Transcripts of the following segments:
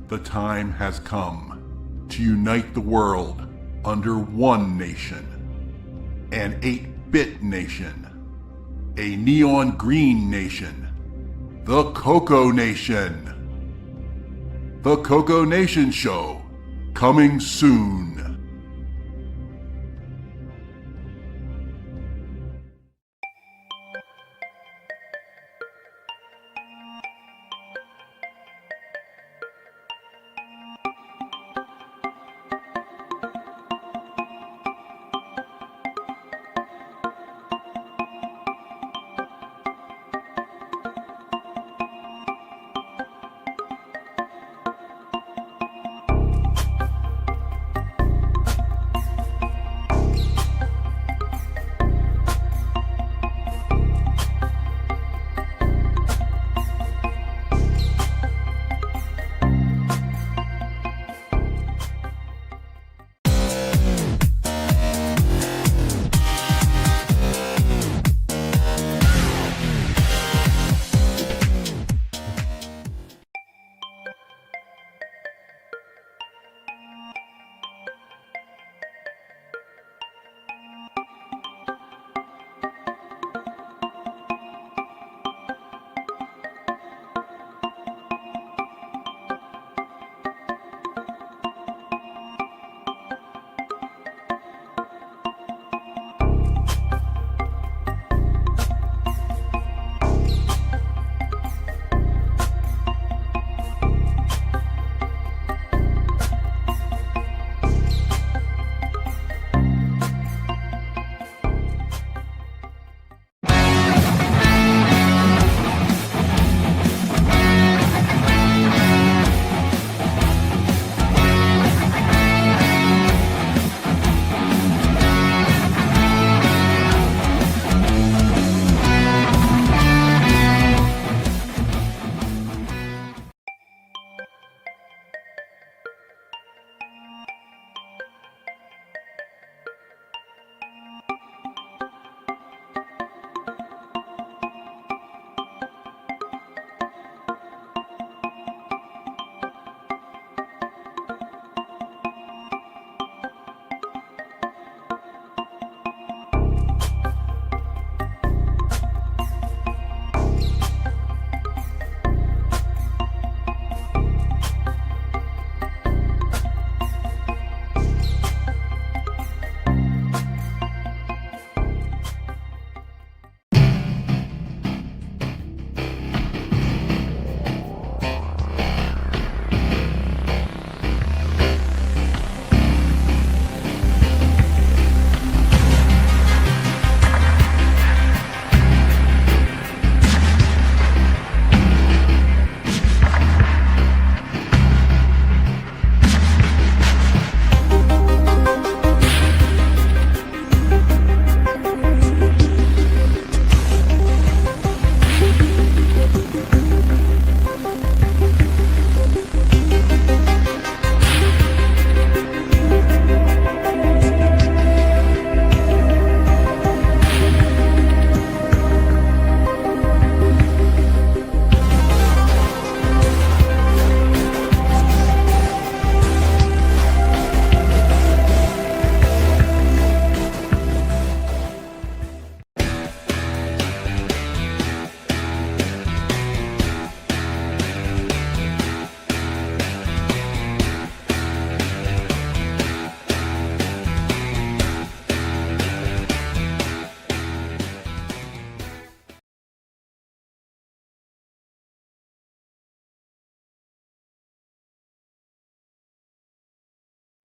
The time has come to unite the world under one nation. An 8-bit nation. A neon green nation. The CoCo Nation. The CoCo Nation Show, coming soon.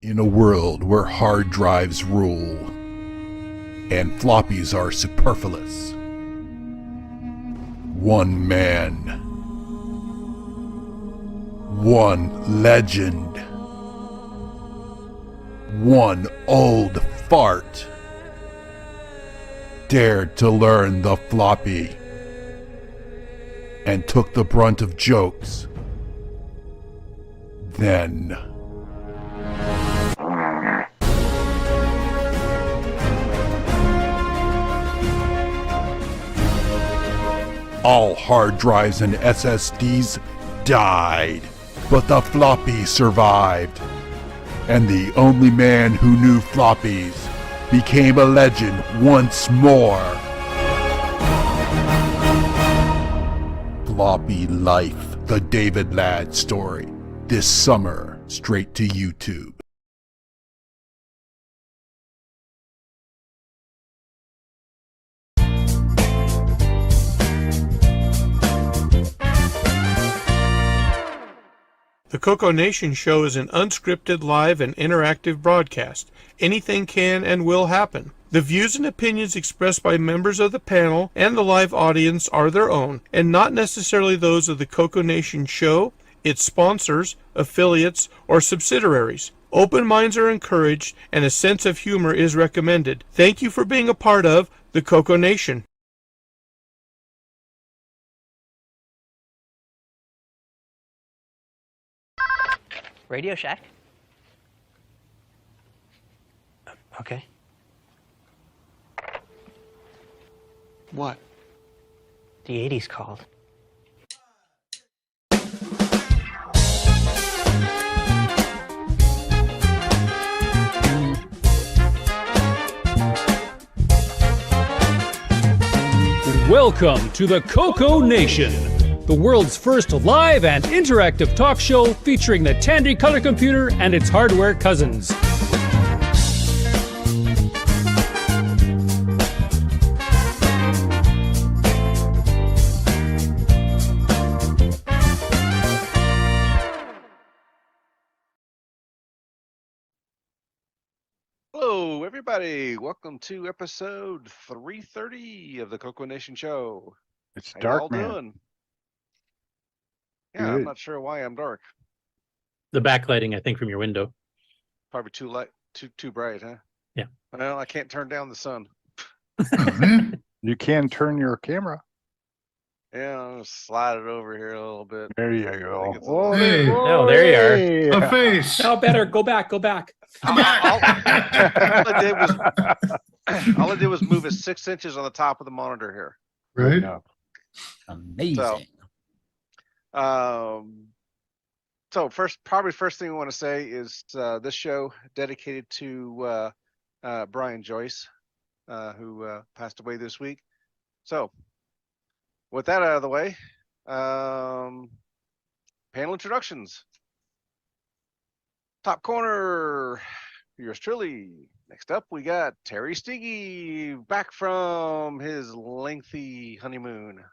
In a world where hard drives rule and floppies are superfluous, one man, one legend, one old fart dared to learn the floppy and took the brunt of jokes. Then all hard drives and SSDs died. But the floppy survived. And the only man who knew floppies became a legend once more. Floppy Life, the David Ladd story. This summer, straight to YouTube. The CoCo Nation Show is an unscripted, live, and interactive broadcast. Anything can and will happen. The views and opinions expressed by members of the panel and the live audience are their own, and not necessarily those of the CoCo Nation Show, its sponsors, affiliates, or subsidiaries. Open minds are encouraged, and a sense of humor is recommended. Thank you for being a part of the CoCo Nation. Radio Shack? Okay. What? The 80s called. Welcome to the CoCo Nation, the world's first live and interactive talk show featuring the Tandy color computer and its hardware cousins. Hello, everybody. Welcome to episode 330 of the CoCo Nation Show. It's How dark, y'all man. doing? Yeah, I'm not sure why I'm dark. The backlighting, I think, from your window. Probably too light, too bright, huh? Yeah. Well, I can't turn down the sun. You can turn your camera. Yeah, I'll slide it over here a little bit. There you I go. think it's a little- Hey. Oh, there you are. Hey. A face. Now better go back. all I did was move it 6 inches on the top of the monitor here. Right? Yeah. Amazing. So first thing we want to say is this show dedicated to Brian Joyce, who passed away this week. So with that out of the way, panel introductions. Top corner, yours truly. Next up, we got Terry Stiggy back from his lengthy honeymoon.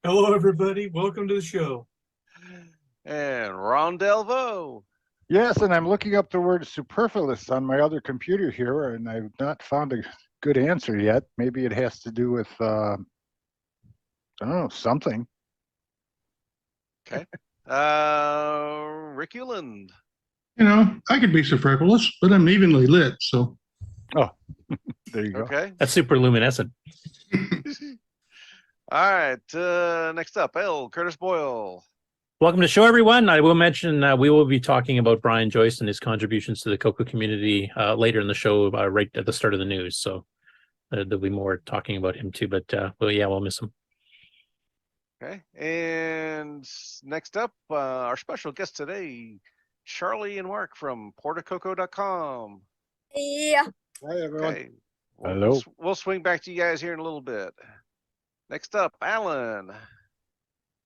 Hello, everybody. Welcome to the show. And Ron Delvaux. Yes, and I'm looking up the word superfluous on my other computer here, and I've not found a good answer yet. Maybe it has to do with, I don't know, something. Okay. Rick Euland. You know, I could be superfluous, but I'm evenly lit, so. There you go. Okay. That's super luminescent. All right. Next up, Curtis Boyle. Welcome to the show, everyone. I will mention we will be talking about Brian Joyce and his contributions to the CoCo community later in the show, right at the start of the news. So there'll be more talking about him too. But we'll miss him. Okay. And next up, our special guest today, Charlie and Mark from portacoco.com. Yeah. Hi, everyone. Okay. Hello. We'll swing back to you guys here in a little bit. Next up, Alan.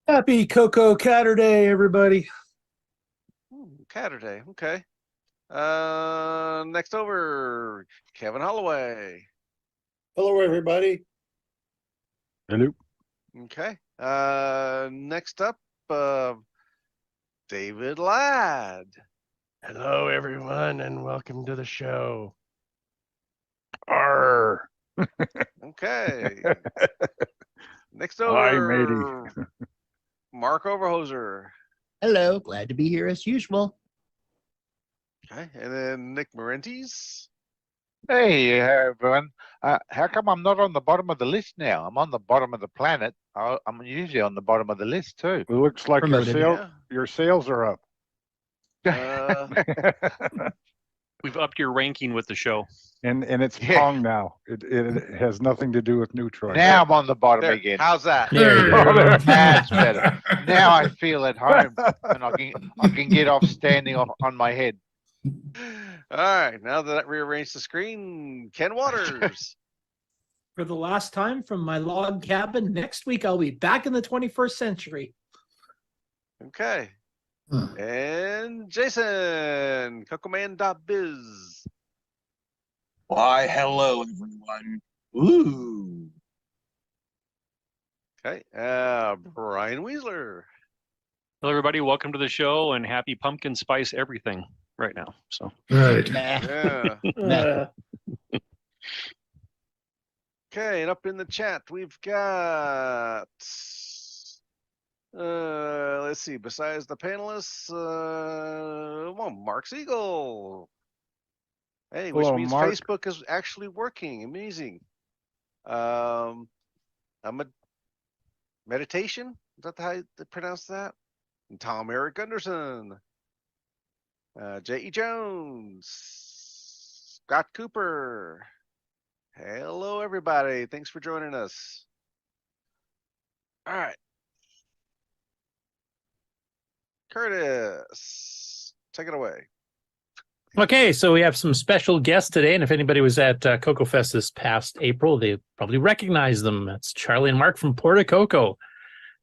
Happy CoCo Catterday, everybody. Catterday. Okay. Next over, Kevin Holloway. Hello, everybody. Hello. Okay. Next up, David Ladd. Hello, everyone, and welcome to the show. Arr. Okay. Next Hi, over, matey. Mark Overhoser. Hello, glad to be here as usual. Okay. And then Nick Marentes. Hey, everyone. How come I'm not on the bottom of the list now? I'm on the bottom of the planet. I'm usually on the bottom of the list too. It looks like Promoted. your sales are up. Uh, We've upped your ranking with the show. And it's Yeah. Pong now. It has nothing to do with Neutroid. Now I'm on the bottom There, again. how's that? There you go. That's better. Now I feel at home, and I can get off standing on my head. All right, now that I rearranged the screen, Ken Waters. For the last time from my log cabin, next week I'll be back in the 21st century. Okay. And Jason, CocoMan.biz. Why, hello, everyone. Ooh. Okay. Brian Weasler. Hello, everybody. Welcome to the show and happy pumpkin spice everything right now. So, Right. Yeah. Uh, Okay, and up in the chat, we've got let's see, besides the panelists, well, Mark Siegel. Hey, which Hello, means Mark. Facebook is actually working. Amazing. I'm a meditation. Is that how they pronounce that? And Tom Eric Gunderson. J.E. Jones. Scott Cooper. Hello, everybody. Thanks for joining us. All right. Curtis, take it away. Okay, so we have some special guests today, and if anybody was at CoCo Fest this past April, they probably recognize them. That's Charlie and Mark from Porta Coco,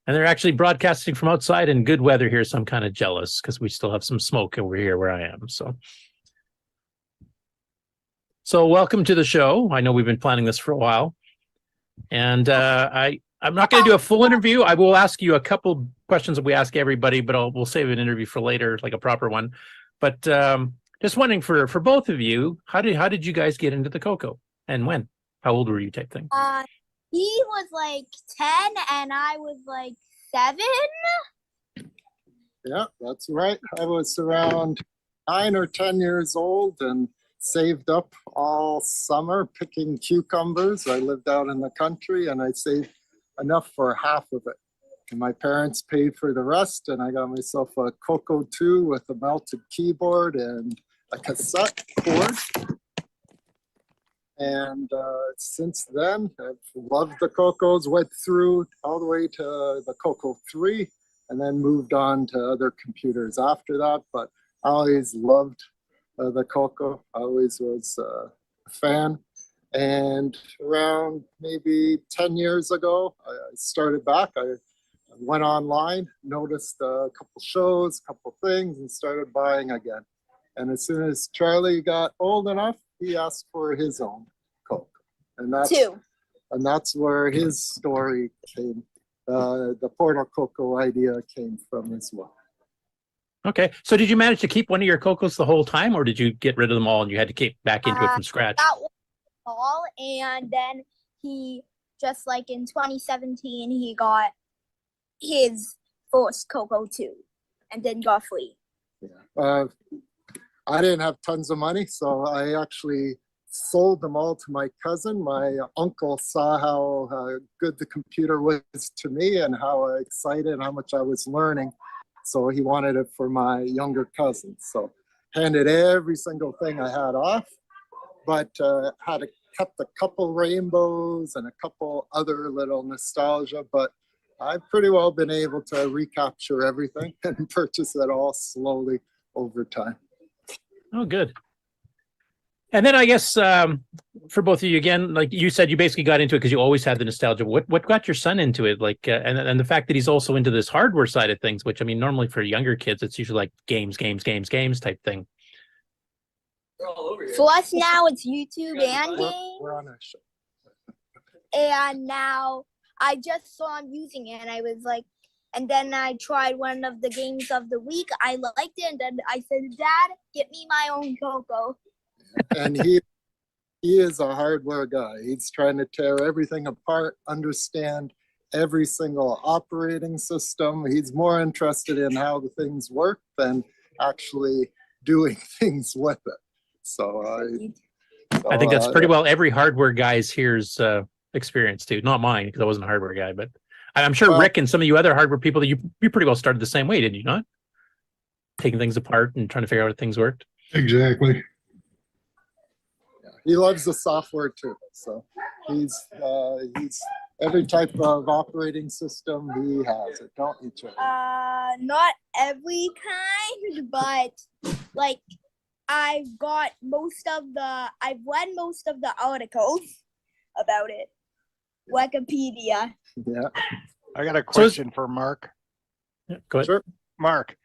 and they're actually broadcasting from outside in good weather here, so I'm kind of jealous because we still have some smoke over here where I am. So welcome to the show. I know we've been planning this for a while, and I'm not going to do a full interview. I will ask you a couple questions that we ask everybody, but we'll save an interview for later, like a proper one. But just wondering for both of you, how did you guys get into the Coco and when? How old were you, type thing? He was like 10 and I was like 7. Yeah, that's right. I was around 9 or 10 years old and saved up all summer picking cucumbers. I lived out in the country and I saved enough for half of it. And my parents paid for the rest, and I got myself a CoCo 2 with a melted keyboard and a cassette cord. And since then, I've loved the CoCos, went through all the way to the CoCo 3, and then moved on to other computers after that. But I always loved the CoCo. I always was a fan. And around maybe 10 years ago, I started back. I went online, noticed a couple shows, a couple things, and started buying again. And as soon as Charlie got old enough, he asked for his own CoCo. And that's where his story came. The Porta Coco idea came from as well. Okay, so did you manage to keep one of your CoCos the whole time, or did you get rid of them all and you had to keep back into it from scratch? That was all, and then he just like in 2017 he got his first CoCo 2 and then got free. Yeah. I didn't have tons of money, so I actually sold them all to my cousin. My uncle saw how good the computer was to me and how excited and how much I was learning. So he wanted it for my younger cousin. So handed every single thing I had off, but kept a couple rainbows and a couple other little nostalgia, but I've pretty well been able to recapture everything and purchase it all slowly over time. Oh, good. And then I guess for both of you, again, like you said, you basically got into it because you always had the nostalgia. What got your son into it? Like, and the fact that he's also into this hardware side of things, which I mean, normally for younger kids, it's usually like games type thing. For us now, it's YouTube and games. We're on a show. And now I just saw him using it and I was like, and then I tried one of the games of the week. I liked it, and then I said, Dad, get me my own CoCo. And he is a hardware guy. He's trying to tear everything apart, understand every single operating system. He's more interested in how the things work than actually doing things with it. So I think that's pretty well every hardware guy's here's experience too. Not mine, because I wasn't a hardware guy, but I'm sure Rick and some of you other hardware people that you pretty well started the same way, didn't you not? Taking things apart and trying to figure out how things worked. Exactly. he loves the software too. So he's every type of operating system he has it, don't you, Joe? Not every kind, but like I've read most of the articles about it. Wikipedia. Yeah. I got a question for Mark. Yeah, go ahead. Sure. Mark,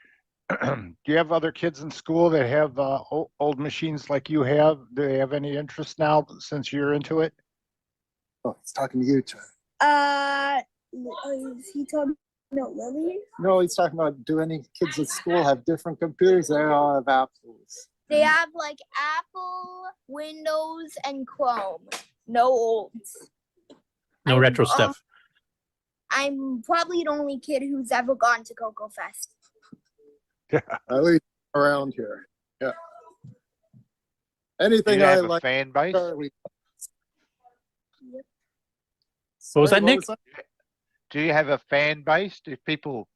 do you have other kids in school that have old machines like you have? Do they have any interest now since you're into it? Oh, he's talking to you, Joe. Is he talking about Lily? No, he's talking about, do any kids at school have different computers? They all have Apples. They have like Apple, Windows, and Chrome. No olds. No retro stuff. I'm probably the only kid who's ever gone to CoCo Fest. Yeah, at least around here. Yeah. Anything Do you I have a like. fan base? What was that, Nick? Do you have a fan base? Do people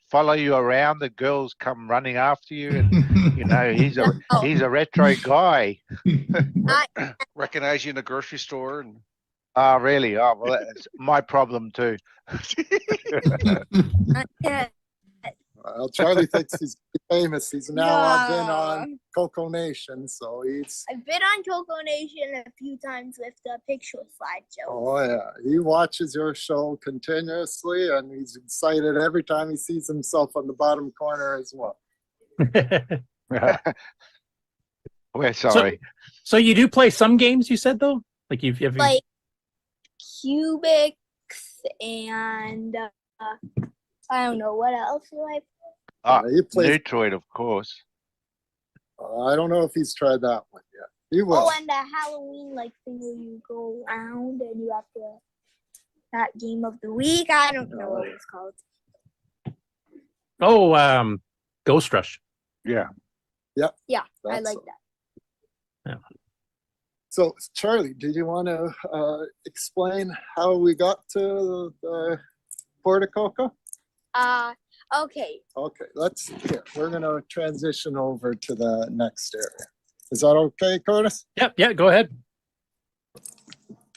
follow you around? The girls come running after you, and you know he's a retro guy. Recognize you in the grocery store and. Oh, really? Oh, well, that's my problem too. Well, Charlie thinks he's famous. He's now been on CoCo Nation, so he's. I've been on CoCo Nation a few times with the picture slideshow. Oh yeah, he watches your show continuously, and he's excited every time he sees himself on the bottom corner as well. We're sorry. So you do play some games, you said though? Like you've like Cubics and I don't know what else do I. He plays. Neutroid, of course. I don't know if he's tried that one yet. He will. Oh, and the Halloween like thing where you go around and you have to. That game of the week. I don't know what it's called. Oh, Ghost Rush. Yeah. Yeah. Yeah, I like that. Yeah. So, Charlie, did you want to explain how we got to the Port of CoCo? Okay. Okay, we're going to transition over to the next area. Is that okay, Curtis? Yep, yeah, go ahead.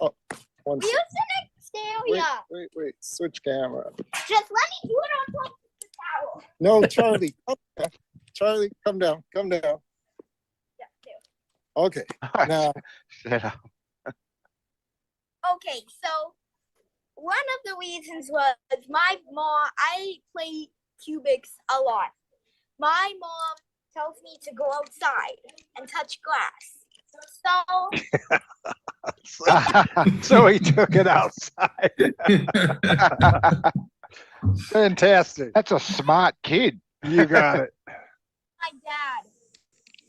Oh, one Use second. the next area. Wait, switch camera. Just let me do it on top of the towel. No, Charlie, Charlie, come down. Yeah, there. Okay, now. Shut up. Okay, so one of the reasons was my mom, I play Cubics a lot. My mom tells me to go outside and touch grass. So So he took it outside. Fantastic. That's a smart kid. You got it. my dad,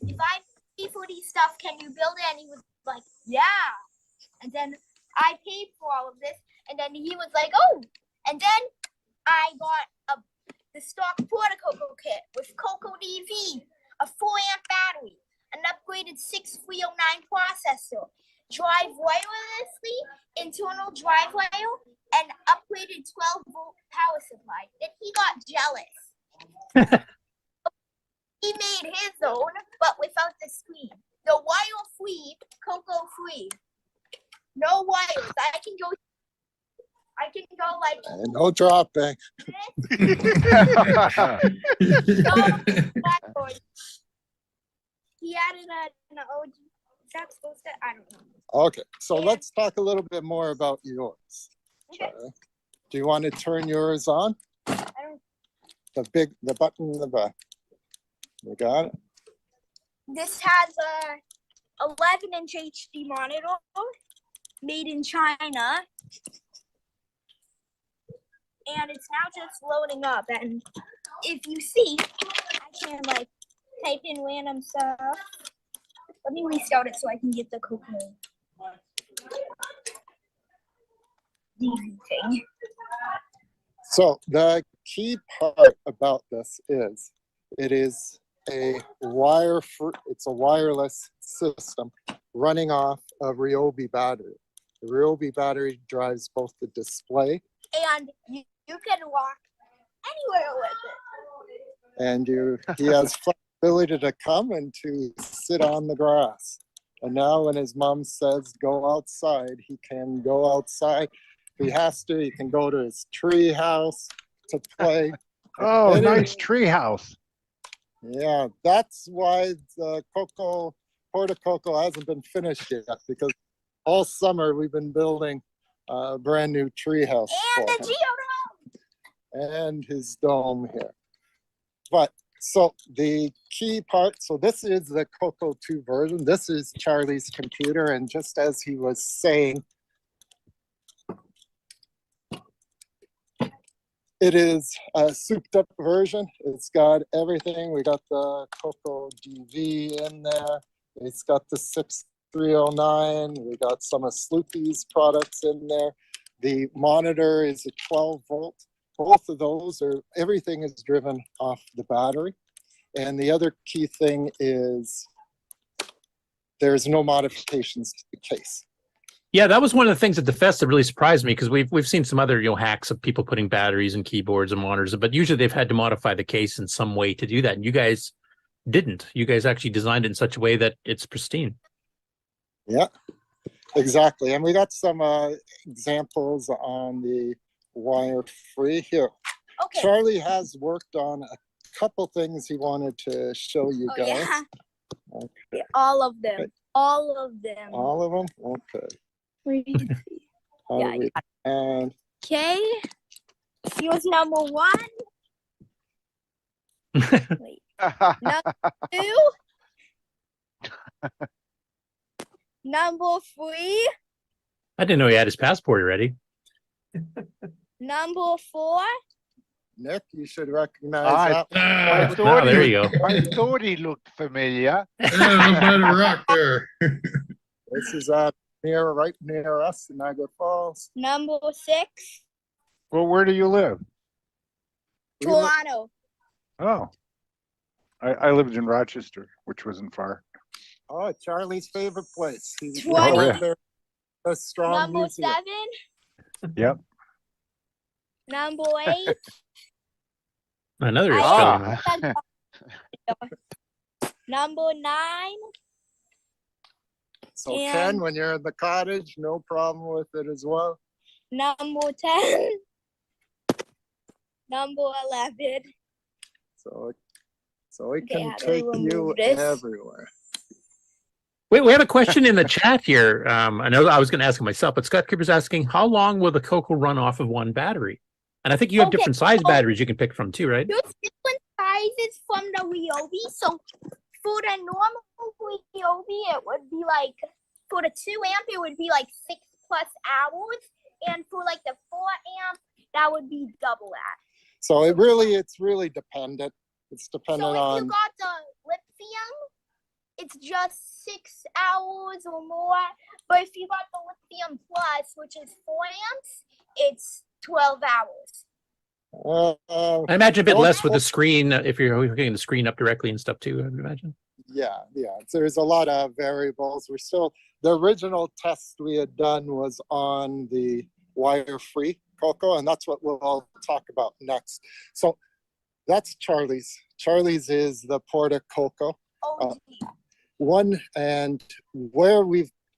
if I pay for these stuff, can you build it? And he was like, yeah. And then I paid for all of this. And then he was like, oh. And then I got the stock Port of CoCo kit with CoCo DV, a 4-amp battery, an upgraded 6309 processor, drive wirelessly, internal drive wire, and upgraded 12-volt power supply. Then he got jealous. He made his own, but without the screen. The wire-free, CoCo-free. No wires. I can go like. And no dropping. He added an OG. Is that supposed to? I don't know. Okay, so let's talk a little bit more about yours. Okay. Do you want to turn yours on? I don't. The button in the back. You got it? This has a 11-inch HD monitor made in China. And it's now just loading up. And if you see, I can like type in random stuff. Let me restart it so I can get the CoCo thing. So the key part about this is it is a it's a wireless system running off a Ryobi battery. The Ryobi battery drives both the display And you can walk anywhere with it. and he has flexibility to come and to sit on the grass. And now when his mom says go outside, he can go outside. If he has to, he can go to his tree house to play. Oh, nice tree house. Yeah, that's why the Port of Coco hasn't been finished yet, because all summer we've been building a brand new tree house And for the him. geodome. And his dome here. But so the key part, so this is the CoCo 2 version. This is Charlie's computer, and just as he was saying, it is a souped up version. It's got everything. We got the CoCo DV in there. It's got the 6309. We got some of Sloopy's products in there. The monitor is a 12 volt. Both of those everything is driven off the battery. And the other key thing is there's no modifications to the case. Yeah, that was one of the things at the fest that really surprised me, because we've seen some other hacks of people putting batteries and keyboards and monitors, but usually they've had to modify the case in some way to do that. And you guys didn't. You guys actually designed it in such a way that it's pristine. Yeah, exactly. And we got some examples on the wire free here. Okay. Charlie has worked on a couple things he wanted to show you guys. Yeah. Okay. All of them. Okay. All of them. All of them? Okay. Yeah. And Okay. Here's number 1. Wait. Number 2. Number 3. I didn't know he had his passport already. Number 4. Nick, you should recognize that. I Oh, there you go. I thought he looked familiar. Rock there. This is right near us in Niagara Falls. Number 6. Well, where do you live? Toronto. Oh, I lived in Rochester, which wasn't far. Oh, Charlie's favorite place. He's 20. right up there. A strong Number museum. 7. Yep. Number 8. Another I Australian. Number 9. So And- Ken, when you're in the cottage, no problem with it as well. Number 10. Number 11. So it Okay, can how do take we you remove this? everywhere. Wait, we have a question in the chat here. I know I was going to ask it myself, but Scott Cooper's asking, how long will the CoCo run off of one battery? And I think you have Okay, different size so- batteries you can pick from too, right? There's different sizes from the Ryobi. So for the normal Ryobi, it would be like, for the 2 amp, it would be like 6+ hours. And for like the 4 amp, that would be double that. So it's really dependent. It's dependent So if on. you got the lithium, it's just 6 hours or more. But if you got the lithium plus, which is 4 amps, it's 12 hours. I imagine a bit don't- less with the screen if you're hooking the screen up directly and stuff too, I would imagine. Yeah. So there's a lot of variables. The original test we had done was on the wire-free CoCo, and that's what we'll talk about next. So that's Charlie's. Charlie's is the Port of CoCo. One, and where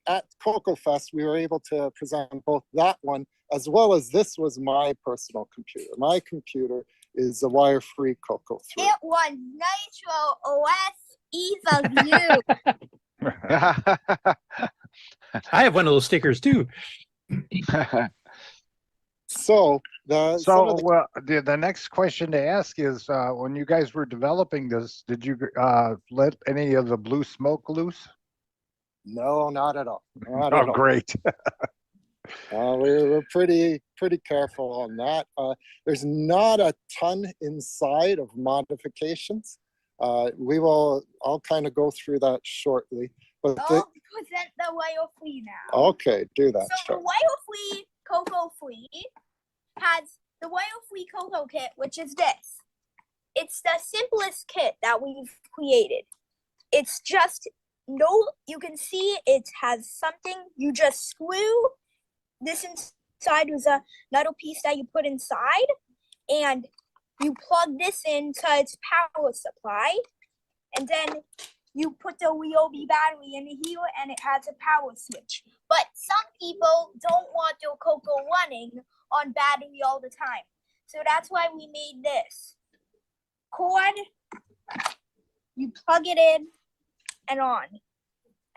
at CoCo Fest, we were able to present both that one as well as this was my personal computer. My computer is a wire-free CoCo 3. It won Nitro OS Ease of You. I have one of those stickers too. So the next question to ask is, when you guys were developing this, did you let any of the blue smoke loose? No, not at all. Not Oh, at all. great. We're pretty careful on that. There's not a ton inside of modifications. I'll kind of go through that shortly. But I'll present the wire free now. okay, do that. So the wire free CoCo free has the wire free CoCo kit, which is this. It's the simplest kit that we've created. It's just you can see it has something you just screw this inside was a metal piece that you put inside, and you plug this into its power supply, and then you put the Ryobi battery in here and it has a power switch. But some people don't want their CoCo running on battery all the time. So that's why we made this. Cord, you plug it in and on,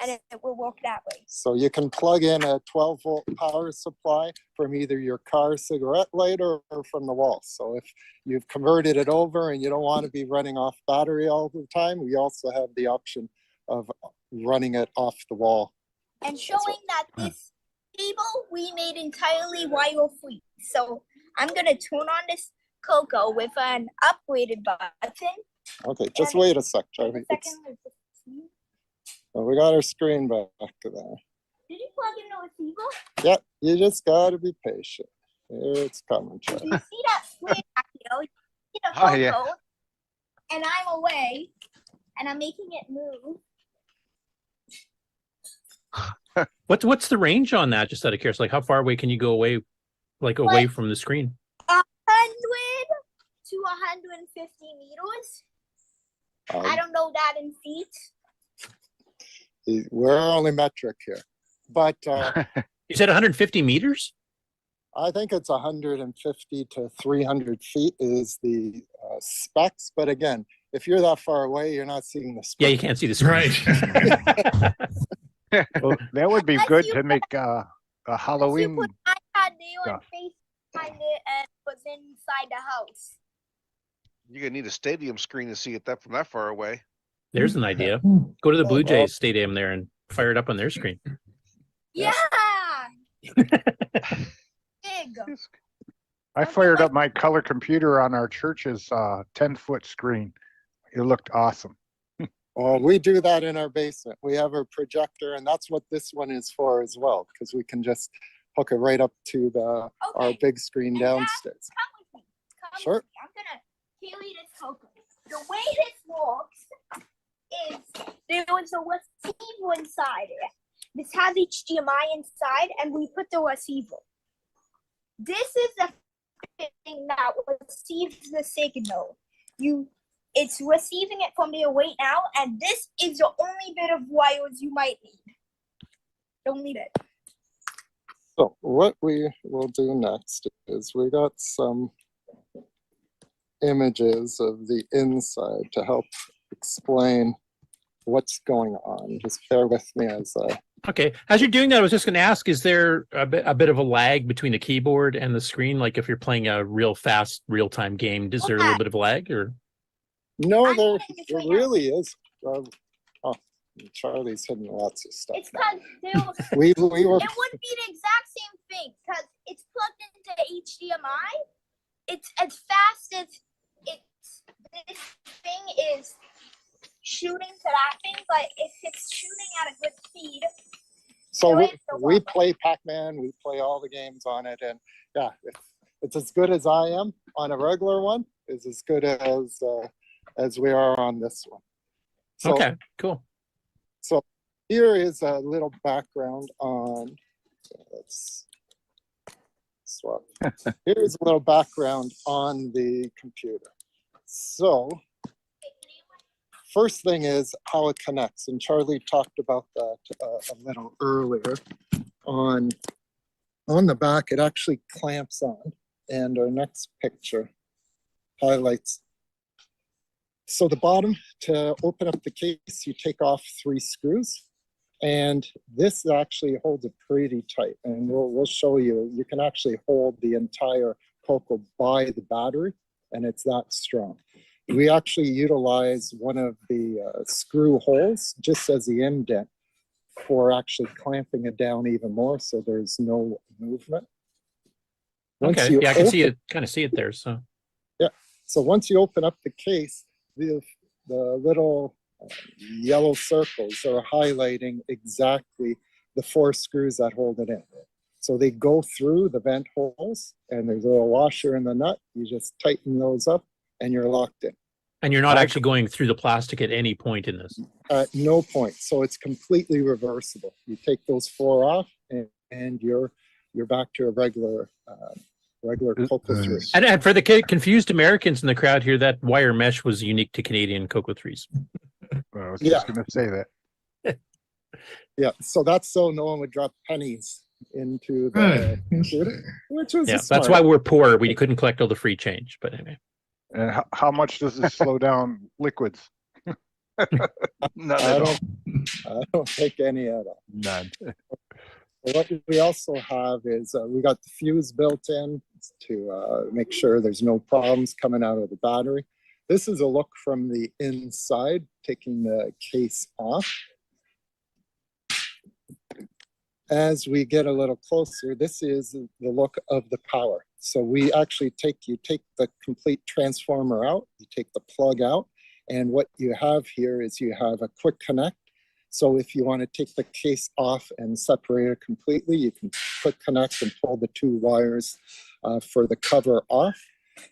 and it will work that way. So you can plug in a 12-volt power supply from either your car cigarette lighter or from the wall. So if you've converted it over and you don't want to be running off battery all the time, we also have the option of running it off the wall. And showing that this cable we made entirely wire-free. So I'm going to turn on this CoCo with an upgraded button. Okay, just wait a sec, Charlie. Well, we got our screen back to there. Did you plug in the receiver? Yeah, you just got to be patient. Here it's coming, Do Charlie. you see that screen back here? You see the Oh, CoCo, yeah. and I'm away, and I'm making it move. What's the range on that? Just out of curiosity, like how far away can you go away, like away from the screen? 100 to 150 meters. I don't know that in feet. We're only metric here, but you said 150 meters? I think it's 150 to 300 feet is the specs. But again, if you're that far away, you're not seeing the specs. Yeah, you can't see the screen. Well, that would be good to make a Halloween. I had the stuff. face behind it and was inside the house. You're gonna need a stadium screen to see it that from that far away. There's an idea. Go to the Blue Jays stadium there and fire it up on their screen. Yeah. Big. I fired up my color computer on our church's 10-foot screen. It looked awesome. Well, we do that in our basement. We have a projector, and that's what this one is for as well, because we can just hook it right up to our big screen downstairs. Come with me. Come Sure. with me. I'm gonna carry this CoCo. The way this works is there was a receiver inside it. This has HDMI inside, and we put the receiver. This is the thing that receives the signal. It's receiving it from there right now, and this is the only bit of wires you might need. Don't need it. So what we will do next is we got some images of the inside to help explain what's going on. Just bear with me as I... Okay, as you're doing that, I was just going to ask: is there a bit of a lag between the keyboard and the screen? Like if you're playing a real fast, real-time game, is there a little bit of a lag? Or No, there really is. Charlie's hidden lots of stuff. It's because We were. it would be the exact same thing because it's plugged into HDMI. It's as fast as this thing is shooting to that thing, but if it's shooting at a good speed. So we play Pac-Man, we play all the games on it, and yeah, it's as good as I am on a regular one. Is as good as we are on this one. So, okay, cool. So here is a little background on. Let's swap. Here's a little background on the computer. So first thing is how it connects, and Charlie talked about that a little earlier. On the back, it actually clamps on, and our next picture highlights. So the bottom, to open up the case, you take off 3 screws, and this actually holds it pretty tight, and we'll show you. You can actually hold the entire CoCo by the battery, and it's that strong. We actually utilize one of the screw holes just as the indent for actually clamping it down even more, so there's no movement. Okay, yeah, I can see it, kind of see it there. So yeah, so once you open up the case, the little yellow circles are highlighting exactly the 4 screws that hold it in. So they go through the vent holes, and there's a little washer in the nut. You just tighten those up, and you're locked in. And you're not actually going through the plastic at any point in this? At no point. So it's completely reversible. You take those 4 off, and you're back to a regular CoCo 3. And for the confused Americans in the crowd here, that wire mesh was unique to Canadian CoCo 3s. I was Yeah. just going to say that. Yeah, so that's so no one would drop pennies into the Right. computer, which was Yeah, a smart. that's why we're poor. We couldn't collect all the free change. But anyway, And how much does this slow down liquids? None I at all. don't take any at all. None. What we also have is we got the fuse built in to make sure there's no problems coming out of the battery. This is a look from the inside, taking the case off. As we get a little closer, this is the look of the power. So we actually take the complete transformer out, you take the plug out, and what you have here is you have a quick connect. So if you want to take the case off and separate it completely, you can quick connect and pull the two wires for the cover off.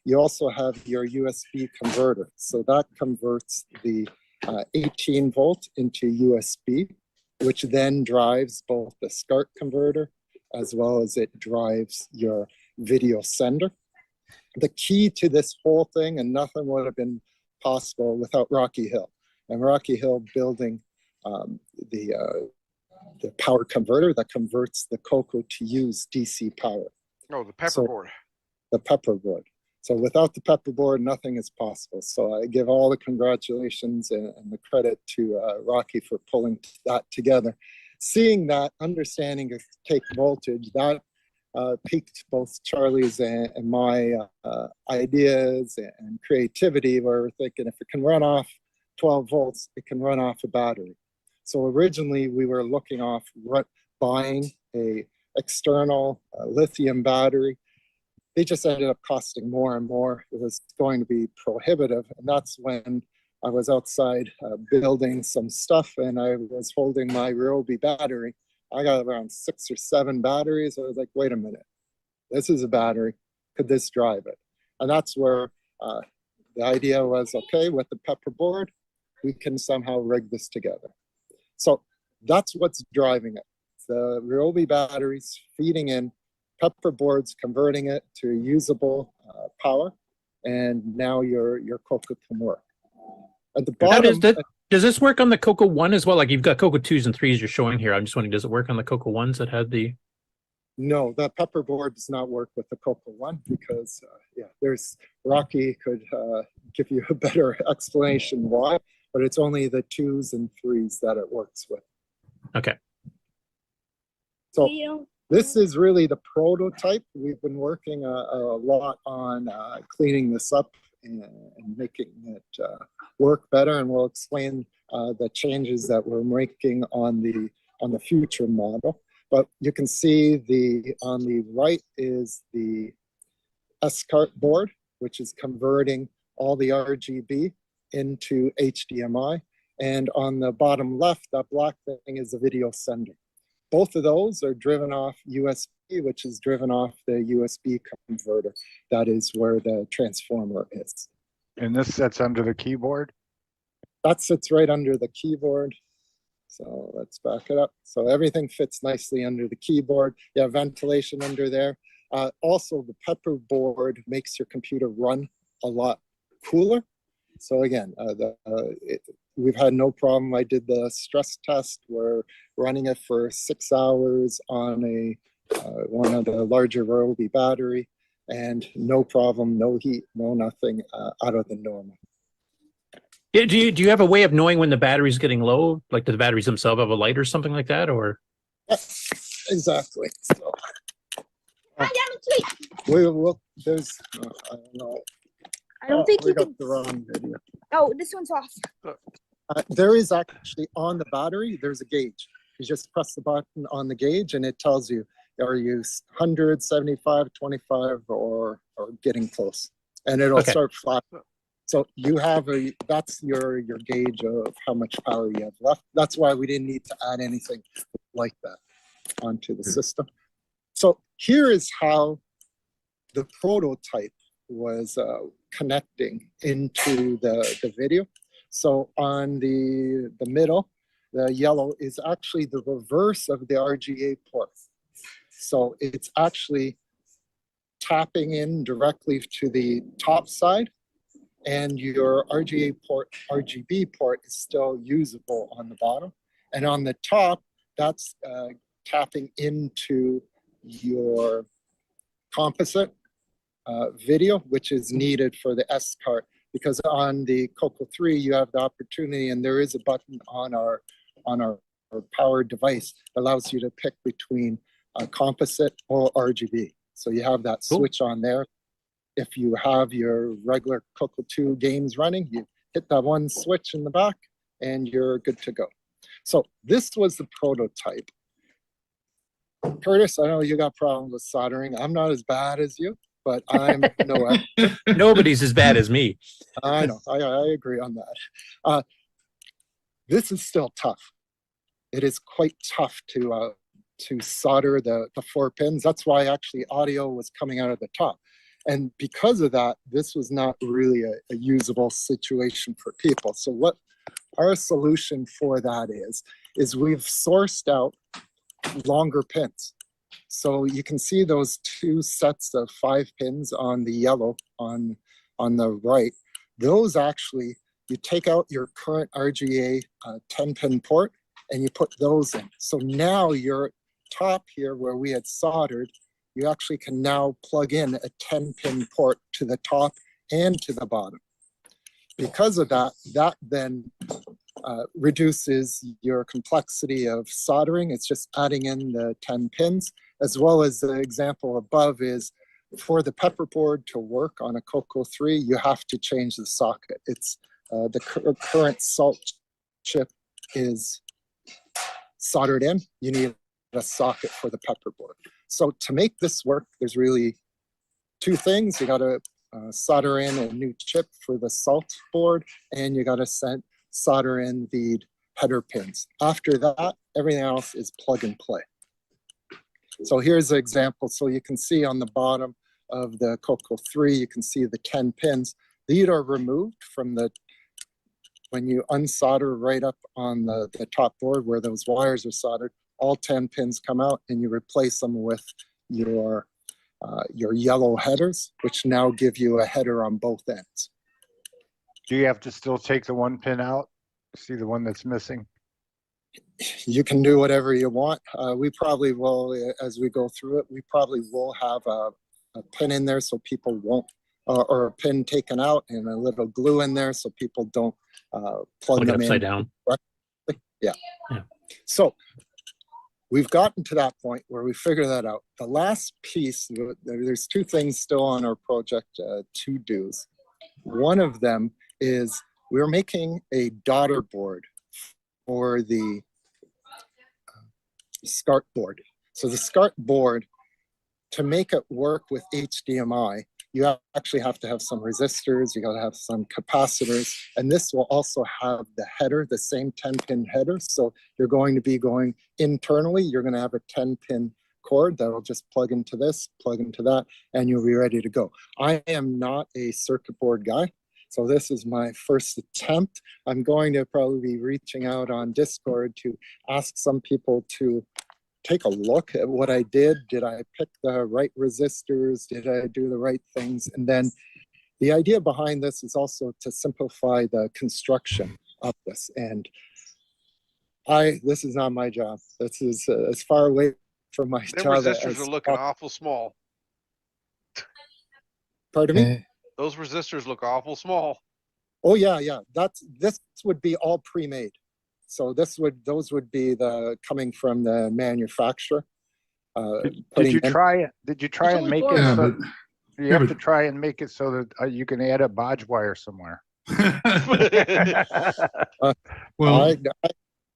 You also have your USB converter. So that converts the 18 volt into USB, which then drives both the SCART converter as well as it drives your video sender. The key to this whole thing, and nothing would have been possible without Rocky Hill, and Rocky Hill building the power converter that converts the CoCo to use DC power. Oh, the pepper board. The pepper board. So without the pepper board, nothing is possible. So I give all the congratulations and the credit to Rocky for pulling that together. Seeing that, understanding of take voltage, that piqued both Charlie's and my ideas and creativity, where we're thinking if it can run off 12 volts, it can run off a battery. So originally we were looking off buying a external lithium battery. They just ended up costing more and more. It was going to be prohibitive. And that's when I was outside building some stuff and I was holding my Ryobi battery. I got around 6 or 7 batteries. I was like, wait a minute, this is a battery. Could this drive it? And that's where the idea was, okay, with the pepper board, we can somehow rig this together. So that's what's driving it. The Ryobi batteries feeding in, pepper boards converting it to usable power, and now your CoCo can work. At the bottom, does this work on the CoCo 1 as well? Like you've got CoCo 2s and 3s you're showing here. I'm just wondering, does it work on the CoCo 1s that had the... No, the pepper board does not work with the CoCo 1 because, Rocky could give you a better explanation why, but it's only the 2s and 3s that it works with. Okay. So this is really the prototype. We've been working a lot on cleaning this up and making it work better, and we'll explain the changes that we're making on the future model. But you can see on the right is the SCART board, which is converting all the RGB into HDMI. And on the bottom left, that black thing is the video sender. Both of those are driven off USB, which is driven off the USB converter. That is where the transformer is. And this sits under the keyboard? That sits right under the keyboard. So let's back it up. So everything fits nicely under the keyboard. You have ventilation under there. Also, the pepper board makes your computer run a lot cooler. So again, we've had no problem. I did the stress test. We're running it for 6 hours on one of the larger Ryobi battery, and no problem, no heat, no nothing out of the normal. Yeah, do you have a way of knowing when the battery's getting low? Like, do the batteries themselves have a light or something like that, or? Exactly. So, there's, I don't know. I don't think you got can. the wrong video. Oh, this one's off. There is actually on the battery, there's a gauge. You just press the button on the gauge and it tells you, are you 100, 75, 25, or getting close? And it'll start flashing. So you have that's your gauge of how much power you have left. That's why we didn't need to add anything like that onto the system. So here is how the prototype was connecting into the video. So on the middle, the yellow is actually the reverse of the RGA port. So it's actually tapping in directly to the top side, and your RGB port is still usable on the bottom. And on the top, that's tapping into your composite video, which is needed for the S card, because on the CoCo 3 you have the opportunity, and there is a button on our power device that allows you to pick between composite or RGB. So you have that switch on there. If you have your regular CoCo 2 games running, you hit that one switch in the back and you're good to go. So this was the prototype. Curtis, I know you got problems with soldering. I'm not as bad as you, but I'm no expert. Nobody's as bad as me. I know. I agree on that. This is still tough. It is quite tough to solder the 4 pins. That's why actually audio was coming out of the top. And because of that, this was not really a usable situation for people. So what our solution for that is we've sourced out longer pins. So you can see those 2 sets of 5 pins on the yellow on the right. Those actually, you take out your current RGA 10-pin port and you put those in. So now your top here where we had soldered, you actually can now plug in a 10-pin port to the top and to the bottom. Because of that, that then reduces your complexity of soldering. It's just adding in the 10 pins, as well as the example above is for the pepper board to work on a CoCo 3, you have to change the socket. It's the current salt chip is soldered in. You need a socket for the pepper board. So to make this work, there's really 2 things. You got to solder in a new chip for the salt board, and you got to solder in the header pins. After that, everything else is plug and play. So here's an example. So you can see on the bottom of the CoCo 3, you can see the 10 pins. These are removed from when you unsolder right up on the top board where those wires are soldered, all 10 pins come out and you replace them with your yellow headers, which now give you a header on both ends. Do you have to still take the 1 pin out? See the one that's missing? You can do whatever you want. We probably will, as we go through it, we probably will have a pin in there so people won't, or a pin taken out and a little glue in there so people don't plug them upside in. down. Yeah. So we've gotten to that point where we figure that out. The last piece, there's 2 things still on our project to do. One of them is we're making a daughter board for the SCART board. So the SCART board, to make it work with HDMI, you actually have to have some resistors, you got to have some capacitors, and this will also have the header, the same 10-pin header. So you're going to be going internally, you're going to have a 10-pin cord that will just plug into this, plug into that, and you'll be ready to go. I am not a circuit board guy, so this is my first attempt. I'm going to probably be reaching out on Discord to ask some people to take a look at what I did. Did I pick the right resistors? Did I do the right things? And then the idea behind this is also to simplify the construction of this. And this is not my job. This is as far away from my Them job. resistors are looking awful small. Pardon me? Those resistors look awful small. Oh yeah. This would be all pre-made. So those would be coming from the manufacturer. Did you try and make it? So, you have to try and make it so that you can add a bodge wire somewhere. Well,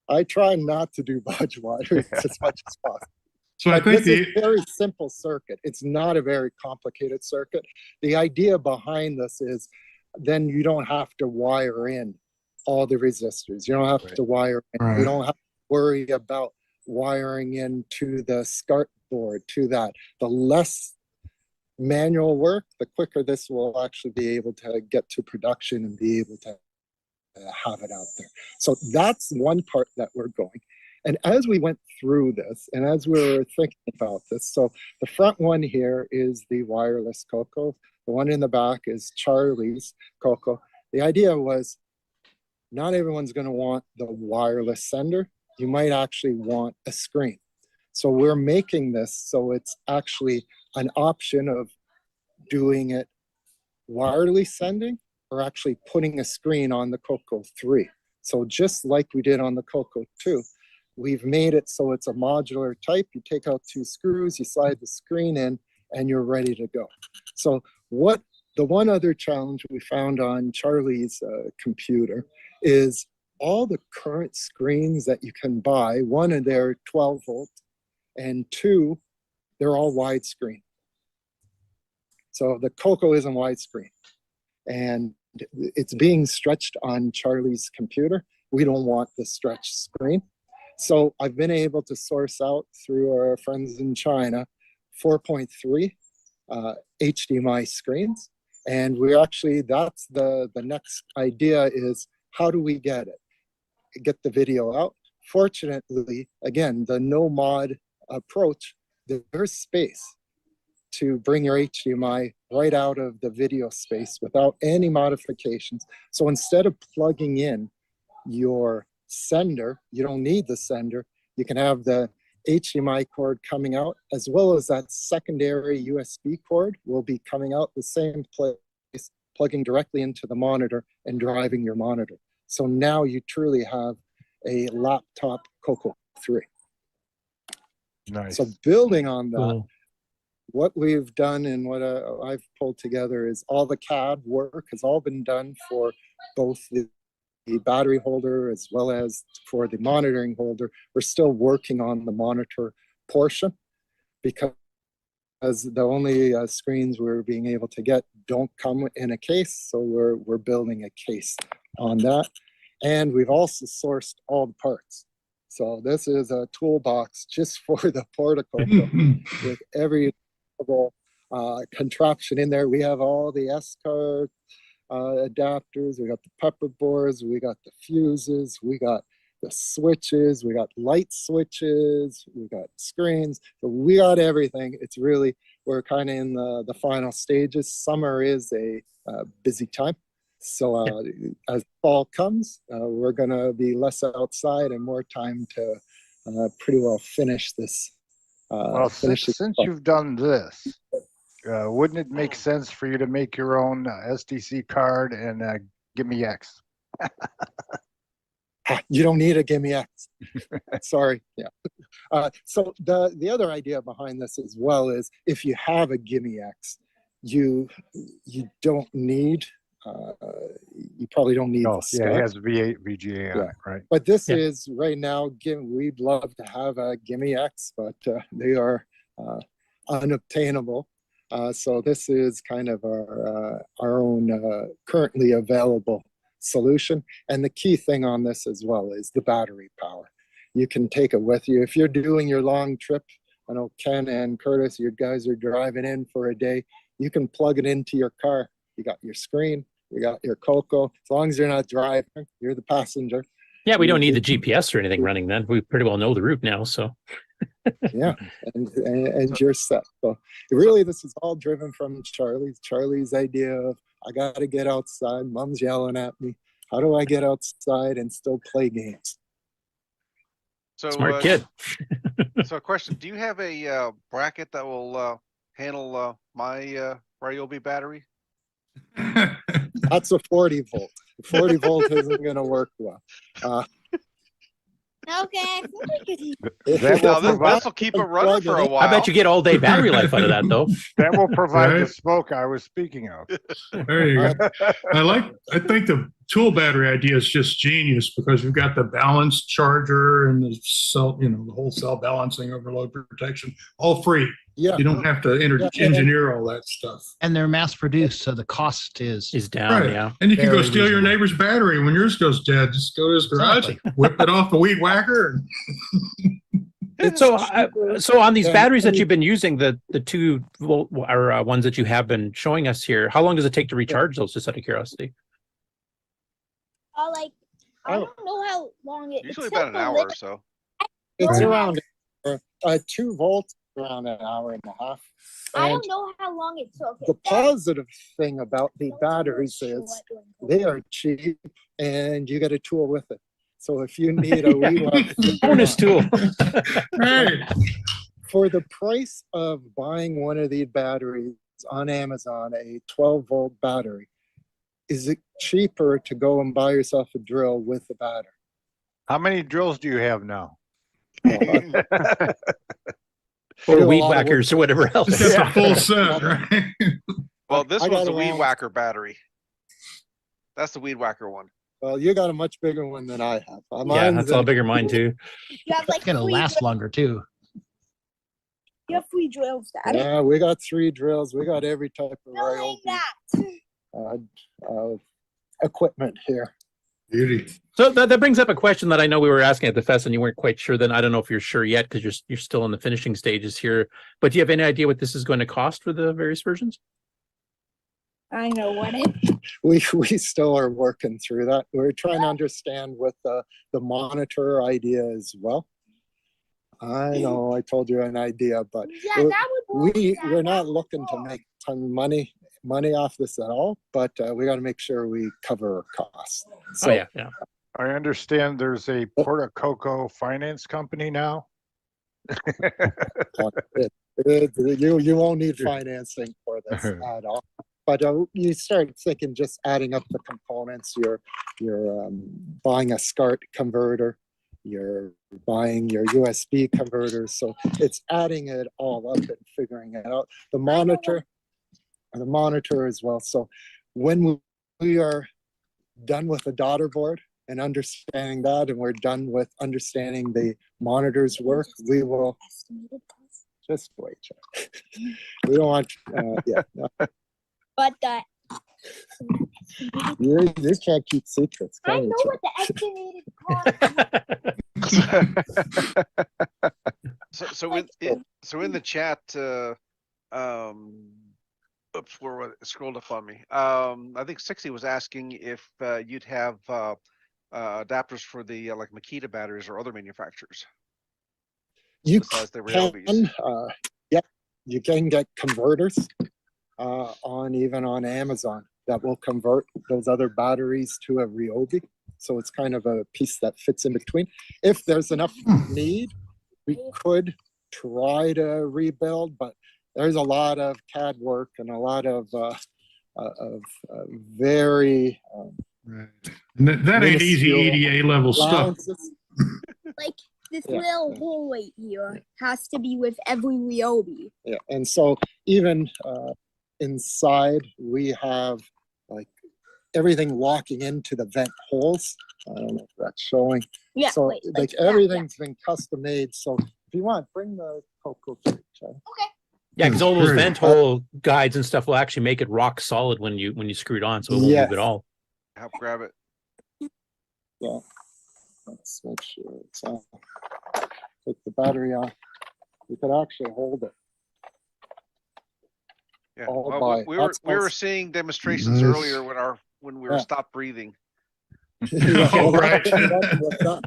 I try not to do bodge wires as much as possible. So I think this is a very simple circuit. It's not a very complicated circuit. The idea behind this is then you don't have to wire in all the resistors. You don't have to wire in. Right. You don't have to worry about wiring into the SCART board to that. The less manual work, the quicker this will actually be able to get to production and be able to have it out there. So that's one part that we're going. And as we went through this, and as we were thinking about this, so the front one here is the wireless CoCo. The one in the back is Charlie's CoCo. The idea was not everyone's going to want the wireless sender. You might actually want a screen. So we're making this so it's actually an option of doing it wirelessly sending or actually putting a screen on the CoCo 3. So just like we did on the CoCo 2, we've made it so it's a modular type. You take out 2 screws, you slide the screen in, and you're ready to go. So the one other challenge we found on Charlie's computer is all the current screens that you can buy. One, of they're 12 volt, and 2, they're all widescreen. So the CoCo isn't widescreen, and it's being stretched on Charlie's computer. We don't want the stretched screen. So I've been able to source out through our friends in China 4.3 HDMI screens. And we're actually, that's the next idea is how do we get the video out? Fortunately, again, the no mod approach, there's space to bring your HDMI right out of the video space without any modifications. So instead of plugging in your sender, you don't need the sender, you can have the HDMI cord coming out, as well as that secondary USB cord will be coming out the same place, plugging directly into the monitor and driving your monitor. So now you truly have a laptop CoCo 3. Nice. So building on that, Cool. what we've done and what I've pulled together is all the CAD work has all been done for both the battery holder as well as for the monitoring holder. We're still working on the monitor portion because the only screens we're being able to get don't come in a case. So we're building a case on that. And we've also sourced all the parts. So this is a toolbox just for the portico with every contraption in there. We have all the S-card adapters, we got the pepper boards, we got the fuses, we got the switches, we got light switches, we got screens. So we got everything. It's really, we're kind of in the final stages. Summer is a busy time. So as fall comes, we're going to be less outside and more time to pretty well finish this. Well, since you've done this, wouldn't it make sense for you to make your own SDC card and Gimme X? You don't need a Gimme X. Sorry. Yeah. So the other idea behind this as well is if you have a Gimme X, you don't need. You probably don't need the yeah, it has VGA on it, right? But this is right now, we'd love to have a Gimme X, but they are unobtainable. So this is kind of our own currently available solution. And the key thing on this as well is the battery power. You can take it with you. If you're doing your long trip, I know Ken and Curtis, you guys are driving in for a day, you can plug it into your car. You got your screen, you got your CoCo. As long as you're not driving, you're the passenger. Yeah, we don't need the GPS or anything running then. We pretty well know the route now, so. Yeah, and you're set. So really, this is all driven from Charlie's idea of, I got to get outside. Mom's yelling at me. How do I get outside and still play games? So, smart kid. So question, do you have a bracket that will handle my Ryobi battery? That's a 40 volt. 40 volt isn't going to work well. Okay. This will keep it running for a while. I bet you get all day battery life out of that, though. That will provide the smoke I was speaking of. There you go. I think the tool battery idea is just genius because you've got the balanced charger and the cell, the whole cell balancing, overload protection, all free. Yeah. You don't have to engineer all that stuff. And they're mass produced, so the cost is down. Right. Yeah. And you can go Very steal your reasonable. neighbor's battery when yours goes dead. Just go to his garage, whip it off the weed whacker. So on these batteries that you've been using, the 2 volt or ones that you have been showing us here, how long does it take to recharge those? Just out of curiosity. Like, I don't know how long it. Usually about an hour or so. It's around 2 volts. around an hour and a half. I And don't know how long it took. the positive thing about the batteries is they are cheap and you get a tool with it. So if you need a weed whacker, Bonus tool. Right. for the price of buying one of these batteries on Amazon, a 12-volt battery, is it cheaper to go and buy yourself a drill with a battery? How many drills do you have now? Or do a weed lot of work. whackers or whatever else. It's got the full set, right? Well, this I was got the Weed around- Whacker battery. That's the Weed Whacker one. Well, you got a much bigger one than I have. Yeah, Mine's that's all in- bigger mine too. You have like It's gonna three last drills. longer too. You have 3 drills, Dad. Yeah, we got 3 drills. We got every type of Knowing Ryobi that. Equipment here. Beauty. So that brings up a question that I know we were asking at the fest and you weren't quite sure. Then I don't know if you're sure yet because you're still in the finishing stages here. But do you have any idea what this is going to cost for the various versions? I know what it. We still are working through that. We're trying to understand what the monitor idea as well. I know I told you an idea, but Yeah, that would work. we're not looking to make a ton of money off this at all, but we got to make sure we cover our costs. So, Oh yeah. I understand there's a Port CoCo finance company now. you won't need financing for this at all. But you start thinking just adding up the components. You're buying a SCART converter. You're buying your USB converters. So it's adding it all up and figuring it out. The monitor as well. So when we are done with the daughter board and understanding that, and we're done with understanding the monitor's work, we will just wait. We don't want, yeah. But You can't keep secrets, I can you, know Chuck? what the estimated cost. So in the chat, oops, where was it? It scrolled up on me. I think 60 was asking if you'd have adapters for the like Makita batteries or other manufacturers. You besides the can, Ryobis. yeah, you can get converters even on Amazon that will convert those other batteries to a Ryobi. So it's kind of a piece that fits in between. If there's enough need, we could try to rebuild, but there's a lot of CAD work and a lot of very That ain't easy EDA level stuff. allowances. Like this Yeah. little hole right here has to be with every Ryobi. Yeah, and so even inside we have like everything walking into the vent holes. I don't know if that's showing. Yeah, So wait, like that, everything's been custom made. So if you want, bring the CoCo to Yeah, because all those Great. vent hole guides and stuff will actually make it rock solid when you screw it on, so it won't Yes. move at all. Help grab it. Yeah. Let's make sure it's on. Take the battery off. You could actually hold it. Yeah. all Well, by- we were that's also- seeing demonstrations Nice. earlier when we were Yeah. stopped breathing. Yeah, Oh, well, right. that's what's up.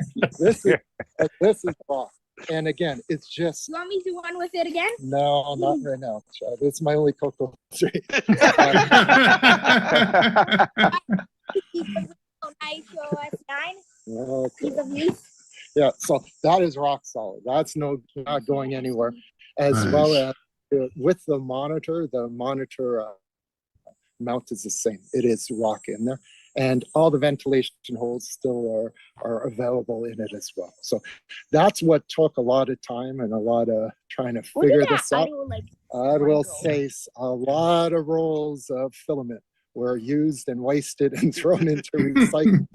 This is rock. And again, it's just You want me to run with it again? no, not right now. Chad. It's my only CoCo 3. Nice OS9. Okay. Piece of use. Yeah, so that is rock solid. That's not going anywhere. As Nice. well as with the monitor mount is the same. It is rock in there. And all the ventilation holes still are available in it as well. So that's what took a lot of time and a lot of trying to Look at figure that. this out. I will say a lot of rolls of filament were used and wasted and thrown into recycling.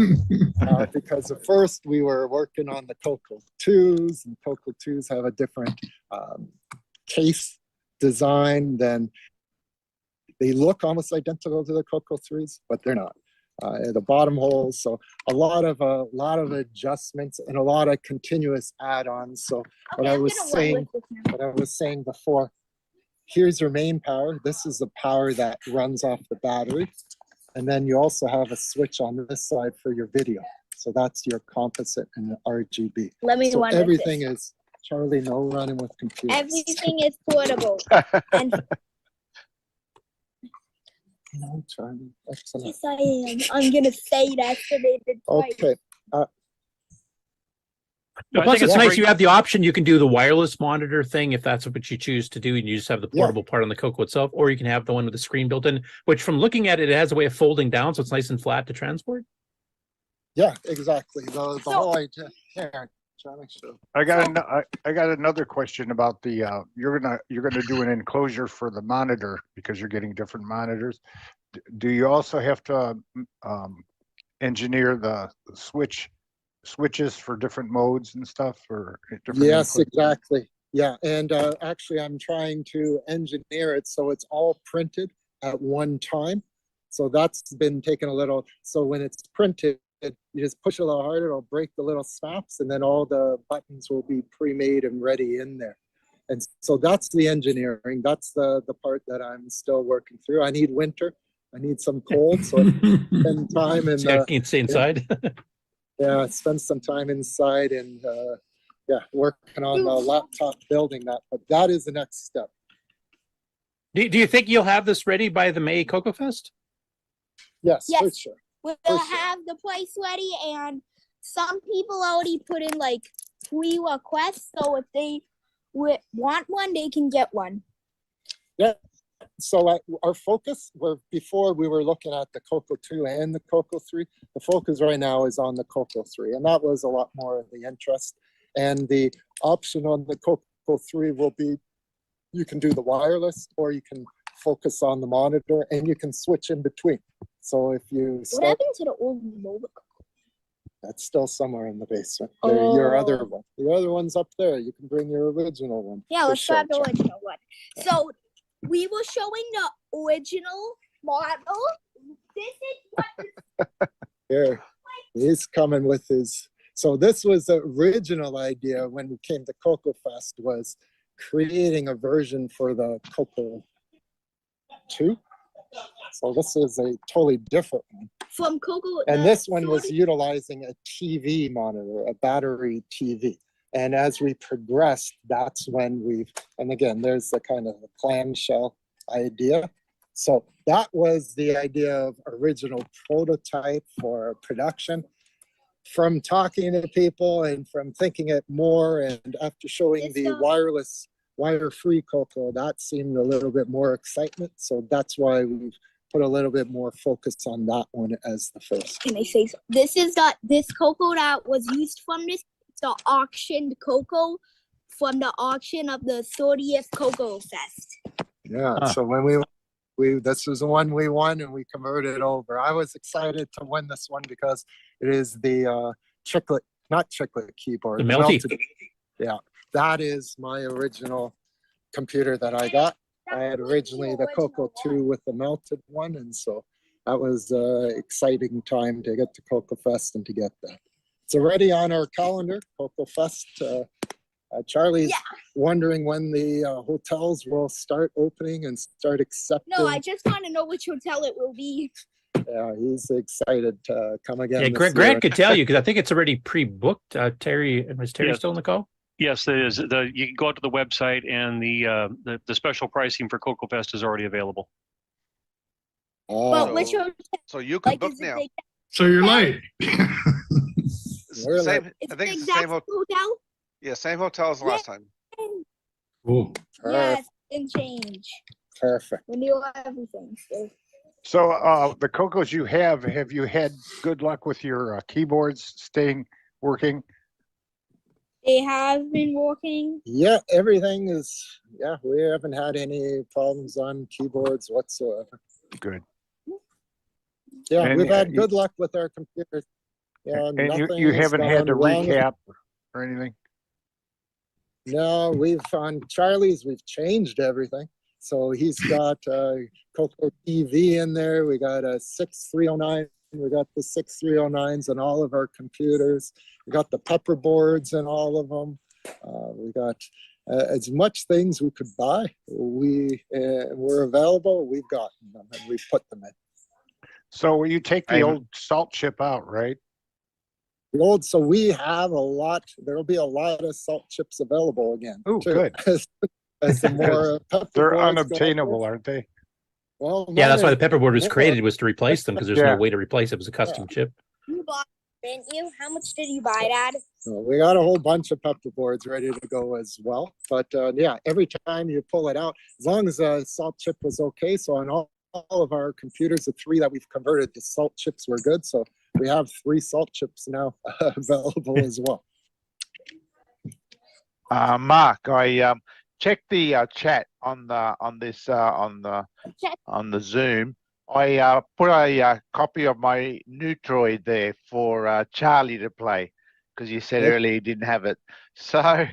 Because at first we were working on the CoCo 2s, and CoCo 2s have a different case design than they look almost identical to the CoCo 3s, but they're not. The bottom holes, so a lot of adjustments and a lot of continuous add-ons. So what I was saying before, here's your main power. This is the power that runs off the battery. And then you also have a switch on this side for your video. So that's your composite and RGB. Let me so run with everything this. is Charlie, no running with computers. Everything is portable. And No, Charlie. Excellent. yes, I am. I'm gonna say it activated twice. Okay. Plus, it's nice you have the option. You can do the wireless monitor thing if that's what you choose to do, and you just have the portable part on the CoCo itself, or you can have the one with the screen built in, which from looking at it, it has a way of folding down, so it's nice and flat to transport. Yeah, exactly. The whole idea. Here, Charlie, so. I got another question about the you're gonna do an enclosure for the monitor because you're getting different monitors. Do you also have to engineer the switches for different modes and stuff, or different Yes, inputs? exactly. Yeah, and actually I'm trying to engineer it so it's all printed at one time. So that's been taking a little, so when it's printed, you just push it a little harder, it'll break the little snaps, and then all the buttons will be pre-made and ready in there. And so that's the engineering. That's the part that I'm still working through. I need winter. I need some cold, so I spend time in So you can't stay inside. Yeah, spend some time inside and working on the laptop building that. But that is the next step. Do you think you'll have this ready by the May CoCo Fest? Yes, Yes. for sure. We'll For sure. have the place ready, and some people already put in like pre-requests, so if they want one, they can get one. Yeah. So our focus was before we were looking at the CoCo 2 and the CoCo 3. The focus right now is on the CoCo 3, and that was a lot more of the interest. And the option on the CoCo 3 will be you can do the wireless, or you can focus on the monitor, and you can switch in between. So if you What start, happened to the old mobile? that's still somewhere in the basement. Your other Oh. one, the other one's up there. You can bring your original one. Yeah, for let's sure, grab the Chuck. original one. So we were showing the original model. This is what Here, he's coming with his. So this was the original idea when we came to CoCo Fest, was creating a version for the CoCo 2. So this is a totally different one. from CoCo. And this one was utilizing a TV monitor, a battery TV. And as we progressed, that's when and again, there's the kind of the clamshell idea. So that was the idea of original prototype for production. From talking to people and from thinking it more, and after showing the wireless wire-free CoCo, that seemed a little bit more excitement. So that's why we've put a little bit more focus on that one as the first. Can I say so? This CoCo that was used from this, the auctioned CoCo from the auction of the 30th CoCo Fest. Yeah, so when we this was the one we won, and we converted it over. I was excited to win this one because it is the not chiclet keyboard. The melty. Yeah, that is my original computer that I got. I had originally the CoCo 2 with the melted one, and so that was an exciting time to get to CoCo Fest and to get that. It's already on our calendar, CoCo Fest. Charlie's wondering when the hotels will start opening and start accepting. No, I just want to know which hotel it will be. Yeah, he's excited to come again. Yeah, this Grant year. could tell you because I think it's already pre-booked. Terry, is Terry Yes. still in the call? Yes, it is. You can go out to the website, and the special pricing for CoCo Fest is already available. But which hotel? So you can Like, book is it now. the- So you're late. We're Same, like- It's I the think it's the exact same hotel? yeah, same hotel as last time. Cool. Yes, and change. Perfect. We knew everything. So the CoCos you have you had good luck with your keyboards staying working? They have been working. Yeah, everything is. Yeah, we haven't had any problems on keyboards whatsoever. Good. Yeah, And, we've had you- good luck with our computers. Yeah, And you nothing has haven't had to gone wrong. recap or anything? No, on Charlie's, we've changed everything. So he's got CoCo TV in there. We got a 6309. We got the 6309s on all of our computers. We got the pepper boards in all of them. We got as much things we could buy. We were available. We've gotten them and we put them in. So you take the old salt chip out, right? So we have a lot. There'll be a lot of salt chips available again. Oh, too, good. as the more They're pepperboards go unobtainable, up. aren't they? Well, Yeah, that's why the not pepperboard was anymore. created, was to replace them, because there's Yeah. no way to replace it. It was a custom chip. You bought, didn't you? How much did you buy, Dad? So we got a whole bunch of pepperboards ready to go as well. But yeah, every time you pull it out, as long as the salt chip was okay. So on all of our computers, the 3 that we've converted to salt chips were good. So we have 3 salt chips now available as well. Mark, I checked the chat on the Zoom. I put a copy of my Neutroid there for Charlie to play, because you said earlier he didn't have it. So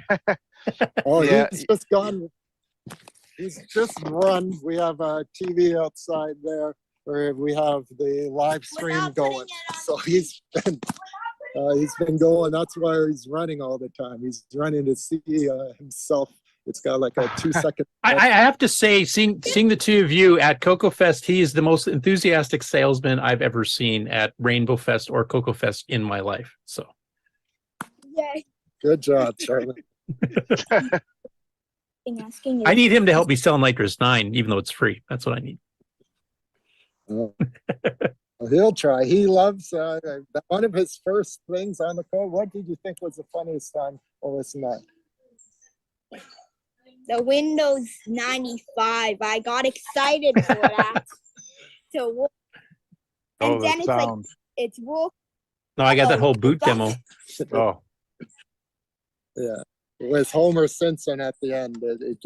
Oh, yeah. he's just gone. He's just run. We have a TV outside there where we have the live stream going. So he's been going. That's why he's running all the time. He's running to see himself. It's got like a 2-second. I have to say, seeing the two of you at CoCo Fest, he is the most enthusiastic salesman I've ever seen at Rainbow Fest or CoCo Fest in my life. So, Yay. Good job, Charlie. I need him to help me sell Nitrous 9, even though it's free. That's what I need. He'll try. He loves one of his first things on the code. What did you think was the funniest on OS 9? The Windows 95. I got excited for that. And then it's like, it's work. No, I got that whole boot demo. Oh. Yeah. With Homer Simpson at the end, it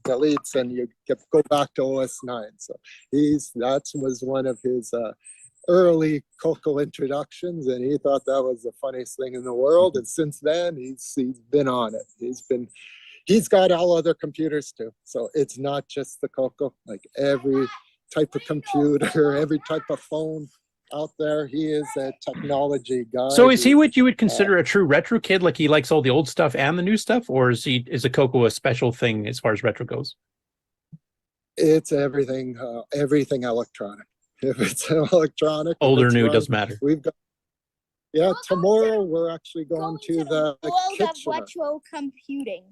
deletes and you go back to OS 9. So that was one of his early CoCo introductions, and he thought that was the funniest thing in the world. And since then, he's been on it. He's got all other computers too. So it's not just the CoCo. Like every type of computer, every type of phone out there, he is a technology guy. So is he what you would consider a true retro kid? Like he likes all the old stuff and the new stuff, or is a CoCo a special thing as far as retro goes? It's everything electronic. If it's electronic, old or new, it doesn't matter. We've got. Yeah, tomorrow we're actually going to the World of Kitchener. retro computing.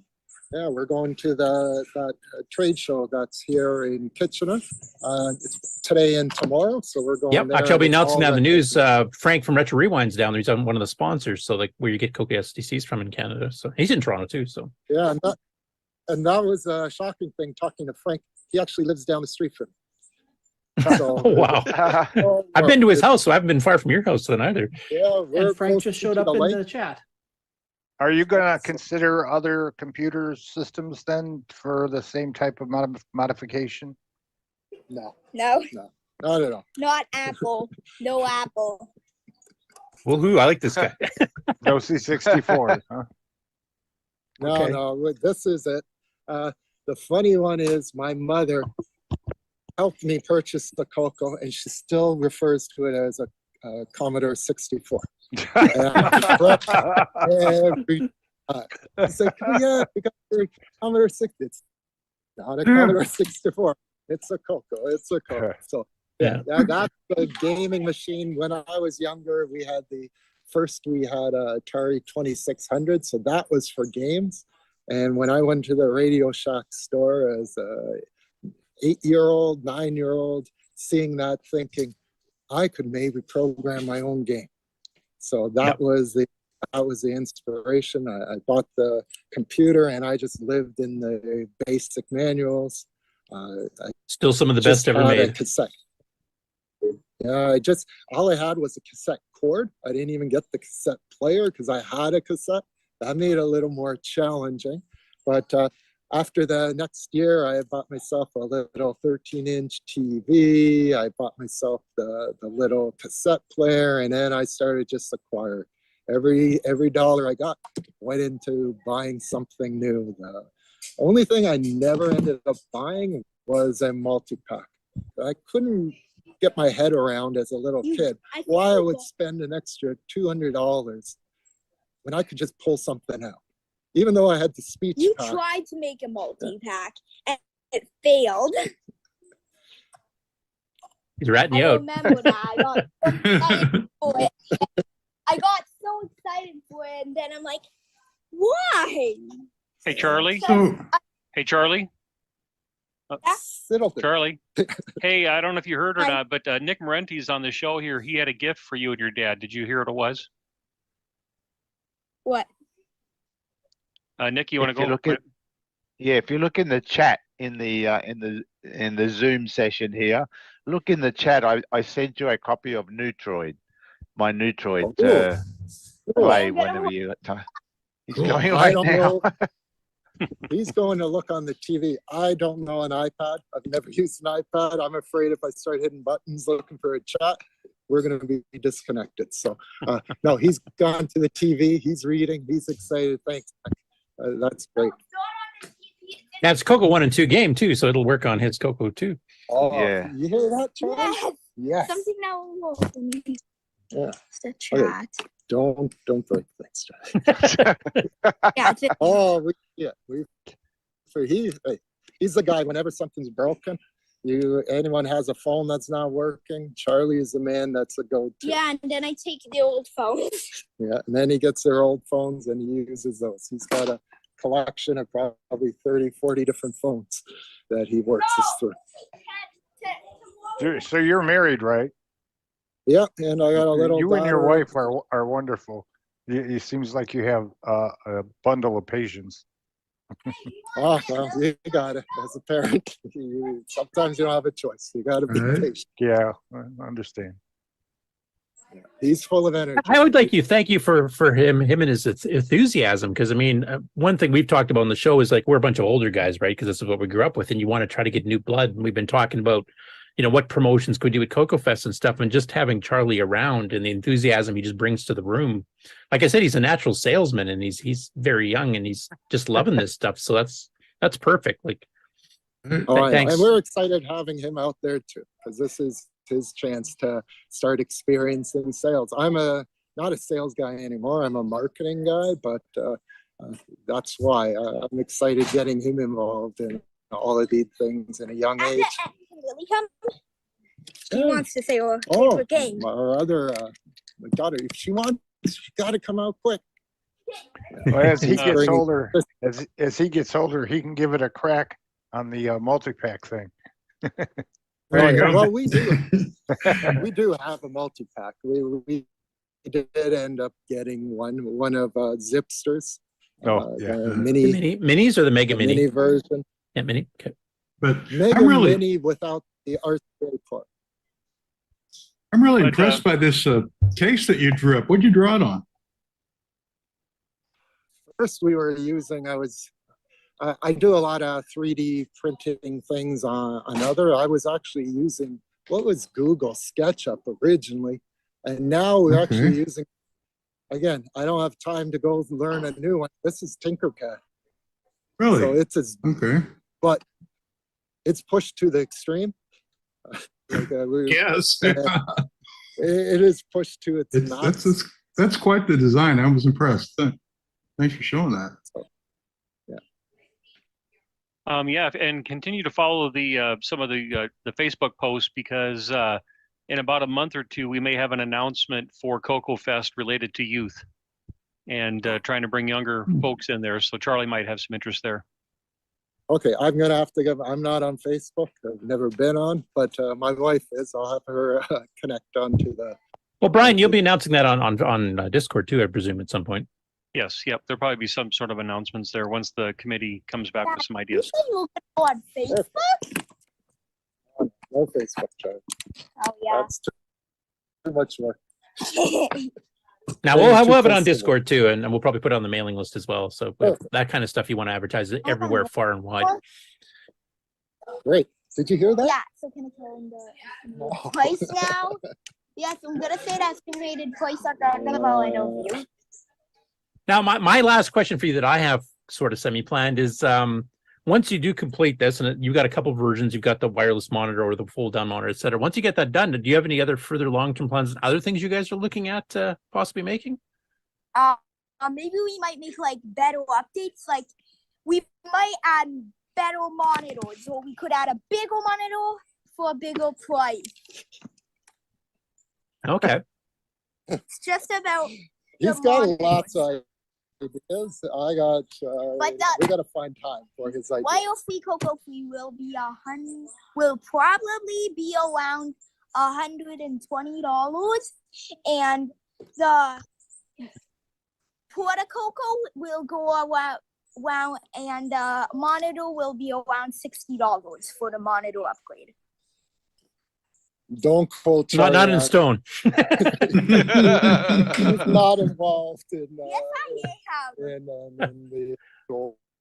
Yeah, we're going to that trade show that's here in Kitchener. It's today and tomorrow, so we're going. Yep, there. actually, I'll be announcing that in the news. Retro. Frank from Retro Rewind's down there. He's on one of the sponsors, so like where you get CoCo SDCs from in Canada. So he's in Toronto too. So yeah, and that was a shocking thing. Talking to Frank, he actually lives down the street from me. So, oh, wow. I've been to his house, so I haven't been far from your house then either. Yeah, and Frank just showed up in the chat. Are you going to consider other computer systems then for the same type of modification? No. No. No, not at all. Not Apple. No Apple. Well, who? I like this guy. No C64. Huh? No, Okay. no, this is it. The funny one is my mother helped me purchase the CoCo, and she still refers to it as a Commodore 64. Every time. It's like, oh, yeah, we got your Commodore 60. It's not a Commodore 64. It's a CoCo. It's a CoCo. So yeah, that's the gaming machine. When I was younger, we had a Atari 2600. So that was for games. And when I went to the Radio Shack store as a 8-year-old, 9-year-old, seeing that, thinking I could maybe program my own game. So that was the inspiration. I bought the computer and I just lived in the basic manuals. Still some of the best ever made. Cassette. Yeah, all I had was a cassette cord. I didn't even get the cassette player because I had a cassette. That made it a little more challenging. But after the next year, I bought myself a little 13-inch TV. I bought myself the little cassette player, and then I started just acquiring. Every dollar I got went into buying something new. The only thing I never ended up buying was a multi-pack. I couldn't get my head around as a little kid why I would spend an extra $200 when I could just pull something out. Even though I had the speech You pack. tried to make a multi-pack and it failed. He's ratting I you out. remember that. I got so excited. Charlie. So Hey, Charlie. Charlie. Hey, I don't know if you heard or not, but Nick Morenti's on the show here. He had a gift for you and your dad. Did you hear what it was? What? Nick, you want to If you go? look at, yeah, if you look in the chat in the Zoom session here, look in the chat. I sent you a copy of Neutroid, my Neutroid to play whenever you got time. He's going I right don't now. know. He's going to look on the TV. I don't know an iPad. I've never used an iPad. I'm afraid if I start hitting buttons looking for a chat, we're going to be disconnected. So no, he's gone to the TV. He's reading. He's excited. Thanks. That's great. Yeah, it's CoCo 1 and 2 game too, so it'll work on his CoCo 2. Oh, yeah. You hear that, Charlie? Yes. Yes. Something now will Yeah. the chat. Don't break things, Charlie. Yeah. Oh, he's the guy. Whenever something's broken, anyone has a phone that's not working, Charlie is the man that's a go-to. Yeah, and then I take the old phones. Yeah, and then he gets their old phones and he uses those. He's got a collection of probably 30, 40 different phones that he works us through. So you're married, right? Yeah, and I got a little You and your daughter. wife are wonderful. It seems like you have a bundle of patience. Oh, well, you got it. As a parent, sometimes you don't have a choice. You got to be patient. Yeah, I understand. He's full of energy. I would like you thank you for him and his enthusiasm, because I mean, one thing we've talked about on the show is like we're a bunch of older guys, right? Because this is what we grew up with, and you want to try to get new blood. And we've been talking about, you know, what promotions could we do at CoCo Fest and stuff, and just having Charlie around and the enthusiasm he just brings to the room. Like I said, he's a natural salesman, and he's very young, and he's just loving this stuff. So that's perfect. Like, thanks. And we're excited having him out there too, because this is his chance to start experiencing sales. I'm not a sales guy anymore. I'm a marketing guy, but that's why I'm excited getting him involved in all of these things in a young age. She wants to say, oh, game. My daughter, if she wants, she got to come out quick. Well, as he gets older, as he gets older, he can give it a crack on the multi-pack thing. Well, we do. We do have a multi-pack. We did end up getting one of Zipster's. Minis or the Mega Mini? Mini version. Yeah, Mini. Okay. But Mega Mini without the RCA port. I'm really impressed by this case that you drew up. What'd you draw it on? First, we were using. I do a lot of 3D printing things on another. I was actually using what was Google SketchUp originally, and now we're actually using. Again, I don't have time to go learn a new one. This is Tinkercad. Really? So it's but it's pushed to the extreme. Yes. It is pushed to its max. That's quite the design. I was impressed. Thanks for showing that. Yeah, and continue to follow the some of the Facebook posts, because in about a month or two we may have an announcement for CoCo Fest related to youth, and trying to bring younger folks in there. So Charlie might have some interest there. Okay, I'm gonna have to give. I'm not on Facebook. I've never been on, but my wife is. I'll have her connect onto the. Well, Brian, you'll be announcing that on Discord too, I presume, at some point. Yes, yep. There'll probably be some sort of announcements there once the committee comes back with some ideas. You go on Facebook? No Facebook, Charlie. Oh yeah. That's too much work. Now we'll have it on Discord too, and we'll probably put it on the mailing list as well. So that kind of stuff you want to advertise it everywhere, far and wide. Great. Did you hear that? Yeah. So can I tell him the price now? Yes, I'm gonna say that estimated price on the I know you. Now, my last question for you that I have sort of semi-planned is, once you do complete this, and you've got a couple of versions, you've got the wireless monitor or the fold-down monitor, et cetera. Once you get that done, do you have any other further long-term plans, other things you guys are looking at possibly making? Maybe we might make like better updates. Like we might add better monitors, or we could add a bigger monitor for a bigger price. Okay. It's just about. He's got lots of ideas. I got. We got to find time for his ideas. Wild free cocoa free will probably be around $120, and the Porta Coco will go around, and the monitor will be around $60 for the monitor upgrade. Don't quote Charlie. Not in stone. He's not involved in. Yes, I am. In the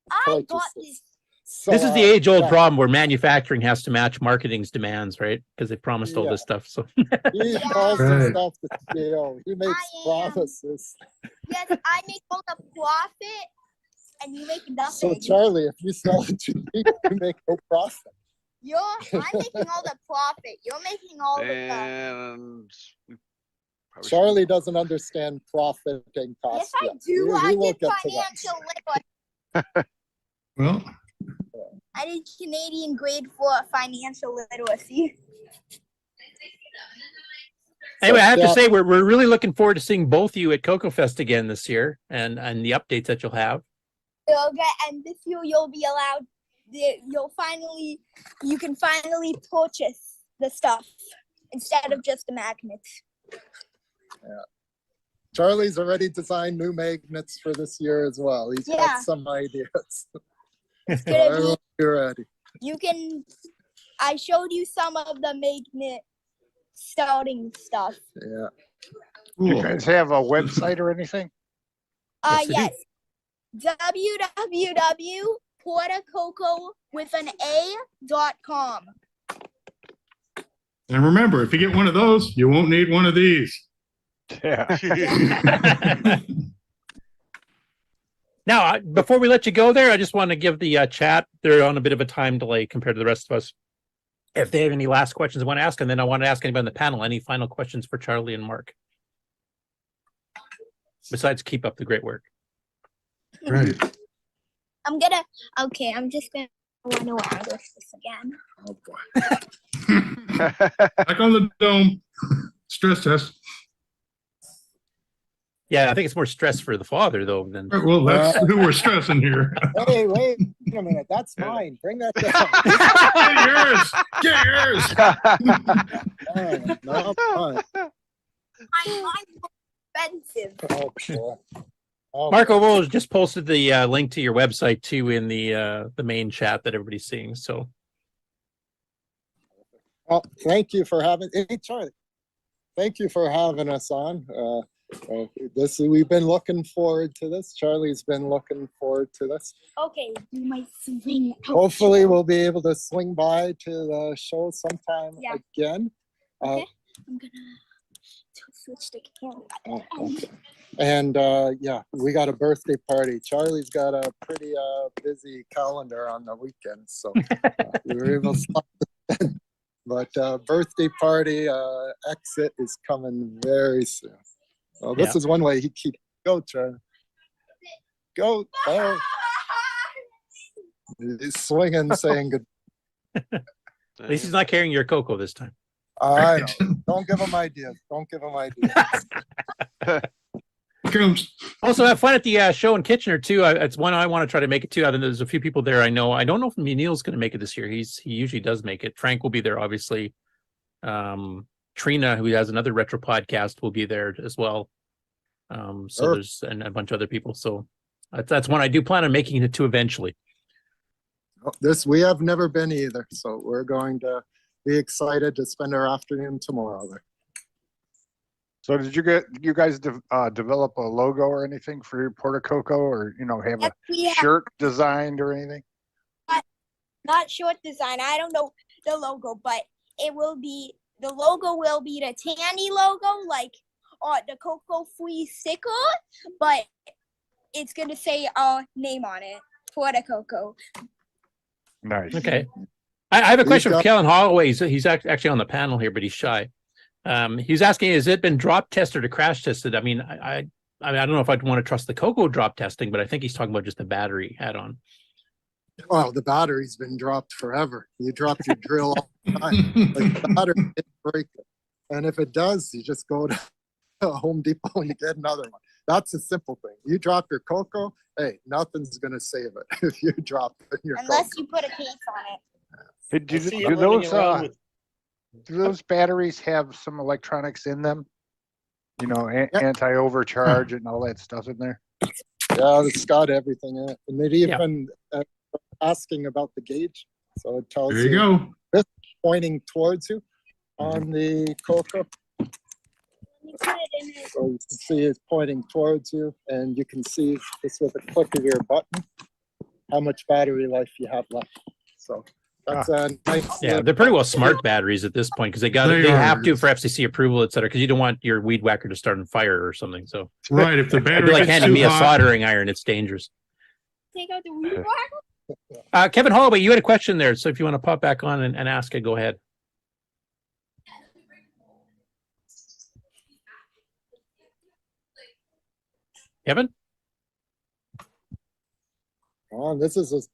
I got this. So, This is the age-old yeah, problem where manufacturing has to match marketing's demands, right? Because they promised all Yeah. this stuff. So He calls Right. himself the CEO. He makes promises. Yes, I make all the profit, and you make So nothing. Charlie, if you sell it to me, you make no profit. I'm making all the profit. You're making all the. And we probably Charlie doesn't understand profit and Yes, cost. I yet. do. We I will did get to financial that. literacy. Well, I did Canadian grade 4 financial literacy. anyway, I have to Yeah. say we're really looking forward to seeing both of you at CoCo Fest again this year, and the updates that you'll have. And this year you'll be allowed. You can finally purchase the stuff instead of just the magnets. Yeah. Charlie's already designed new magnets for this year as well. He's Yeah. got some ideas. It's So gonna everyone be ready. I showed you some of the magnet starting stuff. You Yeah. cool. guys have a website or anything? Yes, Yes. www.portacoco.com. And remember, if you get one of those, you won't need one of these. Yeah. Now, before we let you go there, I just want to give the chat, they're on a bit of a time delay compared to the rest of us. If they have any last questions I want to ask, and then I want to ask anybody on the panel, any final questions for Charlie and Mark? Besides, keep up the great work. Right. I'm just gonna run around with this again. Oh boy. Back on the dome. Stress test. Yeah, I think it's more stress for the father, though, than... Right, well, that's who we're stressing here. Hey, wait a minute. That's mine. Bring that down. Get yours. Get yours. No, mine. Mine's expensive. Oh, boy. Oh, Marco Will just posted the link to your website, too, in the main chat that everybody's seeing, so... well, thank you for having. Hey, Charlie. Thank you for having us on. We've been looking forward to this. Charlie's been looking forward to this. Okay, you might swing. Hopefully, we'll be able to swing by to the show sometime again. Okay, I'm gonna switch the camera. Okay. And yeah, we got a birthday party. Charlie's got a pretty busy calendar on the weekend, so we were able to. But birthday party exit is coming very soon. Well, this is one way he keeps go, Charlie. Go. Oh. He's swinging, saying good. At least he's not carrying your cocoa this time. I know. Don't give him ideas. Don't give him ideas. Also, have fun at the show in Kitchener too. It's one I want to try to make it too. I think there's a few people there I know. I don't know if Neil's going to make it this year. He usually does make it. Frank will be there, obviously. Trina, who has another retro podcast, will be there as well. So there's a bunch of other people. So that's one I do plan on making it to eventually. We have never been either, so we're going to be excited to spend our afternoon tomorrow there. So did you guys develop a logo or anything for your Porta Coco, or have a shirt designed or anything? Not short design. I don't know the logo, but the logo will be the Tanny logo, like the Coco Free sticker, but it's gonna say our name on it, Porta Coco. Nice. Okay. I have a question for Kellen Holloway. He's actually on the panel here, but he's shy. He's asking, has it been drop tested or crash tested? I mean, I don't know if I'd want to trust the Coco drop testing, but I think he's talking about just the battery add-on. Oh, the battery's been dropped forever. You drop your drill all the time. Like, the battery didn't break it. And if it does, you just go to Home Depot and you get another one. That's a simple thing. You drop your CoCo, hey, nothing's gonna save it if you drop your Unless CoCo. you put a case on it. Do those batteries have some electronics in them? You know, anti-overcharge and all that stuff in there? Yeah, it's got everything in it. And it even asking about the gauge. So it tells There you go. This pointing towards you on the CoCo. So you can see it's pointing towards you, and you can see just with a click of your button how much battery life you have left. So that's a nice. Yeah, they're pretty well smart batteries at this point because they have to for FCC approval, et cetera. Because you don't want your weed whacker to start on fire or something. So Right, if the it'd be battery like gets handing too me a hot- soldering iron, it's dangerous. Take out the weed whacker. Kevin Holloway, you had a question there, so if you want to pop back on and ask it, go ahead. Kevin? This is as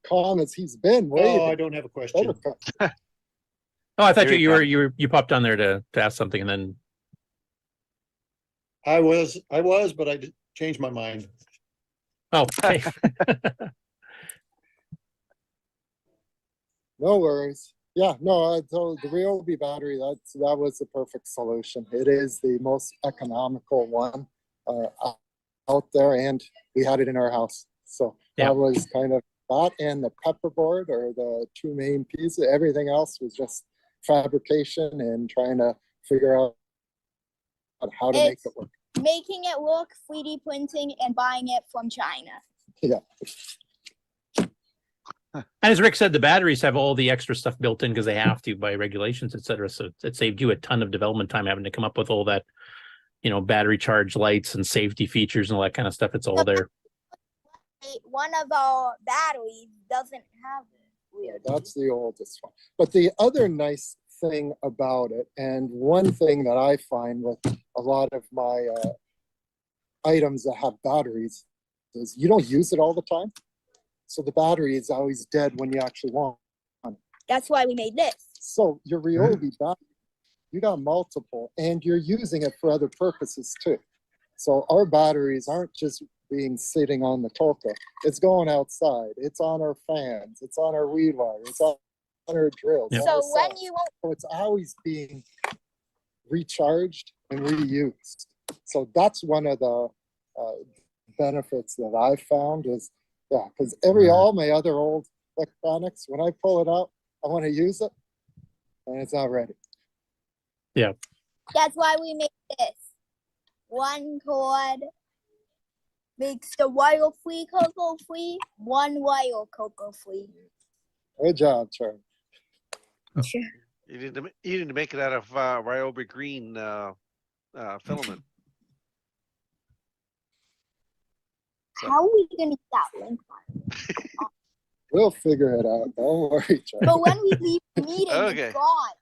calm as he's been. Oh, I don't have a question. Oh, I thought you popped on there to ask something and then. I was, but I changed my mind. Oh, okay. No worries. Yeah, no, so the Ryobi battery, that was the perfect solution. It is the most economical one out there, and we had it in our house. So that was kind of that, and the pepper board are the two main pieces. Everything else was just fabrication and trying to figure out how to make it work. Making it work, 3D printing, and buying it from China. Yeah. And as Rick said, the batteries have all the extra stuff built in because they have to by regulations, et cetera. So it saved you a ton of development time having to come up with all that, you know, battery charge lights and safety features and all that kind of stuff. It's all there. One of our batteries doesn't have it. That's the oldest one. But the other nice thing about it, and one thing that I find with a lot of my items that have batteries, is you don't use it all the time. So the battery is always dead when you actually want it. That's why we made this. So your Ryobi battery, you got multiple, and you're using it for other purposes too. So our batteries aren't just being sitting on the CoCo. It's going outside. It's on our fans. It's on our weed wire. It's on our drills. So when you won't, so it's always being recharged and reused. So that's one of the benefits that I found is, because all my other old electronics, when I pull it out, I want to use it, and it's not ready. Yeah. That's why we made this. One cord makes the wire-free CoCo free. One wire CoCo free. Good job, Charlie. Sure. You need to make it out of Ryobi green filament. How are we gonna get that link? We'll figure it out. Don't worry, Charlie. But when we leave the meeting, it's gone.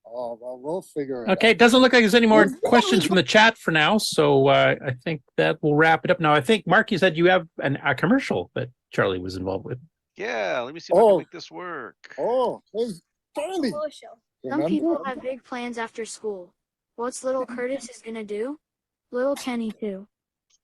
Oh, well, we'll figure it out. Okay, it doesn't look like there's any more questions from the chat for now, so I think that will wrap it up. Now, I think, Mark, you said you have a commercial that Charlie was involved with. Yeah, let me see if I can make this work. Oh, hey, Charlie. Some people have big plans after school. What's little Curtis is gonna do? Little Kenny too.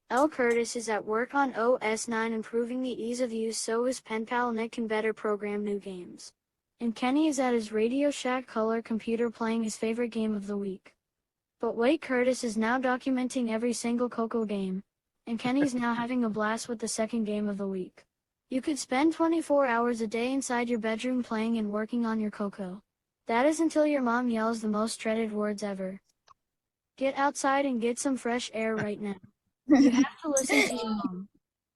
L. Curtis is at work on OS 9 improving the ease of use so his pen pal Nick can better program new games. And Kenny is at his Radio Shack color computer playing his favorite game of the week. But wait, Curtis is now documenting every single CoCo game. And Kenny's now having a blast with the second game of the week. You could spend 24 hours a day inside your bedroom playing and working on your CoCo. That is until your mom yells the most dreaded words ever. Get outside and get some fresh air right now. You have to listen to your mom.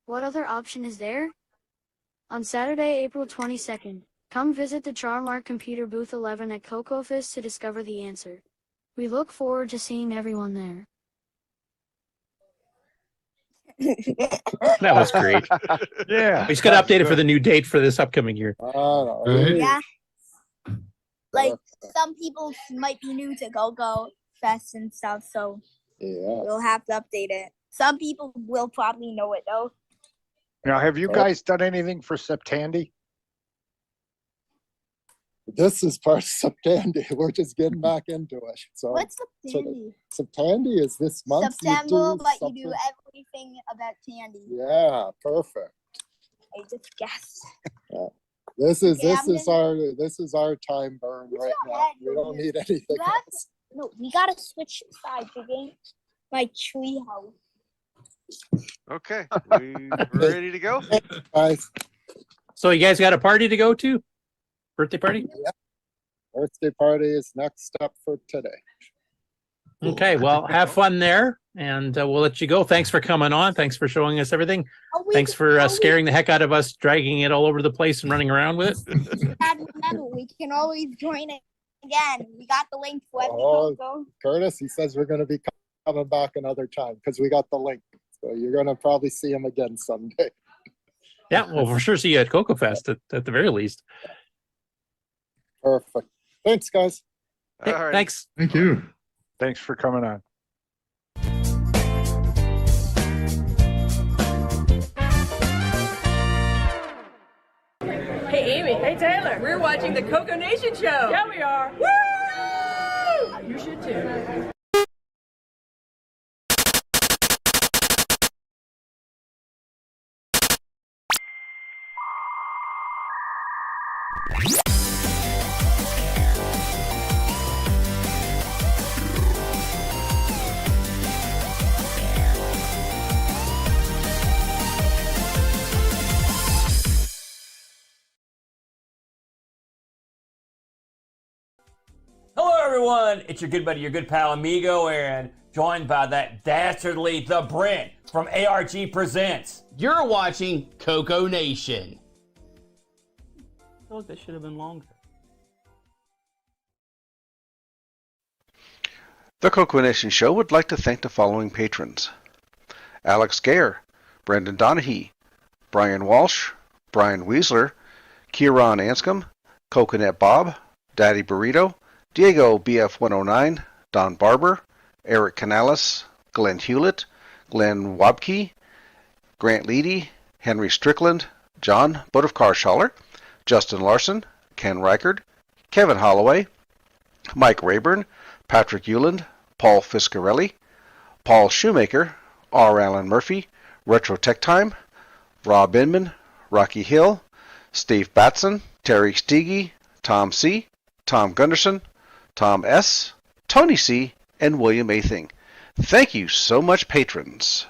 What other option is there? On Saturday, April 22nd, come visit the Charmark Computer Booth 11 at CoCo Fest to discover the answer. We look forward to seeing everyone there. That was great. Yeah. We just got to update it for the new date for this upcoming year. Yeah. Like some people might be new to CoCo Fest and stuff, so we'll have to update it. Some people will probably know it though. Now, have you guys done anything for Septandy? This is part of Septandy. We're just getting back into it. So What's Septandy? Septandy is this month. September, but you do everything about Tandy. Yeah, perfect. I just guessed. Yeah. This is Okay, this is our time burn right now. We don't need anything else. No, we gotta switch sides again. My tree house. Okay, we ready to go? Guys, So you guys got a party to go to? Birthday party? birthday party is next step for today. Okay, well, have fun there, and we'll let you go. Thanks for coming on. Thanks for showing us everything. Thanks for scaring the heck out of us, dragging it all over the place and running around with it. And remember, we can always join it again. We got the link for every Oh, Coco. Curtis, he says we're going to be coming back another time because we got the link. So you're going to probably see him again someday. Yeah, well, for sure see you at CoCo Fest at the very least. Perfect. Thanks, guys. Hey, thanks. Thank you. Thanks for coming on. Hey, Amy. Hey, Taylor. We're watching the CoCo Nation Show. Yeah, we are. Woo! You should too. Hello, everyone. It's your good buddy, your good pal, Amigo, and joined by that dastardly The Brent from ARG Presents. You're watching CoCo Nation. I feel like that should have been longer. The CoCo Nation Show would like to thank the following patrons: Alex Gare, Brendan Donahue, Brian Walsh, Brian Weasler, Kieran Anscombe, Coconut Bob, Daddy Burrito, Diego BF109, Don Barber, Eric Canales, Glenn Hewlett, Glenn Wabke, Grant Leedy, Henry Strickland, John Bodovkarshaller, Justin Larson, Ken Reichard, Kevin Holloway, Mike Rayburn, Patrick Euland, Paul Fiscarelli, Paul Shoemaker, R. Allen Murphy, Retro Tech Time, Rob Inman, Rocky Hill, Steve Batson, Terry Steege, Tom C., Tom Gunderson, Tom S., Tony C., and William A. Thing. Thank you so much, patrons.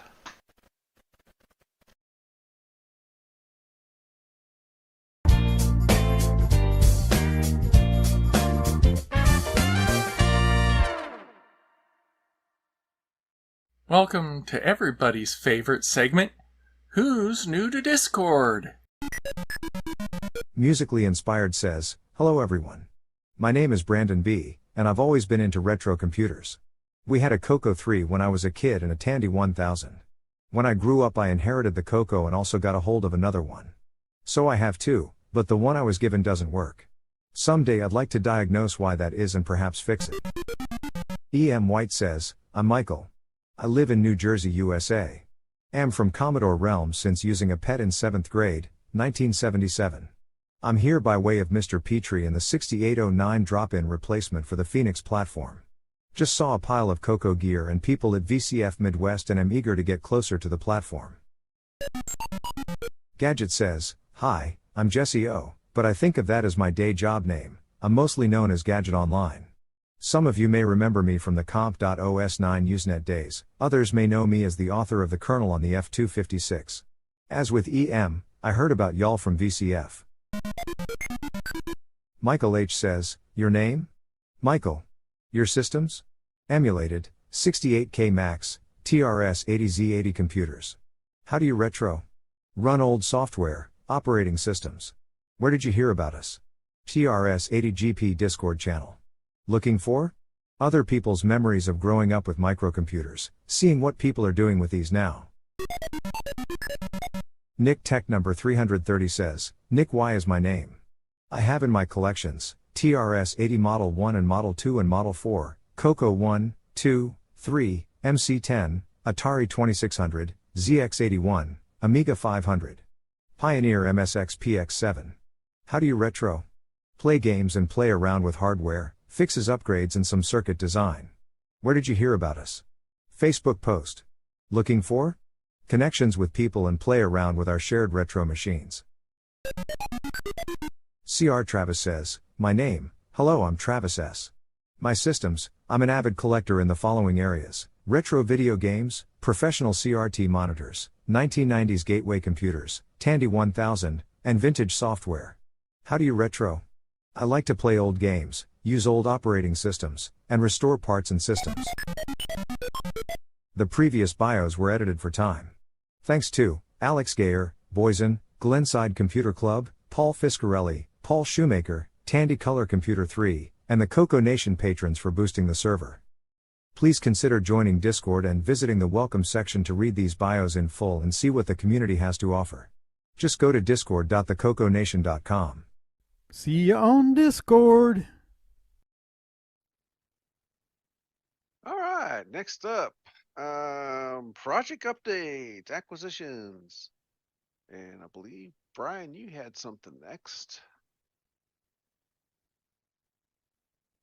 Welcome to everybody's favorite segment, Who's New to Discord? Musically Inspired says, "Hello everyone. My name is Brandon B., and I've always been into retro computers. We had a CoCo 3 when I was a kid and a Tandy 1000. When I grew up I inherited the CoCo and also got a hold of another one. So I have two, but the one I was given doesn't work. Someday I'd like to diagnose why that is and perhaps fix it." E.M. White says, "I'm Michael. I live in New Jersey, USA. Am from Commodore Realms since using a PET in 7th grade, 1977. I'm here by way of Mr. Petrie and the 6809 drop-in replacement for the Phoenix platform. Just saw a pile of CoCo gear and people at VCF Midwest and am eager to get closer to the platform." Gadget says, "Hi, I'm Jesse O, but I think of that as my day job name. I'm mostly known as Gadget Online. Some of you may remember me from the comp.os9 Usenet days, others may know me as the author of the kernel on the F256. As with EM, I heard about y'all from VCF." Michael H. says, "Your name? Michael. Your systems? Emulated, 68K Max, TRS-80Z80 computers. How do you retro? Run old software, operating systems. Where did you hear about us? TRS-80GP Discord channel. Looking for? Other people's memories of growing up with microcomputers, seeing what people are doing with these now." Nick Tech number 330 says, "Nick Y is my name. I have in my collections, TRS-80 Model 1 and Model 2 and Model 4, CoCo 1, 2, 3, MC10, Atari 2600, ZX81, Amiga 500. Pioneer MSX PX7. How do you retro? Play games and play around with hardware, fixes, upgrades, and some circuit design. Where did you hear about us? Facebook post. Looking for? Connections with people and play around with our shared retro machines. CR Travis says, my name, hello, I'm Travis S. My systems, I'm an avid collector in the following areas: retro video games, professional CRT monitors, 1990s gateway computers, Tandy 1000, and vintage software. How do you retro? I like to play old games, use old operating systems, and restore parts and systems. The previous bios were edited for time. Thanks to Alex Gayer, Boysen, Glenside Computer Club, Paul Fiscarelli, Paul Shoemaker, Tandy Color Computer 3, and the CoCo Nation patrons for boosting the server. Please consider joining Discord and visiting the welcome section to read these bios in full and see what the community has to offer. Just go to discord.thecoconation.com. See you on Discord. All right, next up, project update, acquisitions. And I believe, Brian, you had something next.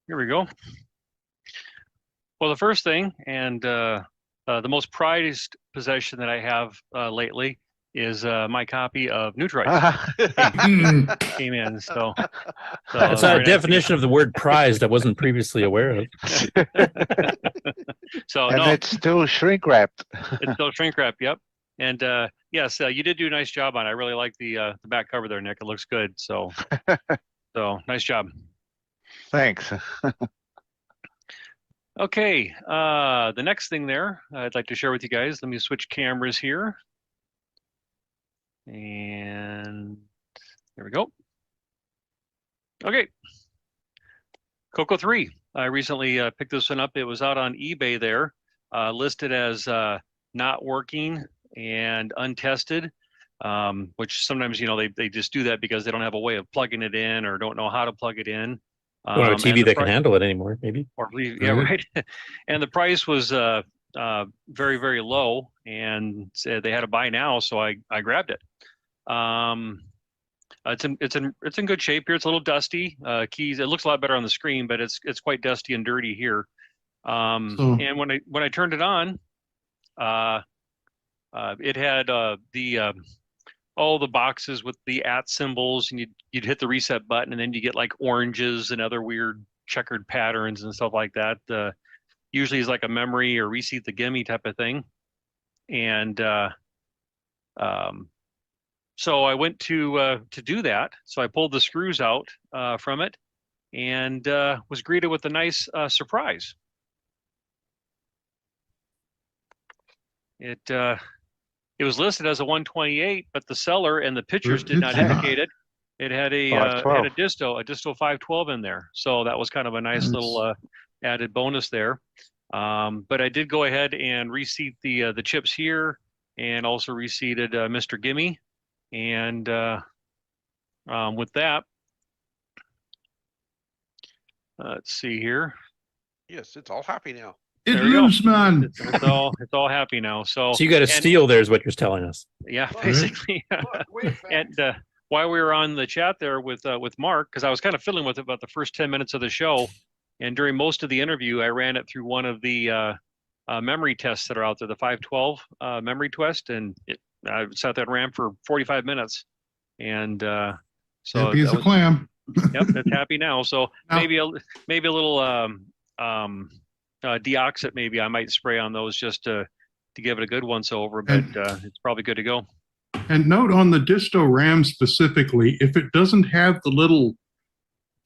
Here we go. Well, the first thing, and the most prized possession that I have lately is my copy of Neutroid. Came in, so That's a definition of the word prized I wasn't previously aware of. So And no, it's still shrink wrapped. it's still shrink wrap. Yep. And yes, you did do a nice job on it. I really like the back cover there, Nick. It looks good. So nice job. Thanks. Okay, the next thing there I'd like to share with you guys. Let me switch cameras here. And there we go. Okay. CoCo 3. I recently picked this one up. It was out on eBay there, listed as not working and untested, which sometimes, they just do that because they don't have a way of plugging it in or don't know how to plug it in. Don't have a TV that can handle it anymore, maybe. Or yeah, right. And the price was very, very low, and said they had to buy now, so I grabbed it. It's in good shape here. It's a little dusty. Keys. It looks a lot better on the screen, but it's quite dusty and dirty here. And when I turned it on, it had all the boxes with the @ symbols, and you'd hit the reset button, and then you get like oranges and other weird checkered patterns and stuff like that. Usually is like a memory or reseat the gimme type of thing. And so I went to do that. So I pulled the screws out from it, and was greeted with a nice surprise. It was listed as a 128, but the seller and the pictures did not indicate it. It had a disto 512 in there, so that was kind of a nice little added bonus there. But I did go ahead and reseat the chips here, and also reseated Mr. Gimme, and with that, let's see here. Yes, it's all happy now. It There we go. lives, man. It's all happy now. So So you got a steal there is what you're telling us. Yeah, basically. And while we were on the chat there with Mark, because I was kind of fiddling with it about the first 10 minutes of the show, and during most of the interview, I ran it through one of the memory tests that are out there, the 512 memory test, and I sat there and ran for 45 minutes, and so Happy as a clam. Yep, it's happy now. So maybe a little deoxit, maybe I might spray on those just to give it a good once over, but it's probably good to go. And note on the disto RAM specifically, if it doesn't have the little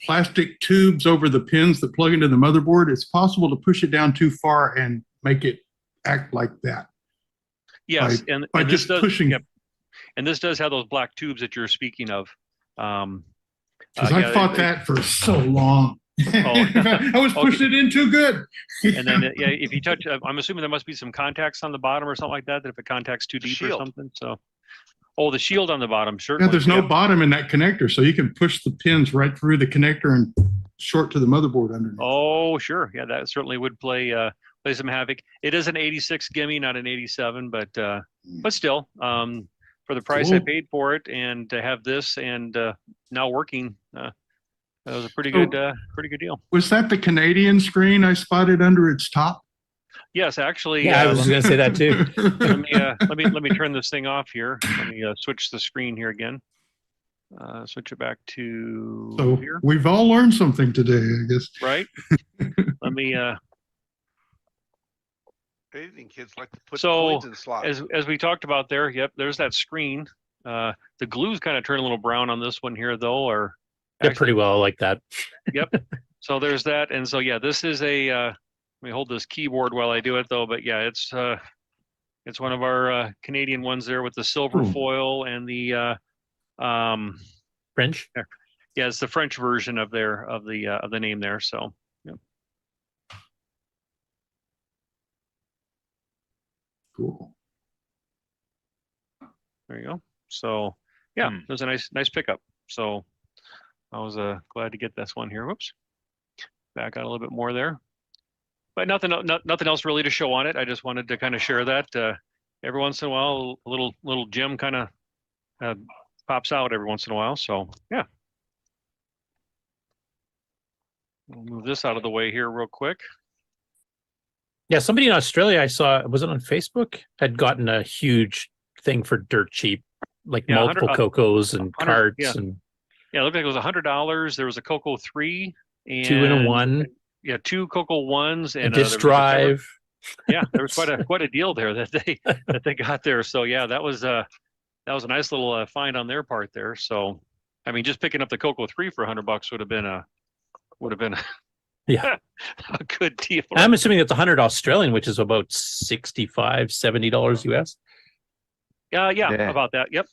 plastic tubes over the pins that plug into the motherboard, it's possible to push it down too far and make it act like that. Yes, by and just this does, pushing. yep. And this does have those black tubes that you're speaking of. Because I fought that for so long. I was pushing it in too good. And then if you touch, I'm assuming there must be some contacts on the bottom or something like that. That if it contacts too deep or something. So, the shield on the bottom, certainly. Yeah, there's no bottom in that connector, so you can push the pins right through the connector and short to the motherboard underneath. Oh, sure. Yeah, that certainly would play some havoc. It is an 86 gimme, not an 87, but still, for the price I paid for it, and to have this and now working, That was a pretty So- good deal. Was that the Canadian screen I spotted under its top? Yes, actually. Yeah, I was going to say that too. Let me turn this thing off here. Let me switch the screen here again. Switch it back to So here. we've all learned something today, I guess. Right. Let me. Editing kids like to put So coins in slots. as we talked about there, yep, there's that screen. The glue's kind of turned a little brown on this one here, though, or They're pretty well like that. Yep. So there's that, and so yeah, this is a. Let me hold this keyboard while I do it, though. But yeah, it's one of our Canadian ones there with the silver foil and the French. Yeah, it's the French version of the name there. So yeah. Cool. There you go. So yeah, it was a nice pickup. So I was glad to get this one here. Whoops. Back out a little bit more there. But nothing else really to show on it. I just wanted to kind of share that. Every once in a while, a little gem kind of pops out every once in a while. So yeah. We'll move this out of the way here real quick. Yeah, somebody in Australia I saw, was it on Facebook, had gotten a huge thing for dirt cheap, like Yeah, multiple 100 Cocos and 100 carts yeah. and Yeah, it looked like it was $100. There was a CoCo 3 and 2 in a 1. Yeah, 2 CoCo 1s and a disc there was drive. Yeah, there was quite a deal there that they got there. So yeah, that was a nice little find on their part there. So I mean, just picking up the CoCo 3 for $100 would have been a Yeah. a good deal. I'm assuming it's 100 Australian, which is about $65, $70 US. Yeah, about that. Yep.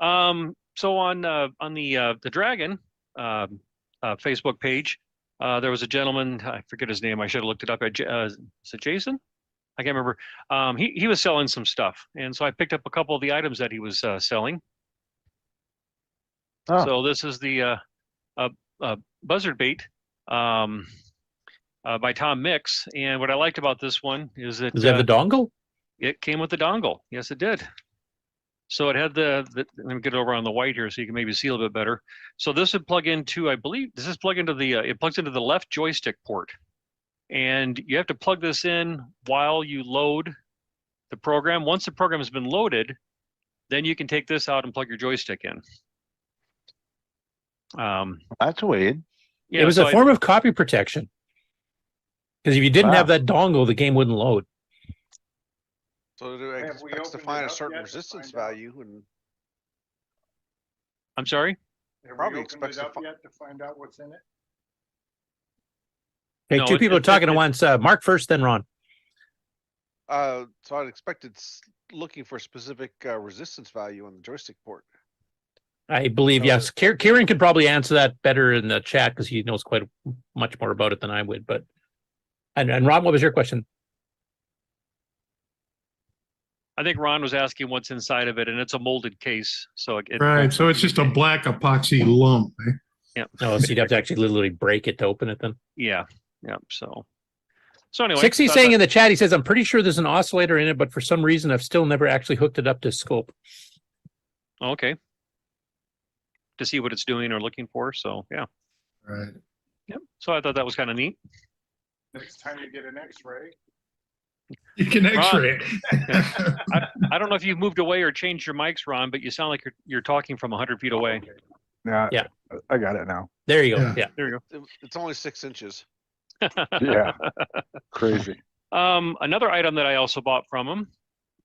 So on the Dragon Facebook page, there was a gentleman, I forget his name, I should have looked it up. Is it Jason? I can't remember. He was selling some stuff, and so I picked up a couple of the items that he was selling. Oh. So this is the buzzard bait by Tom Mix, and what I liked about this one is that Does it have the dongle? it came with the dongle. Yes, it did. So it had the let me get over on the white here so you can maybe see a little bit better. So this would plug into, I believe, does this plug into the, it plugs into the left joystick port. And you have to plug this in while you load the program. Once the program has been loaded, then you can take this out and plug your joystick in. That's weird. Yeah, it was so a form of copy protection. Because if you didn't have Wow. that dongle, the game wouldn't load. So do I Have we expect to opened find it a up certain yet to resistance find out? value and I'm sorry? Have Probably we opened expects it to up yet to find out what's in it? Okay, No, two it- people it- are talking it- at once. Mark first, then Ron. so I'd expect it's looking for specific resistance value on the joystick port. I believe, So yes. Kieran could probably answer that better in the chat because he knows quite much more about it than I would. But and Ron, what was your question? I think Ron was asking what's inside of it, and it's a molded case. So it Right, so it's just a black epoxy lump. Eh? Yeah. Oh, so you'd have to actually literally break it to open it then. Yeah. So anyway. 60 so I saying thought- in the chat, he says, I'm pretty sure there's an oscillator in it, but for some reason I've still never actually hooked it up to scope. Okay. To see what it's doing or looking for. So yeah. Right. Yep. So I thought that was kind of neat. Next time you get an X-ray. You can X-ray it. I don't know if you've moved away or changed your mics, Ron, but you sound like you're talking from 100 feet away. Yeah, I got it now. There you go. Yeah. Yeah. There you It's only 6 inches. Yeah, crazy. Another item that I also bought from him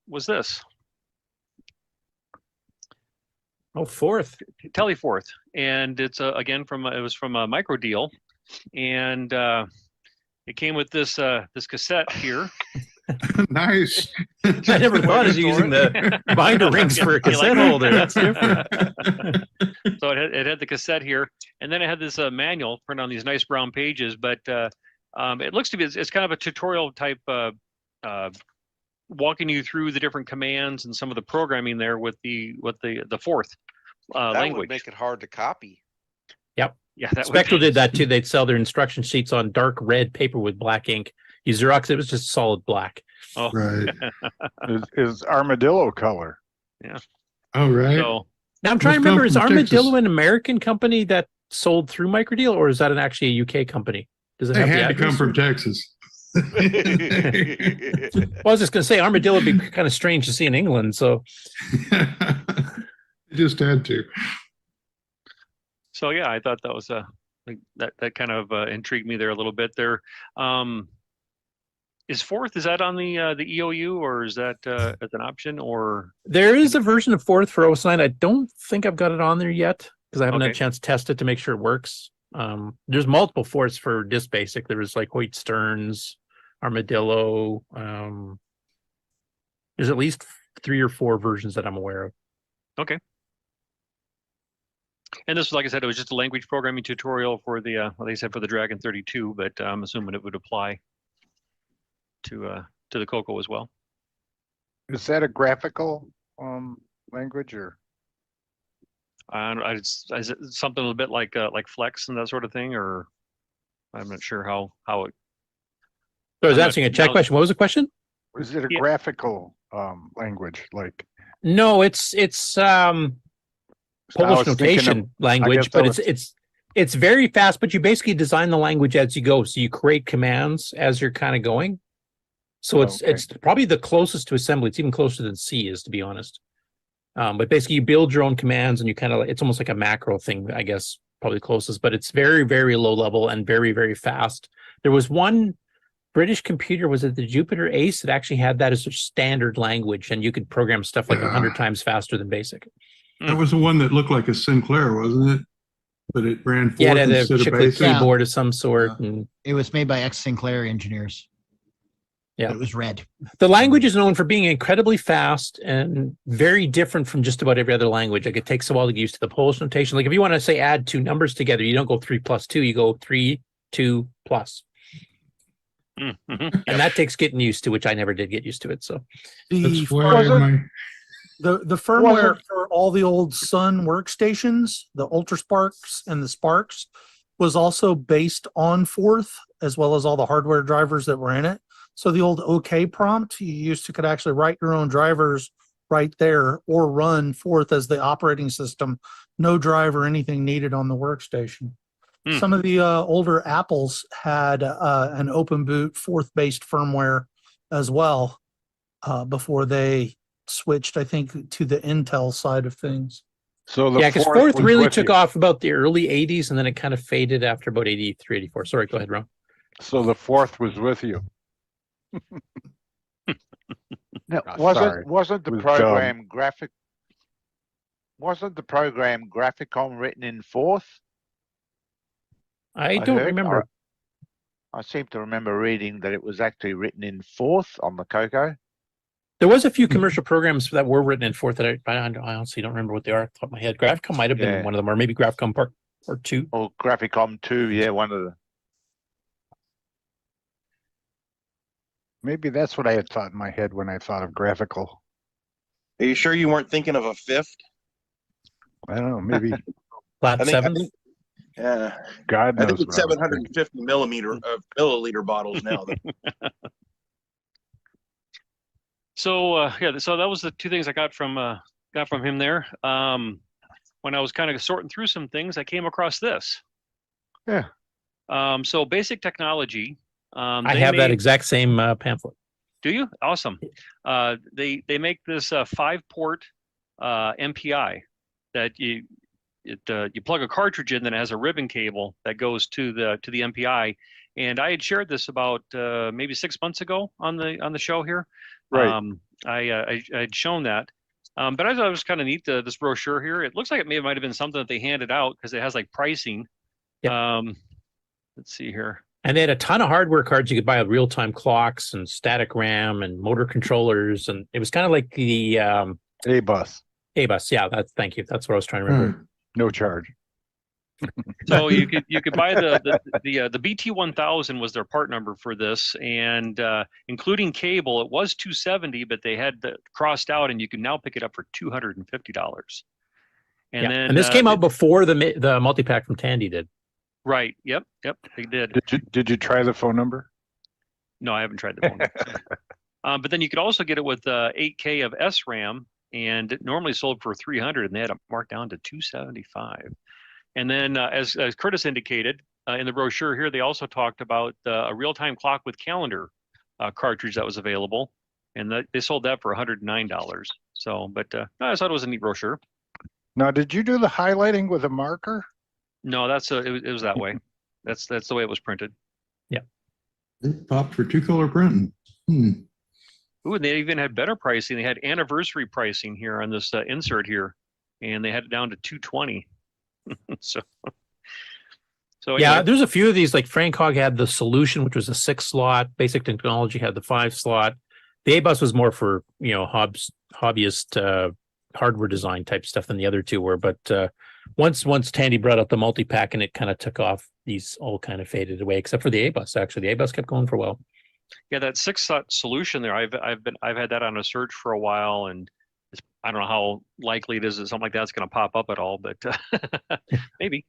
was this. Oh, fourth. Teleforth. And it's again it was from a Micro Deal. And it came with this this cassette here. Nice. I never thought of using the binder rings for a cassette holder. That's different. So it had the cassette here, and then it had this manual printed on these nice brown pages. But it looks to be it's kind of a tutorial type, walking you through the different commands and some of the programming there with the fourth That language. would make it hard to copy. Yep. Yeah, that would Spectral be- did that too. They'd sell their instruction sheets on dark red paper with black ink. You Xerox, it was just solid black. Oh, Right. Is armadillo color? Yeah. All right. So Now I'm trying to Must remember, come is from Armadillo Texas. an American company that sold through Microdeal, or is that actually a UK company? Does it They have the had to come address? from Texas. Well, I was just going to say Armadillo would be kind of strange to see in England. So They just had to. So yeah, I thought that was like that kind of intrigued me there a little bit there. Is Forth, is that on the EOU, or is that as an option, or there is a version of Forth for OS 9. I don't think I've got it on there yet because I haven't had a Okay. chance to test it to make sure it works. There's multiple Forths for Disk Basic. There was like Hoyt Stearns, Armadillo. There's at least 3 or 4 versions that I'm aware of. okay? And this was, like I said, it was just a language programming tutorial for the, well, they said for the Dragon 32, but I'm assuming it would apply to the CoCo as well. Is that a graphical language or? Is it something a little bit like Flex and that sort of thing, or I'm not sure how it. So I was I'm not- answering a chat now- question. What was the question? Is it a Yeah. graphical language like? No, it's I Polish was thinking notation of- I language, guess but I was- it's very fast. But you basically design the language as you go, so you create commands as you're kind of going. So it's probably the closest to assembly. It's even closer than C is, to be honest. But basically, you build your own commands, and you kind of it's almost like a macro thing, I guess, probably closest. But it's very, very low level and very, very fast. There was one British computer, was it the Jupiter Ace, that actually had that as a standard language, and you could program stuff like 100 times faster than BASIC. That was the one that looked like a Sinclair, wasn't it? But it ran Forth Yeah, it had a instead of chiclet basic. keyboard of some sort. And It was made by ex-Sinclair engineers. yeah, It was red. the language is known for being incredibly fast and very different from just about every other language. Like it takes a while to get used to the Polish notation. Like if you want to say add 2 numbers together, you don't go 3 plus 2, you go 3, 2 plus. Mm-hmm. And that takes getting used to, which I never did get used to it. So The That's why the firmware for all the old Sun workstations, the Ultra Sparks and the Sparks, was also based on Forth, as well as all the hardware drivers that were in it. So the old OK prompt, you used to could actually write your own drivers right there or run Forth as the operating system. No drive or anything needed on the workstation. Some of the older Apples had an open boot Forth-based firmware as well before they switched, I think, to the Intel side of things. So the yeah, because Forth Forth was really with took you. off about the early 80s, and then it kind of faded after about 83, 84. Sorry, go ahead, Ron. So the Forth was with you. No, Oh, wasn't sorry. wasn't the It was program graphic? Wasn't the program Graphicom written in Forth? I don't remember. I seem to remember reading that it was actually written in Forth on the CoCo. There was a few commercial programs that were written in Forth that I honestly don't remember what they are off the top of my head. Graphicom might have been Yeah. one of them, or maybe Graphicom Part or 2. Or Graphicom 2, yeah, one of the. Maybe that's what I had thought in my head when I thought of graphical. Are you sure you weren't thinking of a fifth? I don't know, maybe. Flat I think, seven? yeah. God I knows think it's what I was 750 milliliter bottles now. So yeah, so that was the 2 things I got from him there. When I was kind of sorting through some things, I came across this. Yeah. So Basic Technology. I have that exact same pamphlet. Do you? Awesome. They make this 5-port MPI that you plug a cartridge in that has a ribbon cable that goes to the MPI. And I had shared this about maybe 6 months ago on the show here. Right. I had shown that. But I thought it was kind of neat, this brochure here. It looks like it might have been something that they handed out because it has like pricing. Yep. Let's see here. And they had a ton of hardware cards you could buy with real-time clocks and static RAM and motor controllers. And it was kind of like the A-Bus. A-Bus, yeah, thank you. That's what I was trying to remember. No charge. So you could buy the BT1000 was their part number for this, and including cable, it was $270, but they had crossed out, and you can now pick it up for $250. And then and this came out before the multi-pack from Tandy did. Right. Yep. They did. Did you try the phone number? No, I haven't tried the phone. But then you could also get it with 8K of SRAM, and it normally sold for $300, and they had it marked down to $275. And then, as Curtis indicated in the brochure here, they also talked about a real-time clock with calendar cartridge that was available, and they sold that for $109. So, but I thought it was a neat brochure. Now, did you do the highlighting with a marker? No, it was that way. That's the way it was printed. Yeah. It popped for 2-color printing. Ooh, and they even had better pricing. They had anniversary pricing here on this insert here, and they had it down to $220. So yeah, anyway. there's a few of these. Like Frank Hogg had the Solution, which was a 6-slot. Basic Technology had the 5-slot. The A-Bus was more for hobbyist hardware design type stuff than the other two were. But once Tandy brought out the multi-pack and it kind of took off, these all kind of faded away, except for the A-Bus. Actually, the A-Bus kept going for a while. Yeah, that 6-slot Solution there, I've had that on a search for a while, and I don't know how likely it is that something like that's going to pop up at all, but maybe.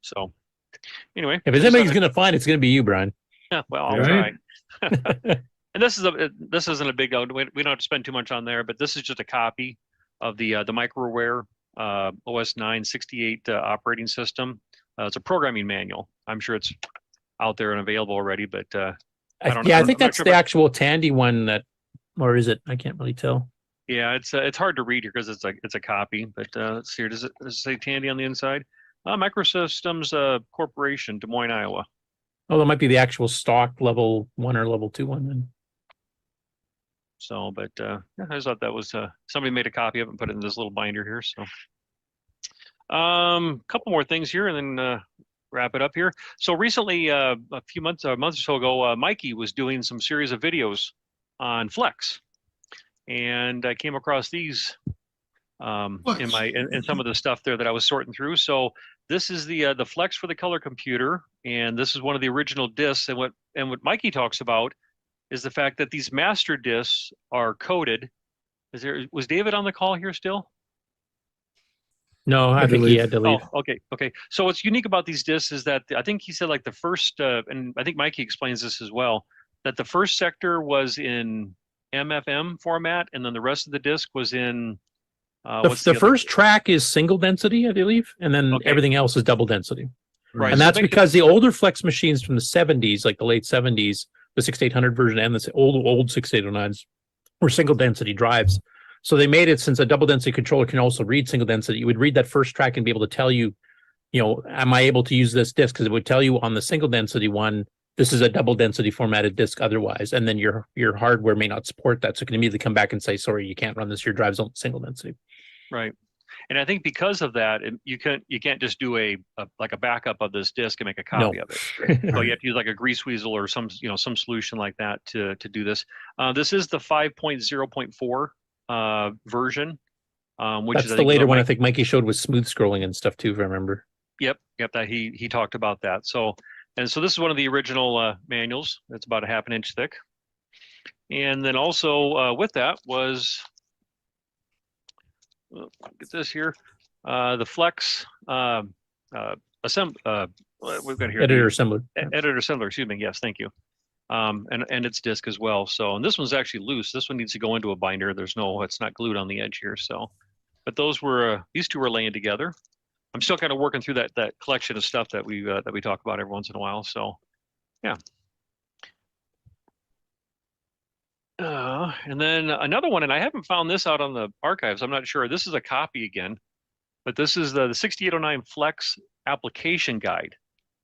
So anyway, If anybody's going to find it, it's going to be you, Brian. Yeah, well, I'll try. And this isn't a big, we don't have to spend too much on there, but this is just a copy of the Microware OS 9 68 operating system. It's a programming manual. I'm sure it's out there and available already, but I don't know. I think that's the actual Tandy one that, or is it? I can't really tell. Yeah, it's hard to read here because it's a copy, but let's see here. Does it say Tandy on the inside? Microsystems Corporation, Des Moines, Iowa. Oh, that might be the actual stock level 1 or level 2 one then. So, but I just thought that was somebody made a copy of it and put it in this little binder here. So, couple more things here, and then wrap it up here. So recently, a month or so ago, Mikey was doing some series of videos on Flex, and I came across these in some of the stuff there that I was sorting through. So this is the Flex for the color computer, and this is one of the original discs. And what Mikey talks about is the fact that these master discs are coded. Was David on the call here still? No, I think he had to leave. Oh, okay. So what's unique about these discs is that I think he said like the first, and I think Mikey explains this as well, that the first sector was in MFM format, and then the rest of the disc was in. The first track is single density, I believe, and then everything else is double density. Right. And that's because the older Flex machines from the 70s, like the late 70s, the 6800 version and the old 6809s were single density drives. So they made it, since a double density controller can also read single density, you would read that first track and be able to tell you, am I able to use this disk? Because it would tell you on the single density one, this is a double density formatted disk otherwise. And then your hardware may not support that. So it can immediately come back and say, sorry, you can't run this. Your drive's on single density. Right. And I think because of that, you can't just do a backup of this disk and make a copy of it. So you have to use like a grease weasel or some solution like that to do this. This is the 5.0.4 version, which That's is the later one. I think Mikey showed with smooth scrolling and stuff too, if I remember. Yep. That he talked about that. So this is one of the original manuals. It's about a ½ inch thick. And then also with that was. Get this here, the Flex we've got here editor assembler. Editor assembler, excuse me. Yes, thank you. And its disc as well. So, and this one's actually loose. This one needs to go into a binder. It's not glued on the edge here. So, but these two were laying together. I'm still kind of working through that collection of stuff that we talk about every once in a while. So, yeah. And then another one, and I haven't found this out on the archives. I'm not sure. This is a copy again, but this is the 6809 Flex application guide.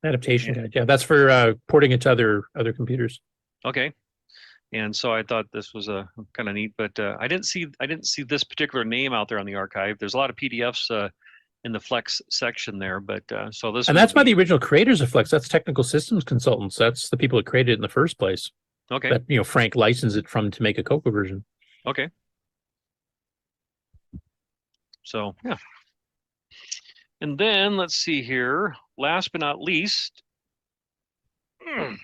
Adaptation guide. Yeah, that's for porting it to other computers. Okay. And so I thought this was a kind of neat, but I didn't see this particular name out there on the archive. There's a lot of PDFs in the Flex section there, but so this. And that's by the original creators of Flex. That's technical systems consultants. That's the people that created it in the first place. Okay. That Frank licensed it from to make a CoCo version. Okay. So yeah. And then let's see here. Last but not least, as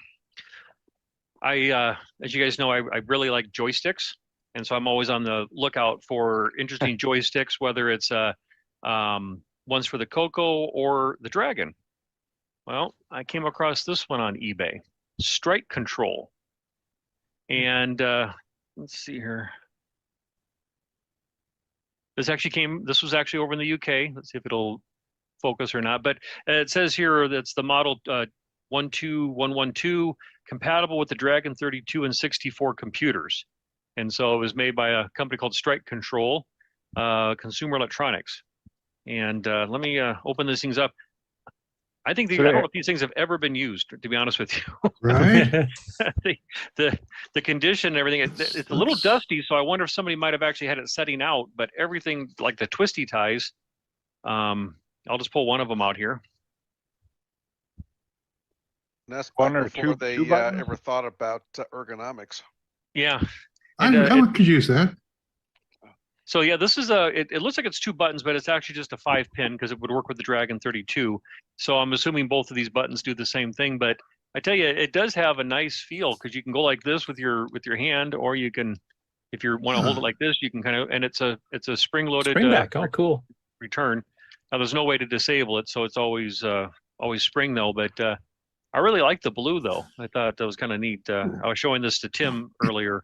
you guys know, I really like joysticks, and so I'm always on the lookout for interesting joysticks, whether it's ones for the CoCo or the Dragon. Well, I came across this one on eBay, Strike Control. And let's see here. This was actually over in the UK. Let's see if it'll focus or not. But it says here that's the model 12112, compatible with the Dragon 32 and 64 computers. And so it was made by a company called Strike Control, Consumer Electronics. And let me open these things up. I think I don't know if these things have ever been used, to be honest with you. Right. the condition and everything, it's a little dusty, so I wonder if somebody might have actually had it setting out, but everything like the twisty ties, I'll just pull one of them out here. And that's One or before two they buttons? ever thought about ergonomics. Yeah. I And, could use that. so yeah, this is it looks like it's 2 buttons, but it's actually just a 5-pin because it would work with the Dragon 32. So I'm assuming both of these buttons do the same thing, but I tell you, it does have a nice feel because you can go like this with your hand, or you can, if you want to hold it like this, you can kind of, and it's a spring-loaded Spring back. Oh, cool. return. Now there's no way to disable it, so it's always spring though. But I really like the blue though. I thought that was kind of neat. I was showing this to Tim earlier,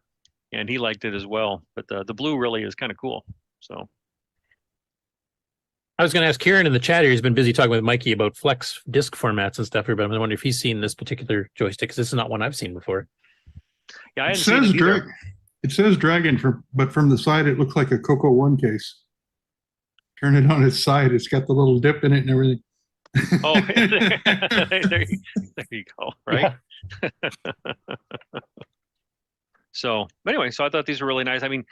and he liked it as well. But the blue really is kind of cool. So I was going to ask Kieran in the chat here. He's been busy talking with Mikey about flex disc formats and stuff here, but I'm wondering if he's seen this particular joystick because this is not one I've seen before. yeah, I It hadn't seen says it either. it says Dragon, but from the side it looks like a CoCo 1 case. Turn it on its side. It's got the little dip in it and everything. Oh, there you go. Right. So, but anyway, so I thought these were really nice. I mean,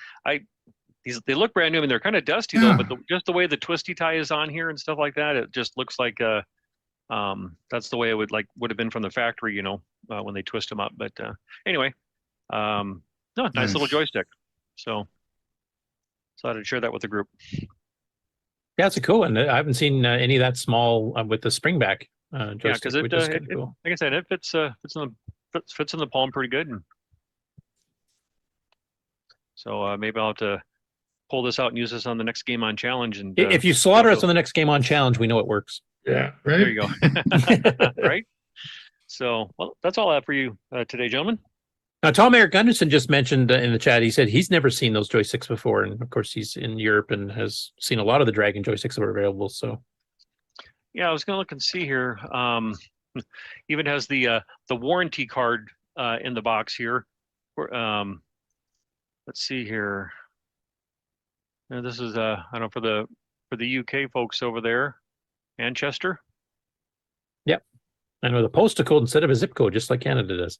they look brand new. I mean, they're kind of dusty though, but just the way the twisty tie is on here and stuff like that, it just looks like that's the way it would have been from the factory, when they twist them up. But anyway, no, nice little joystick. So I'd share that with the group. Yeah, it's a cool one. I haven't seen any of that small with the spring back joystick, Yeah, because which is kind of cool. like I said, it fits in the palm pretty good. And so maybe I'll have to pull this out and use this on the next Game On Challenge. And If you slaughter us on the next Game On Challenge, we know it works. Yeah, right. There you go. Right. So, well, that's all I have for you today, gentlemen. Now, Tom Eric Gunderson just mentioned in the chat, he said he's never seen those joysticks before. And of course, he's in Europe and has seen a lot of the Dragon joysticks that were available. So, yeah, I was going to look and see here. Even has the warranty card in the box here. Let's see here. Now, this is I don't know, for the UK folks over there, Manchester. Yep. And with a postal code instead of a zip code, just like Canada does.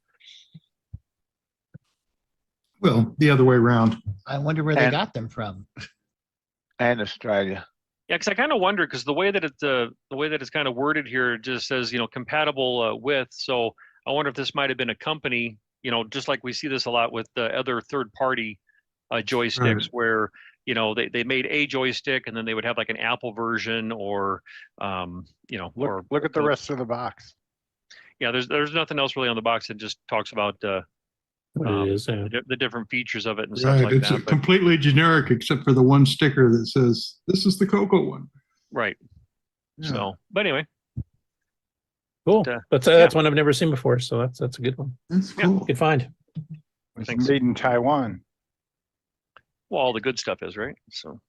Well, the other way around. I wonder where they got them from. And Australia. Yeah, because I kind of wonder, because the way that it's kind of worded here, it just says compatible with. So I wonder if this might have been a company, just like we see this a lot with the other third-party joysticks, where they made a joystick and then they would have like an Apple version, or Look at the rest of the box. Yeah, there's nothing else really on the box. It just talks about what it is, the different features of it and stuff Right. like It's that. But, completely generic except for the one sticker that says, this is the CoCo one. right. Yeah. So, but anyway. Cool. But, That's one I've never seen before. So that's a good one. That's cool. Good find. It's Thanks. made in Taiwan. Well, all the good stuff is, right? So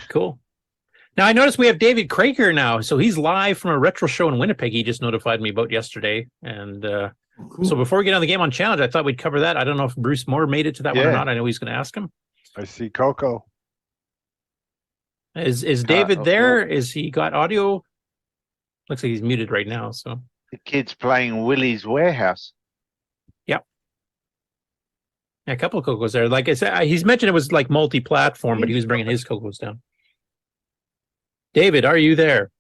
Cool. Now I noticed we have David Craig here now, so he's live from a retro show in Winnipeg. He just notified me about yesterday, and so before we get on the Game On Challenge, I thought we'd cover that. I don't know if Bruce Moore made it to that one or not. I know he's going to ask him. I see CoCo. Is David there? Is he got audio? Looks like he's muted right now. So The kid's playing Willy's Warehouse. Yep. Yeah, a couple of CoCos there. Like I said, he's mentioned it was like multi-platform, but he was bringing his CoCos down. David, are you there?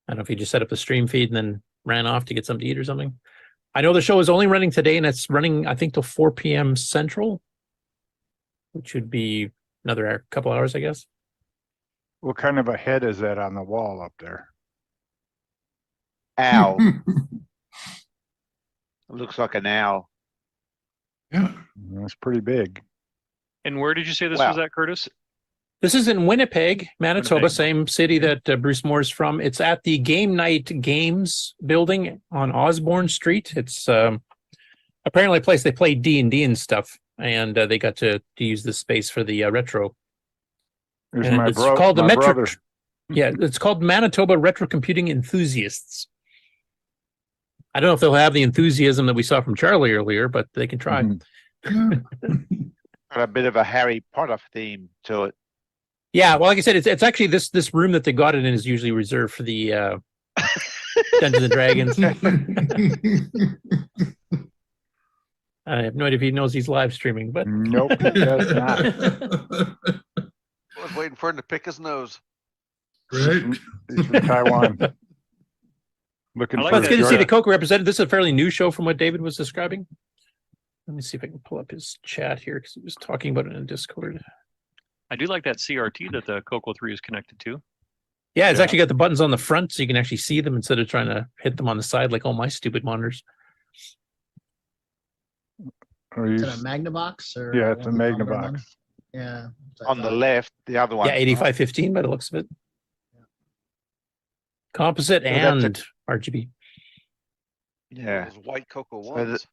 I don't know if he just set up the stream feed and then ran off to get something to eat or something. I know the show is only running today, and it's running, I think, till 4 p.m. Central, which would be another couple hours, I guess. What kind of a head is that on the wall up there? Owl. It looks like an owl. Yeah. That's pretty big. And where did you say this was at, Curtis? This is in Winnipeg, Manitoba, Winnipeg. same city that Bruce Moore's from. It's at the Game Night Games building on Osborne Street. It's apparently a place they play D&D and stuff. and they got to use the space for the retro. There's And my it's called the my Metric. brother. Yeah, it's called Manitoba Retro Computing Enthusiasts. I don't know if they'll have the enthusiasm that we saw from Charlie earlier, but they can try. Got a bit of a Harry Potter theme to it. Yeah, well, like I said, it's actually this room that they got it in is usually reserved for the Dungeons and Dragons. I have no idea if he knows he's live streaming, but nope, he does not. I was waiting for him to pick his nose. Right. He's from Taiwan. Looking Well, for it's good to see the Jordan. CoCo represented. This is a fairly new show from what David was describing. Let me see if I can pull up his chat here because he was talking about it in Discord. I do like that CRT that the CoCo 3 is connected to. Yeah, it's actually got the buttons on the front so you can actually see them instead of trying to hit them on the side like all my stupid monitors. Is it a Magnavox or? Yeah, it's a one of the longer Magnavox. ones? Yeah. so I On the thought- left, the other one. Yeah, 8515 by the looks of it. Composite that's and RGB. Yeah. Those white cocoa So ones.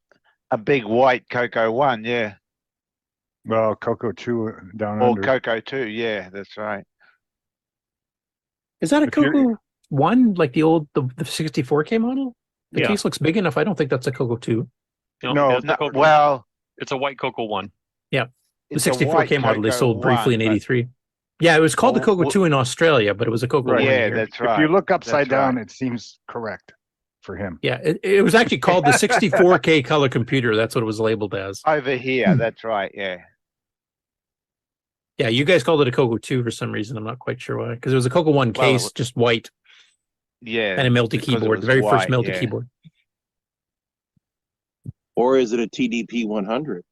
a big white Coco 1, yeah. Well, Coco 2 down Or under. Coco 2, yeah, that's right. Is that a If you're- CoCo 1, like the old the 64K model? The Yeah. case looks big enough. I don't think that's a CoCo 2. No, it's the CoCo- Well, it's a white CoCo 1. Yeah. The it's a 64K white model they Coco sold briefly 1, in but- 83. Yeah, it was called the Well, CoCo 2 in Australia, but it was a CoCo 1 Yeah, here. that's If right. you look upside That's right. down, it seems correct for him. Yeah, it was actually called the 64K color computer. That's what it was labeled as. Over here, that's right, yeah. Yeah, you guys called it a CoCo 2 for some reason. I'm not quite sure why. Because it was a CoCo 1 Well, it case, was- just white, Yeah. and a Melty because it keyboard, was the very first white, Melty yeah. keyboard. Or is it a TDP 100?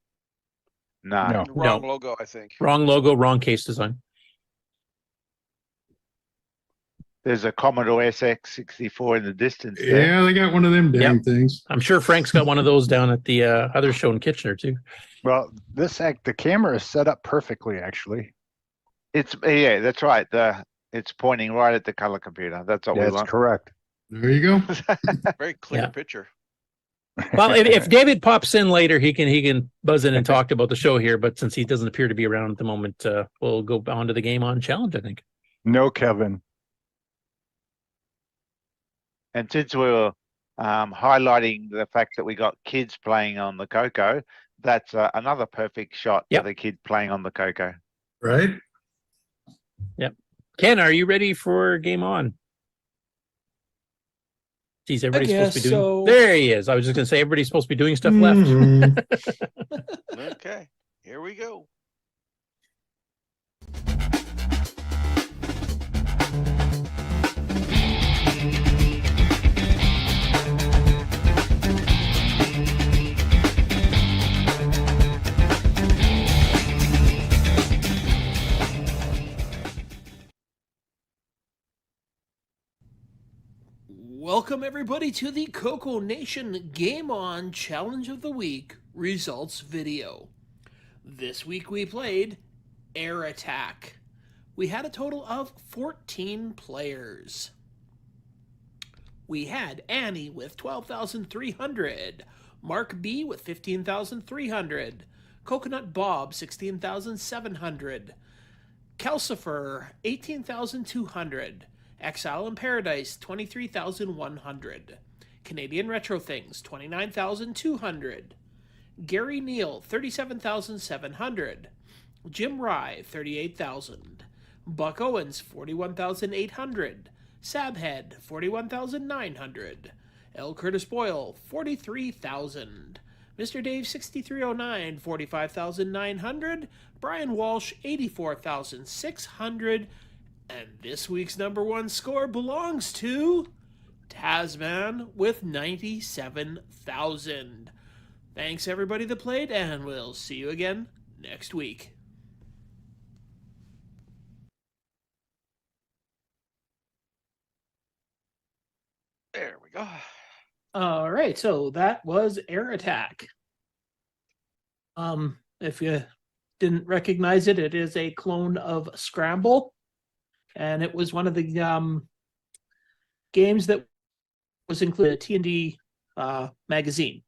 No. Wrong logo, I think. Wrong logo, wrong case design. There's a Commodore SX64 in the distance there. Yeah, they got one of them damn Yep. things. I'm sure Frank's got one of those down at the other show in Kitchener too. Well, the camera is set up perfectly, actually. Yeah, that's right. It's pointing right at the color computer. That's what we That's want. correct. There you go. Very clear Yeah. picture. Well, if David pops in later, he can buzz in and talk about the show here. But since he doesn't appear to be around at the moment, we'll go on to the Game On Challenge, I think. No, Kevin. And since we were highlighting the fact that we got kids playing on the CoCo, that's another perfect shot Yep. for the kid playing on the CoCo. Right? Yep. Ken, are you ready for Game On? Geez, everybody's supposed to be guess doing. so. There he is. I was just going to say everybody's supposed to be doing stuff left. Mhm. Okay, here we go. Welcome everybody to the CoCo Nation Game On Challenge of the Week results video. This week we played Air Attack. We had a total of 14 players. We had Annie with 12,300, Mark B with 15,300, Coconut Bob 16,700, Calcifer 18,200, Exile in Paradise 23,100, Canadian Retro Things 29,200, Gary Neal 37,700, Jim Rye 38,000, Buck Owens 41,800, Sabhead 41,900, L. Curtis Boyle 43,000, Mr. Dave 6309 45,900, Brian Walsh 84,600, and this week's number one score belongs to Tasman with 97,000. Thanks everybody that played, and we'll see you again next week. There we go. All right, so that was Air Attack. If you didn't recognize it, it is a clone of Scramble, and it was one of the games that was included in T&D magazine.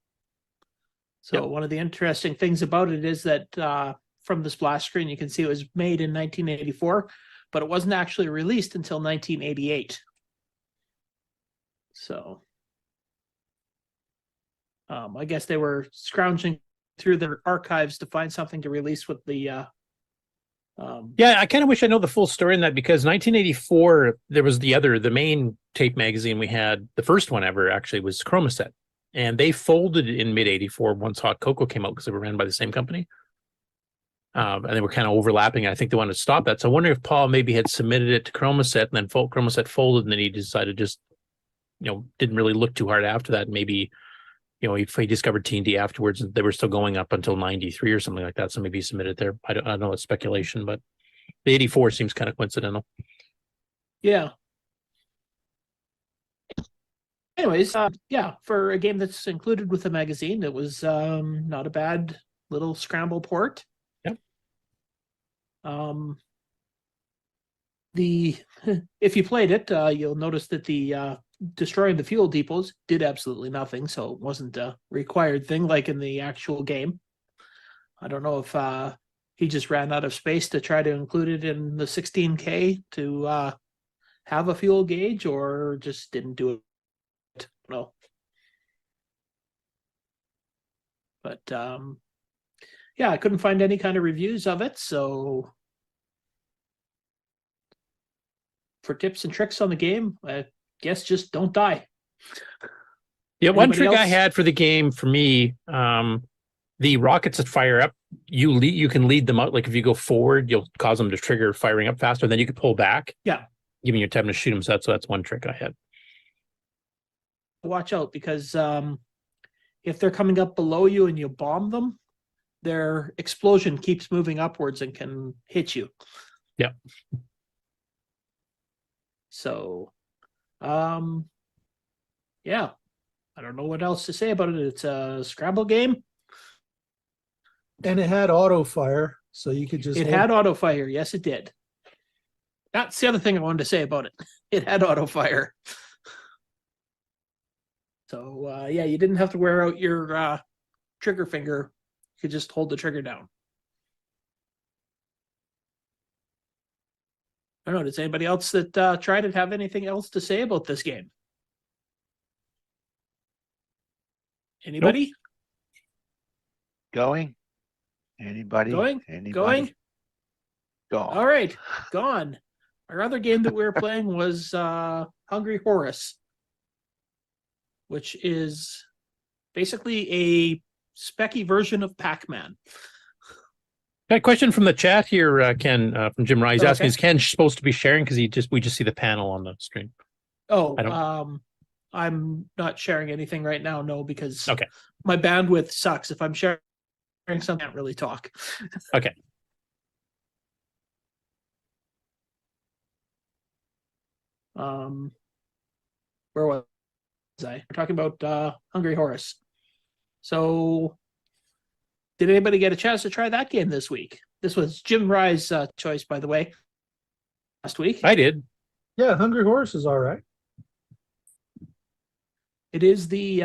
So one of the interesting things about it is that from the splash screen, you can see it was made in 1984, but it wasn't actually released until 1988. So I guess they were scrounging through their archives to find something to release with the Yeah, I kind of wish I know the full story in that, because 1984, there was the main tape magazine we had, the first one ever actually was Chromaset. And they folded in mid 84 once Hot Cocoa came out because they were ran by the same company. And they were kind of overlapping. I think they wanted to stop that. So I wonder if Paul maybe had submitted it to Chromaset and then Chromaset folded, and then he decided just, didn't really look too hard after that. Maybe, if he discovered TNT afterwards, they were still going up until 93 or something like that. So maybe he submitted there. I don't know, it's speculation, but the 84 seems kind of coincidental. Yeah. Anyways, yeah, for a game that's included with the magazine, it was not a bad little scramble port. Yep. If you played it, you'll notice that the destroying the fuel depots did absolutely nothing, so it wasn't a required thing like in the actual game. I don't know if he just ran out of space to try to include it in the 16K to have a fuel gauge, or just didn't do it. No. But yeah, I couldn't find any kind of reviews of it, so for tips and tricks on the game, I guess just don't die. Yeah, one Anybody trick I else? had for the game, for me, the rockets that fire up, you can lead them out. Like if you go forward, you'll cause them to trigger firing up faster. Then you can pull back, Yeah, giving you time to shoot them. So that's one trick I had. watch out, because if they're coming up below you and you bomb them, their explosion keeps moving upwards and can hit you. Yeah. So, yeah, I don't know what else to say about it. It's a Scrabble game. And it had auto fire, so you could just. It had auto fire. Yes, it did. That's the other thing I wanted to say about it. It had auto fire. So, yeah, you didn't have to wear out your trigger finger. You could just hold the trigger down. I don't know. Does anybody else that tried it have anything else to say about this game? Anybody? Going? Anybody? Going? Anybody? Going? Gone. All right, gone. Our other game that we were playing was Hungry Horse, which is basically a specky version of Pac-Man. Got a question from the chat here, Ken, from Jim Rye. He's asking, Okay. is Ken supposed to be sharing? Because we just see the panel on the screen. Oh, I don't- I'm not sharing anything right now, no, because Okay. my bandwidth sucks. If I'm sharing something, I can't really talk. Okay. Where was I? We're talking about Hungry Horse. So, did anybody get a chance to try that game this week? This was Jim Rye's choice, by the way. Last week, I did. Yeah, Hungry Horse is all right. it is the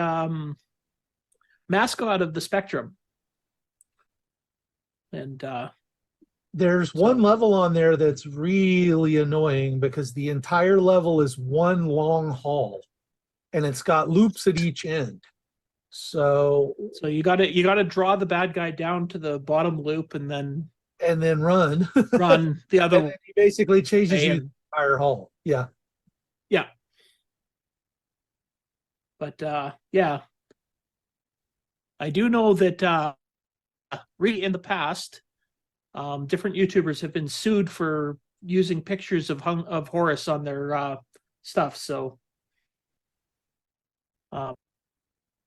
mascot of the Spectrum, and There's one level on there that's really annoying because the entire level is one long hall and it's got loops at each end. So you got to draw the bad guy down to the bottom loop and then run. run the other And then he basically changes way you and- the entire hall. Yeah. Yeah. But yeah. I do know that really in the past, different YouTubers have been sued for using pictures of Horace on their stuff. So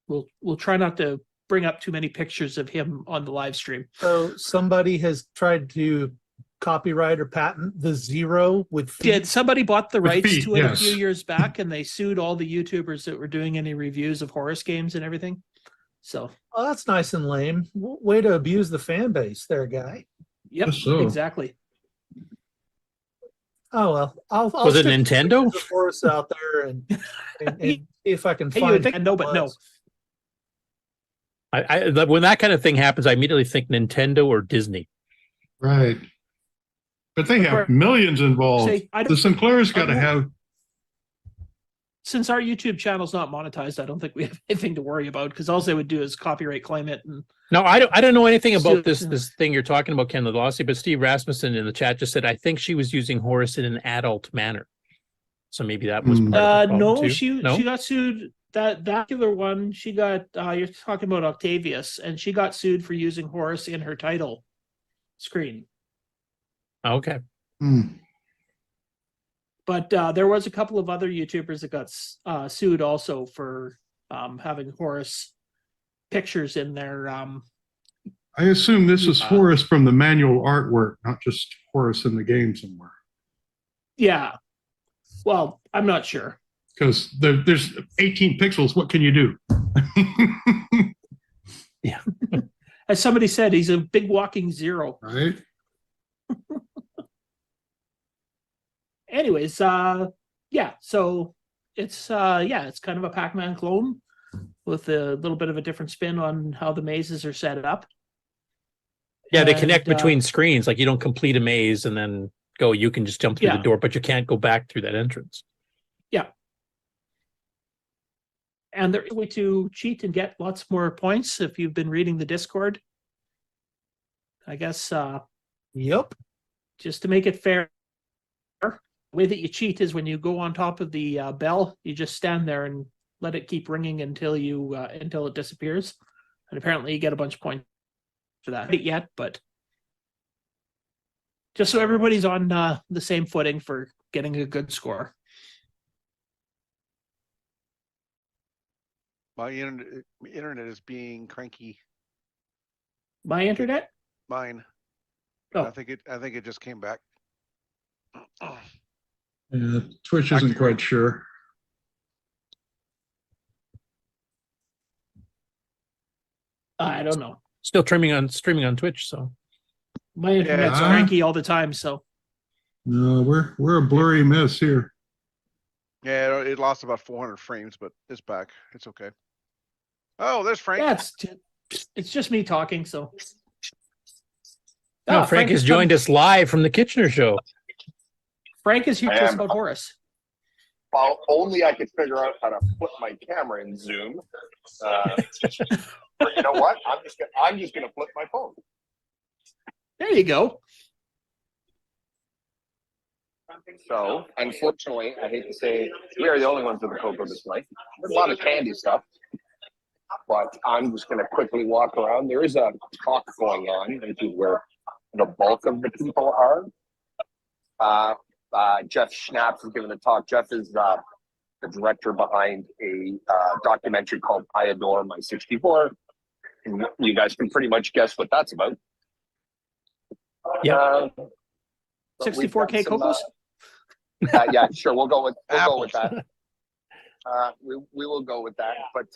we'll try not to bring up too many pictures of him on the live stream. So somebody has tried to copyright or patent the zero with feet. Did somebody bought the With rights feet, to it a yes. few years back, and they sued all the YouTubers that were doing any reviews of Horace games and everything? So Oh, that's nice and lame. Way to abuse the fan base there, guy. yep, exactly. Oh well, I'll Was it stick Nintendo? the Horse out there and see if I can Hey, you would find. think no, who it but no. was. When that kind of thing happens, I immediately think Nintendo or Disney. Right. But they have millions involved. Say, I don't- The Sinclair's got to I have. Since our YouTube channel's not monetized, I don't think we have anything to worry about because all they would do is copyright claim it. And No, I don't know anything about Still- this thing you're talking about, Ken, the lawsuit. But Steve Rasmussen in the chat just said I think she was using Horus in an adult manner. So maybe that was part of the problem no, too. she got sued. That particular one, she got. You're talking about Octavius, and she got sued for using Horus in her title screen. Okay. But there was a couple of other YouTubers that got sued also for having Horus pictures in their. I assume this is Horus from the manual artwork, not just Horus in the game somewhere. Yeah. Well, I'm not sure. Because there's 18 pixels. What can you do? Yeah. As somebody said, he's a big walking zero. Right. Anyways, yeah, so it's it's kind of a Pac-Man clone with a little bit of a different spin on how the mazes are set up. Yeah, they And, connect between screens. Like you don't complete a maze and then go. You can just jump through the Yeah. door, but you can't go back through that entrance. Yeah. And there's a way to cheat and get lots more points if you've been reading the Discord. I guess Yep. just to make it fair, the way that you cheat is when you go on top of the bell, you just stand there and let it keep ringing until it disappears. And apparently you get a bunch of points for that. Not yet, but just so everybody's on the same footing for getting a good score. My internet is being cranky. My internet? Mine. Oh. I think it just came back. Yeah, Twitch isn't quite sure. I don't know. Still streaming on Twitch, so My internet's Yeah. cranky all the time, so No, we're a blurry mess here. Yeah, it lost about 400 frames, but it's back. It's okay. Oh, there's Frank. yeah, it's just me talking. So no, Frank has joined us live from the Kitchener show. Frank is here to us about Horus. Well, only I could figure out how to flip my camera in Zoom. But you know what? I'm just gonna flip my phone. There you go. So, unfortunately, I hate to say, we are the only ones with the CoCo display. There's a lot of candy stuff, but I'm just going to quickly walk around. There is a talk going on, which is where the bulk of the people are. Jeff Schnapp is giving a talk. Jeff is the director behind a documentary called I Adore My 64. And you guys can pretty much guess what that's about. Yeah. But 64K Cocos? yeah, sure. We'll go with that. We will go with that. But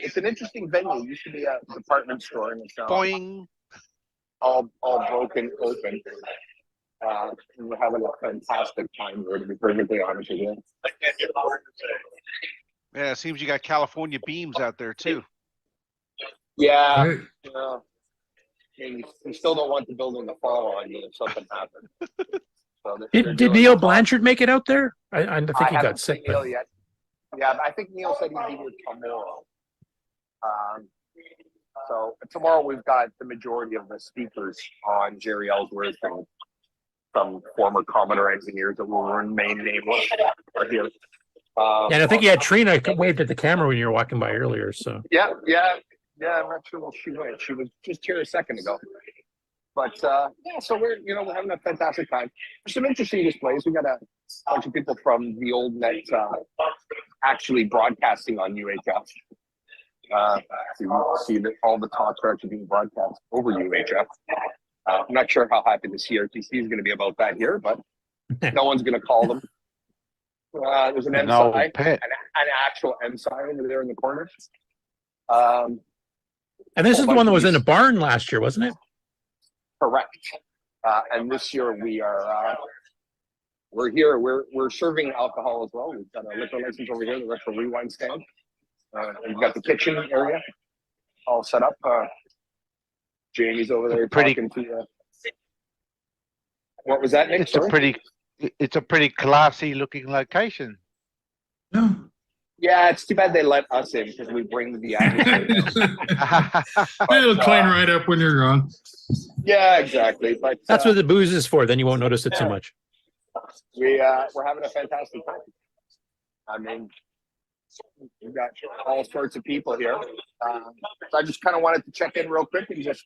it's an interesting venue. It used to be a department store, and it's Boing. all broken open. And we're having a fantastic time here, to be perfectly honest with you. Yeah, it seems you got California beams out there too. Yeah. Right. And you still don't want the building to fall on you if something happened. So Did Neil Blanchard make it out there? I think he haven't got sick. seen Neil yet. Yeah, I think Neil said he'd be here tomorrow. So tomorrow we've got the majority of the speakers on Jerry Ellsworth and some former Commodore engineers that will remain nameless are here. And I think you had Trina waved at the camera when you were walking by earlier. So Yeah. I'm not sure where she went. She was just here a second ago. But yeah, so we're having a fantastic time. There's some interesting displays. We got a bunch of people from the old net actually broadcasting on UHF. To see that all the talks are actually being broadcast over UHF. I'm not sure how happy the CRTC is going to be about that here, but no one's going to call them. There's an MSI, an actual MSI over there in the corner. and this is the one that was in a barn last year, wasn't it? Correct. And this year we're here. We're serving alcohol as well. We've got a liquor license over here, the Retro Rewind stand. We've got the kitchen area. all set up. Jamie's over there talking to. What was that, Nick? It's a pretty classy looking location. Yeah, it's too bad they let us in because we bring the atmosphere. It'll clean right up when you're gone. Yeah, exactly. But That's what the booze is for. Then you won't notice it so much. We're having a fantastic time. I mean, we've got all sorts of people here. So I just kind of wanted to check in real quick and just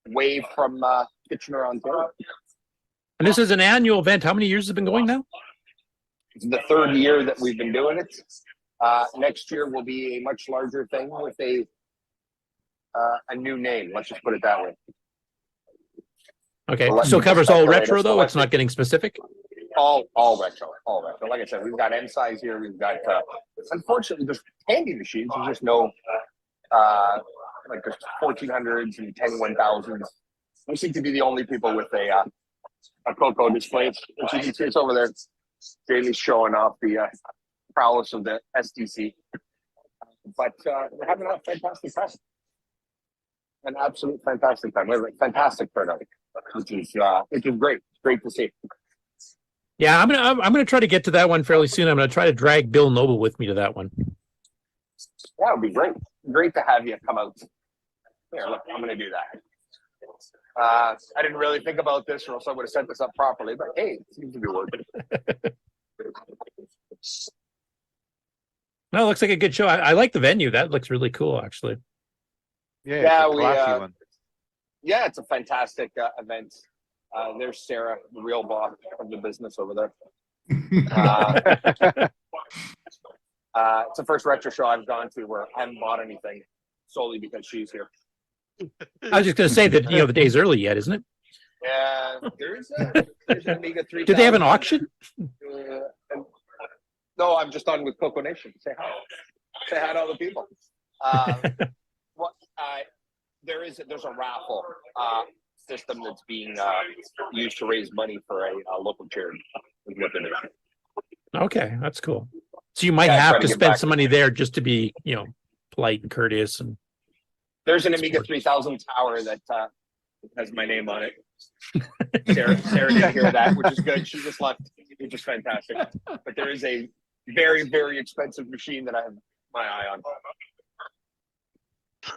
wave from Kitchener, Ontario. And this is an annual event. How many years has it been going now? It's the third year that we've been doing it. Next year will be a much larger thing with a new name. Let's just put it that way. Okay, so it covers all retro though. It's not getting specific. All retro. Like I said, we've got M size here. We've got unfortunately there's candy machines. There's just no like there's 1400s and 10-1000s. We seem to be the only people with a CoCo display. As you can see, it's over there. Jamie's showing off the prowess of the SDC. But we're having a fantastic time. An absolute fantastic time. We have a fantastic turnout, which is great. It's great to see. Yeah, I'm gonna try to get to that one fairly soon. I'm gonna try to drag Bill Noble with me to that one. That would be great. Great to have you come out. Here, look, I'm gonna do that. I didn't really think about this, or else I would have set this up properly. But hey, it seems to be working. No, it looks like a good show. I like the venue. That looks really cool, actually. Yeah, yeah, it's a fantastic event. There's Sarah, the real boss of the business over there. It's the first retro show I've gone to where I haven't bought anything solely because she's here. I was just going to say that the day's early yet, isn't it? Yeah, there's an Amiga 3000. Did they have an auction? No, I'm just on with CoCo Nation. Say hi. Say hi to all the people. There's a raffle system that's being used to raise money for a local charity. Is what they're doing. Okay, that's cool. So you might have to spend some money there just to be, polite and courteous. And there's an Amiga 3000 tower that has my name on it. Sarah didn't hear that, which is good. She just left, which is fantastic. But there is a very, very expensive machine that I have my eye on.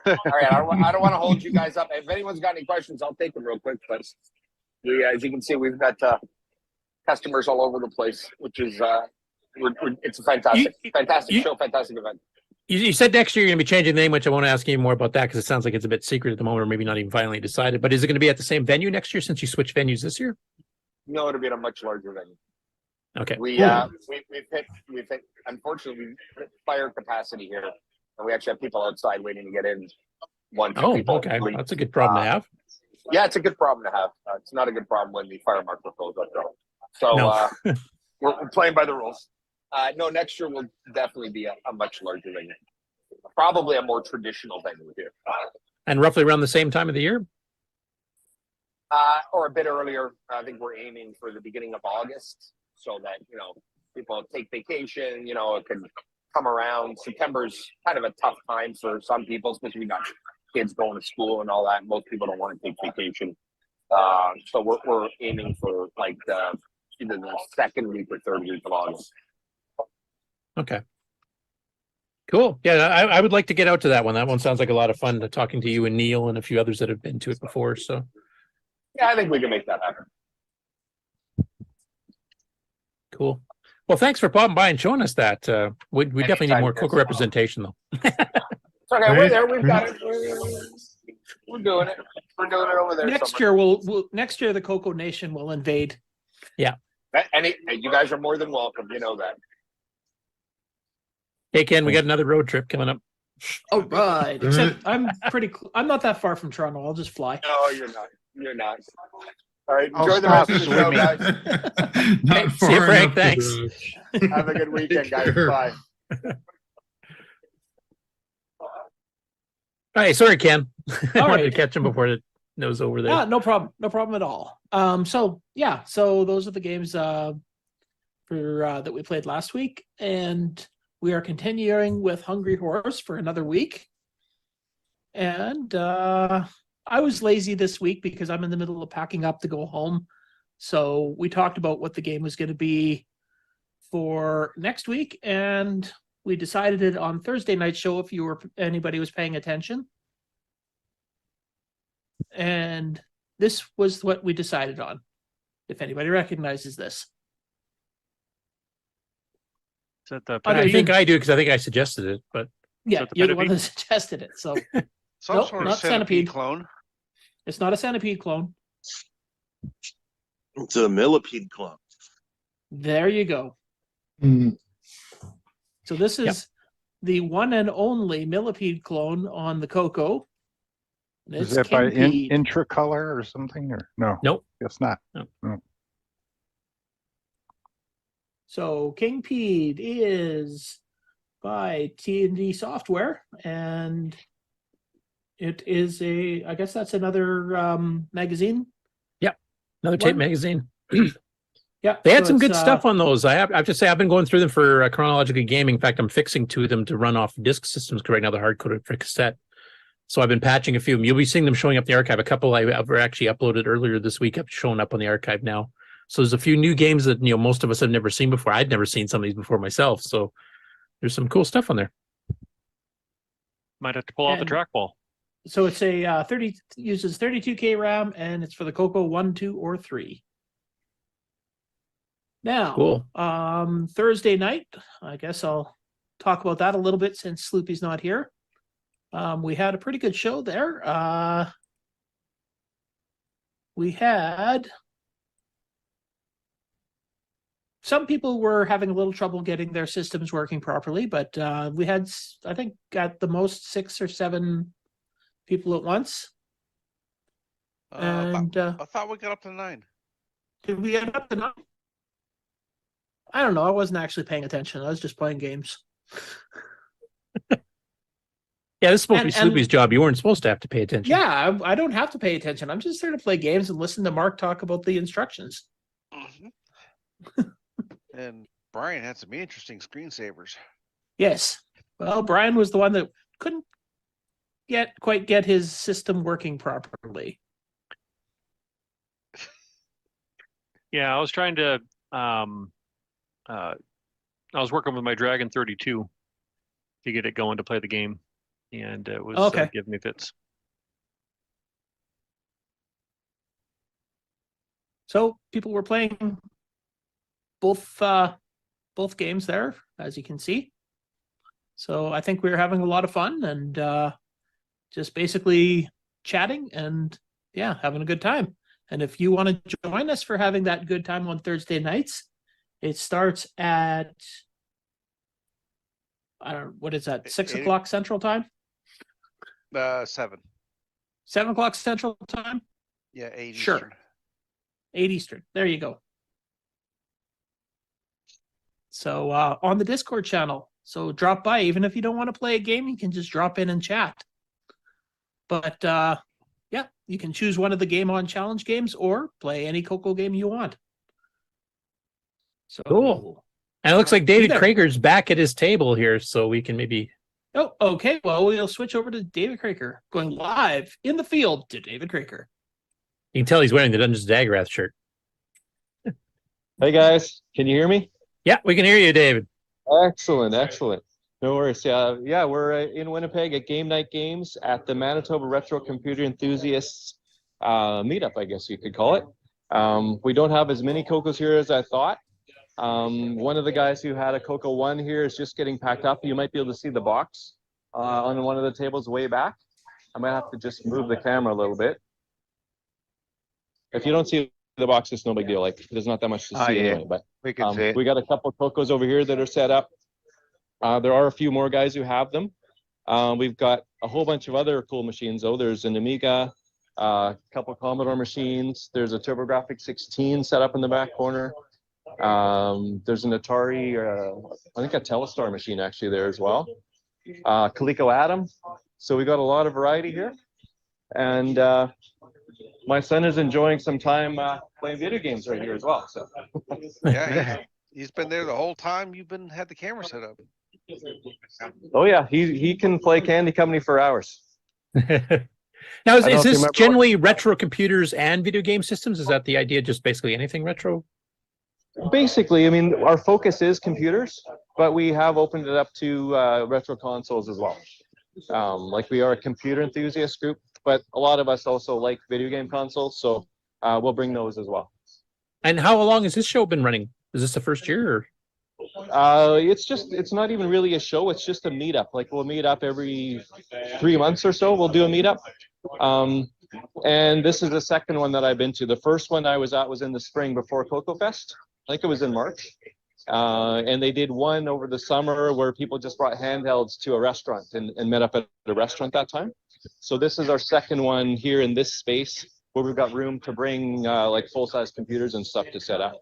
All right, I don't want to hold you guys up. If anyone's got any questions, I'll take them real quick. But as you can see, we've got customers all over the place, which is it's a fantastic show, fantastic event. You said next year you're going to be changing the name, which I won't ask you more about that because it sounds like it's a bit secret at the moment, or maybe not even finally decided. But is it going to be at the same venue next year since you switched venues this year? No, it'll be at a much larger venue. Okay. We've hit unfortunately we've hit fire capacity here, and we actually have people outside waiting to get in. People okay, leave. That's a good problem to have. Yeah, it's a good problem to have. It's not a good problem when the fire marshal goes up though. So we're playing by the rules. No, next year will definitely be a much larger venue. Probably a more traditional venue here. And roughly around the same time of the year? Or a bit earlier. I think we're aiming for the beginning of August so that, people take vacation, it can come around. September's kind of a tough time for some people, especially we got kids going to school and all that. Most people don't want to take vacation. So we're aiming for like either the second week or third week of August. Okay. Cool. Yeah, I would like to get out to that one. That one sounds like a lot of fun, talking to you and Neil and a few others that have been to it before. So yeah, I think we can make that happen. Cool. Well, thanks for popping by and showing us that. We definitely need more CoCo representation, though. It's okay, we're there. We've got it. We're doing it. We're doing it over there. Next year, next year the CoCo Nation will invade. Yeah. And you guys are more than welcome. You know that. Hey, Ken, we got another road trip coming up. All right. Except I'm not that far from Toronto. I'll just fly. No, you're not. You're not. All right. Enjoy the rest of the show, guys. See you, Frank. Thanks. Have a good weekend, guys. Bye. All right. Sorry, Ken. I All wanted right. to catch him before it nose over there. Yeah, no problem. No problem at all. So those are the games for that we played last week, and we are continuing with Hungry Horse for another week. And I was lazy this week because I'm in the middle of packing up to go home. So we talked about what the game was going to be for next week, and we decided it on Thursday night show if anybody was paying attention. And this was what we decided on, if anybody recognizes this. Is that the I think I do because I think I suggested it, but yeah, you're the one that suggested it. So Some nope, sort of not centipede clone. It's not a centipede clone. It's a millipede clone. There you go. So this is the one and only millipede clone on the CoCo. And Is it's that by Kingpede. intracolor or something? Or no? Nope. It's not. No. So Kingpede is by T&D Software, and it is I guess that's another magazine. Yep, another tape magazine. Yeah, they had so some good it's, stuff on those. I have to say, I've been going through them for chronologically gaming. In fact, I'm fixing two of them to run off disk systems because right now they're hard-coded for cassette. So I've been patching a few of them. You'll be seeing them showing up in the archive. A couple I've actually uploaded earlier this week have shown up on the archive now. So there's a few new games that most of us have never seen before. I'd never seen some of these before myself. So there's some cool stuff on there. Might have to pull out the trackball. So it's a uses 32K RAM, and it's for the CoCo 1, 2, or 3. Now, cool. Thursday night, I guess I'll talk about that a little bit since Sloopy's not here. We had a pretty good show there. We had some people were having a little trouble getting their systems working properly, but we had, I think, at the most 6 or 7 people at once. And I thought we got up to 9. Did we get up to 9? I don't know. I wasn't actually paying attention. I was just playing games. Yeah, this is supposed to be Sloopy's job. You weren't supposed to have to pay attention. Yeah, I don't have to pay attention. I'm just there to play games and listen to Mark talk about the instructions. And Brian had some interesting screensavers. Yes. Well, Brian was the one that couldn't quite get his system working properly. Yeah, I was trying to. I was working with my Dragon 32 to get it going to play the game, and it was giving me fits. So people were playing both games there, as you can see. So I think we were having a lot of fun and just basically chatting and having a good time. And if you want to join us for having that good time on Thursday nights, it starts at, I don't know, what is that, 6 o'clock Central Time? 7. 7 o'clock Central Time? Yeah, 8 Sure. Eastern. 8 Eastern. There you go. So on the Discord channel. So drop by. Even if you don't want to play a game, you can just drop in and chat. But you can choose one of the Game On Challenge games or play any CoCo game you want. So cool. And it looks like David Krager's back at his table here, so we can maybe. Oh, okay. Well, we'll switch over to David Krager, going live in the field to David Krager. You can tell he's wearing the Dungeons Daggerath shirt. Hey guys, can you hear me? Yeah, we can hear you, David. Excellent, excellent. No worries. Yeah, we're in Winnipeg at Game Night Games at the Manitoba Retro Computer Enthusiasts meetup, I guess you could call it. We don't have as many CoCos here as I thought. One of the guys who had a CoCo 1 here is just getting packed up. You might be able to see the box on one of the tables way back. I might have to just move the camera a little bit. If you don't see the box, it's no big deal. Like, there's not that much to see anyway. But we can see it. We got a couple of CoCos over here that are set up. There are a few more guys who have them. We've got a whole bunch of other cool machines, though. There's an Amiga, a couple Commodore machines. There's a TurboGrafx 16 set up in the back corner. There's an Atari, I think a Telstar machine actually there as well. Coleco Atom. So we got a lot of variety here. And my son is enjoying some time playing video games right here as well. So yeah, he's been there the whole time you've had the camera set up. Oh yeah, he can play Candy Company for hours. Now, I don't know is if you this remember generally retro computers and video game systems? Is that the idea? Just basically anything retro? Basically, I mean, our focus is computers, but we have opened it up to retro consoles as well. Like we are a computer enthusiast group, but a lot of us also like video game consoles, so we'll bring those as well. And how long has this show been running? Is this the first year? Or? It's not even really a show. It's just a meetup. Like we'll meet up every 3 months or so. We'll do a meetup. And this is the second one that I've been to. The first one I was at was in the spring before CoCo Fest. I think it was in March. And they did one over the summer where people just brought handhelds to a restaurant and met up at a restaurant that time. So this is our second one here in this space where we've got room to bring like full-size computers and stuff to set up.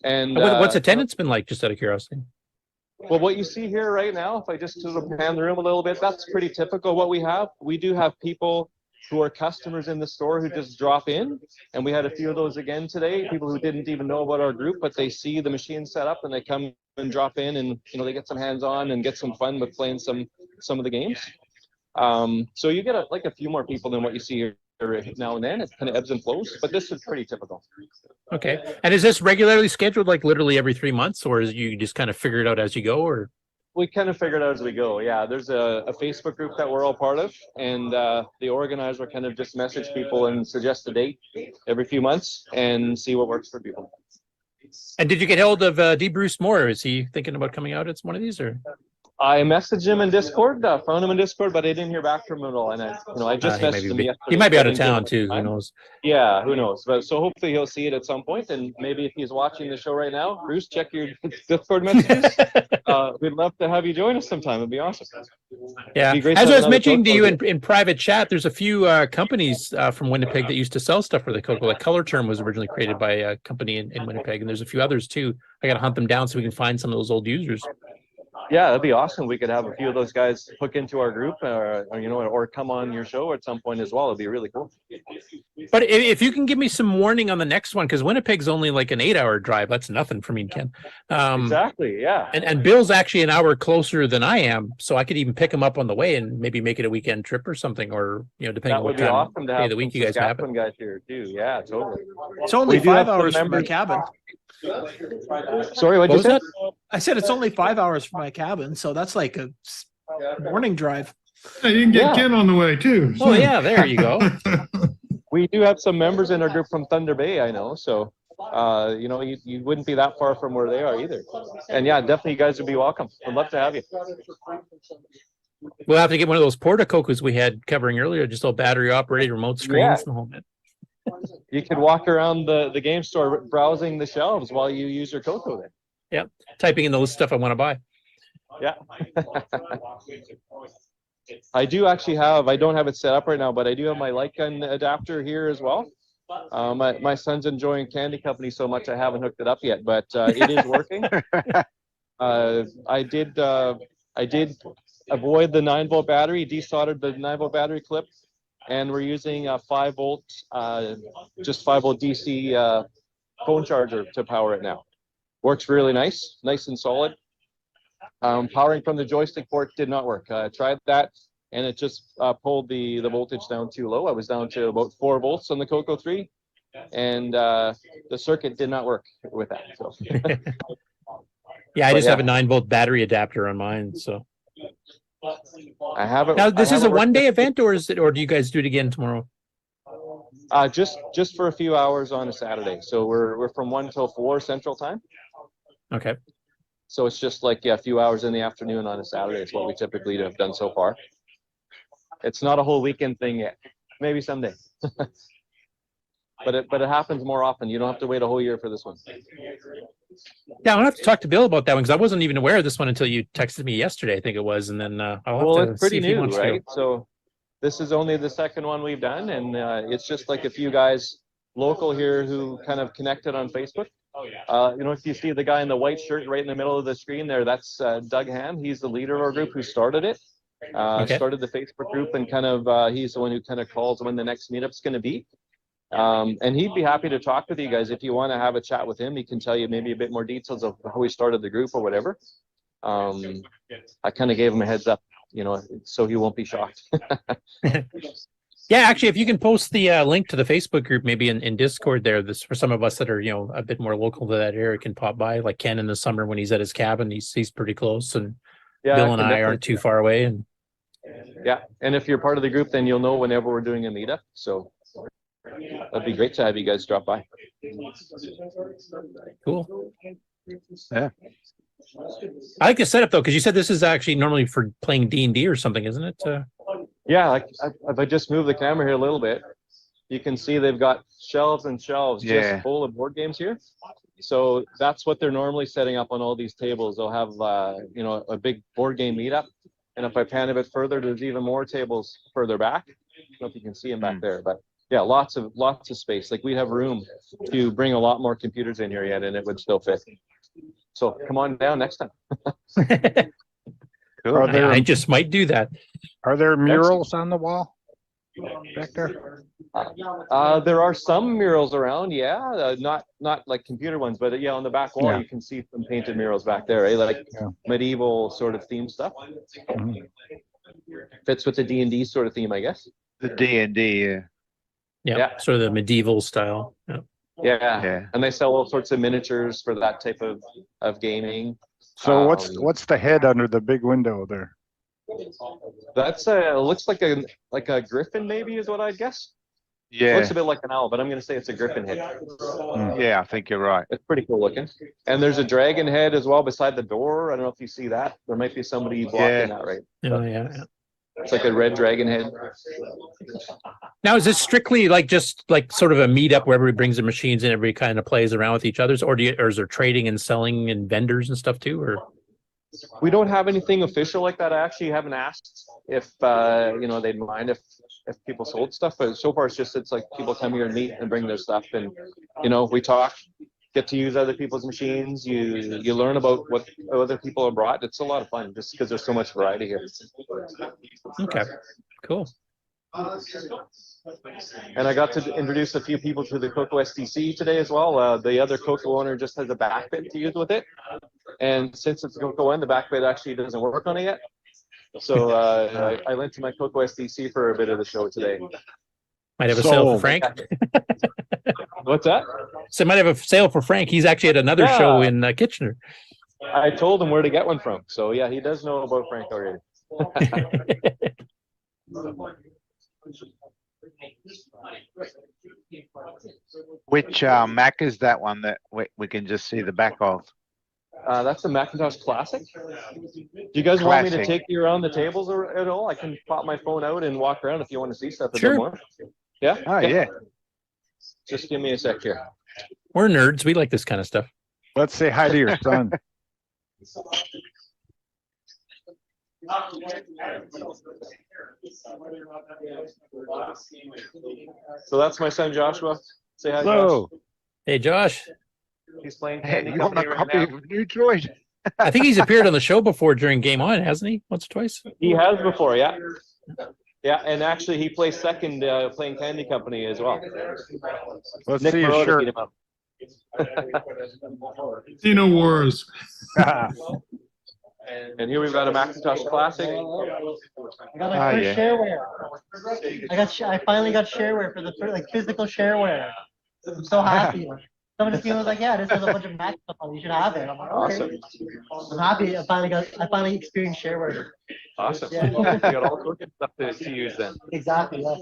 And What's attendance been like, just out of curiosity? Well, what you see here right now, if I just sort of pan the room a little bit, that's pretty typical what we have. We do have people who are customers in the store who just drop in, and we had a few of those again today, people who didn't even know about our group, but they see the machine set up and they come and drop in, and they get some hands-on and get some fun with playing some of the games. So you get like a few more people than what you see here now and then. It kind of ebbs and flows, but this is pretty typical. Okay. And is this regularly scheduled, like literally every 3 months, or is you just kind of figure it out as you go? Or we kind of figure it out as we go. Yeah, there's a Facebook group that we're all part of, and the organizer kind of just message people and suggest a date every few months and see what works for people. And did you get hold of D. Bruce Moore? Is he thinking about coming out at one of these, or? I messaged him in Discord, found him in Discord, but I didn't hear back from him at all. And I just messaged him yesterday. He might be out of town too. Who knows? Yeah, who knows? But so hopefully he'll see it at some point, and maybe if he's watching the show right now, Bruce, check your Discord messages. We'd love to have you join us sometime. It'd be awesome. Yeah, as I was mentioning to you in private chat, there's a few companies from Winnipeg that used to sell stuff for the CoCo. Like Color Term was originally created by a company in Winnipeg, and there's a few others too. I got to hunt them down so we can find some of those old users. Yeah, that'd be awesome. We could have a few of those guys hook into our group, or come on your show at some point as well. It'd be really cool. But if you can give me some warning on the next one, because Winnipeg's only like an 8-hour drive. That's nothing for me, Ken. Exactly. Yeah. And Bill's actually an hour closer than I am, so I could even pick him up on the way and maybe make it a weekend trip or something, or depending on what time awesome to have of the week you guys have it. Guys here too. Yeah, totally. It's only 5 hours from my cabin. Sorry, what you said? I said it's only 5 hours from my cabin, so that's like a morning drive. Yeah, you can get Ken on the way too. Oh yeah, there you go. We do have some members in our group from Thunder Bay, I know. So, you wouldn't be that far from where they are either. And yeah, definitely you guys would be welcome. I'd love to have you. We'll have to get one of those Porta CoCos we had covering earlier, just all battery operated remote screens and the whole bit. You could walk around the game store browsing the shelves while you use your CoCo then. Yeah, typing in the list of stuff I want to buy. Yeah. I do actually I don't have it set up right now, but I do have my light gun adapter here as well. My son's enjoying Candy Company so much I haven't hooked it up yet, but it is working. I did avoid the 9-volt battery, desoldered the 9-volt battery clip, and we're using a 5-volt, just 5-volt DC phone charger to power it now. Works really nice and solid. Powering from the joystick port did not work. I tried that, and it just pulled the voltage down too low. I was down to about 4 volts on the CoCo 3, and the circuit did not work with that. So. Yeah, I just have a 9-volt battery adapter on mine. So I haven't. Now, this is a one-day event, or do you guys do it again tomorrow? Just for a few hours on a Saturday. So we're from 1 till 4 Central Time. Okay. So it's just like a few hours in the afternoon on a Saturday. It's what we typically have done so far. It's not a whole weekend thing yet. Maybe someday. But it happens more often. You don't have to wait a whole year for this one. Yeah, I'll have to talk to Bill about that one because I wasn't even aware of this one until you texted me yesterday, I think it was, and then I'll have to it's pretty see if he new, wants right? to. So this is only the second one we've done, and it's just like a few guys local here who kind of connected on Facebook. If you see the guy in the white shirt right in the middle of the screen there, that's Doug Ham. He's the leader of our group who started it. Started the Facebook group, and kind of he's the one who kind of calls when the next meetup's going to be. And he'd be happy to talk with you guys if you want to have a chat with him. He can tell you maybe a bit more details of how we started the group or whatever. I kind of gave him a heads up. so he won't be shocked. Yeah, actually, if you can post the link to the Facebook group, maybe in Discord there, this for some of us that are, a bit more local to that area can pop by, like Ken in the summer when he's at his cabin, he's pretty close, and Yeah, Bill I and can I definitely aren't do too that. far away. And Yeah, and if you're part of the group, then you'll know whenever we're doing a meetup. So that'd be great to have you guys drop by. Cool. Yeah. I like the setup though, because you said this is actually normally for playing D&D or something, isn't it? Yeah, if I just move the camera here a little bit, you can see they've got shelves and shelves Yeah. just full of board games here. So that's what they're normally setting up on all these tables. They'll have a big board game meetup, and if I pan a bit further, there's even more tables further back. I don't know if you can see them back there, but yeah, lots of space. Like we have room to bring a lot more computers in here yet, and it would still fit. So come on down next time. Are there, I just might do that. Are there murals on the wall back there? There are some murals around, yeah, not like computer ones, but yeah, on the back wall you can see some painted murals back there, like medieval sort of theme stuff. Fits with the D&D sort of theme, I guess. The D&D, yeah. Yeah, sort of the medieval style. Yeah, and they sell all sorts of miniatures for that type of gaming. So what's the head under the big window there? That's looks like a griffin, maybe, is what I'd guess. Yeah. It looks a bit like an owl, but I'm going to say it's a griffin head. Yeah, I think you're right. It's pretty cool looking. And there's a dragon head as well beside the door. I don't know if you see that. There might be somebody blocking that, right? Oh, yeah. It's like a red dragon head. Now, is this strictly just sort of a meetup where everybody brings their machines and everybody kind of plays around with each other's, or is there trading and selling and vendors and stuff too? Or we don't have anything official like that. I actually haven't asked if they'd mind if people sold stuff, but so far it's like people come here and meet and bring their stuff, and we talk, get to use other people's machines. You learn about what other people have brought. It's a lot of fun just because there's so much variety here. Okay, cool. And I got to introduce a few people to the CoCo STC today as well. The other CoCo owner just has a back bit to use with it, and since it's CoCo N, the back bit actually doesn't work on it yet. So I lent to my CoCo STC for a bit of the show today. Might have a sale for Frank. What's that? So might have a sale for Frank. He's actually at another show in Kitchener. I told him where to get one from. So yeah, he does know about Frank already. Which Mac is that one that we can just see the back of? That's the Macintosh Classic. Do you guys want me to take you around the tables at all? I can pop my phone out and walk around if you want to see stuff a bit more. Yeah? Oh, yeah. Just give me a sec here. We're nerds. We like this kind of stuff. Let's say hi to your son. So that's my son Joshua. Say hi, Hello. Josh. Hey, Josh. He's playing Hey, Candy you want Company a right copy now. of New Droid? I think he's appeared on the show before during Game On, hasn't he? Once or twice? He has before, yeah. Yeah, and actually he plays second playing Candy Company as well. Let's Nick see your Marotta shirt. beat him up. Dino Wars. And here we've got a Macintosh Classic. I got my first shareware. I finally got shareware for the first, physical shareware. I'm so happy. Someone just came and was like, "Yeah, this has a bunch of Mac stuff on it. You should have it." I'm like, "Okay." I'm happy. I finally experienced shareware. Awesome. Yeah. You got all sorts of stuff to use then. Exactly. Yeah.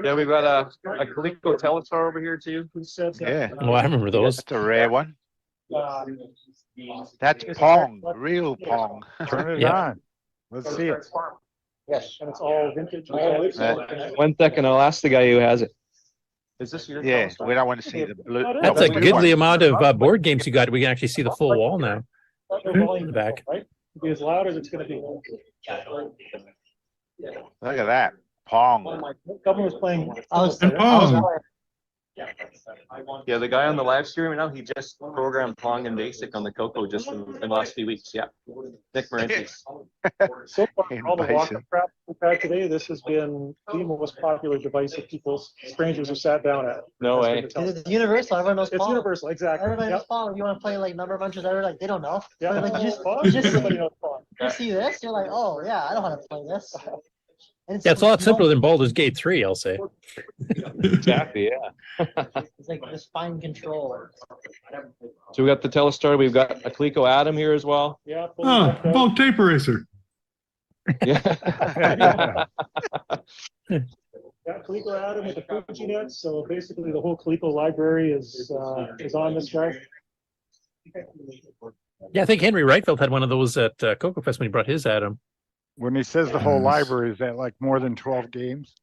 Yeah, we've got a Coleco Telestar over here too. Yeah. Oh, I remember those. That's a rare one. That's Pong, real Pong. Turn it on. Let's see it. Yes, and it's all vintage. 1 second, I'll ask the guy who has it. Is this your Yeah, Telestar? we don't want to see the blue. That's the a blue goodly one. amount of board games you got. We can actually see the full wall now. In the back. Right? It'll be as loud as it's going to be. Look at that. Pong. Someone was playing. Yeah, the guy on the live stream right now, he just programmed Pong and Basic on the CoCo just in the last few weeks. Yeah, Nick Morentis. So far, all the walk-up crap we've had today, this has been the most popular device that strangers have sat down at. No way. It's universal. Everyone knows It's Paul. universal, exactly. Everybody knows Yep. Paul. If you want to play number bunches, they're like, they don't know. Yeah. But, you just Everybody knows Pong. You see this, you're like, oh yeah, I know how to play this. And Yeah, it's a lot you simpler don't- than Baldur's Gate 3, I'll say. Exactly, yeah. It's like this fine control. So we got the Telestar. We've got a Coleco Atom here as well. Yeah. fully Oh, decked out. about tape eraser. Yeah. Yeah, Coleco Adam with the Fuji net. So basically, the whole Coleco library is on this guy. Yeah, I think Henry Reichfeld had one of those at CoCo Fest when he brought his Atom. When he says the whole library, is that like more than 12 games?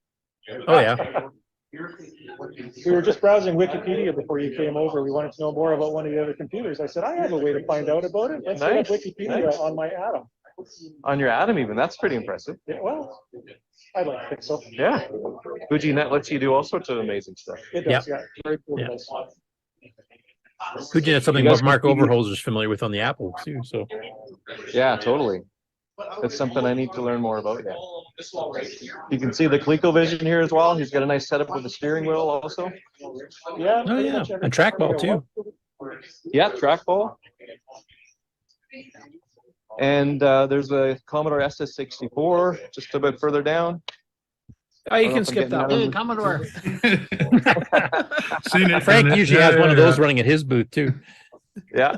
Oh, yeah. We were just browsing Wikipedia before you came over. We wanted to know more about one of the other computers. I said, I have a way to find out about it. Let's Nice, set up Wikipedia nice. on my Atom. On your Atom even, that's pretty impressive. Yeah, well, I'd like to think so. Yeah. FujiNet lets you do all sorts of amazing stuff. It does, yeah. Very cool Yeah. device. Fuji had something You guys Mark can see- Overholzer's familiar with on the Apple, too. So Yeah, totally. That's something I need to learn more about. Yeah. You can see the ColecoVision here as well. He's got a nice setup with the steering wheel also. Yeah. Oh, yeah. And trackball, too. Yeah, trackball. And there's a Commodore SS64 just a bit further down. Oh, you I don't know can if I'm skip getting that that one. one. Commodore. Seen it, Frank done it. usually Yeah, has one yeah, of those yeah. running at his booth, too. Yeah.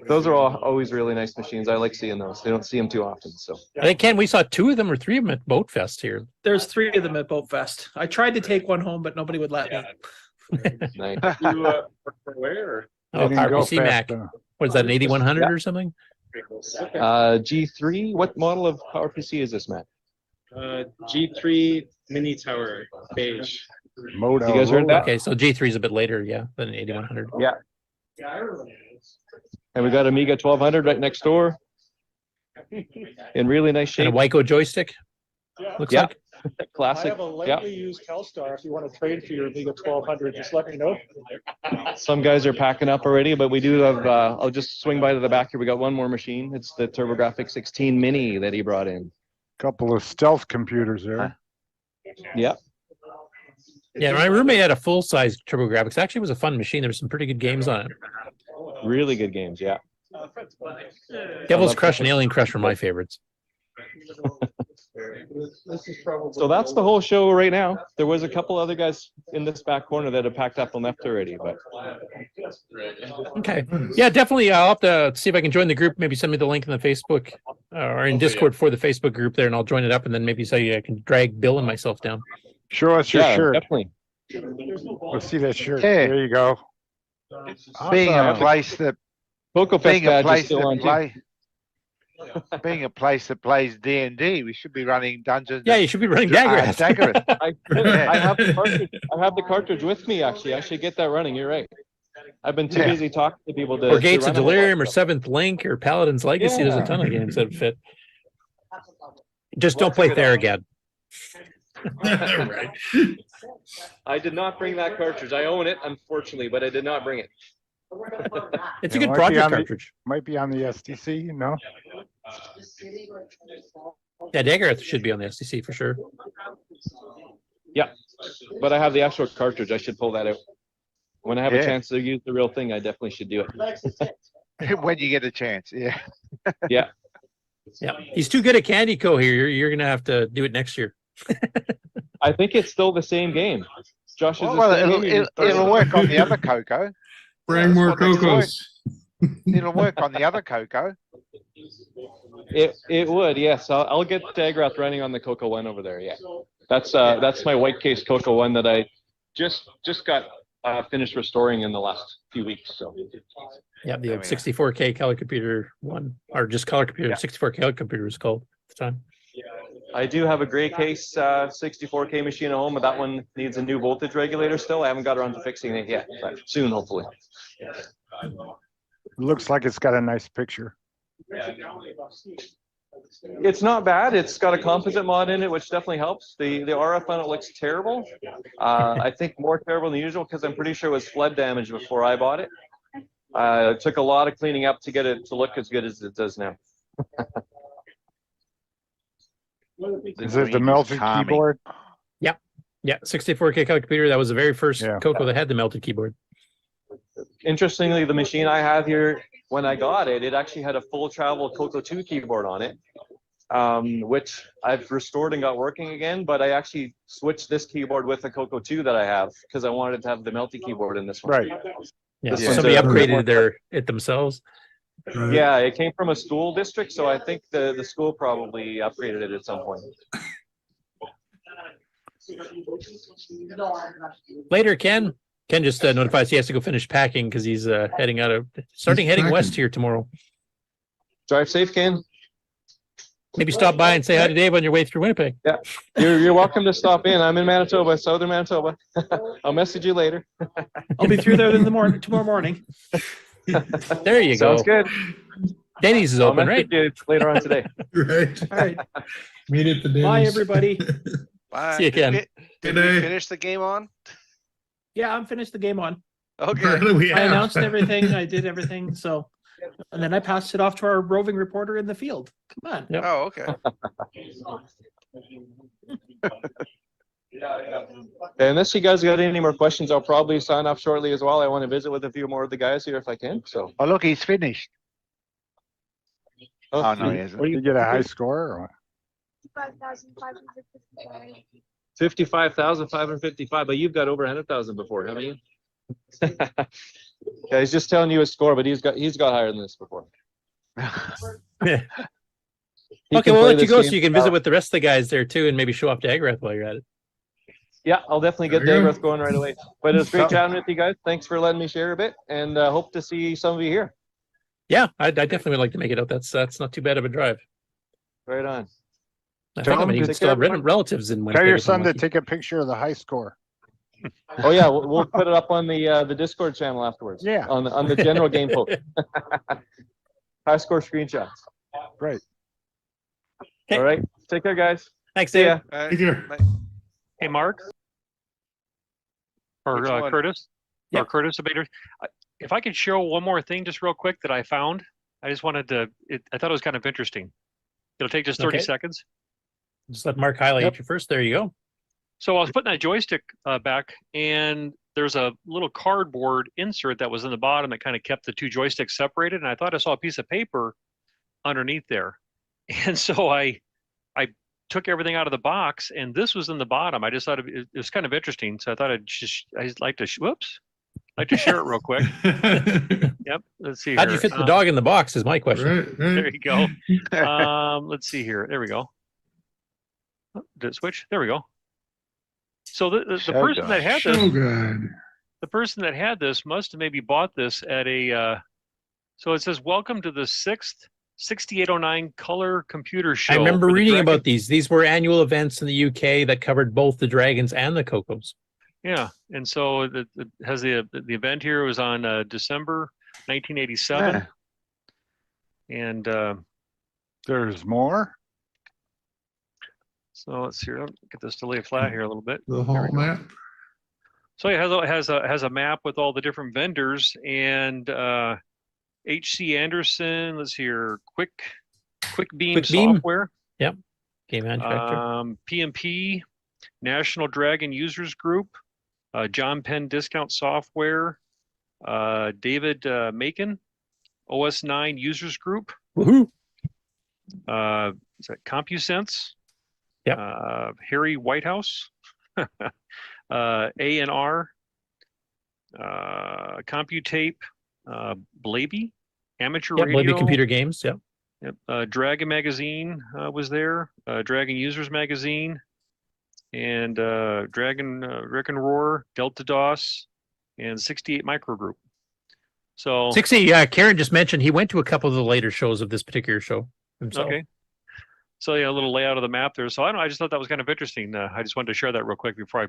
Those are always really nice machines. I like seeing those. They don't see them too often. So I think, Ken, we saw 2 of them or 3 of them at Boat Fest here. There's 3 of them at Boat Fest. I tried to take one home, but nobody would let me. nice. Where? Oh, didn't go PowerPC Mac. fast, What is that, an 8100 Yeah. or something? G3. What model of PowerPC is this, Matt? G3 Mini Tower beige. Moto. You guys heard that? Okay, so G3 is a bit later, yeah, than an 8100. Yeah. And we got Amiga 1200 right next door. In really nice And shape. a Waco joystick, looks Yeah. like. Classic. I have a lightly used Telstar. If you want to trade for your Amiga 1200, just let me know. Some guys are packing up already, but we do have, I'll just swing by to the back here. We got one more machine. It's the TurboGrafx 16 Mini that he brought in. Couple of stealth computers there. Yeah. Yeah, my roommate had a full-size TurboGrafx. Actually, it was a fun machine. There were some pretty good games on it. Really good games. Yeah. Devil's love Crush and that. Alien Crush were my favorites. So that's the whole show right now. There was a couple other guys in this back corner that have packed up and left already, but Okay. Yeah, definitely. I'll have to see if I can join the group. Maybe send me the link in the Facebook or in Discord for the Facebook group there, and I'll join it up. And then maybe say I can drag Bill and myself down. Show us your yeah, shirt. definitely. Let's see that shirt. Yeah. There you go. Being a Awesome. place that CoCo Fest being a badge is place still that on too. play being a place that plays D&D, we should be running Dungeons. Yeah, you should be running Daggereth. Daggereth. I have the cartridge. I have the cartridge with me. Actually, I should get that running. You're right. I've been too Yeah. busy talking to people to. Or to Gates of run a whole lot Delirium or stuff. Seventh Link or Paladin's Legacy. There's a ton of games that would fit. Just don't play Tharagad. Right. I did not bring that cartridge. I own it, unfortunately, but I did not bring it. It's a It good might be project on the- cartridge. Might be on the STC, you know? Yeah, Daggereth should be on the STC for sure. Yeah, but I have the actual cartridge. I should pull that out. When I have Yeah. a chance to use the real thing, I definitely should do it. When you get a chance, yeah. Yeah. Yeah, he's too good at Candy Co. here. You're gonna have to do it next year. I think it's still the same game. Josh is Well, it'll work on the other CoCo. Bring more what makes it work. Cocos. It'll work on the other CoCo. It would, yes. I'll get Dagrath running on the CoCo one over there. Yeah, that's my white case CoCo one that I just got finished restoring in the last few weeks. So Yeah, the 64K color computer one, or just color computer. 64K color computer was called at the time. I do have a gray case 64K machine at home, but that one needs a new voltage regulator still. I haven't got around to fixing it yet, but soon, hopefully. Looks like it's got a nice picture. It's not bad. It's got a composite mod in it, which definitely helps. The RF on it looks terrible. I think more terrible than usual because I'm pretty sure it was flood damage before I bought it. It took a lot of cleaning up to get it to look as good as it does now. Is it the melted keyboard? Yeah, 64K color computer. That was the very first Yeah. CoCo that had the melted keyboard. Interestingly, the machine I have here when I got it, it actually had a full travel CoCo 2 keyboard on it, which I've restored and got working again. But I actually switched this keyboard with the CoCo 2 that I have because I wanted to have the Melty keyboard in this one. Right. Yeah, This so one's somebody a bit more upgraded it themselves. Yeah, it came from a school district, so I think the school probably upgraded it at some point. Later, Ken. Ken just notifies he has to go finish packing because he's heading west here tomorrow. Drive safe, Ken. Maybe stop by and say hi to Dave on your way through Winnipeg. Yeah, you're welcome to stop in. I'm in Manitoba, southern Manitoba. I'll message you later. I'll be through there in the morning tomorrow morning. There you go. Sounds good. Denny's is I'll open, right? message you later on today. Right. All right. Meet at the Denny's. Bye, everybody. Bye. See you, Ken. Did Good we day. finish the game on? Yeah, I'm finished the game on. Okay. Apparently we I have. announced everything. I did everything. So, and then I passed it off to our roving reporter in the field. Come on. Yep. Oh, okay. Unless you guys got any more questions, I'll probably sign off shortly as well. I want to visit with a few more of the guys here if I can. So. Oh, look, he's finished. Oh, Oh, no, he isn't. Did you get a high score or what? 5,555. 55,555, but you've got over 100,000 before, haven't you? Yeah, he's just telling you his score, but he's got higher than this before. Yeah. He Okay, can we'll play let you this go game so you can visit with the rest of the guys there too, and maybe show off to Agrath while you're at it. Yeah, I'll definitely get There you go. Dagrath going right away. But it was great chatting with you guys. Thanks for letting me share a bit, and hope to see some of you here. Yeah, I definitely would like to make it out. That's not too bad of a drive. Right on. I Tell think I'm him gonna to still have take care. relatives in Tell Winnipeg. your if I'm son to lucky. take a picture of the high score. Oh yeah, we'll put it up on the Discord channel afterwards. Yeah. On the general game post. High score screenshots. Right. All right. Take care, guys. Thanks, See Dave. ya. Take care. Hey, Mark. Or Which one? Curtis. Yep. Or Curtis Abater. If I could show one more thing just real quick that I found, I just wanted to, I thought it was kind of interesting. It'll take just 30 Okay. seconds. Just let Mark highlight you first. There you go. So I was putting that joystick back, and there's a little cardboard insert that was in the bottom that kind of kept the two joysticks separated. And I thought I saw a piece of paper underneath there. And so I took everything out of the box, and this was in the bottom. I just thought it was kind of interesting. So I thought I'd like to, like to share it real quick. Yep. Let's see here. How'd you fit the dog in the box is my question. Right, right. There you go. Let's see here. There we go. Oh, did it switch? There we go. So the person that had this, So good. the person that had this must have maybe bought this at a. So it says, "Welcome to the 6th 6809 Color Computer Show." I remember for the reading Dragon- about these. These were annual events in the UK that covered both the Dragons and the CoCos. Yeah, and so it has the event here was on December 1987, and There's more. so let's see. Let me get this to lay flat here a little bit. The There whole we go. map. So it has a map with all the different vendors and HC Anderson. Let's see here. Quick Beam Quick Beam? Software. Yep. Game manufacturer. PMP, National Dragon Users Group, John Penn Discount Software, David Macon, OS9 Users Group. Woohoo! Is that CompuSense? Yep. Harry Whitehouse, A&R, Computape, Blaby, Amateur Yep, Radio. Blaby Computer Games. Yep. Yep. Dragon Magazine was there. Dragon Users Magazine, and Dragon Rick and Roar, Delta DOS, and 68 Micro Group. So 60. Karen just mentioned he went to a couple of the later shows of this particular show himself. okay. So yeah, a little layout of the map there. So I don't know. I just thought that was kind of interesting. I just wanted to share that real quick before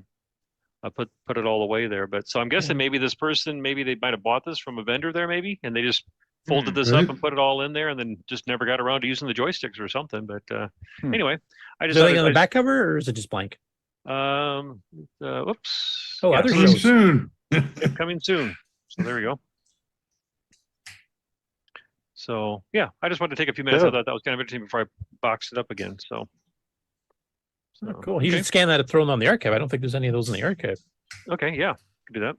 I put it all away there. But so I'm guessing maybe this person, maybe they might have bought this from a vendor there, maybe, and they just folded this Right. up and put it all in there, and then just never got around to using the joysticks or something. But anyway, I Is just there thought anything on the I- back cover, or is it just blank? Whoops. Oh, other so Coming shows. soon. it's coming soon. So there we go. So yeah, I just wanted to take a few minutes. I Good. thought that was kind of interesting before I boxed it up again. So. Oh, cool. You should scan that and throw them on the archive. I don't think there's any of those in the archive. Okay, yeah, can do that.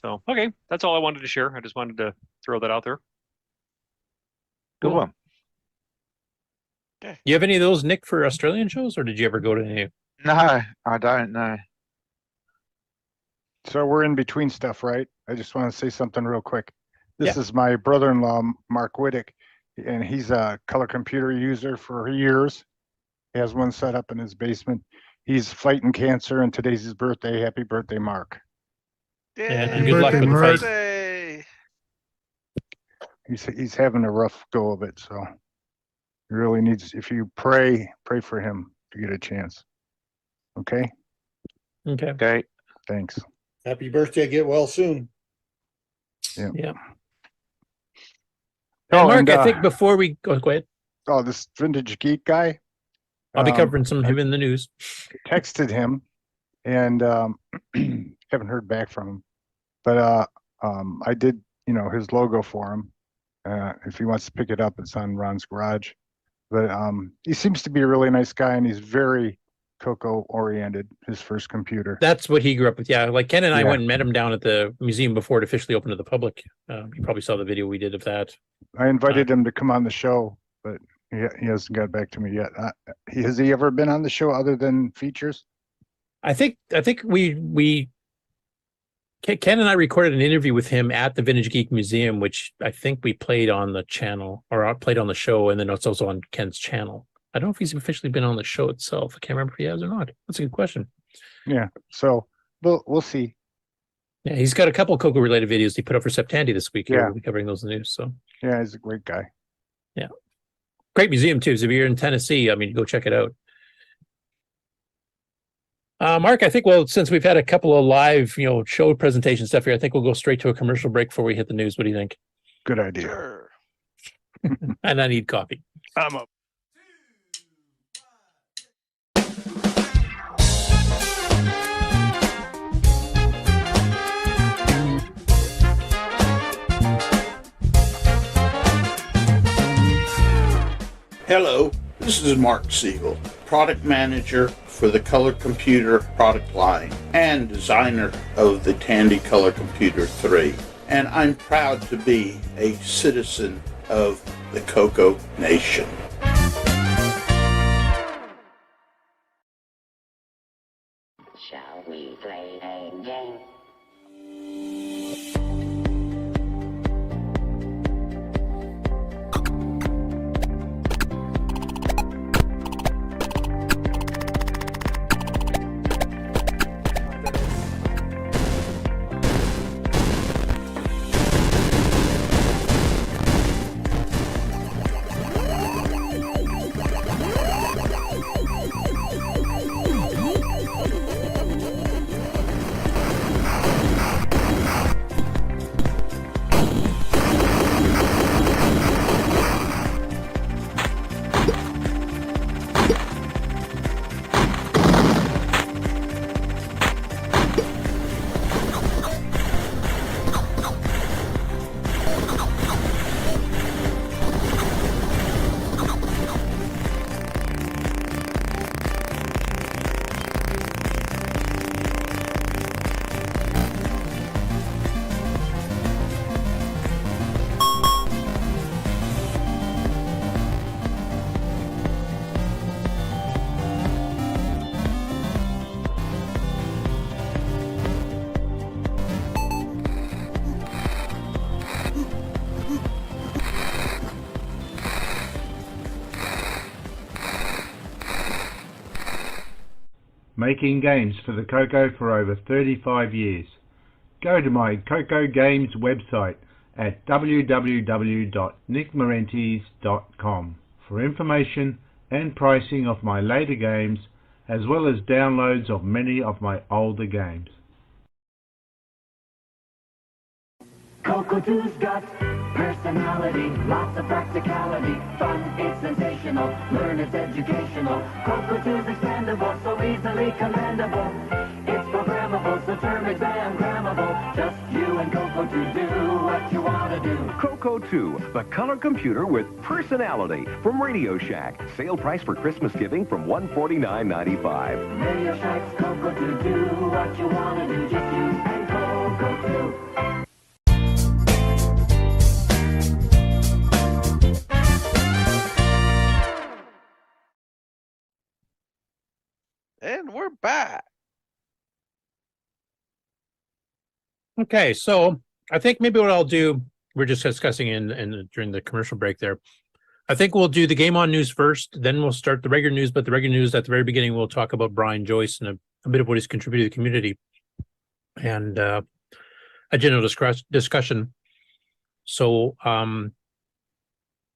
So, okay, that's all I wanted to share. I just wanted to throw that out there. Good one. You have any of those, Nick, for Australian shows, or did you ever go to any? No, I don't know. So we're in between stuff, right? I just want to say something real quick. This Yeah. is my brother-in-law, Mark Whittick, and he's a color computer user for years. He has one set up in his basement. He's fighting cancer, and today's his birthday. Happy birthday, Mark. Yeah, and good luck with the fight. Birthday. He's having a rough go of it, so he really needs, if you pray for him to get a chance. Okay? Okay. Okay. Thanks. Happy birthday. Get well soon. Yeah. Yeah. Oh, And Mark, and, I think before we go ahead, Oh, this vintage geek guy. I'll be covering some of him in the news. Texted him and haven't heard back from him. But I did, his logo for him. If he wants to pick it up, it's on Ron's garage. But he seems to be a really nice guy, and he's very CoCo oriented. His first computer. That's what he grew up with. Yeah, like Ken and I Yeah. went and met him down at the museum before it officially opened to the public. You probably saw the video we did of that. I invited him to come on the show, but he hasn't got back to me yet. Has he ever been on the show other than features? I think Ken and I recorded an interview with him at the Vintage Geek Museum, which I think we played on the channel, or I played on the show, and then it's also on Ken's channel. I don't know if he's officially been on the show itself. I can't remember if he has or not. That's a good question. Yeah. So we'll see. Yeah, he's got a couple CoCo related videos he put up for Septandy this week. Yeah. We'll be covering those in the news. So Yeah, he's a great guy. yeah, great museum too. So if you're in Tennessee, I mean, go check it out. Mark, I think, well, since we've had a couple of live, show presentation stuff here, I think we'll go straight to a commercial break before we hit the news. What do you think? Good idea. Sure. And I need coffee. I'm up. Hello, this is Mark Siegel, product manager for the Color Computer product line and designer of the Tandy Color Computer 3. And I'm proud to be a citizen of the CoCo Nation. Shall we play a game? Making games for the CoCo for over 35 years. Go to my CoCo Games website at www.nickmarentes.com for information and pricing of my later games, as well as downloads of many of my older games. CoCo 2's got personality, lots of practicality, fun, it's sensational, learn it's educational. CoCo 2's expandable, so easily commandable. It's programmable, so term exam grammable. Just you and CoCo 2 do what you want to do. CoCo 2, the color computer with personality from Radio Shack. Sale price for Christmas giving from $149.95. Radio Shack's CoCo 2 do what you want to do. Just use and CoCo Coco 2. And we're back. Okay, so I think maybe what I'll do, we're just discussing in during the commercial break there. I think we'll do the game on news first, then we'll start the regular news, but the regular news at the very beginning, we'll talk about Brian Joyce and a bit of what he's contributed to the community and a general discussion. So, and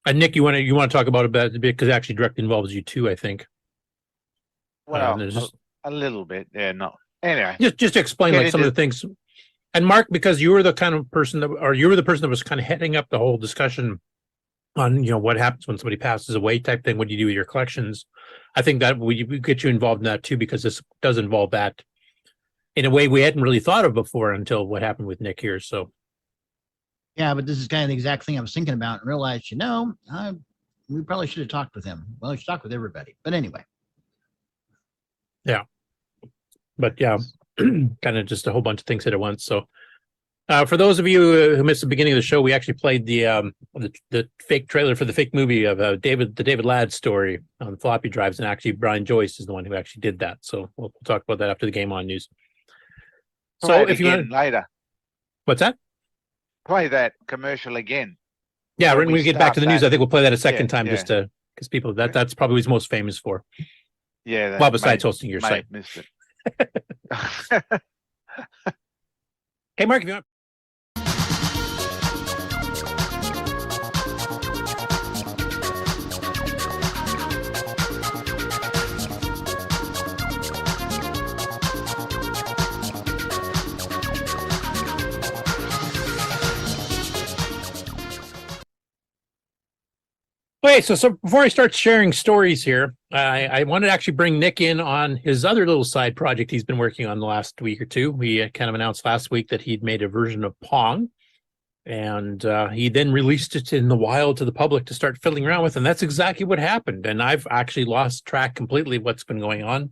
Nick, you want to talk about it a bit because it actually directly involves you too, I think. Well, just a little bit. Yeah, no. Anyway. Just to explain like some of the things. And Mark, because you were the kind of person that, or you were the person that was kind of heading up the whole discussion on, what happens when somebody passes away type thing. What do you do with your collections? I think that we get you involved in that too, because this does involve that in a way we hadn't really thought of before until what happened with Nick here. So. Yeah, but this is kind of the exact thing I was thinking about and realized, we probably should have talked with him. Well, we should talk with everybody. But anyway. Yeah. But yeah, kind of just a whole bunch of things at once. So for those of you who missed the beginning of the show, we actually played the fake trailer for the fake movie of the David Ladd story on floppy drives. And actually Brian Joyce is the one who actually did that. So we'll talk about that after the game on news. So if you want later. What's that? Play that commercial again. Yeah, when we get back to the news, I think we'll play that a second time yeah. just to, because people, that's probably what he's most famous for. Yeah. Well, besides hosting your site. Missed it. Hey, Mark, if you want. Okay, so before I start sharing stories here, I wanted to actually bring Nick in on his other little side project he's been working on the last week or two. We kind of announced last week that he'd made a version of Pong, and he then released it in the wild to the public to start fiddling around with, and that's exactly what happened. And I've actually lost track completely of what's been going on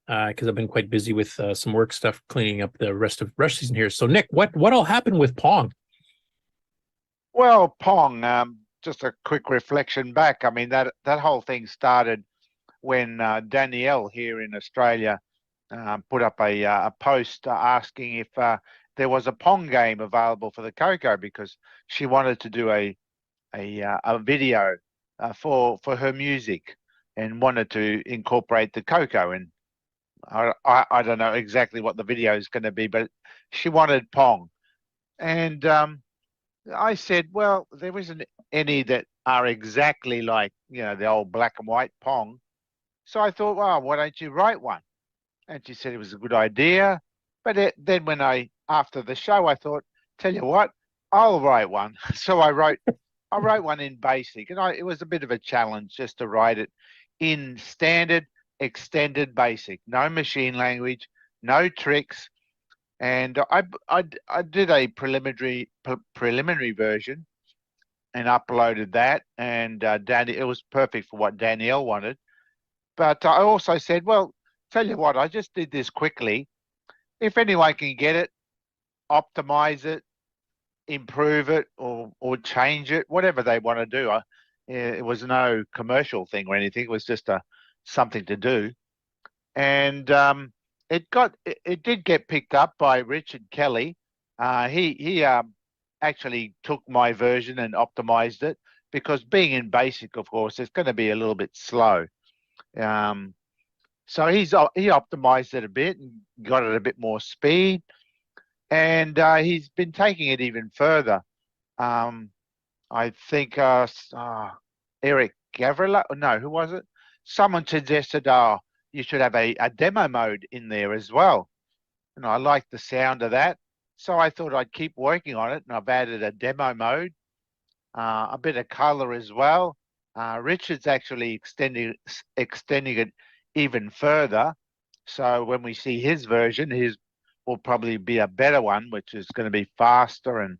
because I've been quite busy with some work stuff, cleaning up the rest of rush season here. So, Nick, what all happened with Pong? Well, Pong. Just a quick reflection back. I mean, that whole thing started when Danielle here in Australia put up a post asking if there was a Pong game available for the CoCo, because she wanted to do a video for her music and wanted to incorporate the CoCo. And I don't know exactly what the video is going to be, but she wanted Pong. And I said, well, there isn't any that are exactly like, the old black and white Pong. So I thought, well, why don't you write one? And she said it was a good idea. But then after the show, I thought, tell you what, I'll write one. So I wrote one in BASIC, and it was a bit of a challenge just to write it in standard extended BASIC, no machine language, no tricks. And I did a preliminary version and uploaded that, and it was perfect for what Danielle wanted. But I also said, well, tell you what, I just did this quickly. If anyone can get it, optimize it, improve it, or change it, whatever they want to do. It was no commercial thing or anything. It was just something to do. And it did get picked up by Richard Kelly. He actually took my version and optimized it, because being in BASIC, of course, it's going to be a little bit slow. So he optimized it a bit and got it a bit more speed, and he's been taking it even further. I think Eric Gavrila, no, who was it? Someone suggested, you should have a demo mode in there as well. And I like the sound of that. So I thought I'd keep working on it, and I've added a demo mode, a bit of color as well. Richard's actually extending it even further. So when we see his version, his will probably be a better one, which is going to be faster, and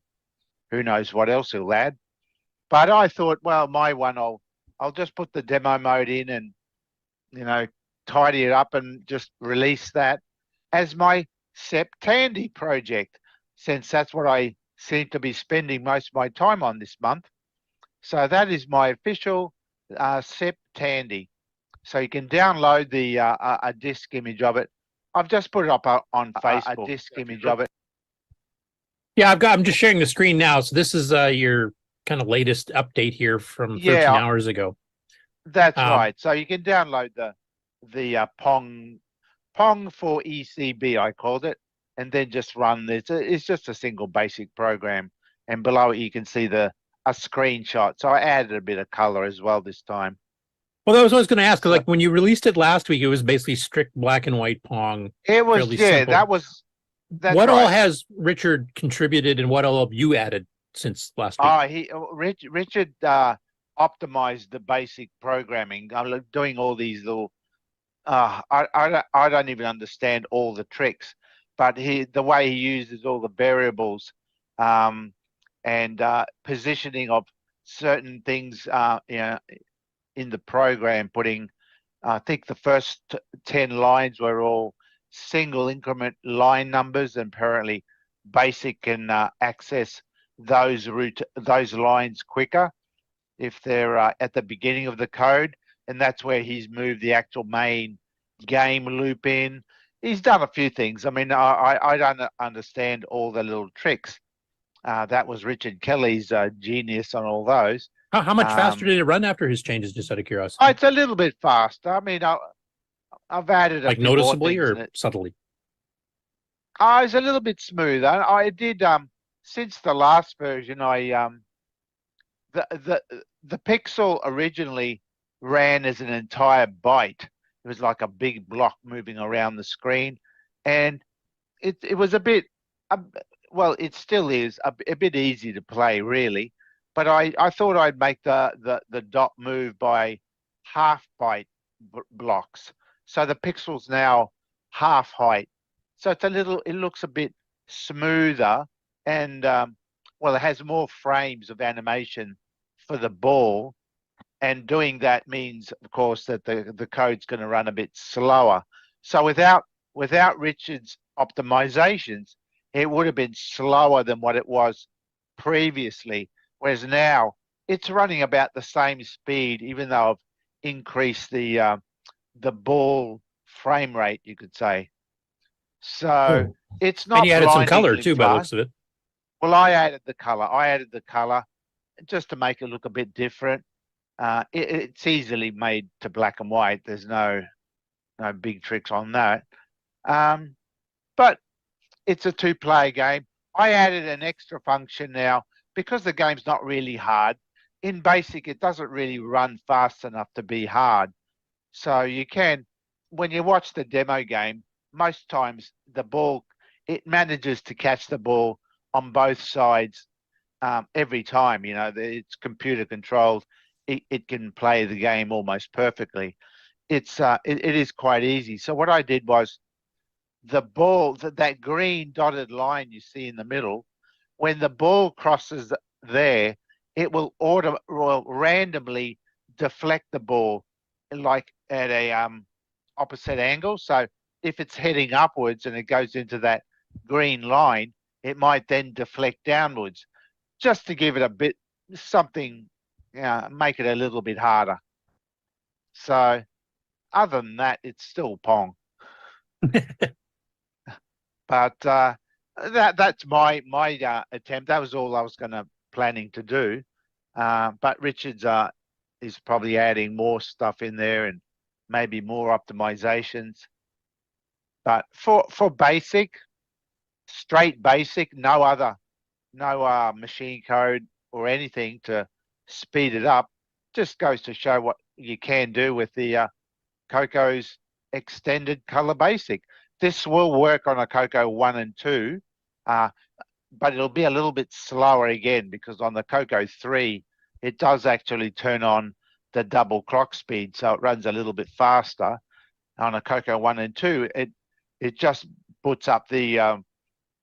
who knows what else he'll add. But I thought, well, my one, I'll just put the demo mode in and, tidy it up and just release that as my Septandy project. since that's what I seem to be spending most of my time on this month. So that is my official SIP Tandy. So you can download the a disk image of it. I've just put it up on Facebook. A disk image of it. Yeah, I'm just sharing the screen now. So this is your kind of latest update here from 13 hours ago. That's right. So you can download the Pong for ECB, I called it, and then just run this. It's just a single basic program, and below it you can see a screenshot. So I added a bit of color as well this time. Well, that was what I was going to ask. Because like when you released it last week, it was basically strict black and white Pong. It was fairly simple. That's what all right. has Richard contributed, and what all have you added since last week? Richard optimized the basic programming. I'm doing all these little. I don't even understand all the tricks, but the way he uses all the variables, and positioning of certain things, in the program, putting. I think the first 10 lines were all single increment line numbers, and apparently basic can access those lines quicker if they're at the beginning of the code, and that's where he's moved the actual main game loop in. He's done a few things. I mean, I don't understand all the little tricks. That was Richard Kelly's genius on all those. How much faster did it run after his changes, just out of curiosity? It's a little bit faster. I mean, I've added a like few more noticeably things or subtly? It's a little bit smoother. I did since the last version. The pixel originally ran as an entire byte. It was like a big block moving around the screen, and it was a bit. Well, it still is a bit easy to play, really. But I thought I'd make the dot move by half byte blocks. So the pixel's now half height. So it looks a bit smoother, and well, it has more frames of animation for the ball. And doing that means, of course, that the code's going to run a bit slower. So without Richard's optimizations, it would have been slower than what it was previously. Whereas now it's running about the same speed, even though I've increased the ball frame rate, you could say. So it's not. And you added some color blindingly too, by the fast. looks of it. Well, I added the color just to make it look a bit different. It's easily made to black and white. There's no big tricks on that. But it's a two-player game. I added an extra function now because the game's not really hard. In basic, it doesn't really run fast enough to be hard. So you can, when you watch the demo game, most times it manages to catch the ball on both sides every time. It's computer controlled. It can play the game almost perfectly. It is quite easy. So what I did was the ball, that green dotted line you see in the middle, when the ball crosses there, it will randomly deflect the ball like at a opposite angle. So if it's heading upwards and it goes into that green line, it might then deflect downwards, just to give it a bit something, make it a little bit harder. So other than that, it's still Pong. But that's my attempt. That was all I was planning to do. But Richard's is probably adding more stuff in there and maybe more optimizations. But for basic, straight basic, no machine code or anything to speed it up. Just goes to show what you can do with the CoCo's extended color basic. This will work on a CoCo 1 and 2, but it'll be a little bit slower again, because on the CoCo 3, it does actually turn on the double clock speed, so it runs a little bit faster. On a CoCo 1 and 2, it just puts up the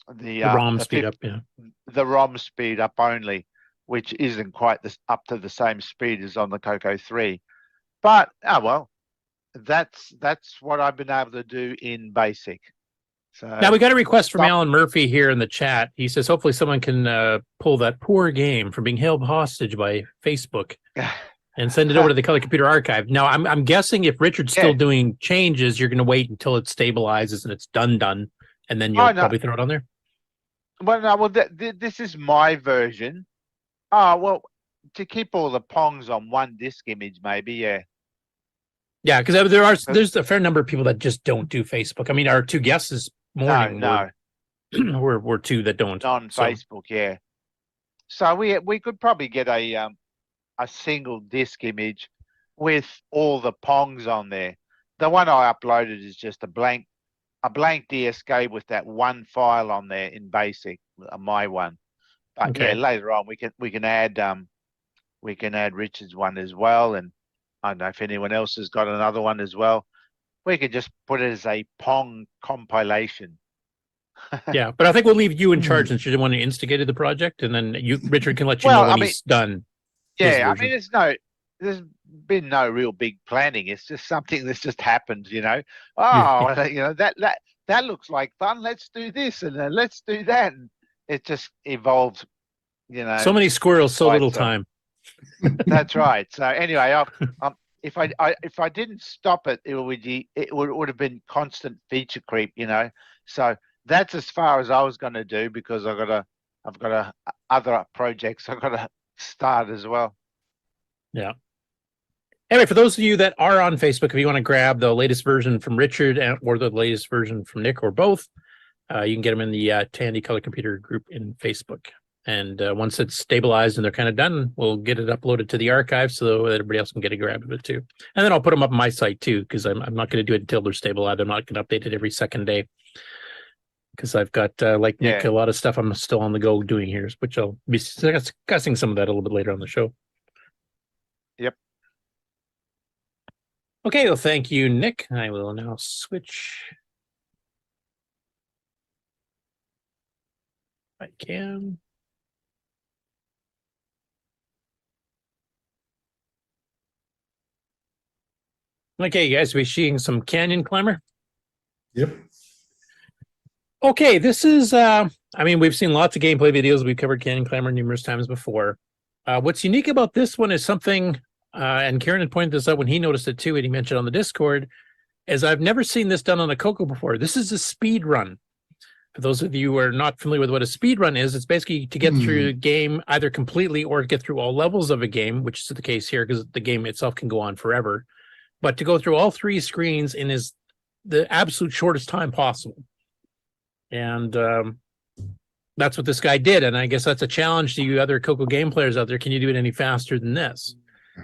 ROM speed up, yeah. The ROM speed up only, which isn't quite up to the same speed as on the CoCo 3. But well, that's what I've been able to do in basic. So Now we got a request from Stop. Alan Murphy here in the chat. He says hopefully someone can pull that poor game from being held hostage by Facebook and send it over to the Color Computer Archive. Now I'm guessing if Richard's still doing changes, you're going to wait until it stabilizes and it's done, and then you'll probably throw it on there. Well, no, well, this is my version. Oh, well, to keep all the Pongs on one disk image, maybe, yeah. Yeah, because there's a fair number of people that just don't do Facebook. I mean, our two guests this morning were two that don't. On Facebook, yeah. So we could probably get a single disk image with all the Pongs on there. The one I uploaded is just a blank DSK with that one file on there in BASIC, my one. But yeah, later on we can add Richard's one as well, and I don't know if anyone else has got another one as well. We could just put it as a Pong compilation. Yeah, but I think we'll leave you in charge since you're the one who instigated the project, and then Richard can let you know when he's done. Yeah, I mean, there's been no real big planning. It's just something that's just happened, you know. Oh, you know, that looks like fun. Let's do this and then let's do that, and it just evolved. You know, so many squirrels, so little time. That's right. So anyway, if I didn't stop it, it would have been constant feature creep, you know. So that's as far as I was going to do because I've got other projects I've got to start as well. Yeah. Anyway, for those of you that are on Facebook, if you want to grab the latest version from Richard or the latest version from Nick or both, you can get them in the Tandy Color Computer group in Facebook. And once it's stabilized and they're kind of done, we'll get it uploaded to the archive so that everybody else can get a grab of it too. And then I'll put them up on my site too, because I'm not going to do it until they're stabilized. I'm not going to update it every second day because I've got, like Nick, a lot of stuff I'm still on the go doing here, which I'll be discussing some of that a little bit later on the show. Yep. Okay, well, thank you, Nick. I will now switch. If I can. Okay, guys, we're seeing some Canyon Climber. Yep. Okay, this is, I mean, we've seen lots of gameplay videos. We've covered Canyon Climber numerous times before. What's unique about this one is something, and Kieran had pointed this out when he noticed it too, and he mentioned on the Discord, is I've never seen this done on a CoCo before. This is a speed run. For those of you who are not familiar with what a speed run is, it's basically to get through a game either completely or get through all levels of a game, which is the case here because the game itself can go on forever. But to go through all three screens in the absolute shortest time possible. And that's what this guy did. And I guess that's a challenge to you other CoCo game players out there. Can you do it any faster than this?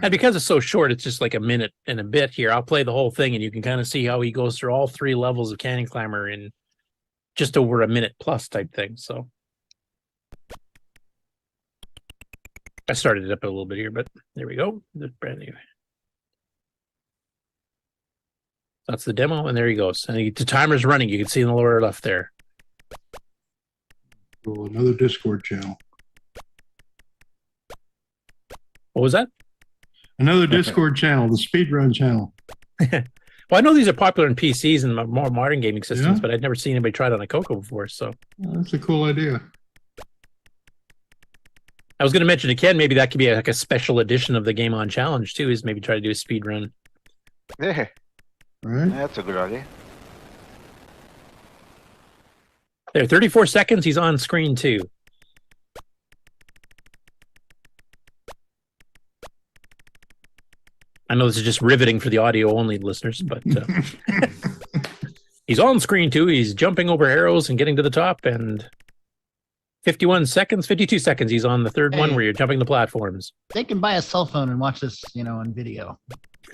And because it's so short, it's just like a minute and a bit here. I'll play the whole thing and you can kind of see how he goes through all three levels of Canyon Climber in just over a minute plus type thing. So I started it up a little bit here, but there we go. The brand new. That's the demo, and there he goes. And the timer's running. You can see in the lower left there. Oh, another Discord channel. What was that? Another Discord channel, the speedrun channel. Well, I know these are popular in PCs and more modern gaming systems, but I'd never seen anybody try it on a CoCo before. So that's a cool idea. I was going to mention to Ken, maybe that could be like a special edition of the Game On Challenge too, is maybe try to do a speed run. Yeah. Right. That's a good idea. There, 34 seconds. He's on screen too. I know this is just riveting for the audio only listeners, but he's on screen too. He's jumping over arrows and getting to the top, and 51 seconds, 52 seconds. He's on the third one where you're jumping the platforms. They can buy a cell phone and watch this, you know, on video.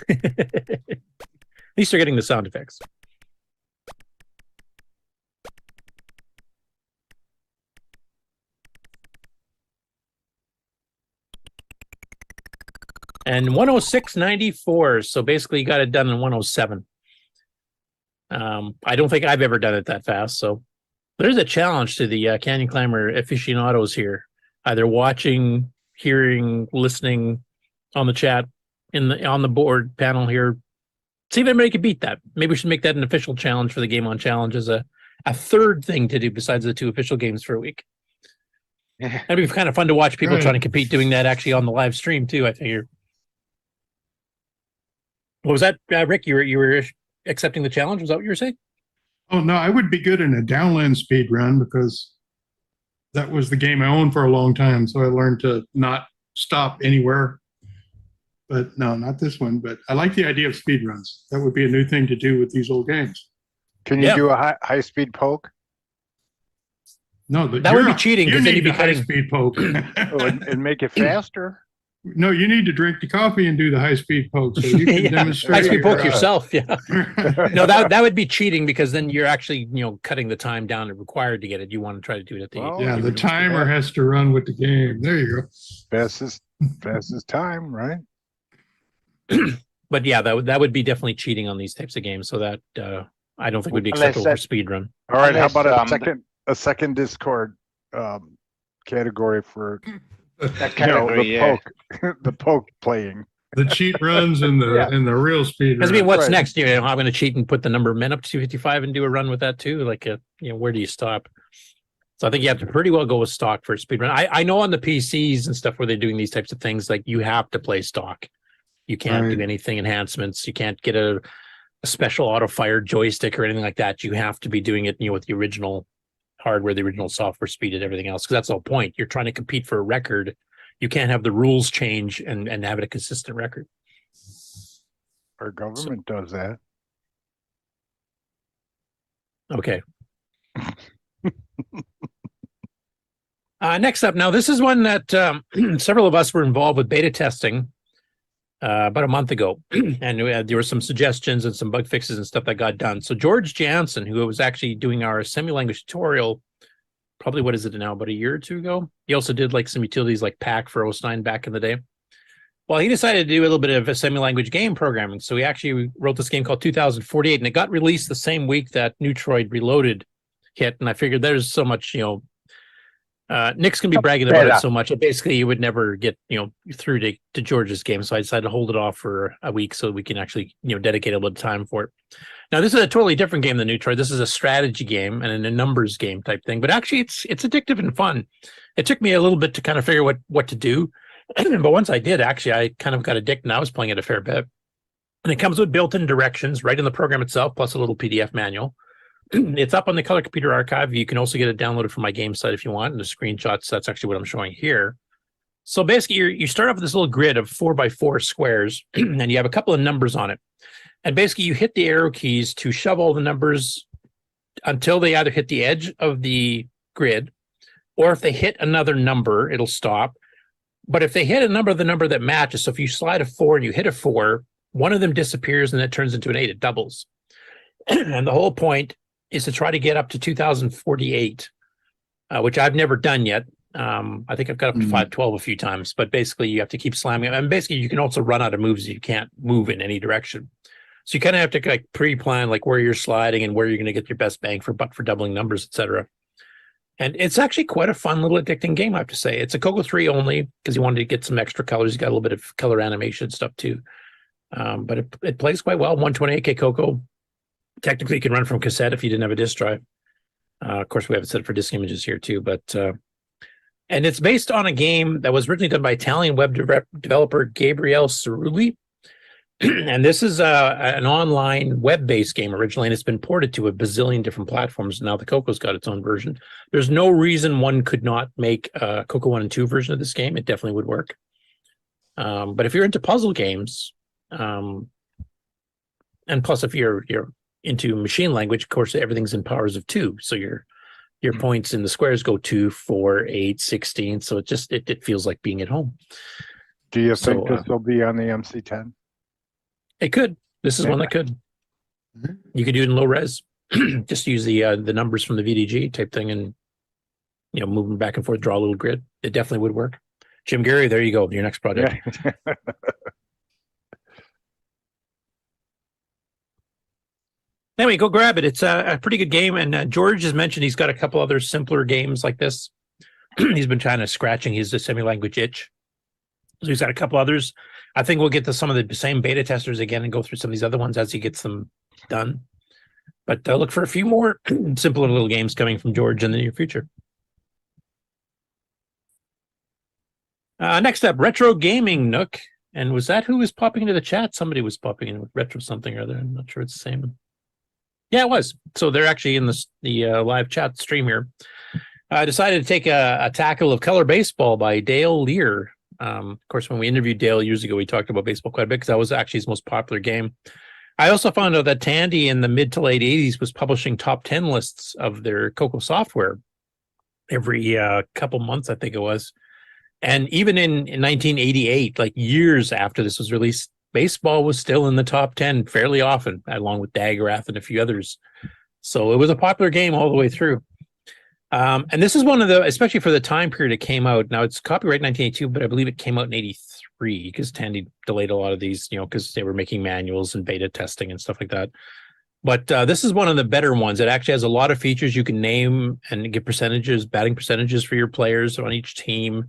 At least they're getting the sound effects. And 106.94. So basically you got it done in 107. I don't think I've ever done it that fast. So there's a challenge to the Canyon Climber aficionados here, either watching, hearing, listening on the chat, on the board panel here. See if anybody can beat that. Maybe we should make that an official challenge for the Game On Challenge as a third thing to do besides the 2 official games for a week. That'd be kind of fun to watch people trying to compete doing that actually on the live stream too. I think what was that, Rick? You were accepting the challenge? Was that what you were saying? Oh no, I would be good in a downland speed run because that was the game I owned for a long time. So I learned to not stop anywhere. But no, not this one. But I like the idea of speed runs. That would be a new thing to do with these old games. Can you do a high speed poke? No, that would be cheating because then you'd be cutting speed poke and make it faster. No, you need to drink the coffee and do the high speed poke so you can demonstrate. High speed poke yourself, yeah. No, that would be cheating because then you're actually cutting the time down required to get it. You want to try to do it at the the timer has to run with the game. There you go. Fastest time, right? But yeah, that would be definitely cheating on these types of games. So that I don't think would be acceptable for speed run. All right, how about a second Discord category for the poke playing, the cheat runs and the real speed. Because I mean, what's next? I'm going to cheat and put the number of men up to 255 and do a run with that too. Like, where do you stop? So I think you have to pretty well go with stock for a speed run. I know on the PCs and stuff where they're doing these types of things, like you have to play stock. You can't do anything enhancements. You can't get a special auto fire joystick or anything like that. You have to be doing it, with the original hardware, the original software speed and everything else. Because that's the whole point. You're trying to compete for a record. You can't have the rules change and have it a consistent record. Our government does that. Okay. Next up, now this is one that several of us were involved with beta testing about a month ago, and there were some suggestions and some bug fixes and stuff that got done. So George Jansen, who was actually doing our semi-language tutorial, probably what is it now, about a year or two ago? He also did like some utilities like PAC for OS9 back in the day. Well, he decided to do a little bit of a semi-language game programming. So he actually wrote this game called 2048, and it got released the same week that Neutroid Reloaded hit. And I figured there's so much, Nick's gonna be bragging about it so much that basically you would never get through to George's game. So I decided to hold it off for a week so we can actually dedicate a little bit of time for it. Now this is a totally different game than Neutroid. This is a strategy game and a numbers game type thing. But actually it's addictive and fun. It took me a little bit to kind of figure what to do, but once I did, actually I kind of got addicted. And I was playing it a fair bit. And it comes with built-in directions right in the program itself, plus a little PDF manual. It's up on the Color Computer Archive. You can also get it downloaded from my game site if you want. And the screenshots, that's actually what I'm showing here. So basically, you start off with this little grid of 4x4 squares, and you have a couple of numbers on it. And basically, you hit the arrow keys to shove all the numbers until they either hit the edge of the grid, or if they hit another number, it'll stop. But if they hit the number that matches, so if you slide a 4 and you hit a 4, one of them disappears and it turns into an 8. It doubles. And the whole point is to try to get up to 2048, which I've never done yet. I think I've got up to 512 a few times, but basically you have to keep slamming it. And basically you can also run out of moves if you can't move in any direction. So you kind of have to like pre-plan like where you're sliding and where you're going to get your best bang for buck for doubling numbers, etc. And it's actually quite a fun little addicting game, I have to say. It's a CoCo 3 only because you wanted to get some extra colors. You got a little bit of color animation stuff too. But it plays quite well. 128K CoCo. Technically, you can run from cassette if you didn't have a disk drive. Of course, we have it set for disk images here too. But and it's based on a game that was originally done by Italian web developer Gabriele Cerulli. And this is an online web-based game originally, and it's been ported to a bazillion different platforms. Now the CoCo's got its own version. There's no reason one could not make a CoCo 1 and 2 version of this game. It definitely would work. But if you're into puzzle games, and plus if you're into machine language, of course, everything's in powers of 2. So your points in the squares go 2, 4, 8, 16. So it feels like being at home. Do you think this will be on the MC10? It could. This is one that could. You could do it in low res. Just use the numbers from the VDG type thing and move them back and forth, draw a little grid. It definitely would work. Jim Gary, there you go. Your next project. Yeah. Anyway, go grab it. It's a pretty good game. And George has mentioned he's got a couple other simpler games like this. He's been kind of scratching his semi-language itch. So he's got a couple others. I think we'll get to some of the same beta testers again and go through some of these other ones as he gets them done. But look for a few more simpler little games coming from George in the near future. Next up, Retro Gaming Nook. And was that who was popping into the chat? Somebody was popping in with retro something or other. I'm not sure it's the same. Yeah, it was. So they're actually in the live chat stream here. I decided to take a tackle of Color Baseball by Dale Lear. Of course, when we interviewed Dale years ago, we talked about baseball quite a bit because that was actually his most popular game. I also found out that Tandy in the mid to late 80s was publishing top 10 lists of their CoCo software every couple months, I think it was. And even in 1988, like years after this was released, baseball was still in the top 10 fairly often, along with Daggerath and a few others. So it was a popular game all the way through. And this is one of the, especially for the time period it came out. Now it's copyright 1982, but I believe it came out in 83 because Tandy delayed a lot of these, because they were making manuals and beta testing and stuff like that. But this is one of the better ones. It actually has a lot of features. You can name and get percentages, batting percentages for your players on each team.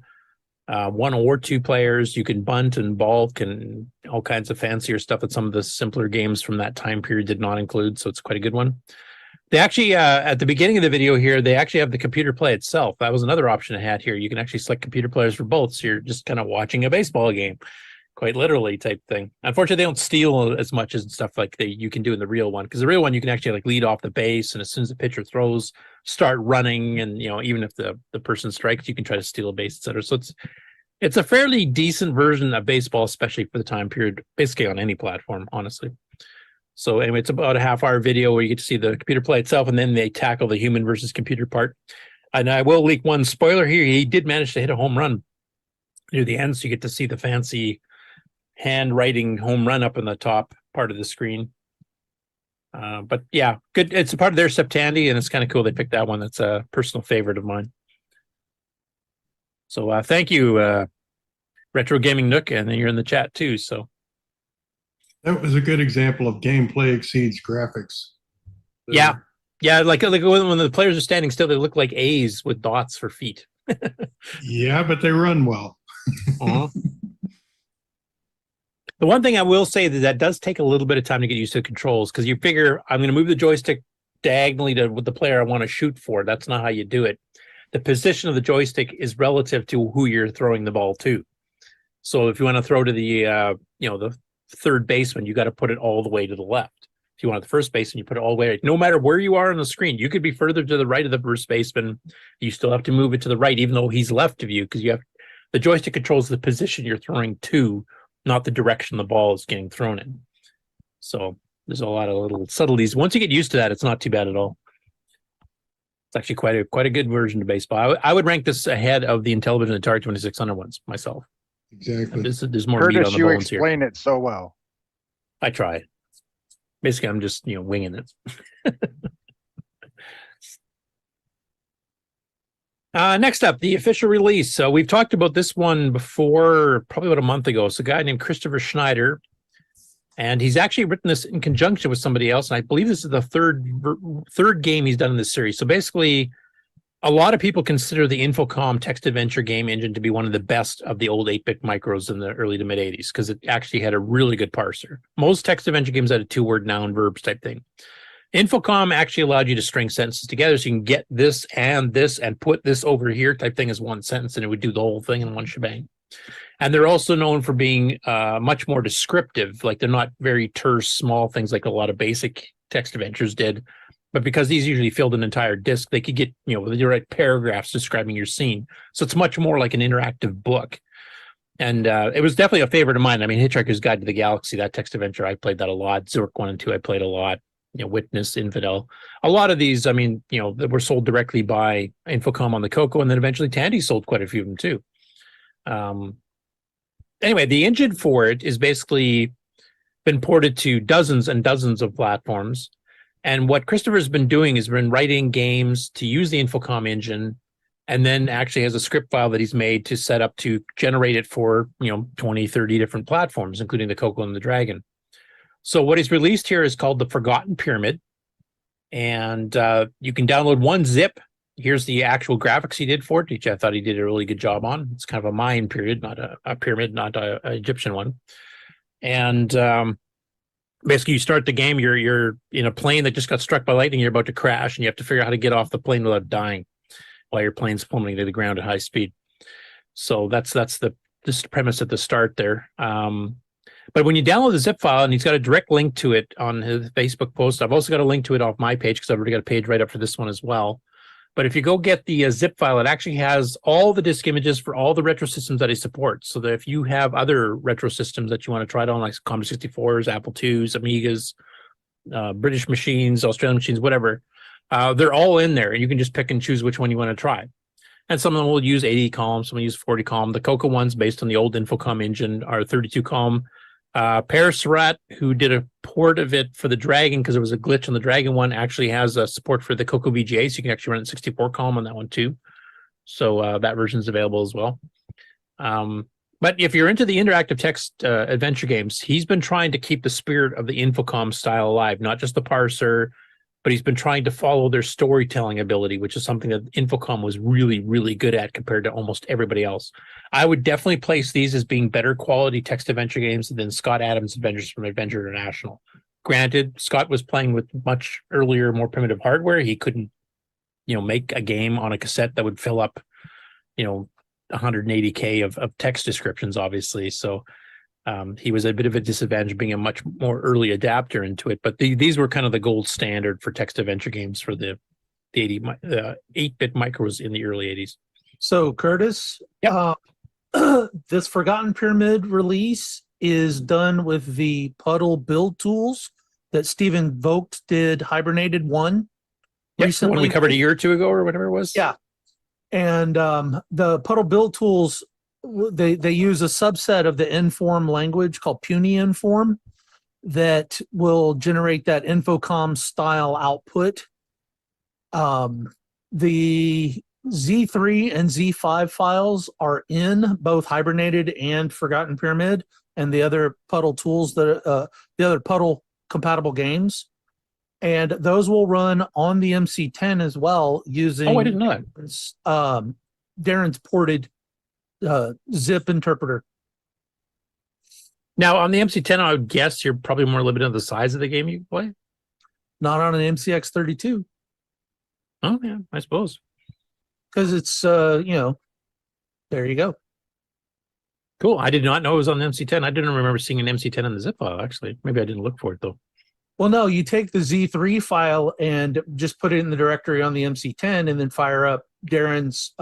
One or two players. You can bunt and balk and all kinds of fancier stuff that some of the simpler games from that time period did not include. So it's quite a good one. They actually, at the beginning of the video here, they actually have the computer play itself. That was another option I had here. You can actually select computer players for both. So you're just kind of watching a baseball game, quite literally type thing. Unfortunately, they don't steal as much as stuff like you can do in the real one. Because the real one, you can actually like lead off the base. And as soon as the pitcher throws, start running. And, even if the person strikes, you can try to steal a base, etc. So it's a fairly decent version of baseball, especially for the time period, basically on any platform, honestly. So anyway, it's about a half-hour video where you get to see the computer play itself, and then they tackle the human versus computer part. And I will leak one spoiler here. He did manage to hit a home run near the end, so you get to see the fancy handwriting home run up in the top part of the screen. But yeah, good. It's a part of their Septandy, and it's kind of cool they picked that one. That's a personal favorite of mine. So thank you, Retro Gaming Nook, and then you're in the chat too. So that was a good example of gameplay exceeds graphics. Yeah, like when the players are standing still, they look like A's with dots for feet. Yeah, but they run well. Uh-huh. The one thing I will say that does take a little bit of time to get used to the controls, because you figure I'm going to move the joystick diagonally to what the player I want to shoot for. That's not how you do it. The position of the joystick is relative to who you're throwing the ball to. So if you want to throw to the the third baseman, you got to put it all the way to the left. If you want the first baseman, you put it all the way. No matter where you are on the screen, you could be further to the right of the first baseman. You still have to move it to the right, even though he's left of you, because the joystick controls the position you're throwing to, not the direction the ball is getting thrown in. So there's a lot of little subtleties. Once you get used to that, it's not too bad at all. It's actually quite a good version of baseball. I would rank this ahead of the Intellivision and Atari 2600 ones myself. Exactly. There's more Curtis, meat on the you bones here. explain it so well. I try. Basically, I'm just winging it. Next up, the official release. So we've talked about this one before, probably about a month ago. It's a guy named Christopher Schneider, and he's actually written this in conjunction with somebody else. And I believe this is the third game he's done in this series. So basically, a lot of people consider the Infocom text adventure game engine to be one of the best of the old 8-bit micros in the early to mid 80s, because it actually had a really good parser. Most text adventure games had a 2-word noun verbs type thing. Infocom actually allowed you to string sentences together, so you can get this and put this over here type thing as one sentence, and it would do the whole thing in one shebang. And they're also known for being much more descriptive. Like, they're not very terse, small things like a lot of basic text adventures did. But because these usually filled an entire disc, they could get, the right paragraphs describing your scene. So it's much more like an interactive book. And it was definitely a favorite of mine. I mean, Hitchhiker's Guide to the Galaxy, that text adventure, I played that a lot. Zork 1 and 2, I played a lot. Witness, Infidel. A lot of these, that were sold directly by Infocom on the CoCo, and then eventually Tandy sold quite a few of them too. Anyway, the engine for it is basically been ported to dozens and dozens of platforms. And what Christopher's been doing is been writing games to use the Infocom engine, and then actually has a script file that he's made to set up to generate it for, 20, 30 different platforms, including the CoCo and the Dragon. So what he's released here is called The Forgotten Pyramid. And you can download one zip. Here's the actual graphics he did for it, which I thought he did a really good job on. It's kind of a Mayan period, not a pyramid, not an Egyptian one. And basically you start the game, you're in a plane that just got struck by lightning, you're about to crash, and you have to figure out how to get off the plane without dying while your plane's plummeting to the ground at high speed. So that's the premise at the start there. But when you download the zip file, and he's got a direct link to it on his Facebook post, I've also got a link to it off my page because I've already got a page right up for this one as well. But if you go get the zip file, it actually has all the disk images for all the retro systems that he supports. So that if you have other retro systems that you want to try it on, like Commodore 64s, Apple IIs, Amigas, British machines, Australian machines, whatever, they're all in there, and you can just pick and choose which one you want to try. And some of them will use 80 column, some will use 40 column. The CoCo ones, based on the old Infocom engine, are 32 column. Paris Surratt, who did a port of it for the Dragon, because there was a glitch on the Dragon one, actually has a support for the CoCo VGA, so you can actually run it 64 column on that one too. So that version is available as well. But if you're into the interactive text adventure games, he's been trying to keep the spirit of the Infocom style alive, not just the parser, but he's been trying to follow their storytelling ability, which is something that Infocom was really, really good at compared to almost everybody else. I would definitely place these as being better quality text adventure games than Scott Adams' Adventures from Adventure International. Granted, Scott was playing with much earlier, more primitive hardware. He couldn't, make a game on a cassette that would fill up, 180K of text descriptions, obviously. So he was a bit of a disadvantage being a much more early adapter into it. But these were kind of the gold standard for text adventure games for the 8-bit micros in the early 80s. So, Curtis, this Forgotten Pyramid release is done with the Puddle build tools that Stephen Vogt did Hibernated 1 recently. When we covered a year or two ago or whatever it was. Yeah. And the Puddle build tools, they use a subset of the Inform language called Puny Inform that will generate that Infocom style output. The Z3 and Z5 files are in both Hibernated and Forgotten Pyramid and the other Puddle tools that the other Puddle compatible games, and those will run on the MC10 as well using. Oh, I didn't know that. Darren's ported zip interpreter. Now on the MC10, I would guess you're probably more limited to the size of the game you can play. Not on an MCX32. Oh yeah, I suppose. Because it's there you go. Cool. I did not know it was on the MC10. I didn't remember seeing an MC10 in the zip file, actually. Maybe I didn't look for it though. Well, no, you take the Z3 file and just put it in the directory on the MC10 and then fire up Darren's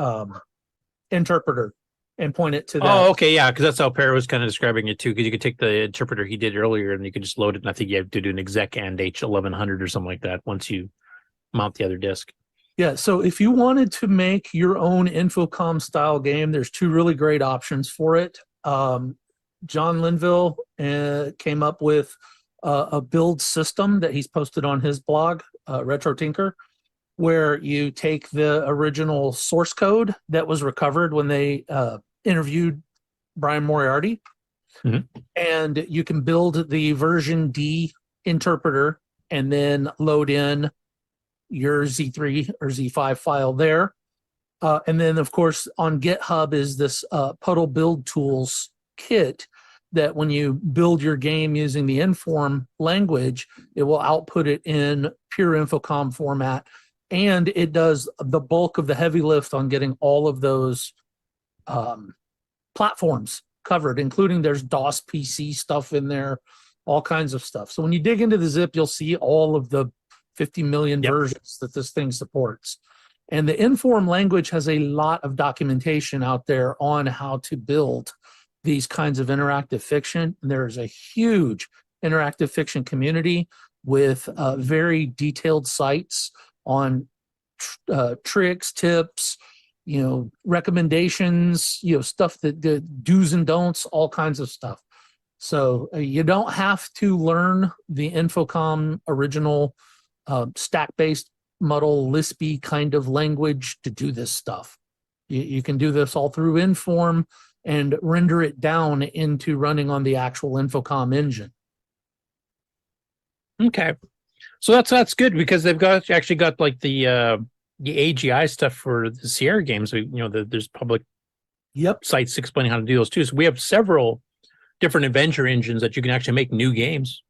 interpreter and point it to that. Oh, okay, yeah, because that's how Perry was kind of describing it too, because you could take the interpreter he did earlier and you could just load it, and I think you have to do an exec and H1100 or something like that once you mount the other disk. Yeah, so if you wanted to make your own Infocom style game, there's two really great options for it. John Linville came up with a build system that he's posted on his blog, Retro Tinker, where you take the original source code that was recovered when they interviewed Brian Moriarty, and you can build the version D interpreter and then load in your Z3 or Z5 file there. And then, of course, on GitHub is this Puddle build tools kit that when you build your game using the Inform language, it will output it in pure Infocom format. And it does the bulk of the heavy lift on getting all of those platforms covered, including there's DOS PC stuff in there, all kinds of stuff. So when you dig into the zip, you'll see all of the 50 million versions that this thing supports. And the Inform language has a lot of documentation out there on how to build these kinds of interactive fiction. And there's a huge interactive fiction community with very detailed sites on tricks, tips, recommendations, stuff that the do's and don'ts, all kinds of stuff. So you don't have to learn the Infocom original stack-based muddle Lispy kind of language to do this stuff. You can do this all through Inform and render it down into running on the actual Infocom engine. Okay, so that's good because they've actually got like the AGI stuff for the Sierra games. So, there's public sites explaining how to do those too. So we have several different adventure engines that you can actually make new games.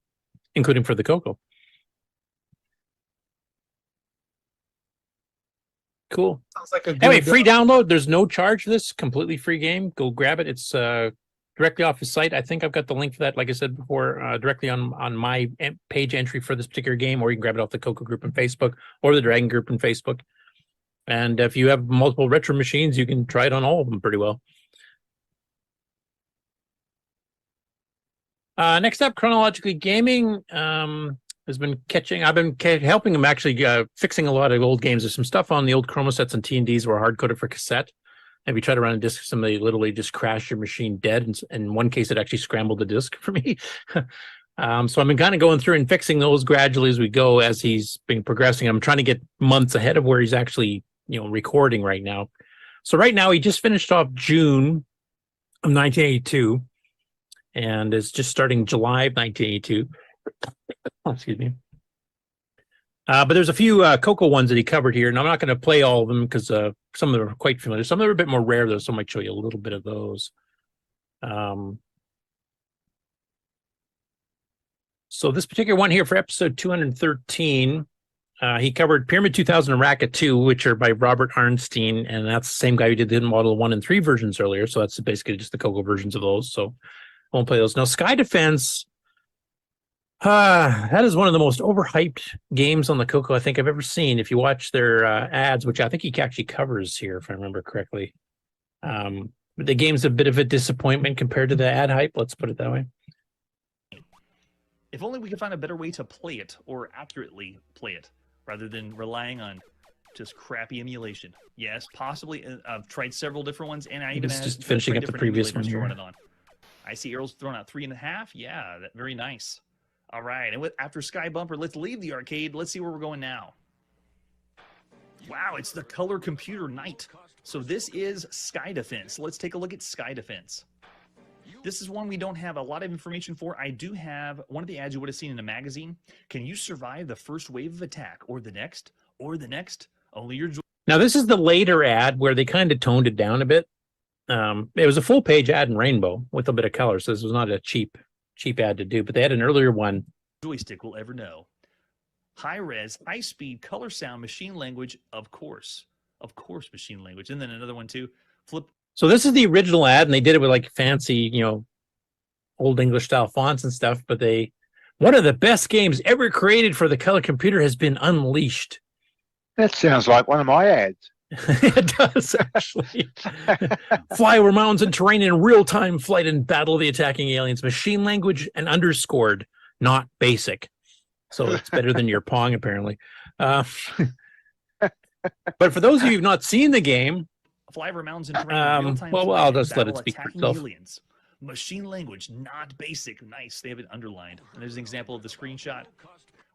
including for the CoCo. Cool. Sounds like a Anyway, good, free download. There's no charge for this. Completely free game. Go grab it. It's directly off his site. I think I've got the link for that, like I said before, directly on my page entry for this particular game, or you can grab it off the CoCo group on Facebook or the Dragon group on Facebook. And if you have multiple retro machines, you can try it on all of them pretty well. Next up, Chronologically Gaming has been catching. I've been helping him actually fixing a lot of old games. There's some stuff on the old Chroma sets and T&Ds were hard coded for cassette. And we try to run a disk, somebody literally just crashed your machine dead. And in one case, it actually scrambled the disk for me. So I've been kind of going through and fixing those gradually as we go, as he's been progressing. I'm trying to get months ahead of where he's actually, recording right now. So right now, he just finished off June of 1982. And it's just starting July of 1982. Excuse me. But there's a few CoCo ones that he covered here, and I'm not going to play all of them because some of them are quite familiar. Some of them are a bit more rare, though, so I might show you a little bit of those. So this particular one here for episode 213, he covered Pyramid 2000 and Racket 2, which are by Robert Arnstein, and that's the same guy who did the Model 1 and 3 versions earlier, so that's basically just the CoCo versions of those, so I won't play those. Now, Sky Defense... that is one of the most overhyped games on the CoCo I think I've ever seen. If you watch their ads, which I think he actually covers here, if I remember correctly. But the game's a bit of a disappointment compared to the ad hype. Let's put it that way. If only we could find a better way to play it, or accurately play it, rather than relying on just crappy emulation. Yes, possibly. I've tried several different ones, and I even just finishing up the previous one here. I see Errol's thrown out 3.5. Yeah, very nice. All right, and after Sky Bumper, let's leave the arcade. Let's see where we're going now. Wow, it's the Color Computer Night. So this is Sky Defense. Let's take a look at Sky Defense. This is one we don't have a lot of information for. I do have one of the ads you would have seen in a magazine. Can you survive the first wave of attack, or the next, or the next? Only your... Now, this is the later ad where they kind of toned it down a bit. It was a full-page ad in rainbow with a bit of color, so this was not a cheap ad to do, but they had an earlier one. Joystick will ever know. High res, high speed, color sound, machine language, of course machine language. And then another one too, flip. So this is the original ad, and they did it with like fancy, old English style fonts and stuff, but one of the best games ever created for the Color Computer has been unleashed. That sounds like one of my ads. It does, actually. Fly over mountains and terrain in real-time flight and battle the attacking aliens. Machine language and underscored, not basic. So it's better than your Pong, apparently. But for those of you who've not seen the game... Fly over mountains and terrain in real-time well, I'll just let it speak for itself. Aliens. Machine language, not basic. Nice. They have it underlined. And there's an example of the screenshot.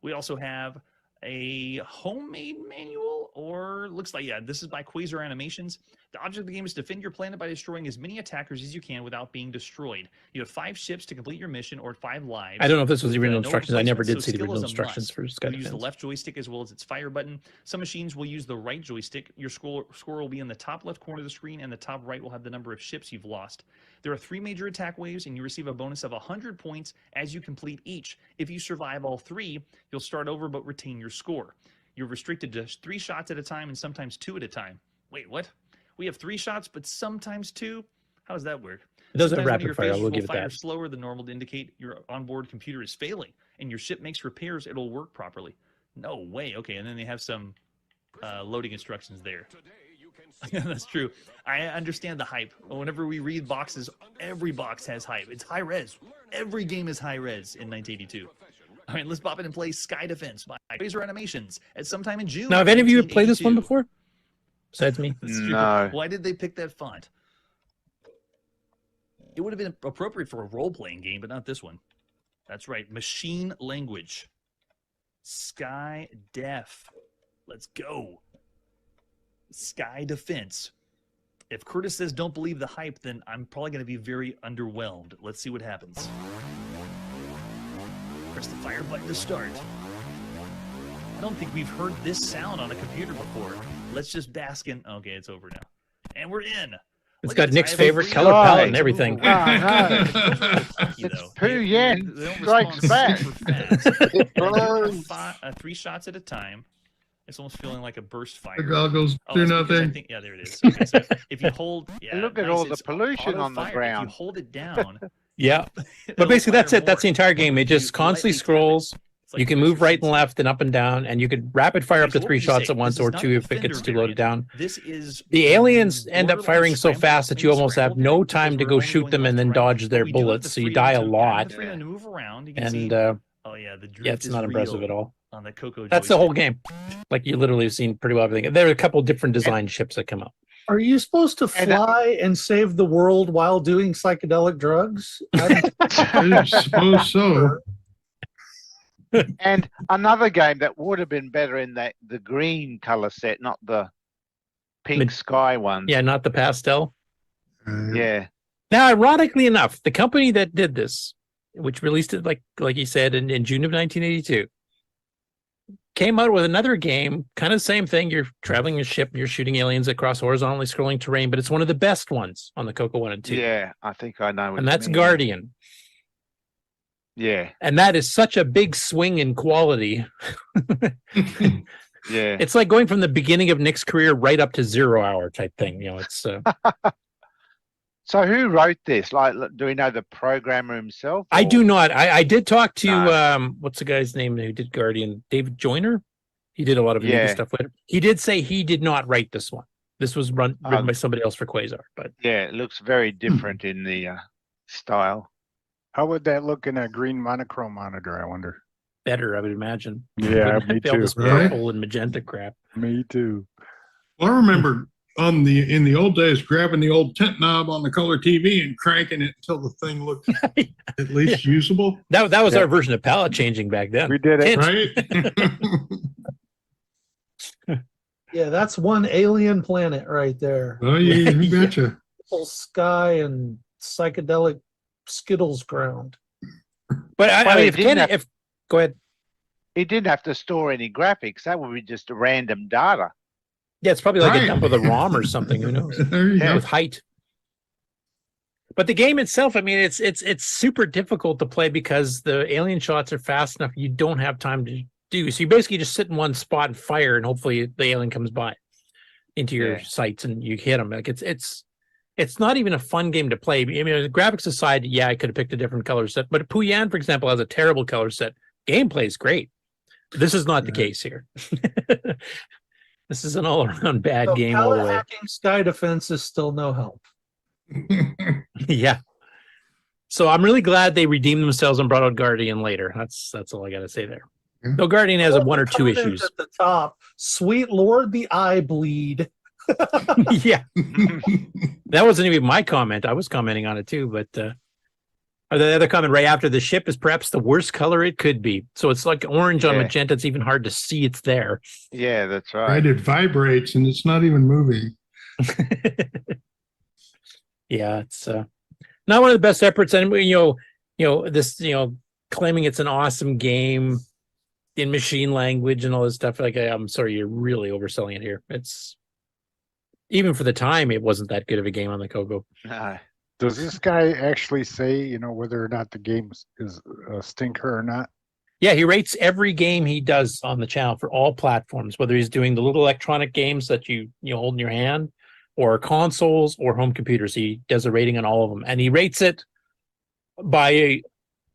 We also have a homemade manual, or looks like, yeah, this is by Quasar Animations. The object of the game is to defend your planet by destroying as many attackers as you can without being destroyed. You have 5 ships to complete your mission, or 5 lives. I don't know if this was the original instructions. I never did see the original instructions for Sky Defense. Use the Defense. left joystick as well as its fire button. Some machines will use the right joystick. Your score will be in the top left corner of the screen, and the top right will have the number of ships you've lost. There are 3 major attack waves, and you receive a bonus of 100 points as you complete each. If you survive all 3, you'll start over but retain your score. You're restricted to 3 shots at a time and sometimes 2 at a time. Wait, what? We have 3 shots, but sometimes 2? How does that work? It doesn't have rapid fire, I will give it that. Slower than normal to indicate your onboard computer is failing, and your ship makes repairs, it'll work properly. No way. Okay, and then they have some loading instructions there. That's true. I understand the hype. Whenever we read boxes, every box has hype. It's high res. Every game is high res in 1982. All right, let's pop in and play Sky Defense by Quasar Animations at sometime in June. Now, have any of you played this one before? Besides me? No. Why did they pick that font? It would have been appropriate for a role-playing game, but not this one. That's right, machine language. Sky Def. Let's go. Sky Defense. If Curtis says don't believe the hype, then I'm probably going to be very underwhelmed. Let's see what happens. Press the fire button to start. I don't think we've heard this sound on a computer before. Let's just bask in... Okay, it's over now. And we're in. It's Look got at this, Nick's I have favorite three color of palette them and to move everything. around. Oh, Those are a little clunky, It's though. Pooh Yen They don't strikes respond back. super fast. And I do have 3 shots at a time. It's almost feeling like a burst fire. The goggles Oh, do that's because I nothing. think, yeah, there it is. Okay, so if you hold, yeah, And look at nice, all the it's pollution auto on the fire. If you ground. hold it down, Yeah. it'll But basically, fire that's it. That's the more. entire game. It just You constantly lightly tap it. scrolls. It's like You can press move your right and sensitive. left and up and down, and you could rapid fire Okay, up to so what 3 would you shots say? at once This is or not 2 the if it Fender gets too loaded variant. down. This is The aliens end up borderline firing so scramble. fast that When you almost have scramble no because time to we're go only shoot going them left and to then right, dodge but their we do have bullets, the so you freedom die a to, yeah, lot. the freedom to move around. You can And see. Oh yeah, the drift yeah, it's is not impressive at real all. on the CoCo That's the joystick. whole game. Like you literally have seen pretty well everything. There are a couple different design ships that come out. Are you supposed to And, fly and save the world while doing psychedelic drugs? I suppose so. and another game that would have been better in the green color set, not the pink sky ones. Yeah, not the pastel. Yeah. Now, ironically enough, the company that did this, which released it like you said in June of 1982, came out with another game, kind of the same thing. You're traveling a ship, you're shooting aliens across horizontally scrolling terrain, but it's one of the best ones on the CoCo 1 and 2. Yeah, I think I know what And you that's mean. Guardian. Yeah. And that is such a big swing in quality. Yeah. It's like going from the beginning of Nick's career right up to 0 Hour type thing. You know, it's So who wrote this? Like, do we know the programmer himself? I do not. I did talk to No. what's the guy's name who did Guardian? David Joyner. He did a lot of Amiga Yeah. stuff later. He did say he did not write this one. This was written by somebody else for Quasar. But Yeah, it looks very different in the style. How would that look in a green monochrome monitor, I wonder? better, I would imagine. Yeah, Wouldn't me have all too. this purple and magenta crap. Me too. Well, I remember in the old days grabbing the old tent knob on the color TV and cranking it until the thing looked at least usable. That was our version of palette changing back then. We did it. Right? Yeah, that's one alien planet right there. Oh, yeah, you betcha. Full sky and psychedelic Skittles ground. But I mean, go ahead. He didn't have to store any graphics. That would be just random data. Yeah, it's probably like Right. a dump of the ROM or something. Who knows? go. With height. But the game itself, I mean, it's super difficult to play because the alien shots are fast enough. You don't have time to do. So you basically just sit in one spot and fire, and hopefully the alien comes by into your sights and you hit them. Like it's not even a fun game to play. I mean, the graphics aside, yeah, I could have picked a different color set. But Pooh Yan, for example, has a terrible color set. Gameplay is great. This is not the case here. This is an all-around bad So game all the palette way. hacking Sky Defense is still no help. Yeah. So I'm really glad they redeemed themselves and brought out Guardian later. That's all I got to say there. Though Guardian has one or two Comment issues. at the top. Sweet Lord, the eye bleed. Yeah. That wasn't even my comment. I was commenting on it too, but the other comment right after the ship is perhaps the worst color it could be. So it's like orange on Yeah. magenta. It's even hard to see it's there. Yeah, that's right. Right, it vibrates and it's not even moving. Yeah, it's not one of the best efforts. And this, claiming it's an awesome game in machine language and all this stuff. Like, I'm sorry, you're really overselling it here. It's even for the time, it wasn't that good of a game on the CoCo. No. Does this guy actually say, whether or not the game is a stinker or not? Yeah, he rates every game he does on the channel for all platforms, whether he's doing the little electronic games that you hold in your hand, or consoles or home computers. He does a rating on all of them, and he rates it by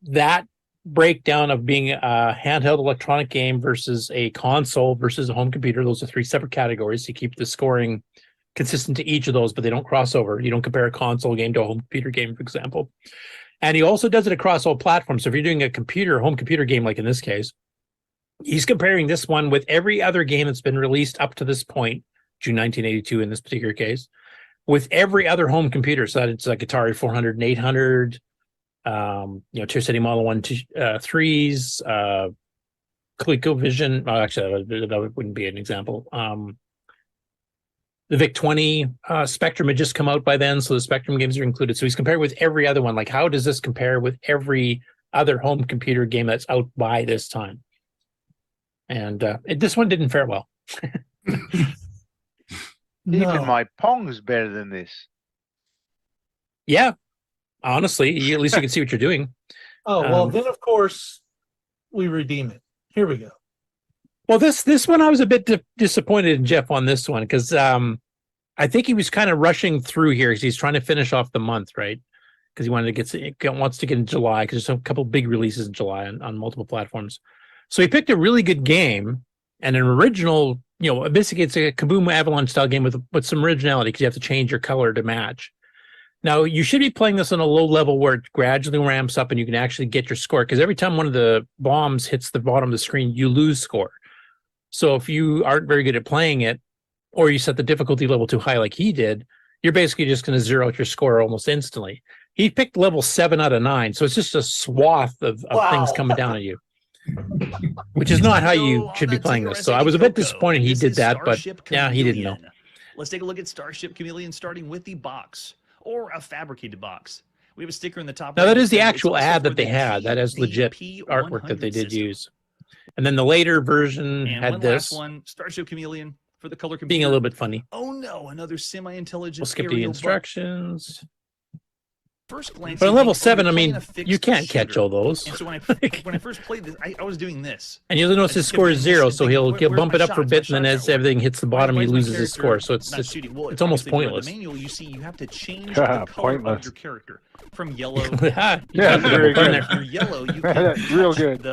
that breakdown of being a handheld electronic game versus a console versus a home computer. Those are 3 separate categories. You keep the scoring consistent to each of those, but they don't cross over. You don't compare a console game to a home computer game, for example. And he also does it across all platforms. So if you're doing a home computer game, like in this case, he's comparing this one with every other game that's been released up to this point, June 1982 in this particular case, with every other home computer. So that it's like Atari 400 and 800, TierCity Model 1, 2, 3s, ColecoVision. Actually, that wouldn't be an example. The VIC-20 Spectrum had just come out by then, so the Spectrum games are included. So he's compared with every other one. Like, how does this compare with every other home computer game that's out by this time? And this one didn't fare well. Even my Pong's better than this. Yeah, honestly, at least you can see what you're doing. Oh, well, then of course we redeem it. Here we go. Well, this one I was a bit disappointed in Jeff on this one because I think he was kind of rushing through here because he's trying to finish off the month, right? Because he wanted to wants to get in July because there's a couple big releases in July on multiple platforms. So he picked a really good game and an original, basically it's a Kaboom Avalanche style game with some originality because you have to change your color to match. Now, you should be playing this on a low level where it gradually ramps up and you can actually get your score because every time one of the bombs hits the bottom of the screen, you lose score. So if you aren't very good at playing it, or you set the difficulty level too high like he did, you're basically just going to zero out your score almost instantly. He picked level 7 out of 9, so it's just a swath of things coming down at you, which is not how you should be playing this. So I was a bit disappointed he did that, but yeah, he didn't know. Let's take a look at Starship Chameleon, starting with the box, or a fabricated box. We have a sticker in the top. Now, that is the actual ad that they had. That is legit artwork that they did use. And then the later version had this. Last one, Starship Chameleon for the color computer. Being a little bit funny. Oh no, another semi-intelligent. We'll skip the instructions. First glance, but on level 7, I mean, you can't catch all those. And so when I first played this, I was doing this. And you'll notice his score is 0, so he'll bump it up for a bit, and then as everything hits the bottom, he loses his score. So it's almost pointless. The manual, you see, you have to change the color of your character from yellow. Yeah, very good. If you're yellow, you can real good.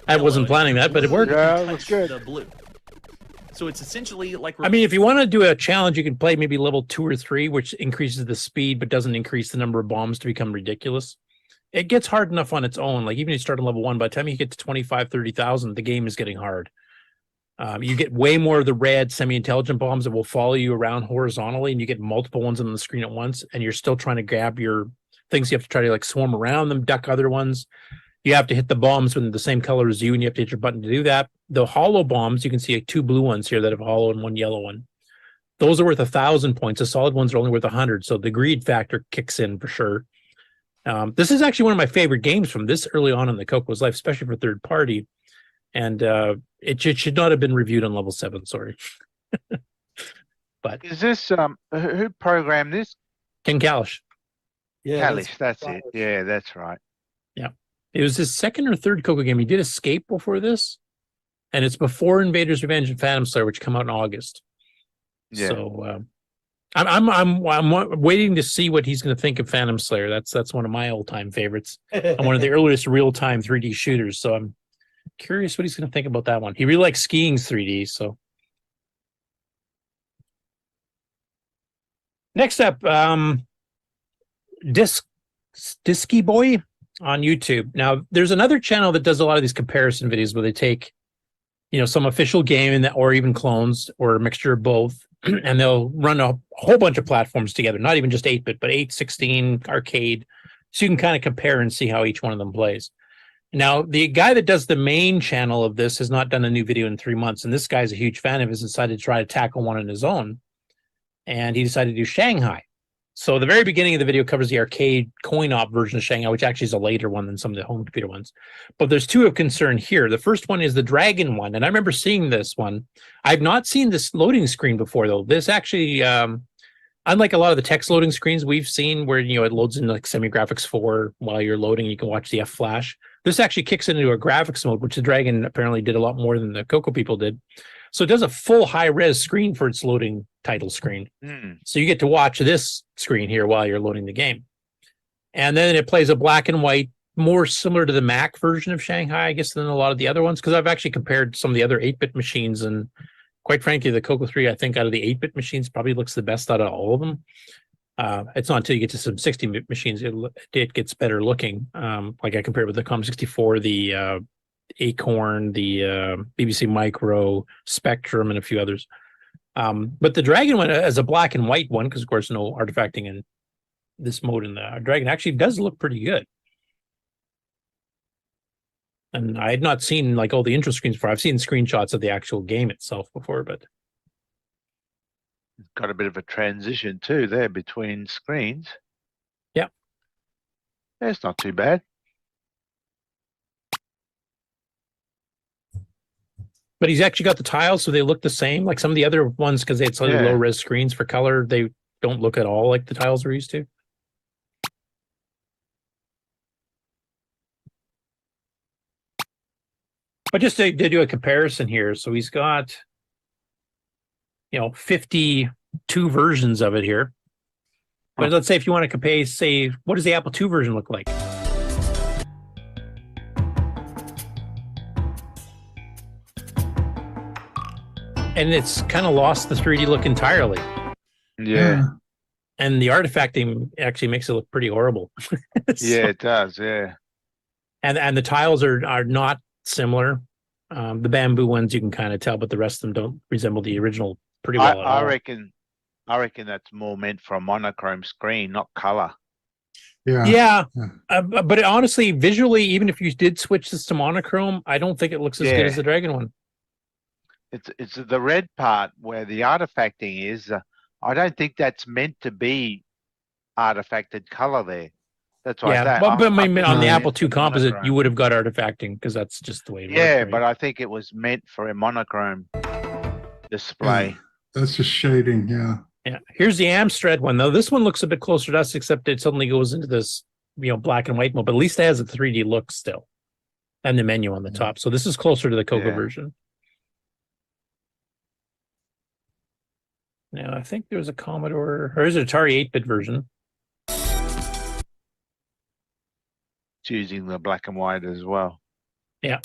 I wasn't planning that, but it worked. Yeah, it was good. The blue. So it's essentially like. I mean, if you want to do a challenge, you can play maybe level 2 or 3, which increases the speed but doesn't increase the number of bombs to become ridiculous. It gets hard enough on its own. Like even if you start on level 1, by the time you get to 25, 30,000, the game is getting hard. You get way more of the red semi-intelligent bombs that will follow you around horizontally, and you get multiple ones on the screen at once, and you're still trying to grab your things. You have to try to like swarm around them, duck other ones. You have to hit the bombs when the same color as you, and you have to hit your button to do that. The hollow bombs, you can see 2 blue ones here that have hollow and 1 yellow one. Those are worth 1,000 points. The solid ones are only worth 100. So the greed factor kicks in for sure. This is actually one of my favorite games from this early on in the CoCo's life, especially for third party. And it should not have been reviewed on level 7. Sorry. But is this who programmed this? Ken Kalish. Yeah, Kalish, that's it. Yeah, that's right. Yeah. It was his second or third CoCo game. He did Escape before this, and it's before Invaders Revenge and Phantom Slayer, which come out in August. Yeah. So I'm waiting to see what he's going to think of Phantom Slayer. That's one of my all-time favorites, and one of the earliest real-time 3D shooters. So I'm curious what he's going to think about that one. He really likes skiing's 3D. So next up, Disky Boy on YouTube. Now, there's another channel that does a lot of these comparison videos where they take, some official game or even clones or a mixture of both, and they'll run a whole bunch of platforms together, not even just 8-bit, but 8, 16, arcade, so you can kind of compare and see how each one of them plays. Now, the guy that does the main channel of this has not done a new video in 3 months, and this guy's a huge fan of his, decided to try to tackle one on his own, and he decided to do Shanghai. So the very beginning of the video covers the arcade coin-op version of Shanghai, which actually is a later one than some of the home computer ones. But there's 2 of concern here. The first one is the Dragon one, and I remember seeing this one. I've not seen this loading screen before, though. This actually, unlike a lot of the text loading screens we've seen where, it loads in like Semi-Graphics 4 while you're loading, you can watch the F-Flash. This actually kicks into a graphics mode, which the Dragon apparently did a lot more than the CoCo people did. So it does a full high-res screen for its loading title screen. So you get to watch this screen here while you're loading the game. And then it plays a black and white, more similar to the Mac version of Shanghai, I guess, than a lot of the other ones, because I've actually compared some of the other 8-bit machines, and quite frankly, the CoCo 3, I think, out of the 8-bit machines, probably looks the best out of all of them. It's not until you get to some 16-bit machines it gets better looking. Like I compared with the COM64, the Acorn, the BBC Micro, Spectrum, and a few others. But the Dragon one, as a black and white one, because of course no artifacting in this mode in the Dragon, actually does look pretty good. And I had not seen like all the intro screens before. I've seen screenshots of the actual game itself before, but got a bit of a transition too there between screens. Yeah. It's not too bad. But he's actually got the tiles, so they look the same. Like some of the other ones, because they had slightly low res screens for color, they don't look at all like the tiles we're used to. But just to do a comparison here, so he's got, 52 versions of it here. But let's say if you want to compare, say, what does the Apple II version look like? And it's kind of lost the 3D look entirely. Yeah. And the artifacting actually makes it look pretty horrible. Yeah, it does. Yeah. And the tiles are not similar. The bamboo ones you can kind of tell, but the rest of them don't resemble the original pretty well at I all. reckon that's more meant for a monochrome screen, not color. Yeah. But honestly, visually, even if you did switch this to monochrome, I don't think it looks as good as the Dragon one. It's the red part where the artifacting is. I don't think that's meant to be artifacted color there. That's why. Yeah, but I mean, on the Apple II composite, you would have got artifacting because that's just the way it works. Yeah, right? but I think it was meant for a monochrome display. That's just shading. Yeah. Yeah. Here's the Amstrad one though. This one looks a bit closer to us, except it suddenly goes into this, black and white mode. But at least it has a 3D look still, and the menu on the top. So this is closer to the CoCo version. Now I think there was a Commodore, or is it Atari 8-bit version? Using the black and white as well. Yeah,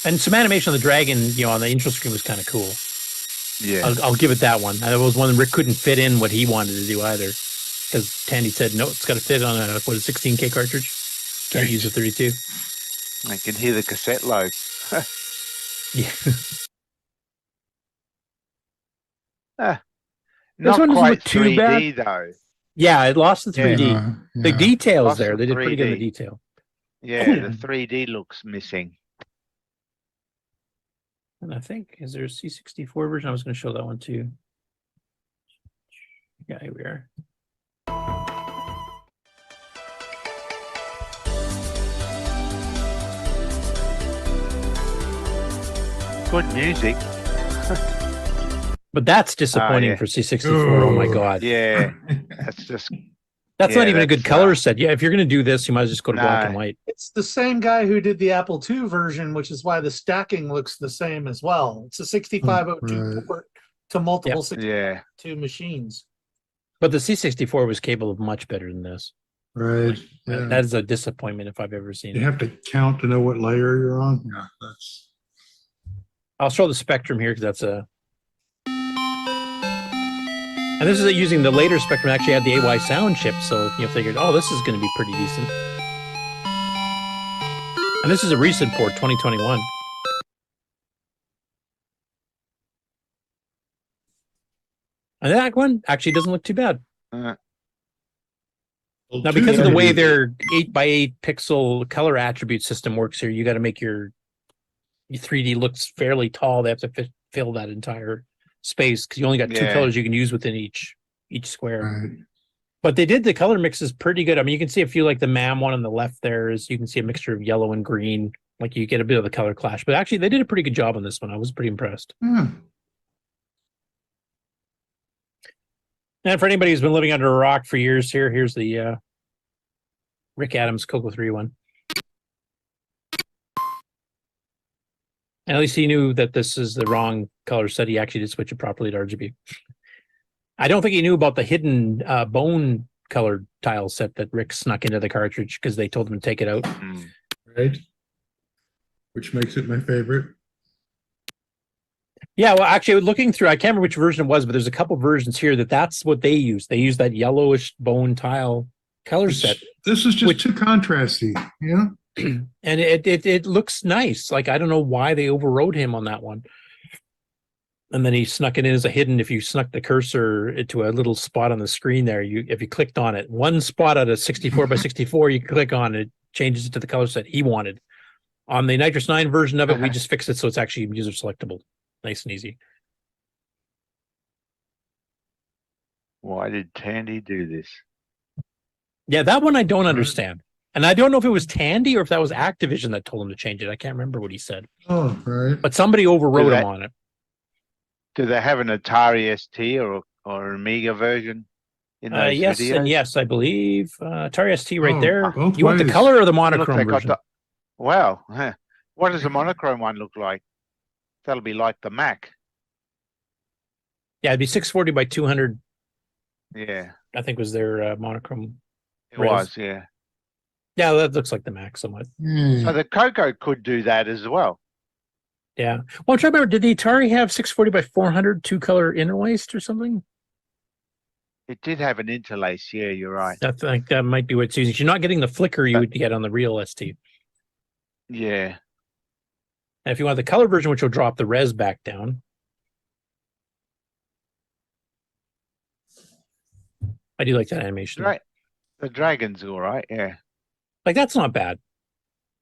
and some animation of the dragon, on the intro screen was kind of cool. Yeah, I'll give it that one. That was one Rick couldn't fit in what he wanted to do either, because Tandy said no, it's got to fit on a 16K cartridge. Can't use a 32. I can hear the cassette load. Yeah. Not one doesn't quite look too 3D bad. though. Yeah, it lost the 3D. The details Lost there, the they did pretty good in the 3D. detail. Yeah, the 3D looks missing. And I think, is there a C64 version? I was going to show that one too. Yeah, here we are. Good music. But that's disappointing for C64. Oh my God. Yeah, that's just. That's yeah, not even a good that's, color set. Yeah, if you're going to do this, you might as well just go to black and white. It's the same guy who did the Apple II version, which is why the stacking looks the same as well. It's a 6502 port to multiple 62 machines. But the C64 was capable of much better than this. Right. Yeah. That is a disappointment if I've ever seen You it. have to count to know what layer you're on. Yeah, that's. I'll show the Spectrum here because that's a. And this is using the later Spectrum, actually had the AY sound chip, so figured, oh, this is going to be pretty decent. And this is a recent port, 2021. And that one actually doesn't look too bad. Now, because of the way their 8x8 pixel color attribute system works here, you got to make your 3D looks fairly tall. They have to fill that entire space because you only got two colors you can use within each square. Right. But they did the color mix is pretty good. I mean, you can see a few like the MAM one on the left there is you can see a mixture of yellow and green. Like you get a bit of a color clash, but actually they did a pretty good job on this one. I was pretty impressed. And for anybody who's been living under a rock for years here, here's the Rick Adams CoCo 3 one. And at least he knew that this is the wrong color set. He actually did switch it properly to RGB. I don't think he knew about the hidden bone colored tile set that Rick snuck into the cartridge because they told him to take it out. Right. Which makes it my favorite. Yeah, well, actually, looking through, I can't remember which version it was, but there's a couple versions here that's what they use. They use that yellowish bone tile color set. This is just too contrasty, And it looks nice. Like I don't know why they overrode him on that one. And then he snuck it in as a hidden. If you snuck the cursor into a little spot on the screen there, if you clicked on it, one spot out of 64 by 64, you click on it, changes it to the color set he wanted. On the Nitrous 9 version of it, we just fixed it so it's actually user selectable. Nice and easy. Why did Tandy do this? Yeah, that one I don't understand. And I don't know if it was Tandy or if that was Activision that told him to change it. I can't remember what he said. Oh, right. But somebody overrode him on it. Do they have an Atari ST or Amiga version in those yes, videos? and yes, I believe Atari ST right there. both You want the ways. color or the It looks monochrome like version? Wow. What does the monochrome one look like? That'll be like the Mac. Yeah, it'd be 640 by 200. Yeah, I think was their monochrome. it res. was. Yeah. Yeah, that looks like the Mac somewhat. So the CoCo could do that as well. Yeah. Well, I'm trying to remember, did the Atari have 640 by 400 two-color interlaced or something? It did have an interlace. Yeah, you're right. I think that might be what it's using. You're not getting the flicker you would get on the real ST. Yeah. And if you want the color version, which will drop the res back down. I do like that animation. Right. The dragon's all right. Yeah. Like, that's not bad.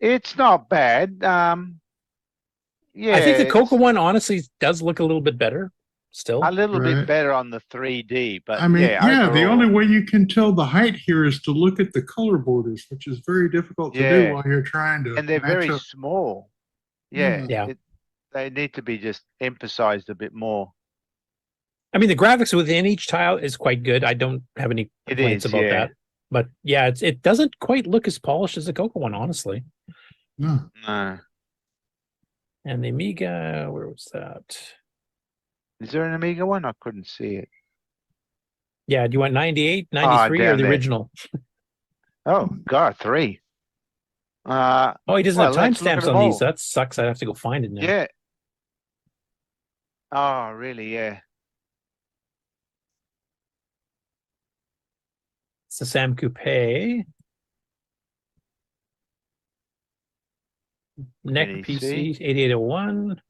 It's not bad. Yeah. I think the it's CoCo one honestly does look a little bit better still. a little Right. bit better on the 3D, but I mean, yeah, the overall- only way you can tell the height here is to look at the color borders, which is very difficult to do Yeah. while you're trying to. and they're match very up. small. Yeah. Yeah. They need to be just emphasized a bit more. I mean, the graphics within each tile is quite good. I don't have any It complaints is, about yeah. that. But yeah, it doesn't quite look as polished as the CoCo one, honestly. No. No. And the Amiga, where was that? Is there an Amiga one? I couldn't see it. Yeah, do you want 98, 93, or down the there. original? Oh, God, 3. Oh, he doesn't well, have let's look at timestamps them on these. all. That sucks. I have to go find it now. Yeah. Oh, really? Yeah. It's the Sam Coupe. NEC NEC. PC 8801.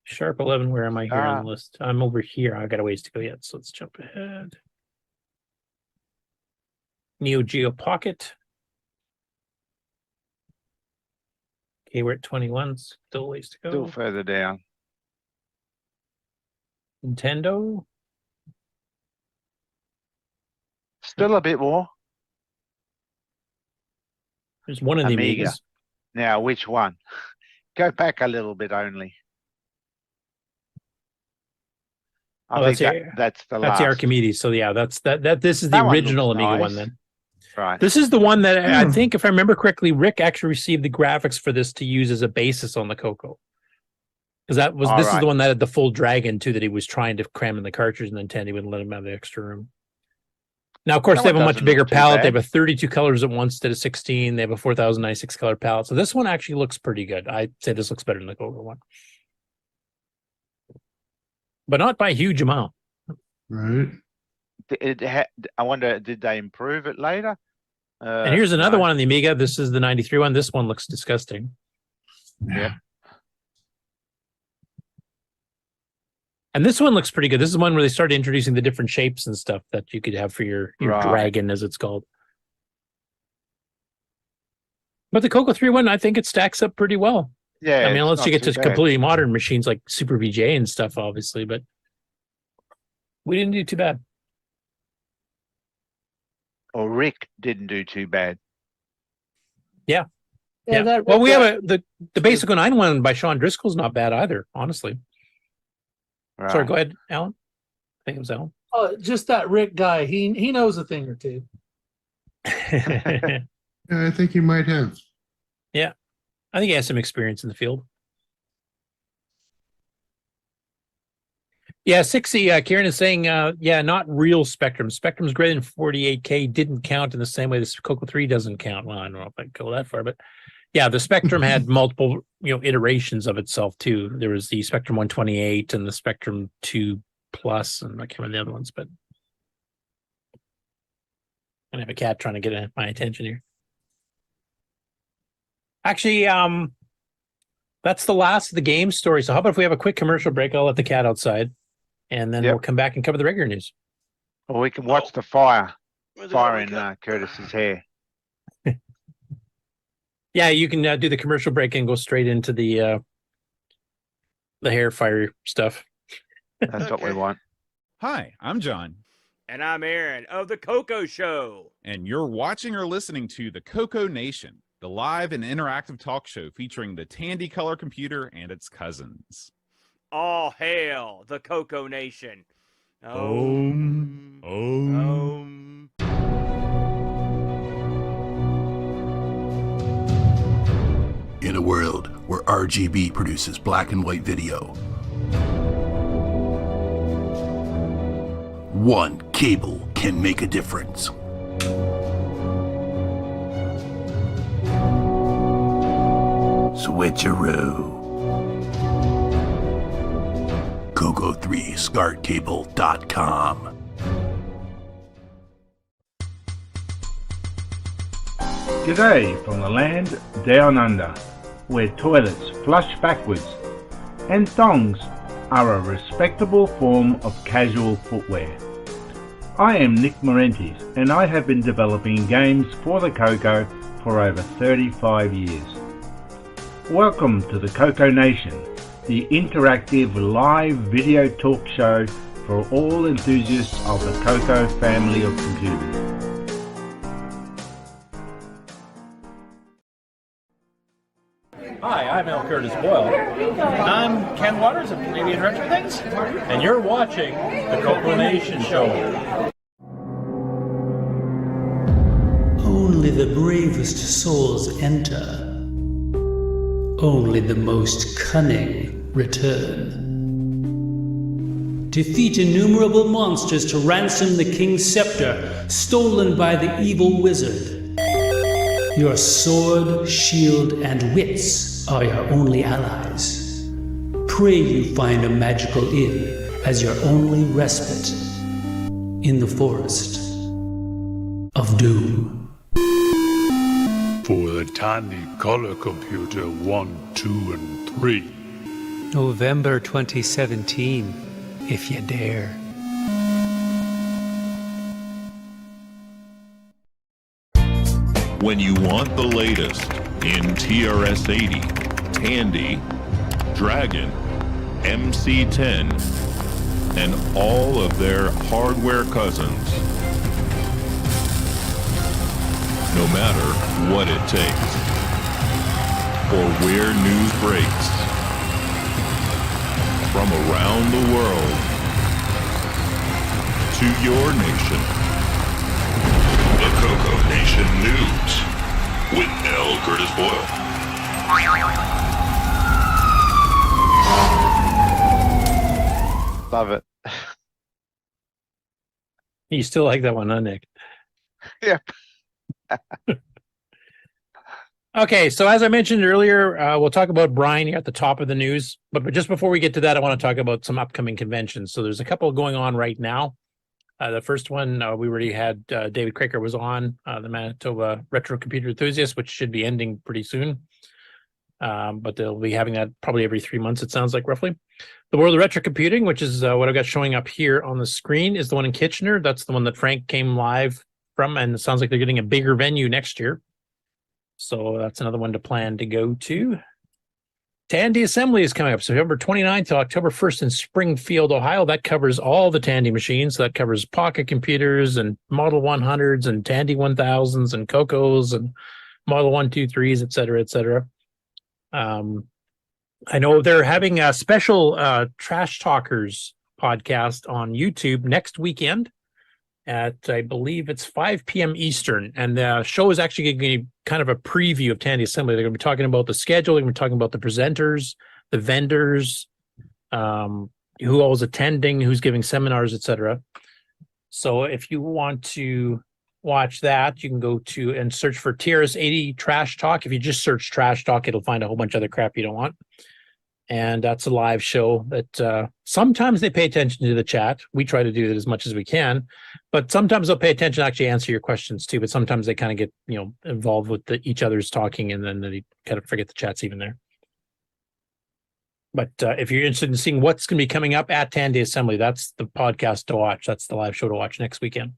Sharp 11, where am I here on Ah. the list? I'm over here. I got a ways to go yet, so let's jump ahead. Neo Geo Pocket. Okay, we're at 21. Still ways to go. Still further down. Nintendo. Still a bit more. There's one of the Amiga. Amigas. Now, which one? Go back a little bit only. I Oh, think that's that's the That's last. the Archimedes. So yeah, this is the That one original looks Amiga nice. one then. Right. This is the one that I think, if I remember correctly, Rick actually received the graphics for this to use as a basis on the CoCo. Because this is the one that had the full dragon too, that he was trying to cram in the cartridge, and then Tandy wouldn't let him have the extra room. Now, of course, That they have a one much doesn't bigger look too palette. They bad. have a 32 colors at once instead of 16. They have a 4096 color palette. So this one actually looks pretty good. I'd say this looks better than the CoCo one. But not by a huge amount. Right. I wonder, did they improve it later? And here's another no. one on the Amiga. This is the 93 one. This one looks disgusting. Yeah. And this one looks pretty good. This is one where they started introducing the different shapes and stuff that you could have for your Right. dragon, as it's called. But the CoCo 3 one, I think it stacks up pretty well. Yeah. I mean, it's unless not you get too to bad. completely modern machines like Super VJ and stuff, obviously, but we didn't do too bad. Or Rick didn't do too bad. Yeah. Yeah, Yeah. that- Well, we that- have the Basic 09 one by Sean Driscoll's not bad either, honestly. Right. Sorry, go ahead, Alan. I think it was Alan. Oh, just that Rick guy. He knows a thing or two. Yeah, I think you might have. Yeah. I think he has some experience in the field. Yeah, 60, Kieran is saying, yeah, not real Spectrum. Spectrum's greater than 48K didn't count in the same way this CoCo 3 doesn't count. Well, I don't know if I can go that far, but yeah, the Spectrum had multiple, iterations of itself too. There was the Spectrum 128 and the Spectrum 2 Plus, and I can't remember the other ones, but I have a cat trying to get my attention here. Actually, that's the last of the game story. So how about if we have a quick commercial break? I'll let the cat outside, and then we'll come back and cover the regular news. Or we can watch the fire in Curtis's hair. Yeah, you can do the commercial break and go straight into the hair fire stuff. That's what we want. Hi, I'm John. And I'm Aaron of the CoCo Show. And you're watching or listening to the CoCo Nation, the live and interactive talk show featuring the Tandy Color Computer and its cousins. All hail the CoCo Nation. In a the world where RGB produces black and white video. One cable can make a difference. Switcheroo. CoCo3ScartCable.com. G'day from the land down under, where toilets flush backwards and thongs are a respectable form of casual footwear. I am Nick Morentes and I have been developing games for the CoCo for over 35 years. Welcome to the CoCo Nation, the interactive live video talk show for all enthusiasts of the CoCo family of computers. Hi, I'm L. Curtis Boyle. I'm Ken Waters of Canadian Retro Things. And you're watching the CoCo Nation Show. Only the bravest souls enter. Only the most cunning return. Defeat innumerable monsters to ransom the king's scepter, stolen by the evil wizard. Your sword, shield, and wits are your only allies. Pray you find a magical inn as your only respite in the forest of doom. For the Tandy Color Computer 1, 2, and 3. November 2017, if you dare. When you want the latest in TRS-80, Tandy, Dragon, MC-10, and all of their hardware cousins, no matter what it takes, or where news breaks, from around the world to your nation. The CoCo Nation News with L. Curtis Boyle. Love it. You still like that one, huh, Nick? Yep. Okay, so as I mentioned earlier, we'll talk about Brian here at the top of the news. But just before we get to that, I want to talk about some upcoming conventions. So there's a couple going on right now. The first one, we already had David Craker was on, the Manitoba Retro Computer Enthusiast, which should be ending pretty soon. But they'll be having that probably every 3 months, it sounds like, roughly. The World of Retro Computing, which is what I've got showing up here on the screen, is the one in Kitchener. That's the one that Frank came live from, and it sounds like they're getting a bigger venue next year. So that's another one to plan to go to. Tandy Assembly is coming up September 29th to October 1st in Springfield, Ohio. That covers all the Tandy machines. So that covers Pocket computers and Model 100s and Tandy 1000s and CoCos and Model 123s, et cetera, et cetera. I know they're having a special Trash Talkers podcast on YouTube next weekend at, I believe it's 5 p.m. Eastern. And the show is actually going to be kind of a preview of Tandy Assembly. They're going to be talking about the schedule. They're going to be talking about the presenters, the vendors, who all is attending, who's giving seminars, etc. So if you want to watch that, you can go to and search for TRS-80 Trash Talk. If you just search Trash Talk, it'll find a whole bunch of other crap you don't want. And that's a live show that sometimes they pay attention to the chat. We try to do it as much as we can, but sometimes they'll pay attention to actually answer your questions too. But sometimes they kind of get, involved with each other's talking, and then they kind of forget the chat's even there. But if you're interested in seeing what's going to be coming up at Tandy Assembly, that's the podcast to watch. That's the live show to watch next weekend.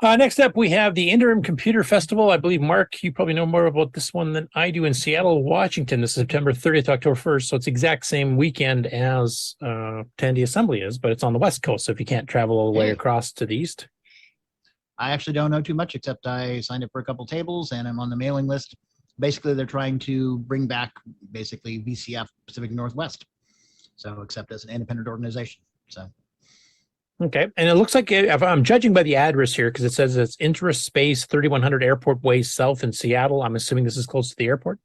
Next up, we have the Interim Computer Festival. I believe, Mark, you probably know more about this one than I do, in Seattle, Washington. This is September 30th to October 1st. So it's the exact same weekend as Tandy Assembly is, but it's on the West Coast. So if you can't travel all the way across to the East. I actually don't know too much, except I signed up for a couple tables and I'm on the mailing list. Basically, they're trying to bring back basically VCF Pacific Northwest. So except as an independent organization. So Okay, and it looks like if I'm judging by the address here, because it says it's Interspace 3100 Airport Way South in Seattle. I'm assuming this is close to the airport.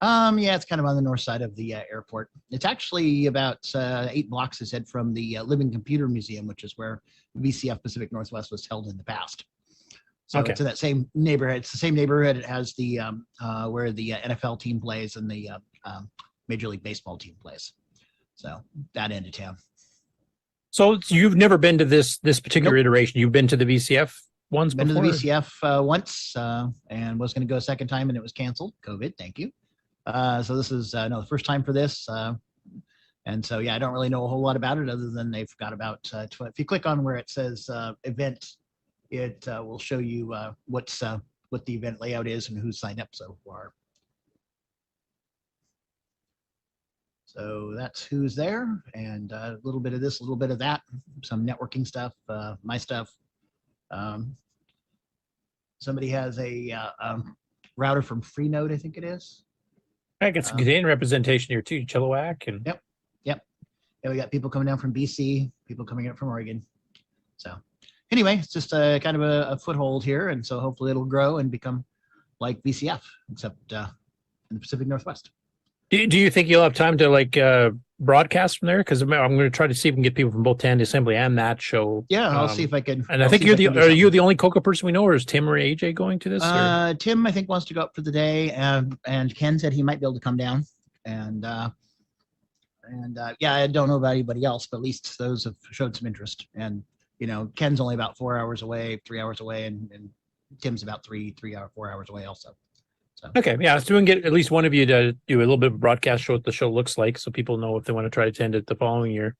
Yeah, it's kind of on the north side of the airport. It's actually about 8 blocks ahead from the Living Computer Museum, which is where VCF Pacific Northwest was held in the past. So Okay. it's in that same neighborhood. It's the same neighborhood. It has the where the NFL team plays and the Major League Baseball team plays. So that end of town. So you've never been to this particular iteration. You've been to the VCF ones Been before? to the VCF once and was going to go a second time, and it was canceled. COVID. Thank you. So this is no the first time for this. And so, yeah, I don't really know a whole lot about it other than they've got about, if you click on where it says event, it will show you what the event layout is and who's signed up so far. So that's who's there, and a little bit of this, a little bit of that, some networking stuff, my stuff. Somebody has a router from Freenode, I think it is. I got some Canadian representation here too, Chilliwack and Yep. Yeah, we got people coming down from BC, people coming up from Oregon. So anyway, it's just a kind of a foothold here, and so hopefully it'll grow and become like VCF, except in the Pacific Northwest. Do you think you'll have time to like broadcast from there? Because I'm going to try to see if we can get people from both Tandy Assembly and that show. Yeah, I'll see if I can. And I think you're are you the only CoCo person we know, or is Tim or AJ going to this? Tim, I think, wants to go up for the day, and Ken said he might be able to come down. And yeah, I don't know about anybody else, but at least those have showed some interest. And you know, Ken's only about 4 hours away, 3 hours away, and Tim's about 4 hours away also. So. Okay, yeah, so we can get at least one of you to do a little bit of broadcast, show what the show looks like, so people know if they want to try to attend it the following year.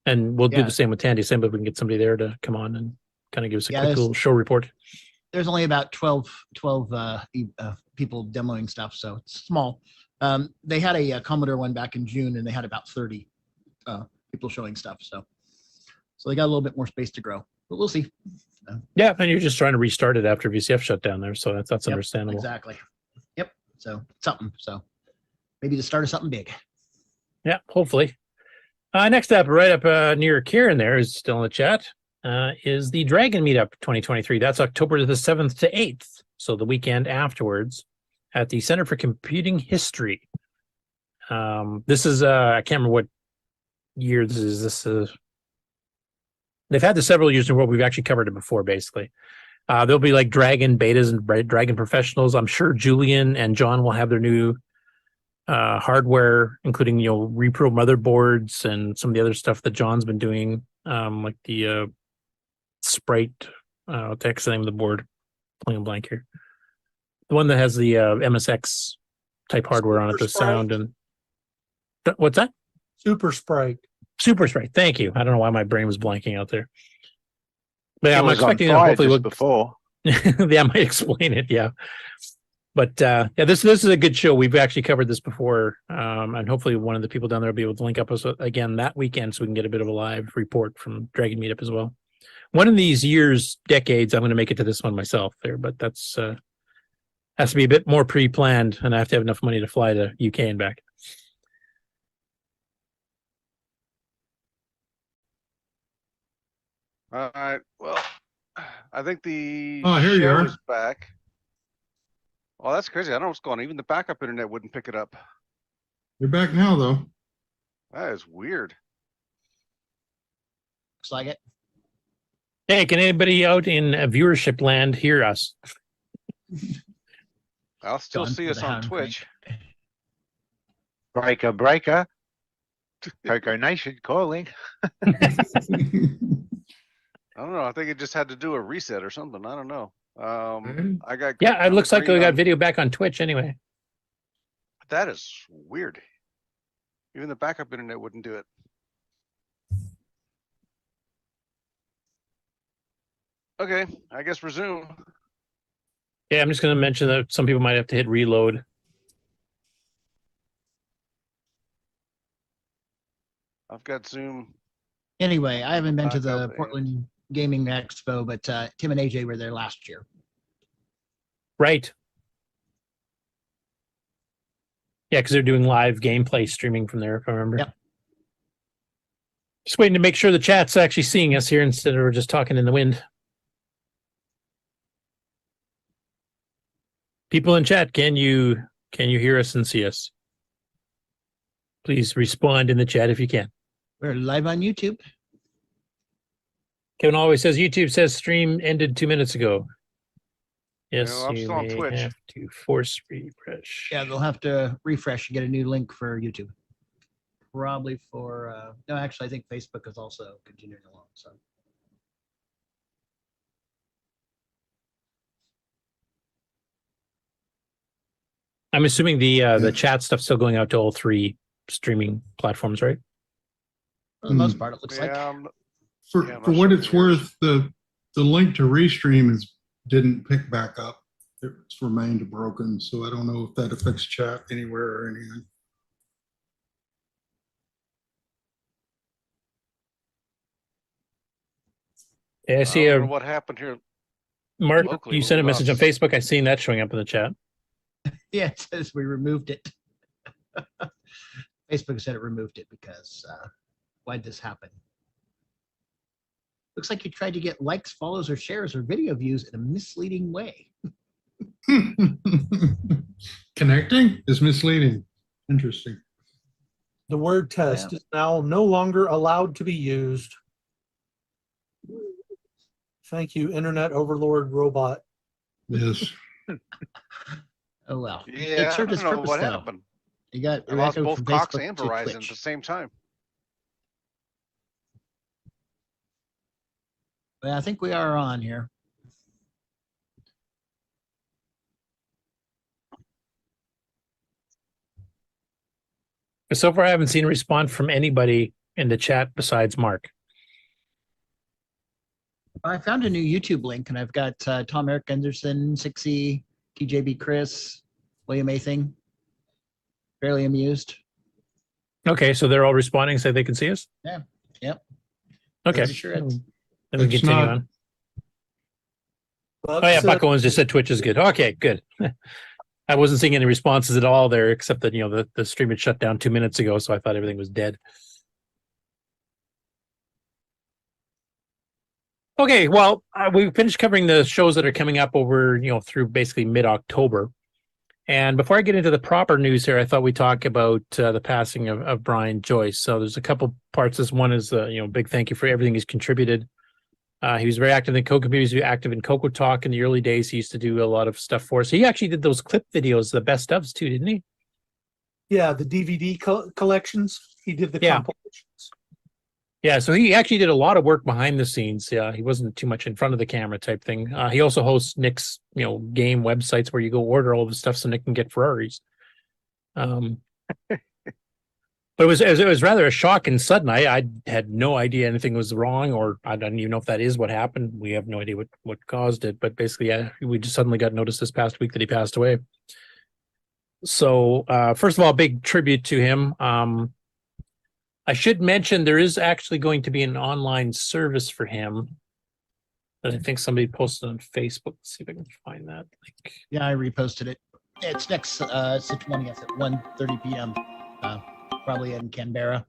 And we'll do the same with Tandy Assembly if we can get somebody there to come on and kind of give us a quick little show report. There's only about 12 people demoing stuff, so it's small. They had a Commodore one back in June, and they had about 30 people showing stuff. So they got a little bit more space to grow, but we'll see. Yeah, and you're just trying to restart it after VCF shut down there, so that's understandable. Exactly. Yep. So something. So maybe the start of something big. Yeah, hopefully. Next up, right up near Kieran, there is still in the chat, is the Dragon Meetup 2023. That's October the 7th to 8th, so the weekend afterwards, at the Center for Computing History. This is I can't remember what year this is. This is they've had this several years in a row. We've actually covered it before, basically. There'll be like Dragon betas and Dragon professionals. I'm sure Julian and John will have their new hardware, including repro motherboards and some of the other stuff that John's been doing, like the Sprite. What's the name of the board? Playing blank here. The one that has the MSX type hardware on it, the sound and what's that? Super Sprite. Super Sprite. Thank you. I don't know why my brain was blanking out there. But yeah, I'm was expecting on fire hopefully just before. Yeah, I might explain it. Yeah, but yeah, this is a good show. We've actually covered this before, and hopefully one of the people down there will be able to link up us again that weekend so we can get a bit of a live report from Dragon Meetup as well. One of these years, decades, I'm going to make it to this one myself there, but that's has to be a bit more pre-planned, and I have to have enough money to fly to UK and back. All right. Well, I think the here you show are. is back. Well, that's crazy. I don't know what's going on. Even the backup internet wouldn't pick it up. You're back now, though. That is weird. Looks like it. Hey, can anybody out in viewership land hear us? I'll still John see for us the on Hound Twitch. Breaker. CoCo Nation calling. I don't know. I think it just had to do a reset or something. I don't know. I got. Yeah, it looks like we green got on- video back on Twitch anyway. That is weird. Even the backup internet wouldn't do it. Okay, I guess resume. Yeah, I'm just going to mention that some people might have to hit reload. I've got Zoom. Anyway, I haven't been to the Backup and- Portland Gaming Expo, but Tim and AJ were there last year. Right. Yeah, because they're doing live gameplay streaming from there, if I remember. Yep. Just waiting to make sure the chat's actually seeing us here instead of just talking in the wind. People in chat, can you hear us and see us? Please respond in the chat if you can. We're live on YouTube. Kevin always says YouTube says stream ended 2 minutes ago. Yes, No, I'm you still on may Twitch. have to force refresh. Yeah, they'll have to refresh and get a new link for YouTube. Probably for no, actually, I think Facebook is also continuing along. So I'm assuming the chat stuff's still going out to all three streaming platforms, right? for the most part, it looks like. For what it's worth, the link to restream didn't pick back up. It's remained broken, so I don't know if that affects chat anywhere or anything. Yeah, I see don't know what happened here. Mark, locally you when sent a we message on lost. Facebook. I seen that showing up in the chat. Yeah, it says we removed it. Facebook said it removed it because why'd this happen? Looks like you tried to get likes, follows, or shares or video views in a misleading way. Connecting is misleading. Interesting. The word test is now no longer allowed to be used. Thank you, Internet Overlord Robot. Yes. Oh well. Yeah, It served I its don't know purpose what though. happened. You got I lost echoed both from Cox Facebook and to Verizon at Twitch. the same time. Well, I think we are on here. So far, I haven't seen a response from anybody in the chat besides Mark. I found a new YouTube link, and I've got Tom Eric Anderson, 6E, TJB Chris, William Athing. Fairly amused. Okay, so they're all responding, so they can see us. Yeah. Yep. Okay. Pretty sure it's- Then we It's continue not- on. Oh yeah, Buck Owens just said Twitch is good. Okay, good. I wasn't seeing any responses at all there, except that the stream had shut down 2 minutes ago, so I thought everything was dead. Okay, well, we finished covering the shows that are coming up over through basically mid-October. And before I get into the proper news here, I thought we'd talk about the passing of Brian Joyce. So there's a couple parts. This one is big thank you for everything he's contributed. He was very active in the CoCo community. He was active in CoCo Talk in the early days. He used to do a lot of stuff for us. He actually did those clip videos, the best ofs too, didn't he? Yeah, the DVD collections. He did the Yeah. compilations. Yeah, so he actually did a lot of work behind the scenes. Yeah, he wasn't too much in front of the camera type thing. He also hosts Nick's, game websites where you go order all the stuff so Nick can get Ferraris. But it was rather a shock and sudden. I had no idea anything was wrong, or I don't even know if that is what happened. We have no idea what caused it. But basically, we just suddenly got notice this past week that he passed away. So first of all, big tribute to him. I should mention there is actually going to be an online service for him that I think somebody posted on Facebook. Let's see if I can find that link. Yeah, I reposted it. It's next 20th at 1:30 p.m. Probably in Canberra.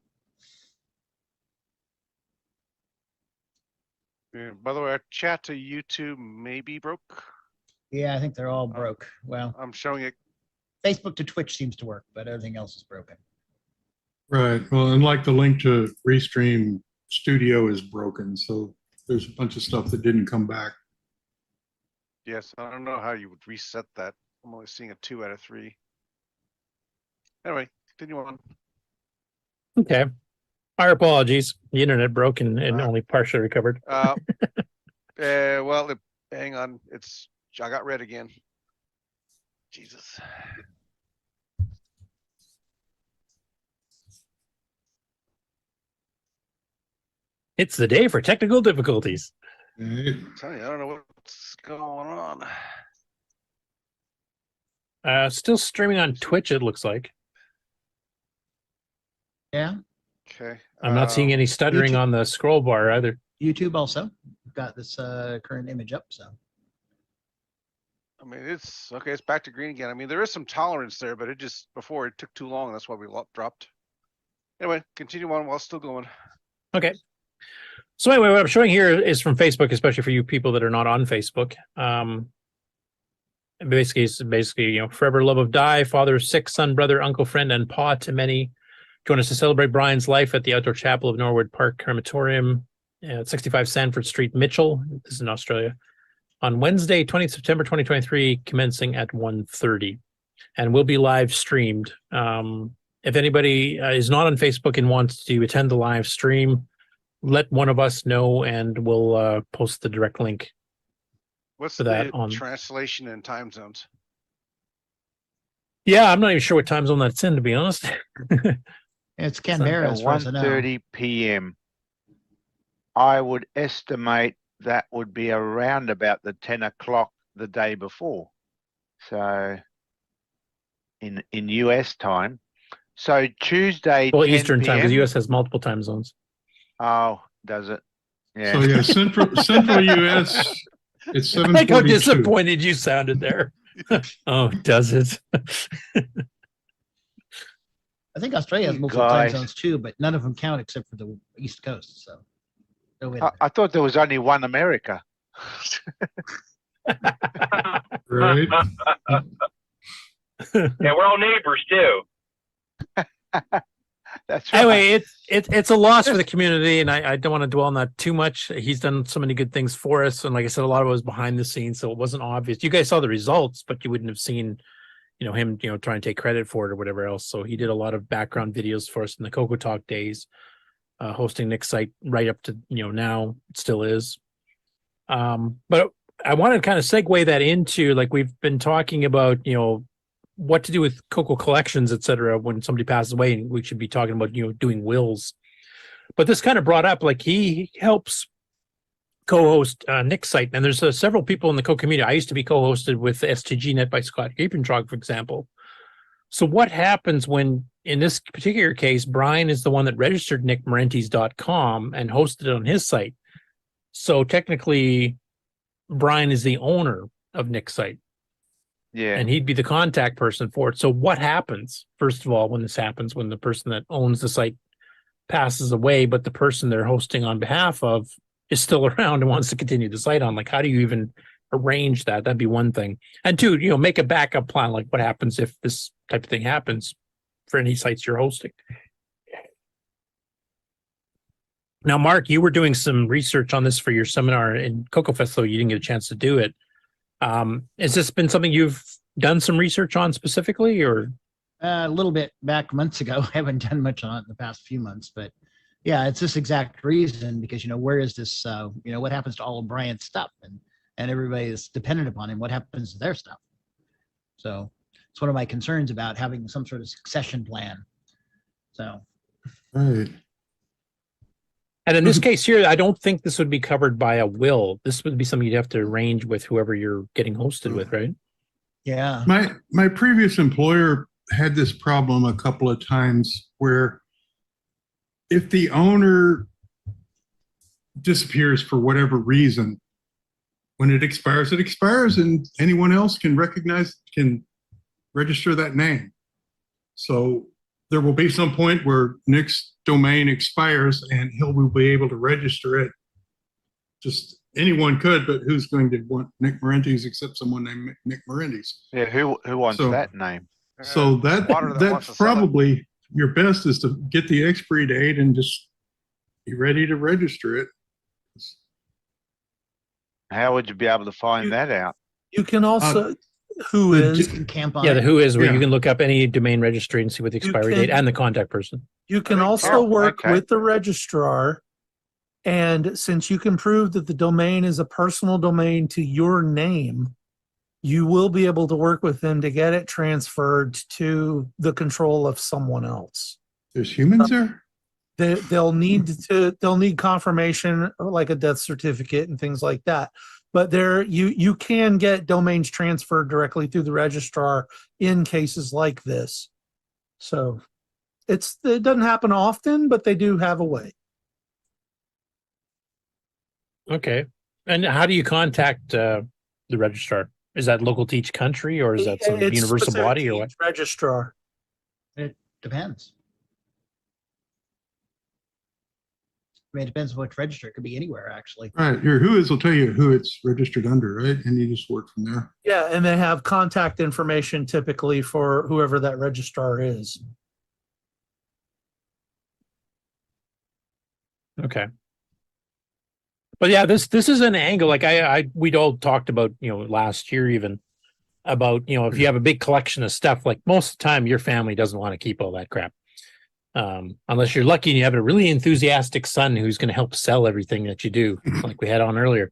Yeah, by the way, our chat to YouTube may be broke. Yeah, I think they're all broke. Well, I'm showing it. Facebook to Twitch seems to work, but everything else is broken. Right. Well, and like the link to Restream Studio is broken, so there's a bunch of stuff that didn't come back. Yes, I don't know how you would reset that. I'm only seeing a 2 out of 3. Anyway, continue on. Okay. Our apologies. The internet broke and only partially recovered. Well, hang on. I got red again. Jesus. It's the day for technical difficulties. I'm telling you, I don't know what's going on. Still streaming on Twitch, it looks like. Yeah. Okay. I'm not seeing any stuttering YouTube. on the scroll bar either. YouTube also got this current image up. So I mean, it's okay. It's back to green again. I mean, there is some tolerance there, but before it took too long. That's why we dropped. Anyway, continue on while still going. Okay. So anyway, what I'm showing here is from Facebook, especially for you people that are not on Facebook. It's basically, forever love of Di, father, sick, son, brother, uncle, friend, and pa to many. Join us to celebrate Brian's life at the Outdoor Chapel of Norwood Park Crematorium at 65 Sanford Street, Mitchell. This is in Australia. On Wednesday, 20th September 2023, commencing at 1:30, and will be live streamed. If anybody is not on Facebook and wants to attend the live stream, let one of us know, and we'll post the direct link. What's for that the on translation and time zones? Yeah, I'm not even sure what time zone that's in, to be honest. It's Canberra, as far as I know. 1:30 p.m. I would estimate that would be around about the 10 o'clock the day before. So in US time. So Tuesday, Well, 10 Eastern time, because PM? US has multiple time zones. Oh, does it? Yeah. So yeah, central US, it's I like how 7:42. disappointed you sounded there. Oh, does it? I think Australia has You multiple time guys. zones too, but none of them count except for the East Coast. So, no way. I thought there was only one America. Right. Yeah, we're all neighbors too. That's right. Anyway, it's a loss for the community, and I don't want to dwell on that too much. He's done so many good things for us, and like I said, a lot of it was behind the scenes, so it wasn't obvious. You guys saw the results, but you wouldn't have seen, him, trying to take credit for it or whatever else. So he did a lot of background videos for us in the CoCo Talk days, hosting Nick's site right up to now. It still is. But I want to kind of segue that into, like, we've been talking about, what to do with CoCo collections, et cetera, when somebody passes away, and we should be talking about, doing wills. But this kind of brought up, like, he helps co-host Nick's site, and there's several people in the CoCo community. I used to be co-hosted with STGNet by Scott Gapentrog, for example. So what happens when, in this particular case, Brian is the one that registered nickmarentes.com and hosted it on his site. So technically, Brian is the owner of Nick's site. Yeah. And he'd be the contact person for it. So what happens, first of all, when this happens, when the person that owns the site passes away, but the person they're hosting on behalf of is still around and wants to continue the site on? Like, how do you even arrange that? That'd be one thing. And two, make a backup plan. Like, what happens if this type of thing happens for any sites you're hosting? Now, Mark, you were doing some research on this for your seminar in CoCo Fest, though you didn't get a chance to do it. Has this been something you've done some research on specifically, or? A little bit back months ago. I haven't done much on it in the past few months, but yeah, it's this exact reason, because, where is this, what happens to all of Brian's stuff, and everybody is dependent upon him. What happens to their stuff? So it's one of my concerns about having some sort of succession plan. So. Right. And in this case here, I don't think this would be covered by a will. This would be something you'd have to arrange with whoever you're getting hosted with, right? Yeah. My previous employer had this problem a couple of times where if the owner disappears for whatever reason, when it expires, and anyone else can register that name. So there will be some point where Nick's domain expires and he will be able to register it. Just anyone could, but who's going to want Nick Marentes except someone named Nick Marentes? Yeah, who wants that name? So that's probably your best, is to get the expiry date and just be ready to register it. How would you be able to find that out? You can also who is camp on the who is where Yeah. you can look up any domain registry and see what the expiry date and the contact person. You can also work with the registrar, and since you can prove that the domain is a personal domain to your name, you will be able to work with them to get it transferred to the control of someone else. There's humans there? They'll need confirmation, like a death certificate and things like that. But you can get domains transferred directly through the registrar in cases like this. So it doesn't happen often, but they do have a way. Okay. And how do you contact the registrar? Is that local to each country, or is that some It's universal specific body, to or what? each registrar. It depends. I mean, it depends on which register. It could be anywhere, actually. Right, your who is will tell you who it's registered under, right? And you just work from there. Yeah, and they have contact information typically for whoever that registrar is. Okay. But yeah, this is an angle like we'd all talked about, last year even about, if you have a big collection of stuff, like most of the time your family doesn't want to keep all that crap. Unless you're lucky and you have a really enthusiastic son who's going to help sell everything that you do, like we had on earlier.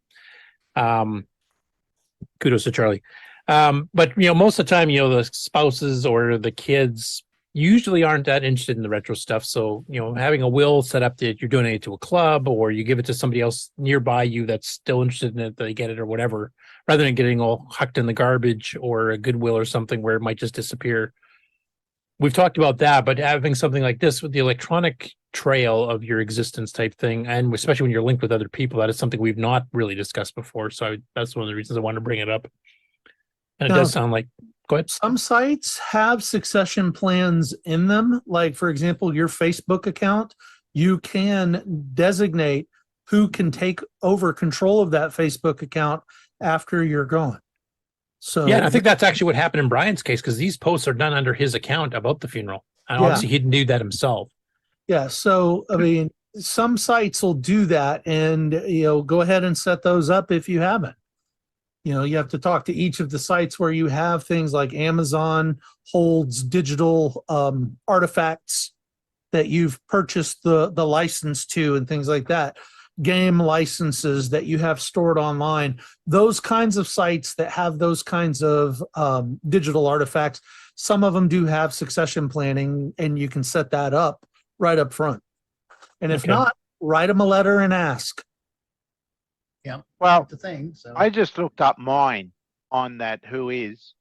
Kudos to Charlie. But most of the time, the spouses or the kids usually aren't that interested in the retro stuff. So, having a will set up that you're donating it to a club or you give it to somebody else nearby you that's still interested in it, they get it or whatever, rather than getting all hucked in the garbage or a Goodwill or something where it might just disappear. We've talked about that, but having something like this with the electronic trail of your existence type thing, and especially when you're linked with other people, that is something we've not really discussed before. So that's one of the reasons I wanted to bring it up. And it does sound like, go ahead. Some sites have succession plans in them. Like, for example, your Facebook account, you can designate who can take over control of that Facebook account after you're gone. So yeah, and I think that's actually what happened in Brian's case, because these posts are done under his account about the funeral. And obviously he didn't do that himself. Yeah. So, I mean, some sites will do that and, go ahead and set those up if you haven't. You have to talk to each of the sites where you have things like Amazon holds digital artifacts that you've purchased the license to and things like that. Game licenses that you have stored online, those kinds of sites that have those kinds of digital artifacts, some of them do have succession planning and you can set that up right up front. And if not, write them a letter and ask. Yeah. Well, the thing. So I just looked up mine on that who is,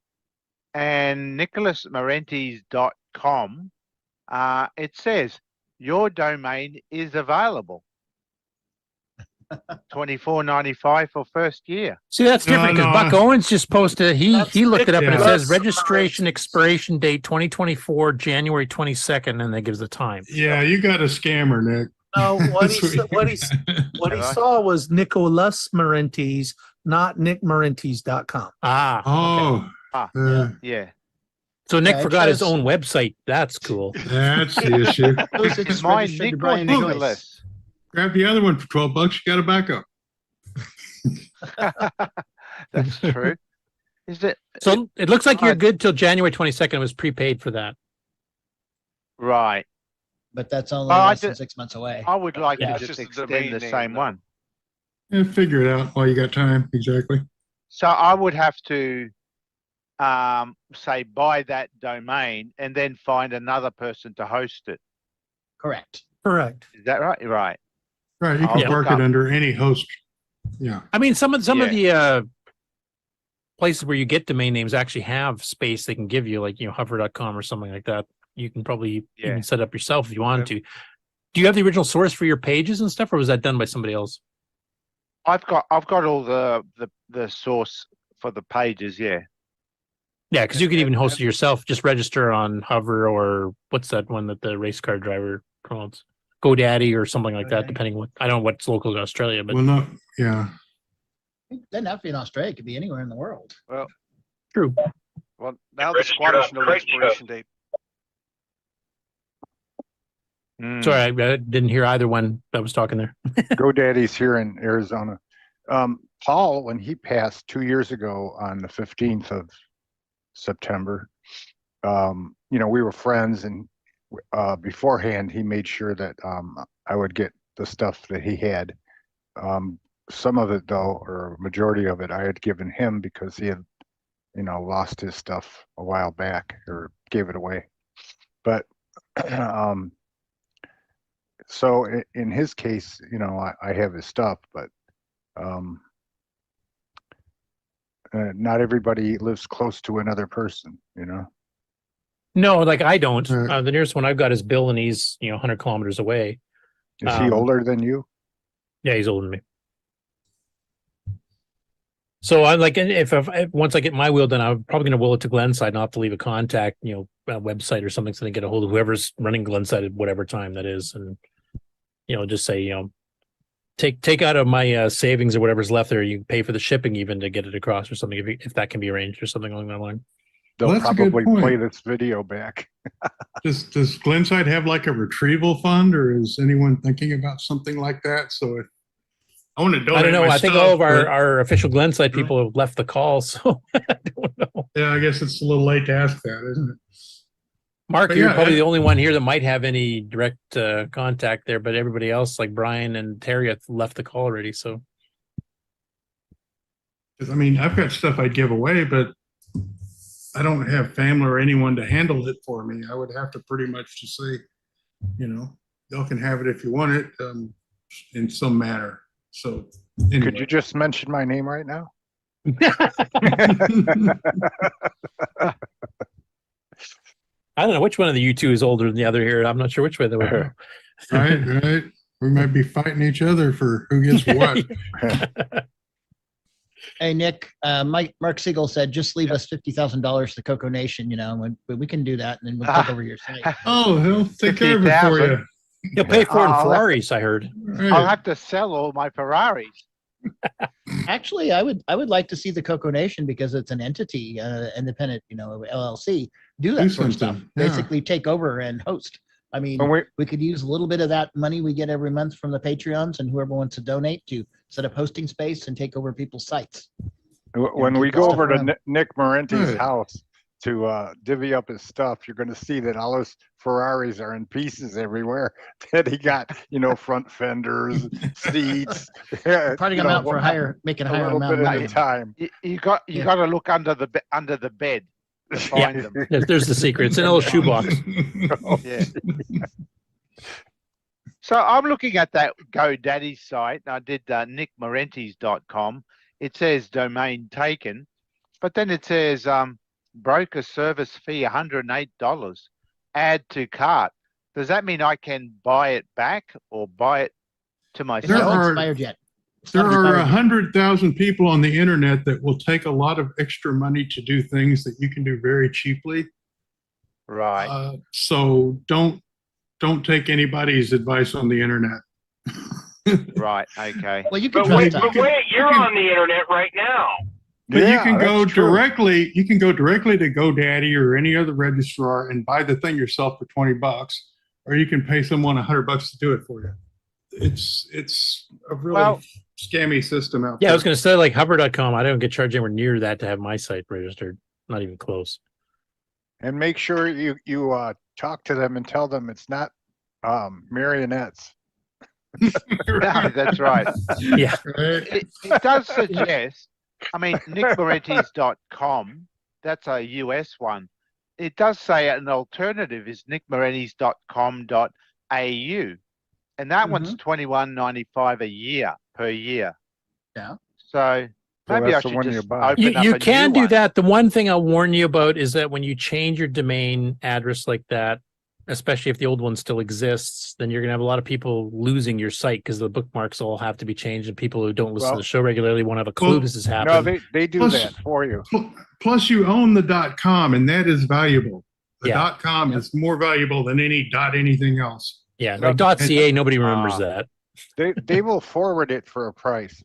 and nicholasmarentes.com, it says your domain is available. $24.95 for first year. See, that's different because Buck Owens just posted. He looked it up and it says That's- registration expiration date 2024 January 22nd, and that gives the time. Yeah, you got a scammer, Nick. No, what he That's what he saw was Nicholas Marentes, not nickmarentes.com. Ah. Oh, Yeah. So Nick Yeah, it forgot his shows- own website. That's cool. that's the issue. Those it's Mine, registered to Nick or Brian Joyce. Nicholas? Grab the other one for $12. You got a backup. That's true. Is it So it looks like you're good till January 22nd. It was prepaid for that. right? But that's only Oh, I less than did- 6 months away. I would like Yeah. to It's just just the extend domain the name, same though. one. Yeah, figure it out while you got time. Exactly. So I would have to say buy that domain and then find another person to host it. Correct. Correct. Is that right? Right. Right. You I'll can look park it up. under any host. Yeah. I mean, some of the places where you get domain names actually have space they can give you, like hover.com or something like that. You can probably even set up yourself if you wanted to. Do you have the original source for your pages and stuff, or was that done by somebody else? I've got all the source for the pages. Yeah. Yeah, because you can even host it yourself. Just register on Hover or what's that one that the race car driver promotes? GoDaddy or something like that, depending what I don't know what's local to Australia, but Well, no. Yeah. It doesn't have to be in Australia. It could be anywhere in the world. Well, true. well, now the squatters know the expiration date. Sorry, I didn't hear either one that was talking there. GoDaddy's here in Arizona. Paul, when he passed 2 years ago on the 15th of September, we were friends, and beforehand he made sure that I would get the stuff that he had. Some of it, though, or majority of it, I had given him because he had, lost his stuff a while back or gave it away. But so in his case, I have his stuff, but not everybody lives close to another person, No, like I don't. The nearest one I've got is Bill, and he's 100 kilometers away. Is he older than you? Yeah, he's older than me. So I'm like, if once I get my will done, I'm probably going to will it to Glenside, and I'll have to leave a contact, a website or something, so they get a hold of whoever's running Glenside at whatever time that is, and just say, take out of my savings or whatever's left there. You pay for the shipping even to get it across or something, if that can be arranged or something along that line. They'll Well, that's a good probably point. play this video back. Does Glenside have like a retrieval fund, or is anyone thinking about something like that? So if I want to donate, I don't know. my I think stuff, all of but- our official Glenside people have left the call, so I don't know. Yeah, I guess it's a little late to ask that, isn't it? Mark, But you're yeah, probably the only one here that might have any direct contact there, but everybody else, like Brian and Terry, have left the call already. So, 'Cause, I mean, I've got stuff I'd give away, but I don't have family or anyone to handle it for me. I would have to pretty much just say, y'all can have it if you want it, in some manner. So anyway. Could you just mention my name right now? I don't know which one of the you two is older than the other here. I'm not sure which way they would go. Right. We might be fighting each other for who gets what. Hey, Nick, Mark Siegel said, just leave us $50,000 to CoCo Nation, and we can do that, and then we'll take over your site. Oh, he'll take care of it for you. You'll pay for it in Ferraris, I heard. I'll have to sell all my Ferraris. Actually, I would like to see the CoCo Nation, because it's an entity, independent, LLC, do that sort of stuff. something, yeah. Basically take over and host. I mean, we could use a little bit of that money we get every month from the Patreons and whoever wants to donate to set up hosting space and take over people's sites. When we go over to around. Nick Marenti's Right. house to divvy up his stuff, you're going to see that all his Ferraris are in pieces everywhere. That he got, front fenders, seats. Parting them out for making a higher little amount bit of at money. a time. You got to look under the bed to find them. There's the secret. It's in a little shoebox. Yeah. So I'm looking at that GoDaddy site. I did nickmarentes.com. It says domain taken, but then it says broker service fee $108. Add to cart. Does that mean I can buy it back or buy it to It's There not are- expired yet. It's There not are expired yet. 100,000 people on the internet that will take a lot of extra money to do things that you can do very cheaply. Right. So don't take anybody's advice on the internet. Right. Okay. Well, you can But wait, trust us. you're on the internet right now. But you Yeah, can go that's true. directly. You can go directly to GoDaddy or any other registrar and buy the thing yourself for $20, or you can pay someone $100 to do it for you. It's a really Well- scammy system out Yeah, there. I was going to say, like Hover.com, I don't get charged anywhere near that to have my site registered. Not even close. And make sure you talk to them and tell them it's not marionettes. No, that's right. Yeah. Right? It does suggest, nickmarentes.com, that's a US one. It does say an alternative is nickmarentes.com.au. And that one's $21.95 a year per year. Yeah. So So maybe I that's the should one you just buy. open up You a can new do one. that. The one thing I'll warn you about is that when you change your domain address like that, especially if the old one still exists, then you're going to have a lot of people losing your site because the bookmarks all have to be changed, and people who don't listen to Well- the show regularly won't have a clue Well, this has No, happened. they do Plus- that for you. Plus, you own the .com, and that is valuable. The Yeah. .com is more valuable than any anything else. Yeah, No, like .ca, nobody remembers Ah. that. They will forward it for a price.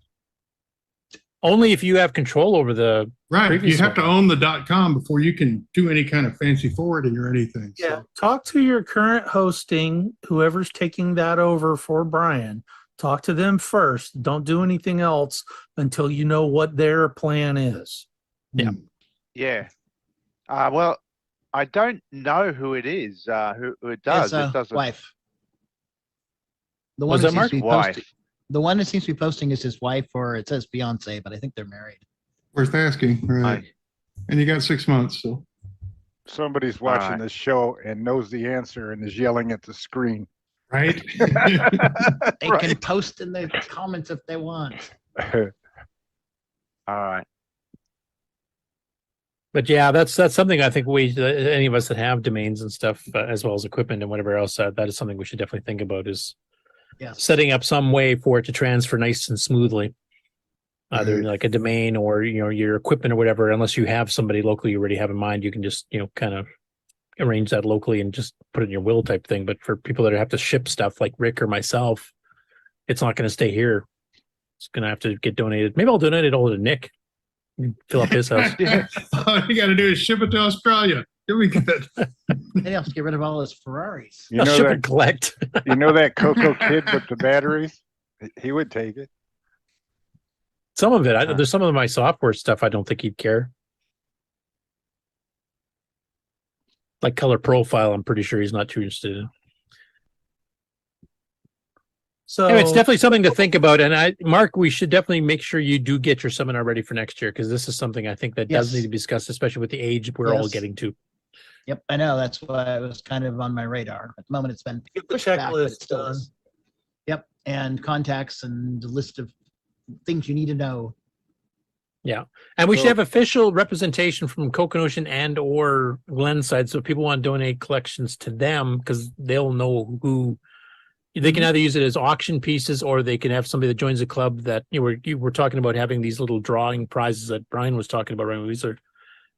Only if you have control over the Right. previous You have to one. own the .com before you can do any kind of fancy forwarding or anything. Yeah, So, talk to your current hosting, whoever's taking that over for Brian. Talk to them first. Don't do anything else until you know what their plan is. Yeah. Yeah. Well, I don't know who it is. Who it does? His, It doesn't. wife. The Was one that that seems to be Mark? posting. The one that seems to be posting is his wife, or it says fiance, but I think they're married. worth asking. Right. I- And you got 6 months. So, Somebody's watching Alright. this show and knows the answer and is yelling at the screen. right. They can post in the comments if they want. All right. But yeah, that's something I think any of us that have domains and stuff, as well as equipment and whatever else, that is something we should definitely think about, is Yes. setting up some way for it to transfer nice and smoothly. Either Right. like a domain or, your equipment or whatever, unless you have somebody locally you already have in mind, you can just, kind of arrange that locally and just put it in your will type thing. But for people that have to ship stuff like Rick or myself, it's not going to stay here. It's going to have to get donated. Maybe I'll donate it all to Nick. Fill up his house. All you got to do is ship it to Australia. You'll be good. He has to get rid of all his Ferraris. You I'll know ship that and collect. you know that CoCo kid with the batteries? He would take it. Some of it. There's some of my software stuff I don't think he'd care. Like color profile, I'm pretty sure he's not too interested in. So Anyway, it's definitely something to think about. And Mark, we should definitely make sure you do get your seminar ready for next year, because this is something I think that does Yes. need to be discussed, especially with the age we're all Yes. getting to. Yep, I know. That's why it was kind of on my radar. At the moment, it's been Get the pushed back, but checklist it still done. is. Yep, and contacts and the list of things you need to know. Yeah. And we So- should have official representation from CoCo Nation and or Glenside. So if people want to donate collections to them, because they'll know who they can either use it as auction pieces, or they can have somebody that joins a club that you were talking about having these little drawing prizes that Brian was talking about, right? These are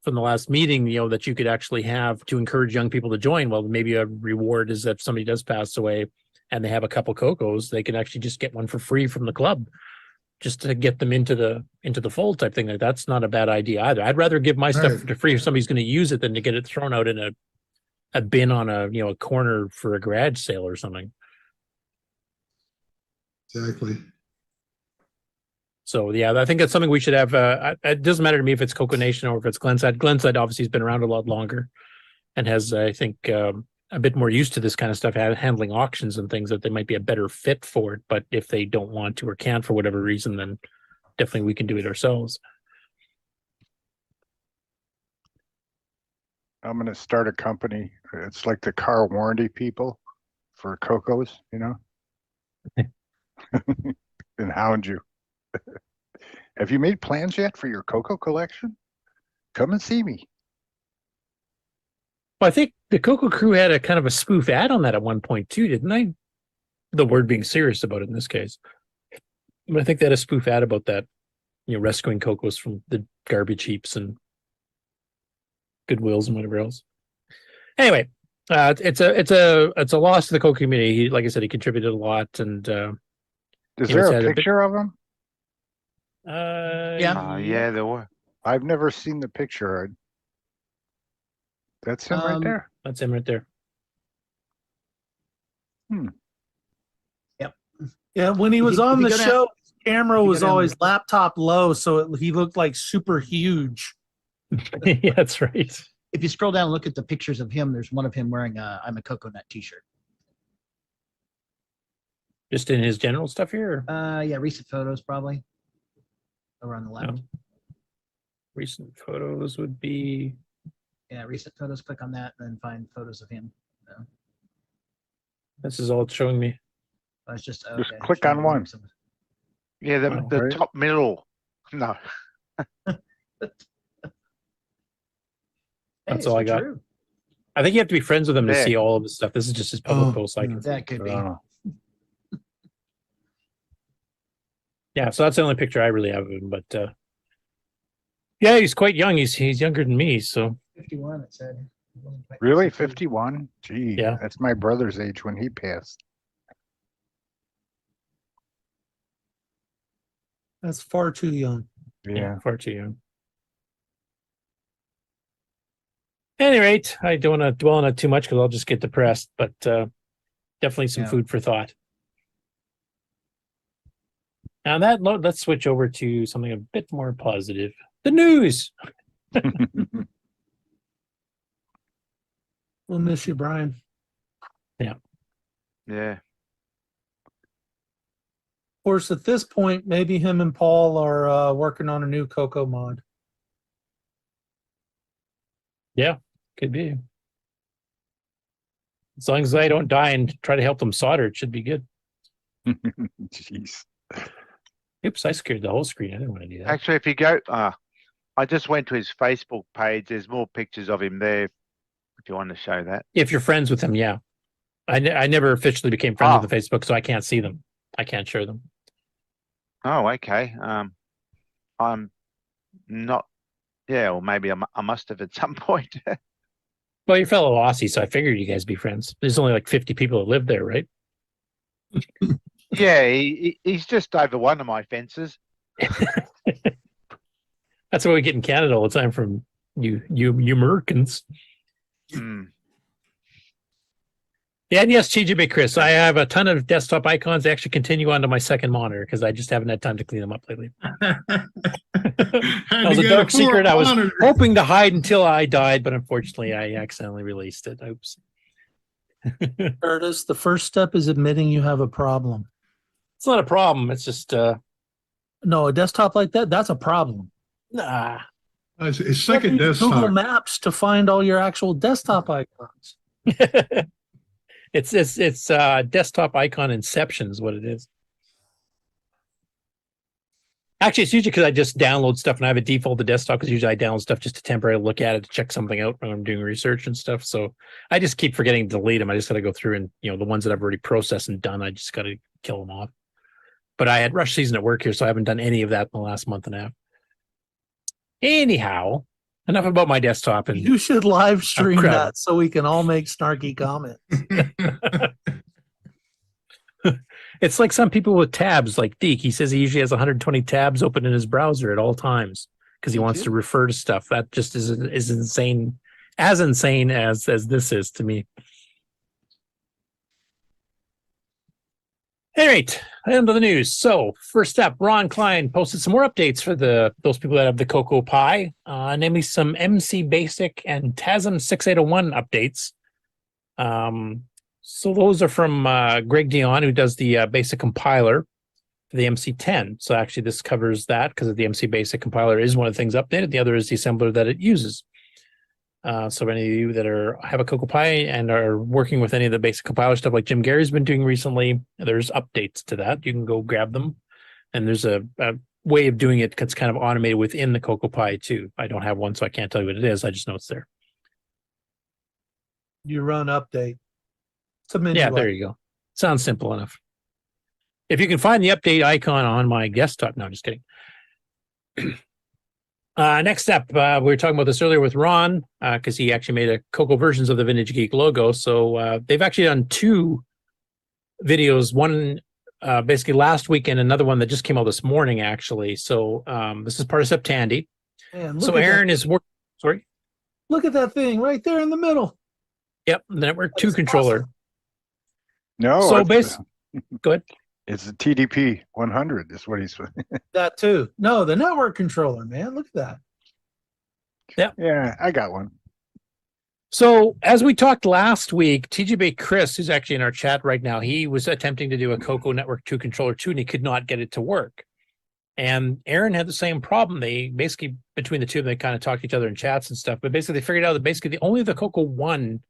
from the last meeting, that you could actually have to encourage young people to join. Well, maybe a reward is that if somebody does pass away and they have a couple CoCos, they can actually just get one for free from the club, just to get them into the fold type thing. Like, that's not a bad idea either. I'd rather give my stuff Right. for free if somebody's going to use it than to get it thrown out in a bin on a corner for a garage sale or something. Exactly. So yeah, I think that's something we should have. It doesn't matter to me if it's CoCo Nation or if it's Glenside. Glenside obviously has been around a lot longer and has, I think, a bit more used to this kind of stuff, handling auctions and things, that they might be a better fit for it. But if they don't want to or can't for whatever reason, then definitely we can do it ourselves. I'm going to start a company. It's like the car warranty people for CoCos, and hound you. Have you made plans yet for your CoCo collection? Come and see me. Well, I think the CoCo crew had a kind of a spoof ad on that at one point too, didn't they? The word being serious about it in this case. But I think they had a spoof ad about that, rescuing CoCos from the garbage heaps and Goodwills and whatever else. Anyway, it's a loss to the CoCo community. He, like I said, he contributed a lot, and Is there a picture of him? Yeah, there were. I've never seen the picture. That's him right there. That's him right there. Yep. Yeah, when he was If on you the go down- show, his camera you was go down- always laptop low, so he looked like super huge. Yeah, that's right. If you scroll down and look at the pictures of him, there's one of him wearing a I'm a Coconut t-shirt. Just in his general stuff here. Yeah, recent photos probably. Over on the left. No. Recent photos would be. Yeah, recent photos. Click on that and then find photos of him. No, This is all it's showing me. it's just Just okay, click showing on me one. some- Yeah, the right. top middle. No. Hey, That's all I it's got. true. I think you have to be friends with him to Yeah. see all of his stuff. This is just his public Oh, posts. I can see. That could be. Yeah, so that's the only picture I really have of him. But yeah, he's quite young. He's younger than me. So 51. It said. It wasn't quite Really? 52. 51? Gee, Yeah. that's my brother's age when he passed. That's far too young. Yeah. far too young. At any rate, I don't want to dwell on it too much because I'll just get depressed. But definitely some Yeah. food for thought. On that note, let's switch over to something a bit more positive. The news. We'll miss you, Brian. Yeah. Of course, at this point, maybe him and Paul are working on a new CoCo mod. Yeah, could be. As long as I don't die and try to help them solder, it should be good. Jeez. Oops, I scared the whole screen. I didn't want to do that. Actually, if you go, I just went to his Facebook page. There's more pictures of him there. If you want to show that. If you're friends with him, yeah. I never officially became friends Oh. with the Facebook, so I can't see them. I can't share them. Oh, okay. I'm not. Yeah, or maybe I must have at some point. Well, you're fellow Aussie, so I figured you guys be friends. There's only like 50 people that live there, right? Yeah, he's just over one of my fences. That's what we get in Canada all the time from you Americans. Hmm. Yeah, and yes, TGB Chris, I have a ton of desktop icons. They actually continue onto my second monitor because I just haven't had time to clean them up lately. That was a dark secret I was hoping to hide until I died, but unfortunately I accidentally released it. Oops. Curtis, the first step is admitting you have a problem. It's not a problem. It's just no, a desktop like that, that's a problem. Nah. His second Use desktop. Google Maps to find all your actual desktop icons. It's desktop icon inception is what it is. Actually, it's usually because I just download stuff and I have a default to desktop because usually I download stuff just to temporarily look at it to check something out when I'm doing research and stuff. So I just keep forgetting to delete them. I just got to go through and, the ones that I've already processed and done, I just got to kill them off. But I had rush season at work here, so I haven't done any of that in the last month and a half. Anyhow, enough about my desktop. And you should live stream that so we can all make snarky comments. It's like some people with tabs, like Deke. He says he usually has 120 tabs open in his browser at all times because he wants to refer to stuff. That just is insane, as insane as this is to me. All right, end of the news. So first up, Ron Klein posted some more updates for those people that have the CoCo Pi, namely some MC Basic and TASM 6801 updates. So those are from Greg Dion, who does the basic compiler for the MC10. So actually this covers that because the MC Basic compiler is one of the things updated. The other is the assembler that it uses. So any of you that have a CoCo Pi and are working with any of the basic compiler stuff like Jim Gary's been doing recently, there's updates to that. You can go grab them. And there's a way of doing it that's kind of automated within the CoCo Pi too. I don't have one, so I can't tell you what it is. I just know it's there. You run update. It's a menu Yeah, there you go. Sounds simple enough. If you can find the update icon on my desktop. No, just kidding. Next up, we were talking about this earlier with Ron because he actually made a CoCo versions of the Vintage Geek logo. So they've actually done two videos, one basically last week and another one that just came out this morning, actually. So this is part of Septandy. Man, so Aaron is working. Sorry? Look at that thing right there in the middle. Yep, the Network 2 controller. Awesome. No, so basically, go ahead. It's a TDP 100 is what he's that too. No, the network controller, man. Look at that. Yeah, I got one. So as we talked last week, TGB Chris, who's actually in our chat right now, he was attempting to do a CoCo Network 2 controller too, and he could not get it to work. And Aaron had the same problem. They basically, between the two of them, they kind of talked to each other in chats and stuff, but basically they figured out that basically only the CoCo 1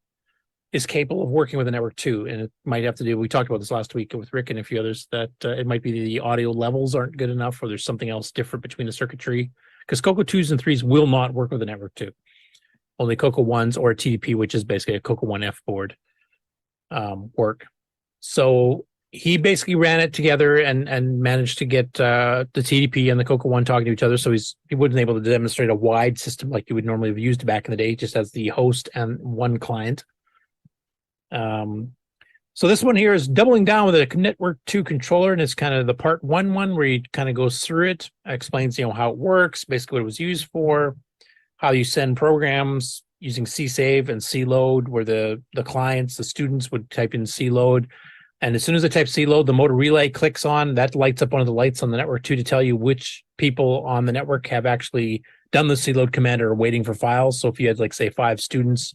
is capable of working with a Network 2. And it might have to do, we talked about this last week with Rick and a few others, that it might be the audio levels aren't good enough or there's something else different between the circuitry. Because CoCo 2s and 3s will not work with a Network 2. Only CoCo 1s or a TDP, which is basically a CoCo 1F board, work. So he basically ran it together and managed to get the TDP and the CoCo 1 talking to each other. So he wasn't able to demonstrate a wide system like you would normally have used back in the day, just as the host and one client. So this one here is doubling down with a Network 2 controller, and it's kind of the part one where he kind of goes through it, explains how it works, basically what it was used for, how you send programs using csave and cload, where the clients, the students would type in cload, and as soon as they type cload, the motor relay clicks on, that lights up one of the lights on the Network 2 to tell you which people on the network have actually done the cload command or are waiting for files. So if you had, like, say 5 students,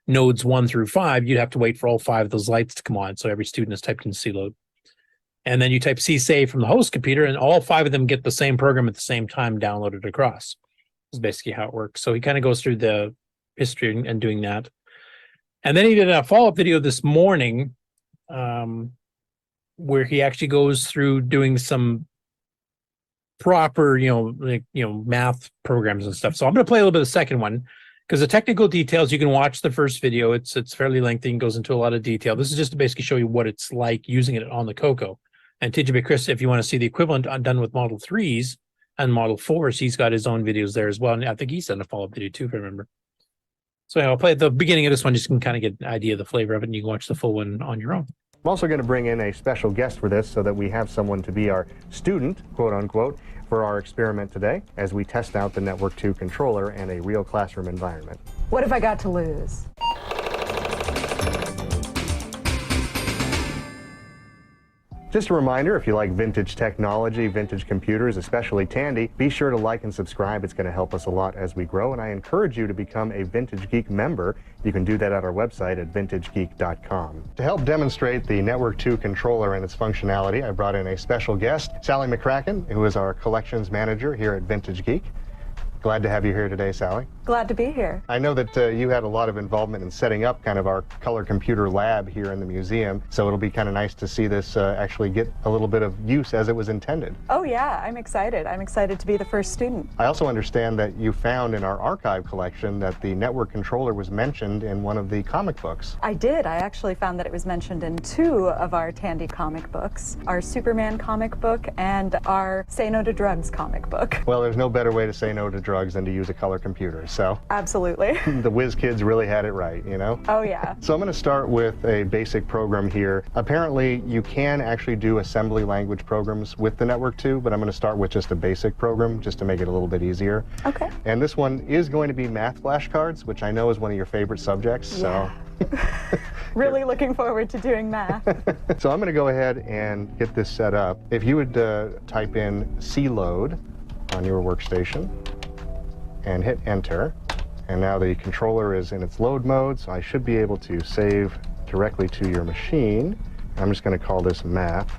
nodes 1 through 5, you'd have to wait for all 5 of those lights to come on. So every student has typed in cload. And then you type csave from the host computer, and all 5 of them get the same program at the same time downloaded across. Is basically how it works. So he kind of goes through the history and doing that. And then he did a follow-up video this morning where he actually goes through doing some proper, math programs and stuff. So I'm going to play a little bit of the second one. Because the technical details, you can watch the first video. It's fairly lengthy and goes into a lot of detail. This is just to basically show you what it's like using it on the CoCo. And TGB Chris, if you want to see the equivalent done with Model 3s and Model 4s, he's got his own videos there as well. And I think he's done a follow-up video too, if I remember. So I'll play at the beginning of this one, just so you can kind of get an idea of the flavor of it, and you can watch the full one on your own. I'm also going to bring in a special guest for this so that we have someone to be our student, quote unquote, for our experiment today as we test out the Network 2 controller in a real classroom environment. What have I got to lose? Just a reminder, if you like vintage technology, vintage computers, especially Tandy, be sure to like and subscribe. It's going to help us a lot as we grow, and I encourage you to become a Vintage Geek member. You can do that at our website at vintagegeek.com. To help demonstrate the Network 2 controller and its functionality, I brought in a special guest, Sally McCracken, who is our collections manager here at Vintage Geek. Glad to have you here today, Sally. Glad to be here. I know that you had a lot of involvement in setting up kind of our color computer lab here in the museum, so it'll be kind of nice to see this actually get a little bit of use as it was intended. Oh yeah, I'm excited. I'm excited to be the first student. I also understand that you found in our archive collection that the network controller was mentioned in one of the comic books. I did. I actually found that it was mentioned in 2 of our Tandy comic books, our Superman comic book and our Say No to Drugs comic book. Well, there's no better way to say no to drugs than to use a color computer, so absolutely. The whiz kids really had it right, you know? Oh yeah. So I'm going to start with a basic program here. Apparently you can actually do assembly language programs with the Network 2, but I'm going to start with just a basic program just to make it a little bit easier. Okay. And this one is going to be math flashcards, which I know is one of your favorite subjects. Yeah. So really looking forward to doing math. So I'm going to go ahead and get this set up. If you would type in cload on your workstation and hit enter. And now the controller is in its load mode, so I should be able to save directly to your machine. I'm just going to call this math.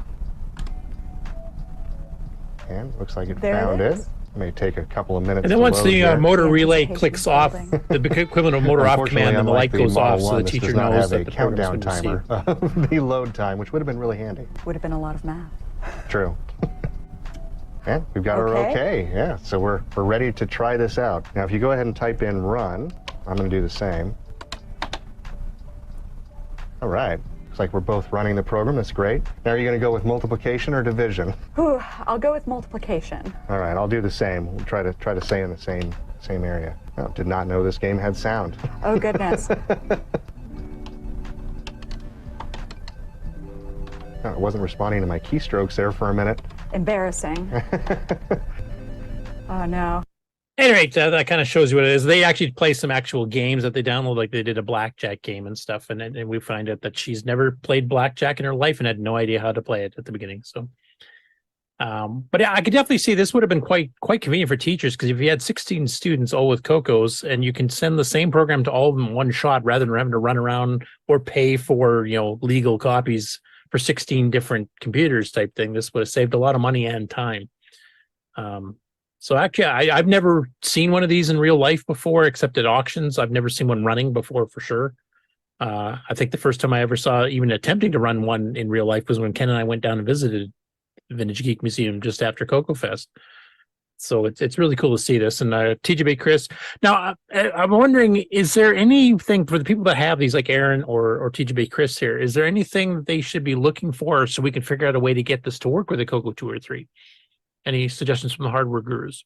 And looks like it found it. It may take a couple of minutes. And then once the motor relay clicks off, the equivalent of motor off command, and the light goes off, so the teacher knows that the countdown timer of the load time, which would have been really handy. Would have been a lot of math. True. And we've got our okay. Yeah, so we're ready to try this out. Now, if you go ahead and type in run, I'm going to do the same. All right. Looks like we're both running the program. That's great. Now, are you going to go with multiplication or division? Ooh, I'll go with multiplication. All right, I'll do the same. We'll try to stay in the same area. Oh, did not know this game had sound. Oh goodness. Oh, I wasn't responding to my keystrokes there for a minute. Embarrassing. Oh no. At any rate, that kind of shows you what it is. They actually play some actual games that they download, like they did a blackjack game and stuff. And we find out that she's never played blackjack in her life and had no idea how to play it at the beginning. So, but yeah, I could definitely see this would have been quite convenient for teachers, because if you had 16 students all with CoCos and you can send the same program to all of them in one shot rather than having to run around or pay for legal copies for 16 different computers type thing, this would have saved a lot of money and time. So actually, I've never seen one of these in real life before, except at auctions. I've never seen one running before, for sure. I think the first time I ever saw even attempting to run one in real life was when Ken and I went down and visited the Vintage Geek Museum just after CoCo Fest. So it's really cool to see this. And TJB Chris, now I'm wondering, is there anything for the people that have these, like Aaron or TJB Chris here, is there anything that they should be looking for so we can figure out a way to get this to work with a CoCo 2 or 3? Any suggestions from the hardware gurus?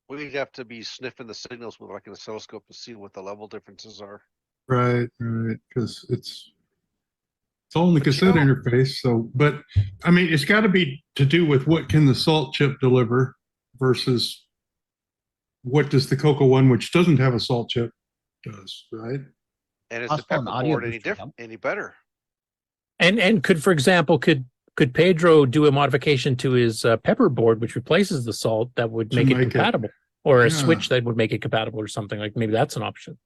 We'd have to be sniffing the signals with like an oscilloscope to see what the level differences are. Right, because it's all in the cassette interface. So, but I mean, it's got to be to do with what can the salt chip deliver versus what does the CoCo one, which doesn't have a salt chip, does, right? And is the pepper board any different, any better? And could, for example, could Pedro do a modification to his pepper board, which replaces the salt, that would make it compatible, or a switch that would make it compatible, or something like maybe that's an option.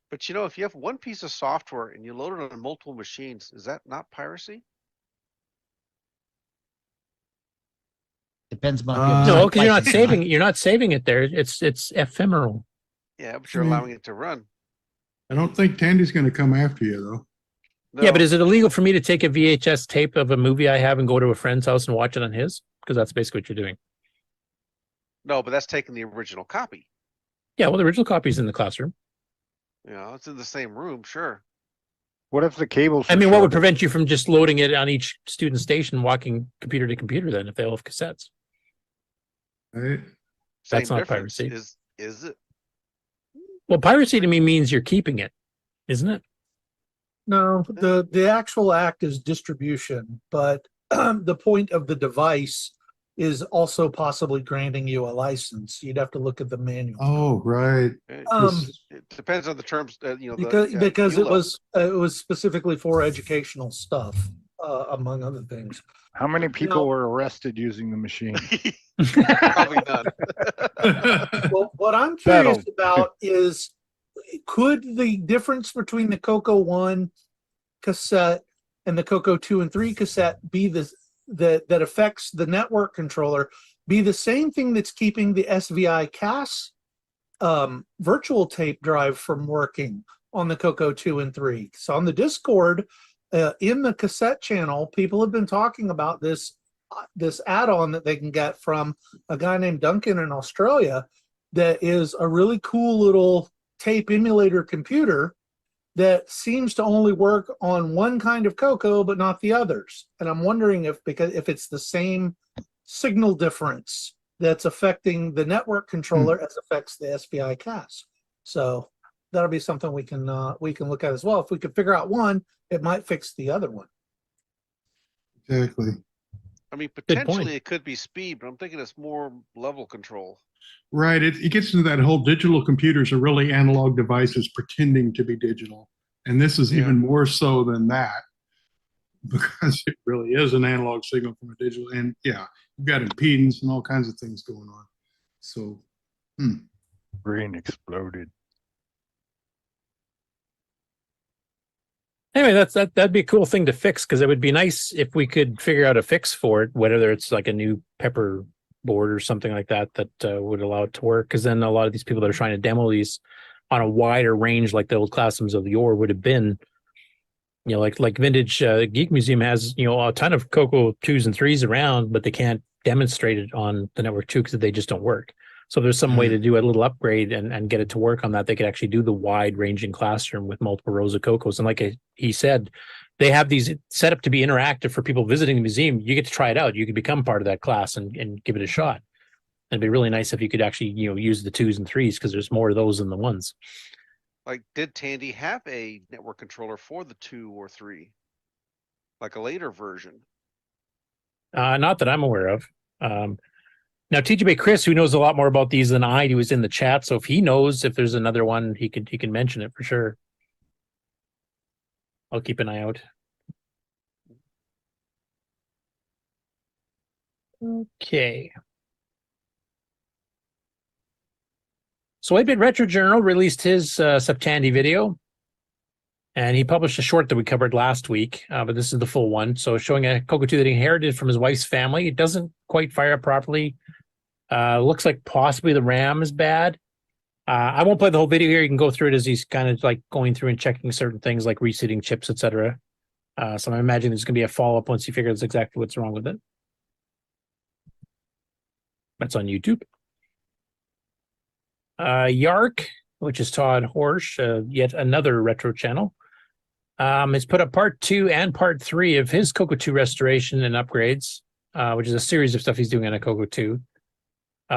But if you have one piece of software and you load it on multiple machines, is that not piracy? Depends on no, because you're not saving it there. It's ephemeral. Yeah, but you're allowing it to run. I don't think Tandy's going to come after you, though. No. Yeah, but is it illegal for me to take a VHS tape of a movie I have and go to a friend's house and watch it on his? Because that's basically what you're doing. No, but that's taking the original copy. Yeah, well, the original copy is in the classroom. It's in the same room, sure. What if the cables? I mean, what would prevent you from just loading it on each student station, walking computer to computer then, if they all have cassettes? Right. That's Same not difference. piracy. Is it? Well, piracy to me means you're keeping it, isn't it? No, the actual act is distribution, but the point of the device is also possibly granting you a license. You'd have to look at the manual. Oh, right. It depends on the terms. Because EULA. it was specifically for educational stuff, among other things. How many people were arrested using the machine? Probably none. Well, what I'm curious about is, could the difference between the CoCo 1 cassette and the CoCo 2 and 3 cassette be that affects the network controller be the same thing that's keeping the SVI CAS virtual tape drive from working on the CoCo 2 and 3? So on the Discord, in the cassette channel, people have been talking about this add-on that they can get from a guy named Duncan in Australia that is a really cool little tape emulator computer that seems to only work on one kind of CoCo but not the others. And I'm wondering if it's the same signal difference that's affecting the network controller as affects the SVI CAS. So that'll be something we can look at as well. If we could figure out one, it might fix the other one. Exactly. I mean, potentially it could be speed, but I'm thinking it's more level control. Right. It gets into that whole digital computers are really analog devices pretending to be digital. And this is even more so than that, because it really is an analog signal from a digital. And yeah, you've got impedance and all kinds of things going on. So, brain exploded. Anyway, that'd be a cool thing to fix, because it would be nice if we could figure out a fix for it, whether it's like a new Pepper board or something like that would allow it to work. Because then a lot of these people that are trying to demo these on a wider range, like the old classrooms of yore would have been, like Vintage Geek Museum has, a ton of CoCo 2s and 3s around, but they can't demonstrate it on the network 2 because they just don't work. So if there's some way to do a little upgrade and get it to work on that, they could actually do the wide ranging classroom with multiple rows of CoCos. And like he said, they have these set up to be interactive for people visiting the museum. You get to try it out. You can become part of that class and give it a shot. It'd be really nice if you could actually, use the 2s and 3s, because there's more of those than the 1s. Like, did Tandy have a network controller for the 2 or 3? Like a later version? Not that I'm aware of. Now, TGB Chris, who knows a lot more about these than I do, is in the chat. So if he knows if there's another one, he can mention it for sure. I'll keep an eye out. Okay. So 8-Bit Retro Journal released his Septandy video, and he published a short that we covered last week, but this is the full one. So showing a CoCo 2 that he inherited from his wife's family. It doesn't quite fire up properly. Looks like possibly the RAM is bad. I won't play the whole video here. You can go through it as he's kind of like going through and checking certain things like reseating chips, etc. So I imagine there's going to be a follow-up once he figures exactly what's wrong with it. That's on YouTube. Yark, which is Todd Horsch, yet another retro channel, has put up part 2 and part 3 of his CoCo 2 restoration and upgrades, which is a series of stuff he's doing on a CoCo 2.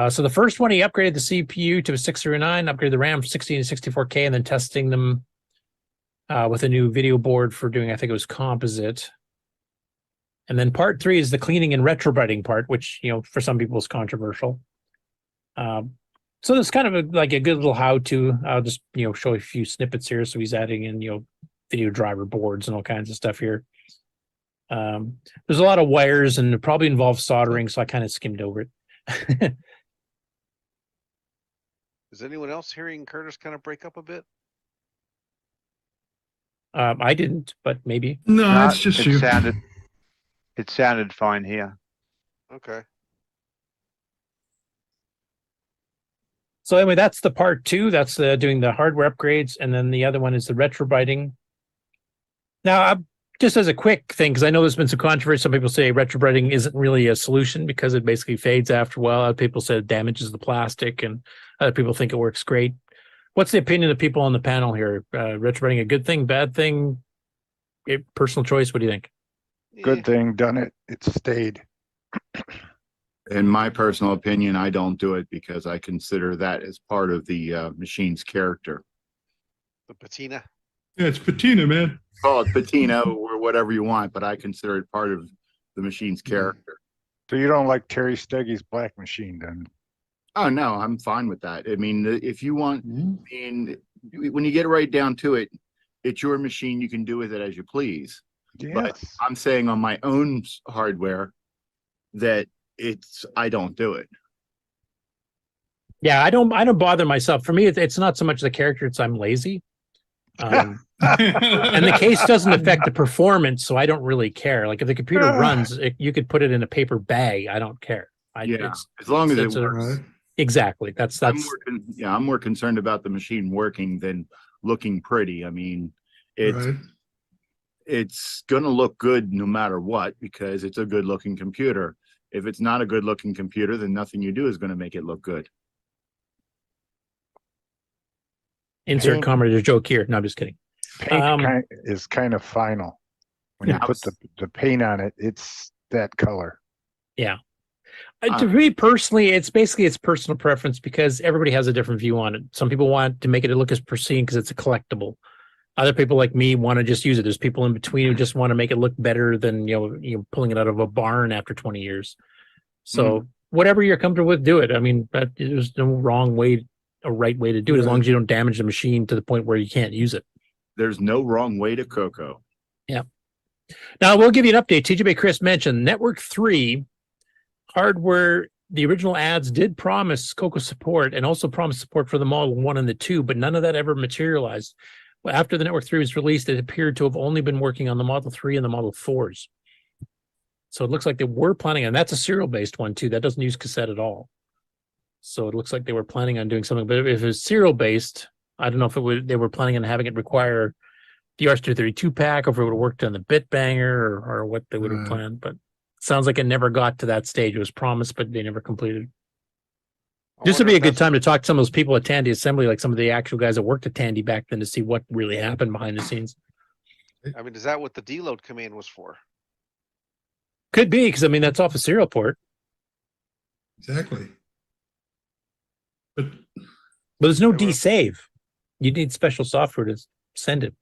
So the first one, he upgraded the CPU to a 609, upgraded the RAM from 16 to 64K, and then testing them with a new video board for doing, I think it was composite. And then part 3 is the cleaning and retrobiting part, which, for some people is controversial. So there's kind of like a good little how-to. I'll just, show a few snippets here. So he's adding in, video driver boards and all kinds of stuff here. There's a lot of wires and it probably involves soldering, so I kind of skimmed over it. Is anyone else hearing Curtis kind of break up a bit? I didn't, but maybe. No, it's just you. It sounded fine here. Okay. So anyway, that's the part 2. That's doing the hardware upgrades, and then the other one is the retrobiting. Now, just as a quick thing, because I know there's been some controversy. Some people say retrobiting isn't really a solution because it basically fades after a while. Other people say it damages the plastic, and other people think it works great. What's the opinion of people on the panel here? Retrobiting a good thing, bad thing? Personal choice. What do you think? Good thing, done it. It stayed. In my personal opinion, I don't do it because I consider that as part of the machine's character. The patina. Yeah, it's patina, man. Call it patina or whatever you want, but I consider it part of the machine's character. So you don't like Terry Steggy's black machine then? Oh no, I'm fine with that. I mean, if you want, I mean, when you get right down to it, it's your machine. You can do with it as you please. Yeah. But I'm saying on my own hardware that I don't do it. Yeah, I don't bother myself. For me, it's not so much the character; it's I'm lazy. And the case doesn't affect the performance, so I don't really care. Like if the computer runs, you could put it in a paper bag. I don't care. As long as it works. Exactly. That's I'm more concerned about the machine working than looking pretty. I mean, it's going to look good no matter what because it's a good looking computer. If it's not a good looking computer, then nothing you do is going to make it look good. Insert comment or joke here. No, I'm just kidding. Paint is kind of final. When you put the paint on it, it's that color. Yeah. To me personally, it's personal preference because everybody has a different view on it. Some people want to make it look as pristine because it's a collectible. Other people like me want to just use it. There's people in between who just want to make it look better than pulling it out of a barn after 20 years. So whatever you're comfortable with, do it. I mean, there's no wrong way, a right way to do it as long as you don't damage the machine to the point where you can't use it. There's no wrong way to CoCo. Yeah. Now we'll give you an update. TJ Chris mentioned Network 3 hardware. The original ads did promise CoCo support and also promised support for the Model 1 and the 2, but none of that ever materialized. Well, after the Network 3 was released, it appeared to have only been working on the Model 3 and the Model 4s. So it looks like they were planning, and that's a serial-based one too. That doesn't use cassette at all. So it looks like they were planning on doing something. But if it was serial-based, I don't know if they were planning on having it require the RS-232 pack, or if it would have worked on the bit banger, or what they would have planned. But it sounds like it never got to that stage. It was promised, but they never completed. This would be a good time to talk to some of those people at Tandy Assembly, like some of the actual guys that worked at Tandy back then, to see what really happened behind the scenes. I mean, is that what the deload command was for? Could be, because I mean that's off a serial port. Exactly. But there's no desave. You need special software to send it.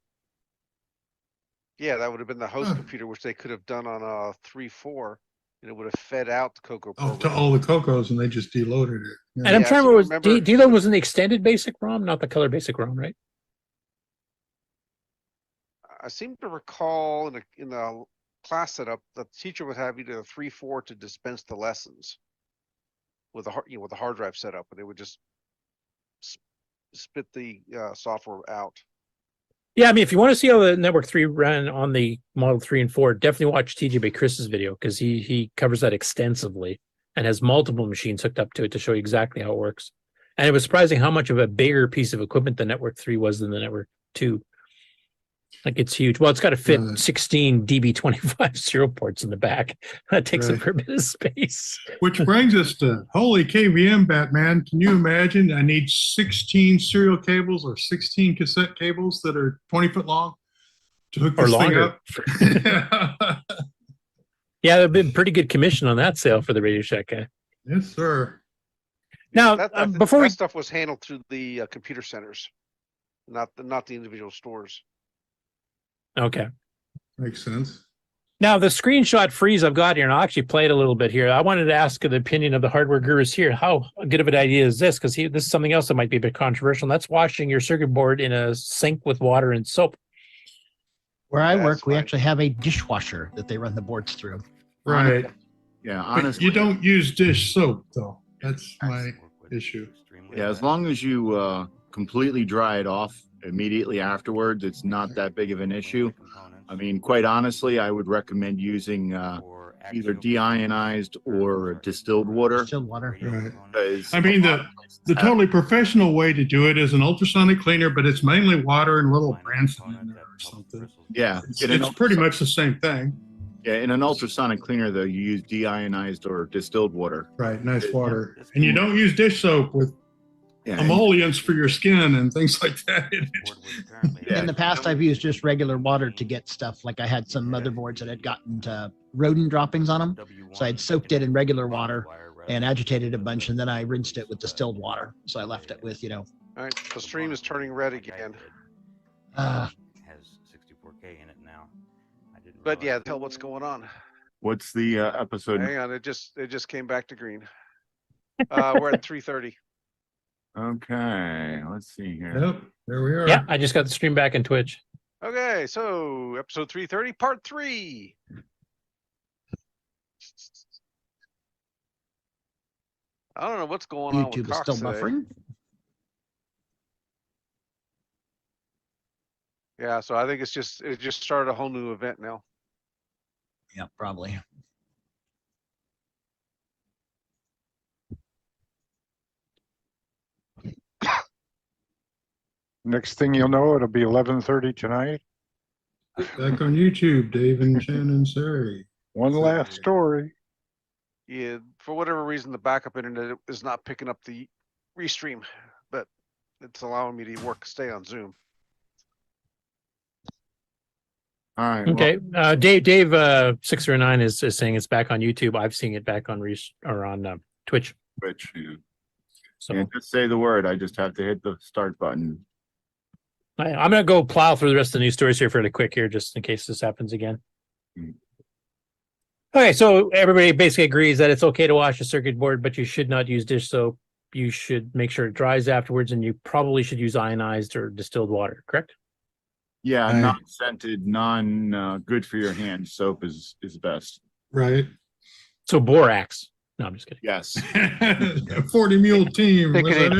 Yeah, that would have been the host computer, which they could have done on a 3.4, and it would have fed out the CoCo program. To all the CoCos, and they just deloaded it. Yeah. And I'm trying to remember, deload was an extended basic ROM, not the color basic ROM, right? I seem to recall in the class setup that the teacher would have either a 3.4 to dispense the lessons with a with a hard drive setup, and it would just spit the software out. Yeah, I mean, if you want to see how the Network 3 ran on the Model 3 and 4, definitely watch TJ Chris's video, because he covers that extensively and has multiple machines hooked up to it to show you exactly how it works. And it was surprising how much of a bigger piece of equipment the Network 3 was than the Network 2. Like, it's huge. Well, it's got to fit 16 DB25 serial ports in the back. That takes up a bit of space. Which brings us to holy KVM, Batman. Can you imagine? I need 16 serial cables or 16 cassette cables that are 20 foot long to hook this thing up. Yeah, there've been pretty good commission on that sale for the Radio Shack guy. Yes, sir. Now, before that stuff was handled through the computer centers, not the individual stores. Okay. Makes sense. Now, the screenshot freeze I've got here, and I'll actually play it a little bit here. I wanted to ask the opinion of the hardware gurus here. How good of an idea is this? Because this is something else that might be a bit controversial, and that's washing your circuit board in a sink with water and soap. Where I work, we actually have a dishwasher that they run the boards through. Right. Yeah, But honestly. you don't use dish soap, though. That's my issue. Yeah, as long as you completely dry it off immediately afterwards, it's not that big of an issue. I mean, quite honestly, I would recommend using either deionized or distilled water. Distilled water. Right. I mean, the totally professional way to do it is an ultrasonic cleaner, but it's mainly water and little Branson in there or something. Yeah, It's pretty much the same thing. Yeah, in an ultrasonic cleaner, though, you use deionized or distilled water. Right, nice water. And you don't use dish soap with emollients for your skin and things like that. In the past, I've used just regular water to get stuff. Like I had some motherboards that had gotten rodent droppings on them. So I'd soaked it in regular water and agitated a bunch, and then I rinsed it with distilled water. So I left it with, All right, the stream is turning red again. Uh, Has 64K in it now. I didn't. But yeah, tell what's going on. What's the episode? Hang on, it just came back to green. We're at 3:30. Okay, let's see here. Yep, there we are. Yeah, I just got the stream back in Twitch. Okay, so episode 330, part 3. I don't know what's going on with YouTube is Cox still today. buffering. Yeah, so I think it just started a whole new event now. Yeah, probably. Next thing you'll know, it'll be 11:30 tonight. Back on YouTube, Dave and Shannon Sari. One last story. Yeah, for whatever reason, the backup internet is not picking up the restream, but it's allowing me to stay on Zoom. All right. Okay, Dave 609 is saying it's back on YouTube. I've seen it back on Twitch. Twitch. Yeah. So And just say the word. I just have to hit the start button. I'm going to go plow through the rest of the news stories here fairly quick here, just in case this happens again. Okay, so everybody basically agrees that it's okay to wash a circuit board, but you should not use dish soap. You should make sure it dries afterwards, and you probably should use ionized or distilled water, correct? Yeah, Right. non-scented, good for your hands soap is best. Right. So borax. No, I'm just kidding. Yes. 40 mule team. Stick Was it that in.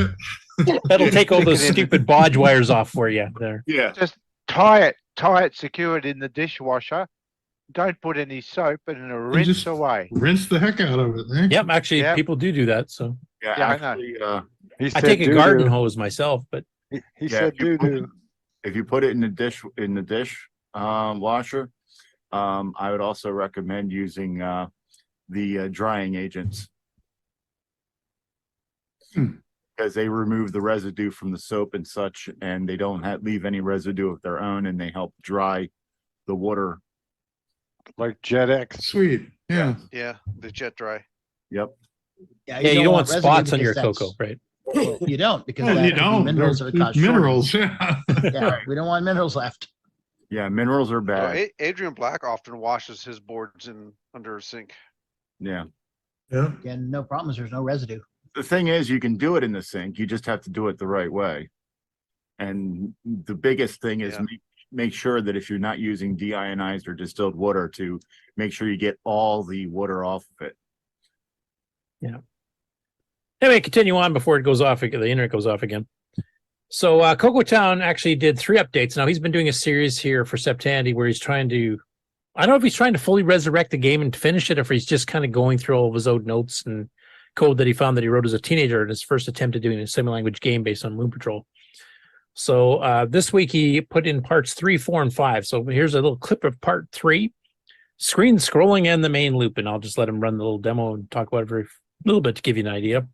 it? That'll take all Stick those it in. stupid bodge wires off for you there. Yeah. Just tie it, secure it in the dishwasher. Don't put any soap and it'll rinse just- away. Rinse the heck out of it. Eh? Yep, actually, Yep. people do that. So Yeah, Yeah, I know. actually, He I said take a doo-doo. garden hose myself, but He Yeah, said if you doo-doo. if you put it in the dish washer, I would also recommend using the drying agents. Because they remove the residue from the soap and such, and they don't leave any residue of their own, and they help dry the water. Like Jet X. Sweet. Yeah. Yeah, the jet dry. Yep. yeah, you don't want residue spots on your because cocoa, right? You don't, because Well, that you could be don't. minerals that would There's cause minerals. shortness. Yeah. Yeah, we don't want minerals left. Yeah, minerals are bad. Adrian Black often washes his boards under a sink. Yeah. Yeah. Again, no problems. There's no residue. The thing is, you can do it in the sink. You just have to do it the right way. And the biggest thing is Yeah. make sure that if you're not using deionized or distilled water, to make sure you get all the water off of it. Anyway, continue on before it goes off. The internet goes off again. So Cocoa Town actually did 3 updates. Now he's been doing a series here for Septandy where he's trying to, I don't know if he's trying to fully resurrect the game and finish it, or if he's just kind of going through all of his old notes and code that he found that he wrote as a teenager in his first attempt at doing a semi-language game based on Moon Patrol. So this week he put in parts 3, 4, and 5. So here's a little clip of part 3, screen scrolling and the main loop, and I'll just let him run the little demo and talk about it for a little bit to give you an idea.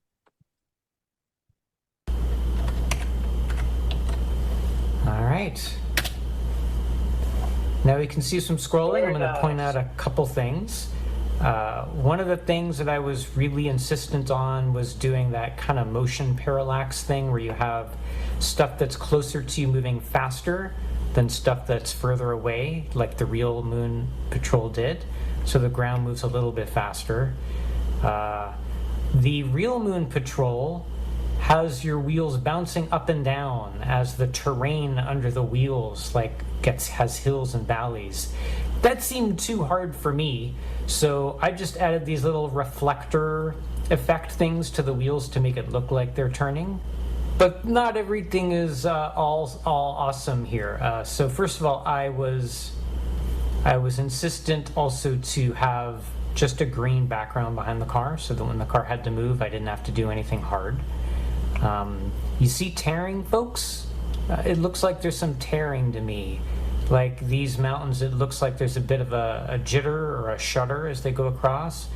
All right. Now we can see some scrolling. I'm going to point out a couple things. One of the things that I was really insistent on was doing that kind of motion parallax thing where you have stuff that's closer to you moving faster than stuff that's further away, like the real Moon Patrol did. So the ground moves a little bit faster. The real Moon Patrol has your wheels bouncing up and down as the terrain under the wheels has hills and valleys. That seemed too hard for me, so I just added these little reflector effect things to the wheels to make it look like they're turning. But not everything is all awesome here. So first of all, I was insistent also to have just a green background behind the car, so that when the car had to move, I didn't have to do anything hard. You see tearing, folks? It looks like there's some tearing to me. Like these mountains, it looks like there's a bit of a jitter or a shudder as they go across.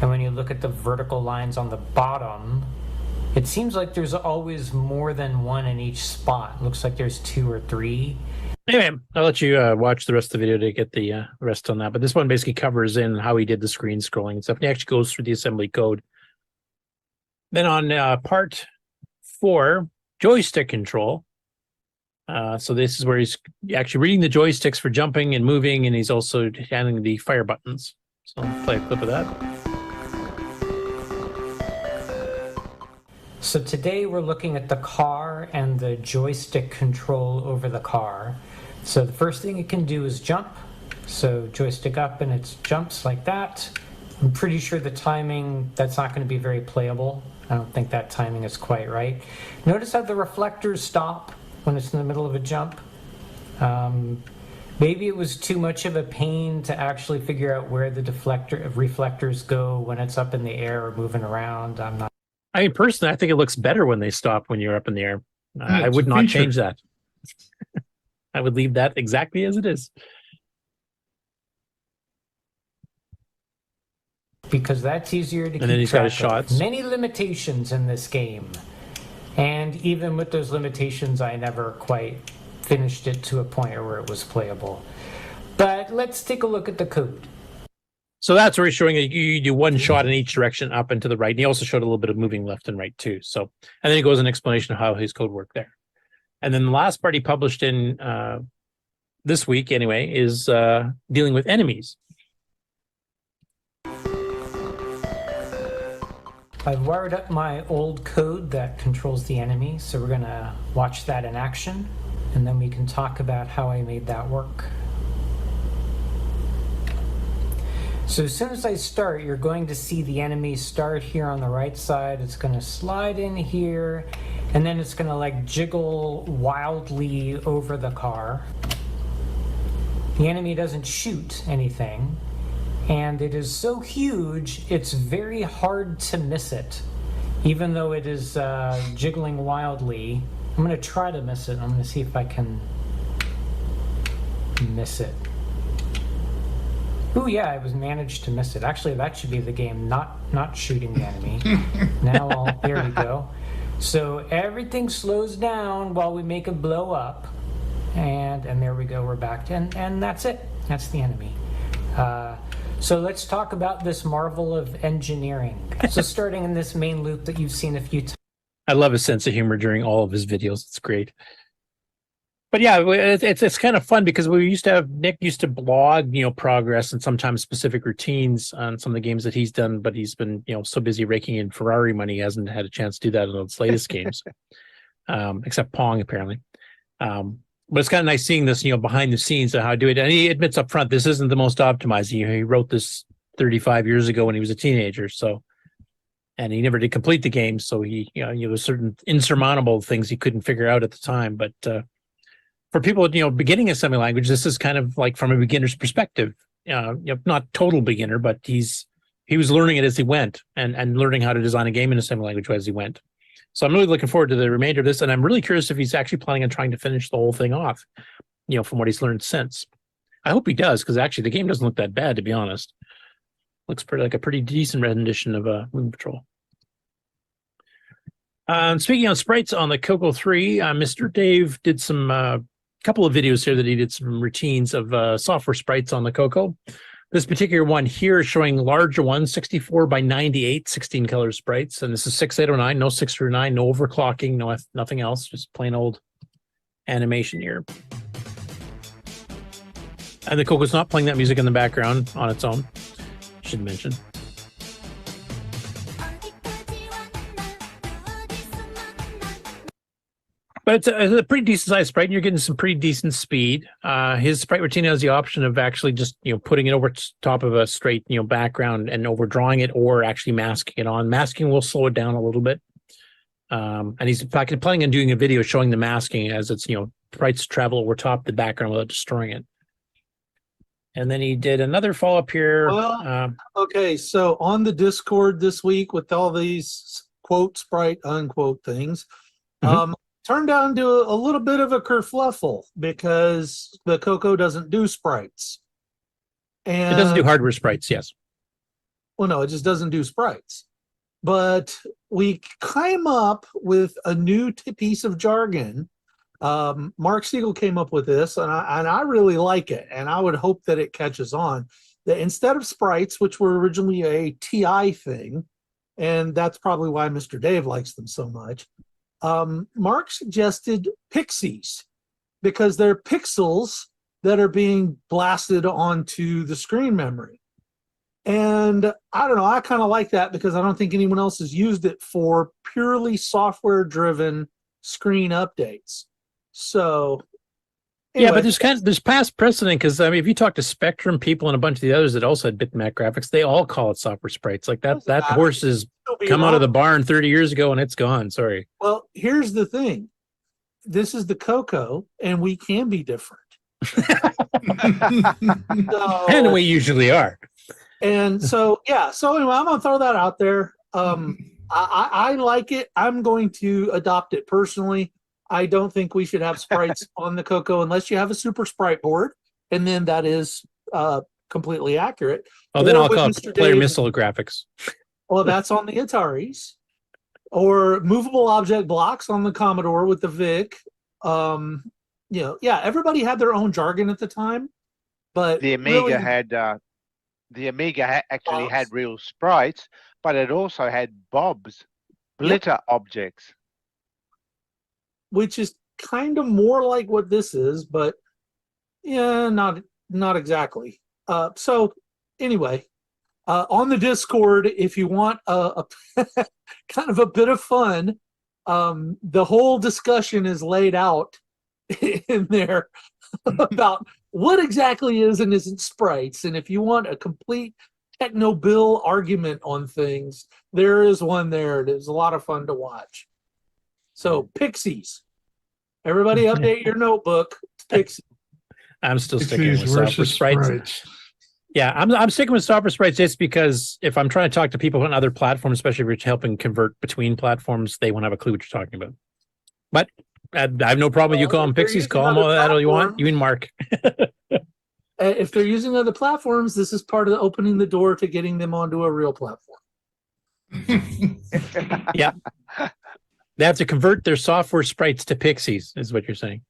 And when you look at the vertical lines on the bottom, it seems like there's always more than one in each spot. Looks like there's 2 or 3. Anyway, I'll let you watch the rest of the video to get the rest on that. But this one basically covers in how he did the screen scrolling and stuff. And he actually goes through the assembly code Then on part 4, joystick control. So this is where he's actually reading the joysticks for jumping and moving, and he's also handling the fire buttons. So I'll play a clip of that. So today we're looking at the car and the joystick control over the car. So the first thing it can do is jump. So joystick up and it jumps like that. I'm pretty sure the timing, that's not going to be very playable. I don't think that timing is quite right. Notice how the reflectors stop when it's in the middle of a jump. Maybe it was too much of a pain to actually figure out where the reflectors go when it's up in the air or moving around. I'm not. I mean, personally, I think it looks better when they stop when you're up in the air. I it's would a not feature. change that. I would leave that exactly as it is. Because that's easier to keep And then he's got his track of. shots. Many limitations in this game. And even with those limitations, I never quite finished it to a point where it was playable. But let's take a look at the code. So that's where he's showing you do one shot in each direction, up and to the right. And he also showed a little bit of moving left and right too. So, and then he goes an explanation of how his code worked there. And then the last part he published in this week anyway is dealing with enemies. I've wired up my old code that controls the enemy, so we're gonna watch that in action, and then we can talk about how I made that work. So as soon as I start, you're going to see the enemy start here on the right side. It's gonna slide in here, and then it's gonna like jiggle wildly over the car. The enemy doesn't shoot anything. And it is so huge, it's very hard to miss it. Even though it is jiggling wildly, I'm going to try to miss it. I'm going to see if I can miss it. Oh yeah, I was managed to miss it. Actually, that should be the game, not shooting the enemy. There we go. So everything slows down while we make it blow up. And there we go, we're back. And that's it. That's the enemy. So let's talk about this marvel of engineering. So starting in this main loop that you've seen a few times. I love his sense of humor during all of his videos. It's great. But yeah, it's kind of fun because Nick used to blog, progress and sometimes specific routines on some of the games that he's done, but he's been, so busy raking in Ferrari money, he hasn't had a chance to do that in his latest games, except Pong apparently. But it's kind of nice seeing this, behind the scenes of how to do it. And he admits up front, this isn't the most optimized. He wrote this 35 years ago when he was a teenager. So, and he never did complete the game. So there's certain insurmountable things he couldn't figure out at the time. But for people, beginning assembly language, this is kind of like from a beginner's perspective. Not total beginner, but he was learning it as he went and learning how to design a game in assembly language as he went. So I'm really looking forward to the remainder of this, and I'm really curious if he's actually planning on trying to finish the whole thing off, from what he's learned since. I hope he does, because actually the game doesn't look that bad, to be honest. Looks like a pretty decent rendition of Moon Patrol. Speaking of sprites on the CoCo 3, Mr. Dave did some couple of videos here that he did some routines of software sprites on the CoCo. This particular one here is showing larger ones, 64 by 98, 16 color sprites. And this is 6809, no 609, no overclocking, nothing else, just plain old animation here. And the CoCo's not playing that music in the background on its own, should mention. But it's a pretty decent sized sprite, and you're getting some pretty decent speed. His sprite routine has the option of actually just putting it over top of a straight background and overdrawing it, or actually masking it on. Masking will slow it down a little bit. And he's in fact planning on doing a video showing the masking as it's sprites travel over top the background without destroying it. And then he did another follow up here. Well, okay, so on the Discord this week with all these quote sprite unquote things, turned down to a little bit of a kerfluffle because the CoCo doesn't do sprites. And it doesn't do hardware sprites, yes. Well, no, it just doesn't do sprites. But we came up with a new piece of jargon. Mark Siegel came up with this, and I really like it, and I would hope that it catches on. That instead of sprites, which were originally a TI thing, and that's probably why Mr. Dave likes them so much. Mark suggested pixies because they're pixels that are being blasted onto the screen memory. And I don't know, I kind of like that because I don't think anyone else has used it for purely software-driven screen updates. So Yeah, anyway, but there's past precedent because I mean, if you talk to Spectrum people and a bunch of the others that also had bitmap graphics, they all call it software sprites. Like that horse has come out of the barn 30 years ago and it's gone. Sorry. well, here's the thing. This is the CoCo, and we can be different. And we usually are. And so, yeah. So anyway, I'm gonna throw that out there. I like it. I'm going to adopt it personally. I don't think we should have sprites on the CoCo unless you have a super sprite board, and then that is completely accurate. Oh, then Or I'll with call Mr. it player Dave- missile graphics. Well, that's on the Ataris, or movable object blocks on the Commodore with the VIC. Yeah, everybody had their own jargon at the time, but The Amiga really, had actually had real sprites, but it also had bobs, blitter objects. which is kind of more like what this is, but yeah, not exactly. So anyway, on the Discord, if you want a kind of a bit of fun, the whole discussion is laid out in there about what exactly is and isn't sprites. And if you want a complete techno-bill argument on things, there is one there. It is a lot of fun to watch. So pixies. Everybody update your notebook. Pixies. I'm still sticking Pixies with software versus sprites. sprites. Yeah, I'm sticking with software sprites just because if I'm trying to talk to people on other platforms, especially if you're helping convert between platforms, they won't have a clue what you're talking about. But I have no problem with you call them pixies, call them all that all you want. You and Mark. If they're using other platforms, this is part of the opening the door to getting them onto a real platform. Yeah. They have to convert their software sprites to pixies, is what you're saying.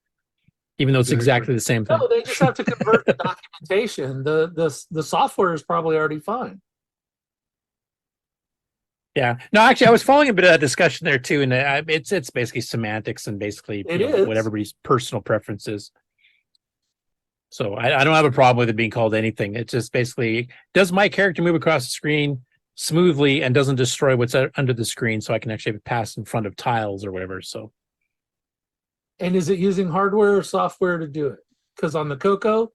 Even though it's exactly the same thing. No, they just have to convert the documentation. The software is probably already fine. Yeah. No, actually, I was following a bit of that discussion there too, and it's basically semantics and basically what everybody's personal preference is. So I don't have a problem with it being called anything. It's just basically, does my character move across the screen smoothly and doesn't destroy what's under the screen, so I can actually pass in front of tiles or whatever. So. And is it using hardware or software to do it? Because on the CoCo,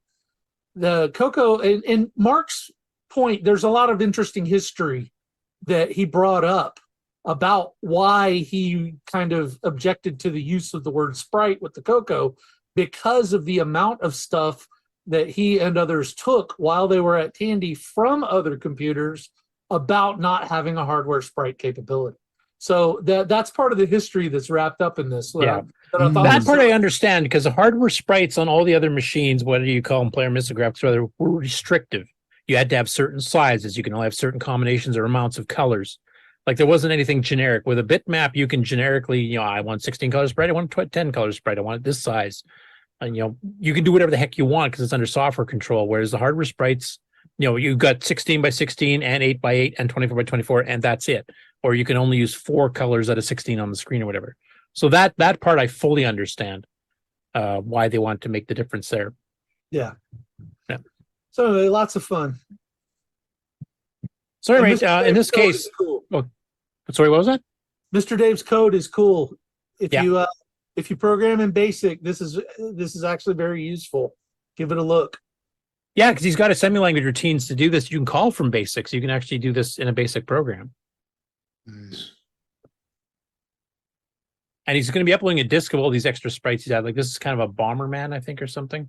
and Mark's point, there's a lot of interesting history that he brought up about why he kind of objected to the use of the word sprite with the CoCo, because of the amount of stuff that he and others took while they were at Tandy from other computers about not having a hardware sprite capability. So that's part of the history that's wrapped up in this. Yeah. That part I understand, because the hardware sprites on all the other machines, whether you call them player missile graphics or other, were restrictive. You had to have certain sizes. You can only have certain combinations or amounts of colors. Like there wasn't anything generic. With a bitmap, you can generically, I want 16 color sprite. I want 10 color sprite. I want it this size. And, you can do whatever the heck you want because it's under software control. Whereas the hardware sprites, you've got 16 by 16 and 8 by 8 and 24 by 24, and that's it. Or you can only use 4 colors out of 16 on the screen or whatever. So that part I fully understand why they want to make the difference there. Yeah. Yeah. So anyway, lots of fun. Sorry, And mate, Mr. in Dave's this code case, is cool. sorry, what was that? Mr. Dave's code is cool. If Yeah. you program in BASIC, this is actually very useful. Give it a look. Yeah, because he's got assembly language routines to do this. You can call from BASIC, so you can actually do this in a BASIC program. And he's going to be uploading a disk of all these extra sprites he's had. Like this is kind of a Bomberman, I think, or something.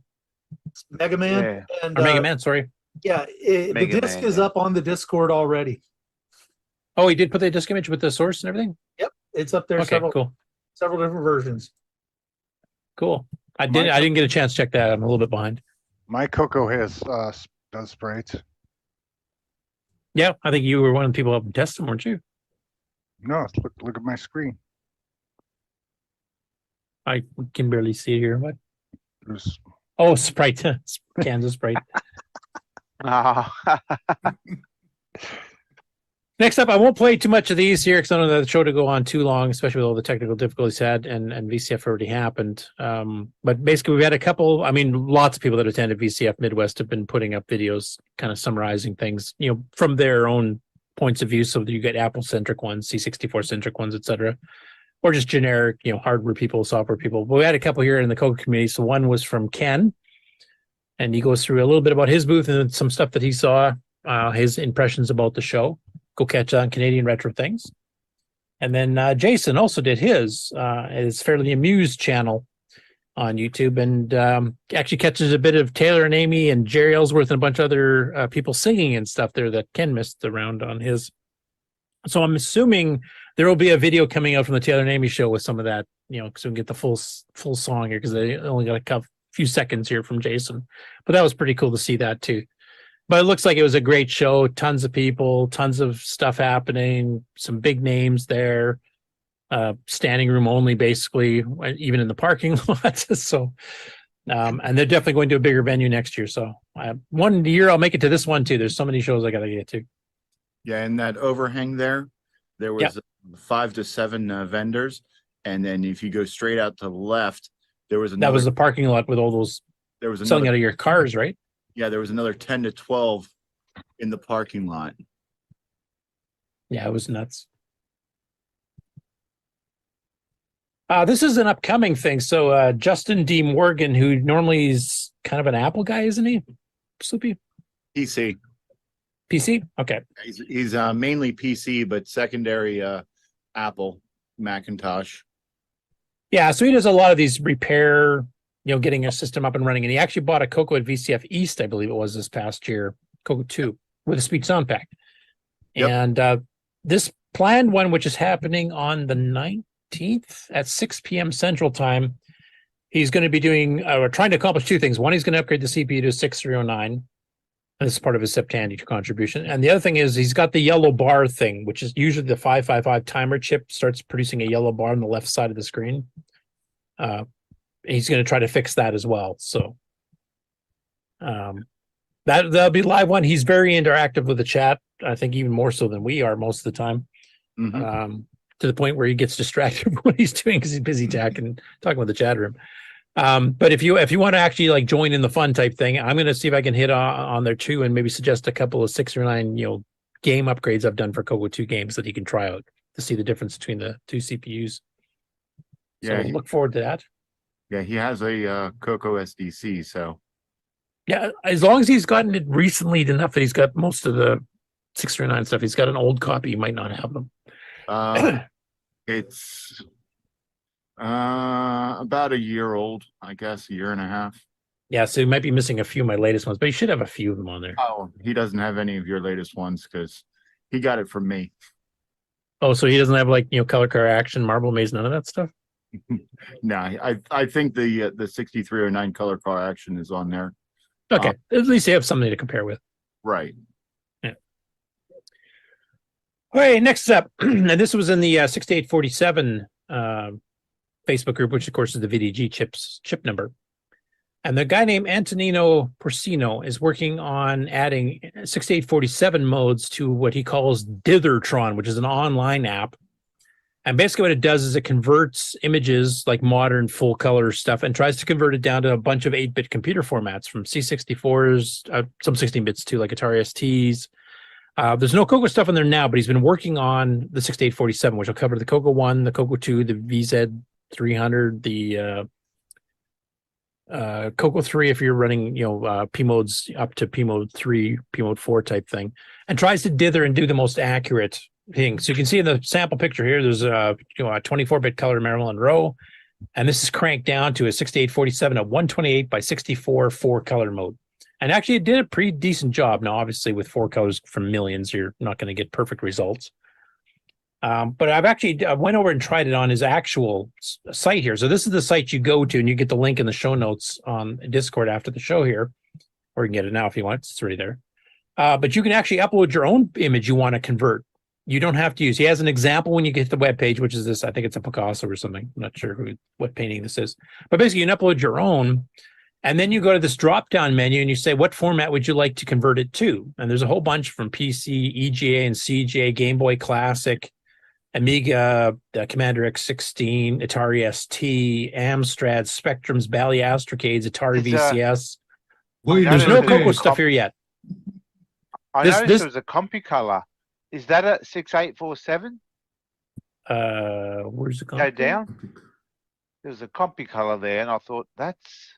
It's Mega Man and Or Mega Man, sorry. Yeah, the Mega disc Man, is up on the Discord already. Oh, he did put the disk image with the source and everything? Yep, it's up there. Okay, cool. Several different versions. Cool. I didn't get a chance to check that out. I'm a little bit behind. My CoCo has does sprites. Yeah, I think you were one of the people up and testing, weren't you? No, look at my screen. I can barely see it here. What? There's... Oh, Sprite. Kansas Sprite. Oh. Next up, I won't play too much of these here because I don't want the show to go on too long, especially with all the technical difficulties had and VCF already happened. But basically, we've had a couple. I mean, lots of people that attended VCF Midwest have been putting up videos, kind of summarizing things, from their own points of view. So you get Apple-centric ones, C64-centric ones, etc., or just generic, hardware people, software people. But we had a couple here in the CoCo community. So one was from Ken, and he goes through a little bit about his booth and some stuff that he saw, his impressions about the show. Go catch on Canadian Retro Things. And then Jason also did his Fairly Amused channel on YouTube, and actually catches a bit of Taylor and Amy and Jerry Ellsworth and a bunch of other people singing and stuff there that Ken missed around on his. So I'm assuming there will be a video coming out from the Taylor and Amy show with some of that, so we can get the full song here, because they only got a few seconds here from Jason. But that was pretty cool to see that too. But it looks like it was a great show. Tons of people, tons of stuff happening, some big names there. Standing room only, basically, even in the parking lot. So, and they're definitely going to a bigger venue next year. So, one year I'll make it to this one too. There's so many shows I got to get to. Yeah, and that overhang there was 5 to 7 vendors, and then if you go straight out to the left, there was another. That was the parking lot with all those. There was selling out of your cars, right? Yeah, there was another 10 to 12 in the parking lot. Yeah, it was nuts. This is an upcoming thing. So Justin D. Morgan, who normally is kind of an Apple guy, isn't he? Sloopy? PC. PC? Okay. He's mainly PC, but secondary Apple, Macintosh. Yeah, so he does a lot of these repair, getting a system up and running. And he actually bought a CoCo at VCF East, I believe it was this past year, CoCo 2, with a speech sound pack. Yep. And this planned one, which is happening on the 19th at 6 p.m. Central Time, he's going to be doing, trying to accomplish two things. One, he's going to upgrade the CPU to 6309. And this is part of his Septandy contribution. And the other thing is he's got the yellow bar thing, which is usually the 555 timer chip starts producing a yellow bar on the left side of the screen. He's going to try to fix that as well. So that'll be live one. He's very interactive with the chat. I think even more so than we are most of the time. Mm-hmm. To the point where he gets distracted from what he's doing because he's busy talking with the chat room. But if you want to actually like join in the fun type thing, I'm going to see if I can hit on there too, and maybe suggest a couple of 6 or 9 game upgrades I've done for CoCo 2 games that he can try out to see the difference between the two CPUs. So look forward to that. Yeah, he has a CoCo SDC, so. Yeah, as long as he's gotten it recently enough that he's got most of the 639 stuff. He's got an old copy. He might not have them. It's about a year old, I guess, a year and a half. Yeah, so he might be missing a few of my latest ones, but he should have a few of them on there. Oh, he doesn't have any of your latest ones because he got it from me. Oh, so he doesn't have Color Car Action, Marble Maze, none of that stuff? No, I think the 6309 Color Car Action is on there. Okay, at least you have something to compare with. Right. Yeah. All right, next up, and this was in the 6847 Facebook group, which of course is the VDG chip number. And the guy named Antonino Porcino is working on adding 6847 modes to what he calls Dithertron, which is an online app. And basically what it does is it converts images like modern full color stuff and tries to convert it down to a bunch of 8-bit computer formats from C64s, some 16 bits too, like Atari STs. There's no CoCo stuff in there now, but he's been working on the 6847, which will cover the CoCo 1, the CoCo 2, the VZ300, the CoCo 3 if you're running, P modes up to P mode 3, P mode 4 type thing, and tries to dither and do the most accurate thing. So you can see in the sample picture here, there's a 24-bit color Marilyn Monroe, and this is cranked down to a 6847 at 128 by 64 4-color mode. And actually, it did a pretty decent job. Now, obviously, with 4 colors from millions, you're not going to get perfect results. But I went over and tried it on his actual site here. So this is the site you go to, and you get the link in the show notes on Discord after the show here, or you can get it now if you want. It's already there. But you can actually upload your own image you want to convert. You don't have to use. He has an example when you get to the web page, which is this. I think it's a Picasso or something. I'm not sure what painting this is. But basically, you can upload your own, And then you go to this drop-down menu and you say, what format would you like to convert it to? And there's a whole bunch from PC, EGA and CGA, Game Boy Classic, Amiga, Commander X16, Atari ST, Amstrad, Spectrums, Bally Astrocades, Atari VCS. There's no CoCo stuff here yet. I noticed there was a CompuColor. Is that a 6847? Where's the Go down. There's a CompuColor there, and I thought that's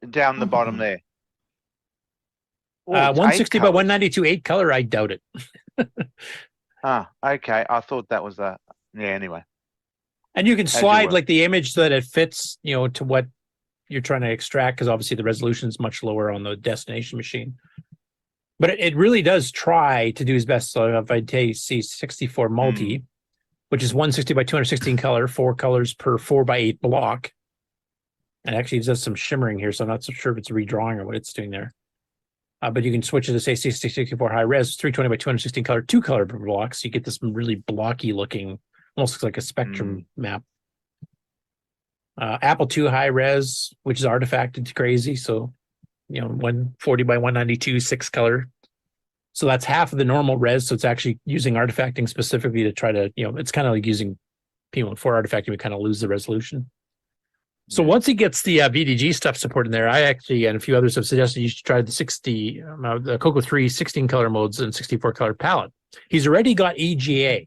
down the bottom there. Oh, it's 160 by colours. 192 8 color. I doubt it. Okay. I thought that was a anyway. And you can As you slide were. like the image so that it fits, to what you're trying to extract, because obviously the resolution is much lower on the destination machine. But it really does try to do its best. So if I take C64 multi, which is 160 by 216 color, 4 colors per 4x8 block. And actually it does some shimmering here, so I'm not so sure if it's redrawing or what it's doing there. But you can switch it to say C64 high res, 320 by 216 color, 2 color per block. So you get this really blocky looking, almost looks like a spectrum map. Apple II high res, which is artifacted crazy. So, 140 by 192, 6 color. So that's half of the normal res. So it's actually using artifacting specifically to try to, it's kind of like using P14 artifacting, we kind of lose the resolution. So once he gets the VDG stuff support in there, I actually, and a few others have suggested you should try the the CoCo 3 16 color modes and 64 color palette. He's already got EGA.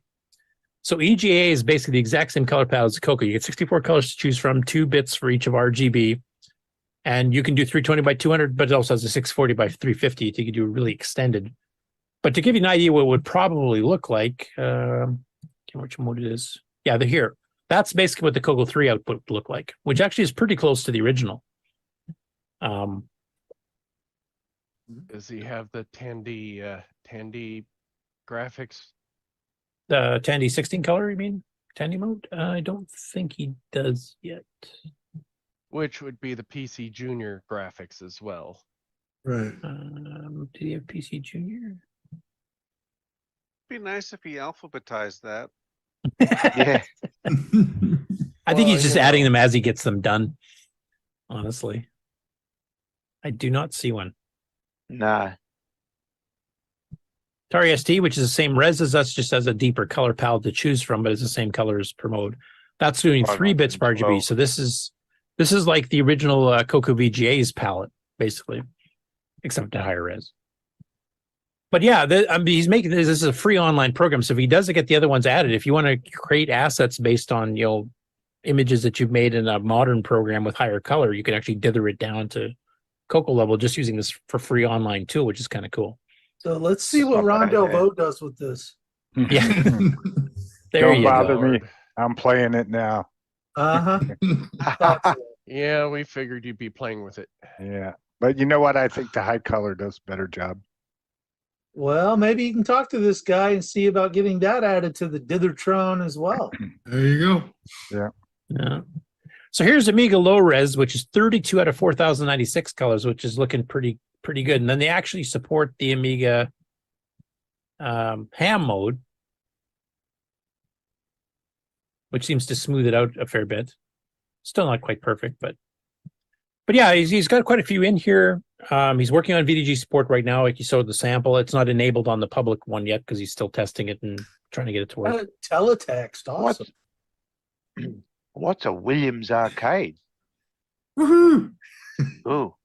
So EGA is basically the exact same color palette as CoCo. You get 64 colors to choose from, 2 bits for each of RGB. And you can do 320 by 200, but it also has a 640 by 350. So you can do really extended. But to give you an idea what it would probably look like, which mode it is. Yeah, they're here. That's basically what the CoCo 3 output would look like, which actually is pretty close to the original. Does he have the Tandy graphics? The Tandy 16 color, you mean? Tandy mode? I don't think he does yet. Which would be the PC Junior graphics as well. Right. Did he have PC Junior? Be nice if he alphabetized that. Yeah. I think he's just adding them as he gets them done. Honestly, I do not see one. No. Atari ST, which is the same res as us, just has a deeper color palette to choose from, but it's the same colors per mode. That's doing 3 bits per RGB. So this is like the original CoCo VGA's palette, basically, except at higher res. But yeah, he's making this is a free online program. So if he doesn't get the other ones added, if you want to create assets based on images that you've made in a modern program with higher color, you can actually dither it down to CoCo level just using this for free online tool, which is kind of cool. So let's see what Ron Delvaux does with this. Yeah. Don't bother me. I'm playing it now. Yeah, we figured you'd be playing with it. Yeah. But you know what? I think the high color does a better job. Well, maybe you can talk to this guy and see about getting that added to the Dithertron as well. There you go. Yeah. So here's Amiga low res, which is 32 out of 4096 colors, which is looking pretty good. And then they actually support the Amiga ham mode, which seems to smooth it out a fair bit. Still not quite perfect, but yeah, he's got quite a few in here. He's working on VDG support right now. Like you saw the sample, it's not enabled on the public one yet because he's still testing it and trying to get it to work. Teletext, awesome. What's a Williams arcade? Woohoo! Oh,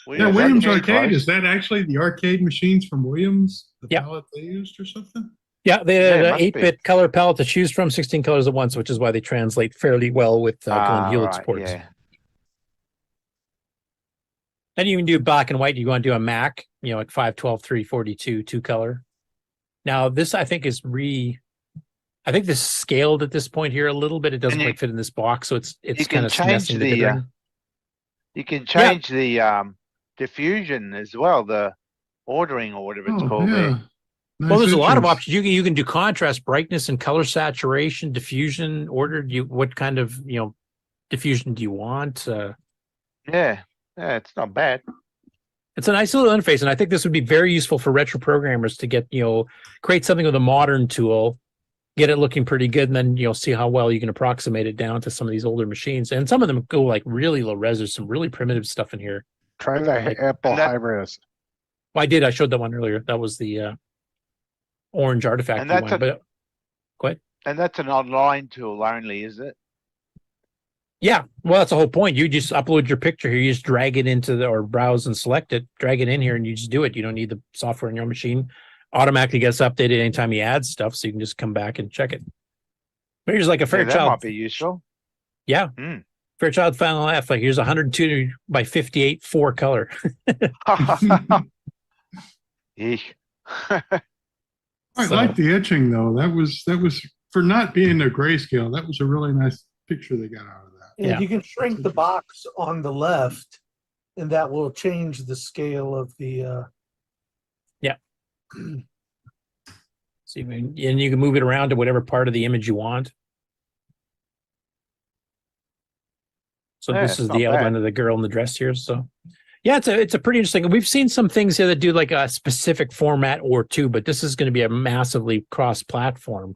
Yeah, Williams Arcade. Is that actually the arcade machines from Williams? The Yeah. palette they used or something? Yeah, they had an 8-bit color palette to choose from, 16 colors at once, which is why they translate fairly well with Glenn Hewlett supports. Yeah. Then you can do black and white. You want to do a Mac, like 512, 342, 2 color. Now this I think is I think this is scaled at this point here a little bit. It doesn't quite fit in this box, so it's kind of messing the dithering. You can change the diffusion as well, the ordering or whatever it's called there. Well, there's a lot of options. You can do contrast, brightness, and color saturation, diffusion, order. What kind of diffusion do you want? Yeah, it's not bad. It's a nice little interface, and I think this would be very useful for retro programmers to get create something with a modern tool get it looking pretty good, and then you'll see how well you can approximate it down to some of these older machines. And some of them go like really low res. There's some really primitive stuff in here. Try the Apple high res. Well, I showed that one earlier. That was the orange artifact And that's one. But go ahead. And that's an online tool only, is it? Yeah, well, that's the whole point. You just upload your picture here. You just drag it into or browse and select it, drag it in here, and you just do it. You don't need the software in your machine. Automatically gets updated anytime you add stuff, so you can just come back and check it. But here's like a That Fairchild. might be useful. Yeah. Fairchild Final F. Like here's 102 by 58 4 color. I like the etching though. That was for not being a grayscale. That was a really nice picture they got out of that. And you can shrink the box on the left, and that will change the scale of the. So and you can move it around to whatever part of the image you want. So this is the outline of the girl in the dress here. So yeah, it's a pretty interesting. We've seen some things here that do like a specific format or two, but this is going to be a massively cross-platform.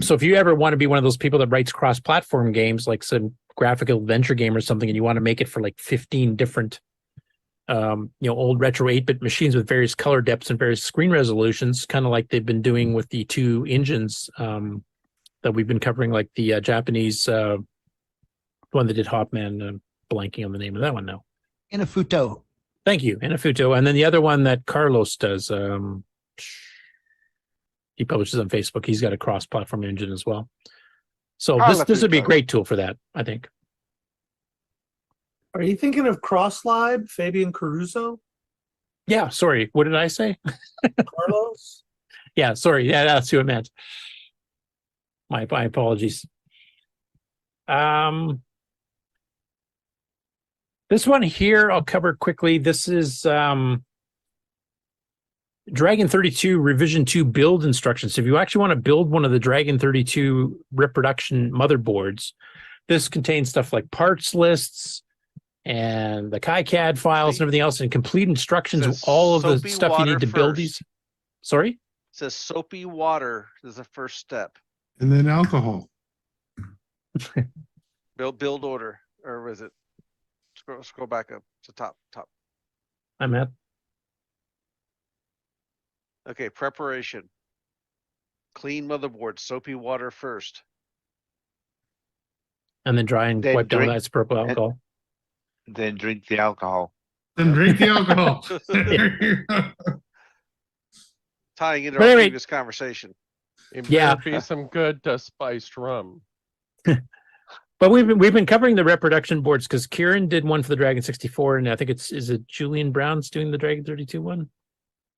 So if you ever want to be one of those people that writes cross-platform games, like some graphical adventure game or something, and you want to make it for like 15 different, old retro 8-bit machines with various color depths and various screen resolutions, kind of like they've been doing with the two engines that we've been covering, like the Japanese one that did Hopman, blanking on the name of that one now. Inafuto. Thank you, Inafuto. And then the other one that Carlos does, he publishes on Facebook. He's got a cross-platform engine as well. So this would be a great tool for that, I think. Are you thinking of CrossLab, Fabian Caruso? Yeah, sorry. What did I say? Carlos? Yeah, sorry. Yeah, that's who I meant. My apologies. This one here, I'll cover quickly. This is Dragon 32 Revision 2 build instructions. So if you actually want to build one of the Dragon 32 reproduction motherboards, this contains stuff like parts lists and the KiCad files and everything else, and complete instructions of all of the stuff you need to build these. Sorry? It says soapy water is the first step. And then alcohol. Build order, or was it? Scroll back up to top. I'm at. Okay, preparation. Clean motherboard, soapy water first. And then dry and wipe down that isopropyl alcohol. Then drink the alcohol. Then drink the alcohol. Tying into our previous conversation. It better be some good spiced rum. But we've been covering the reproduction boards because Kieran did one for the Dragon 64, and I think is it Julian Brown's doing the Dragon 32 one,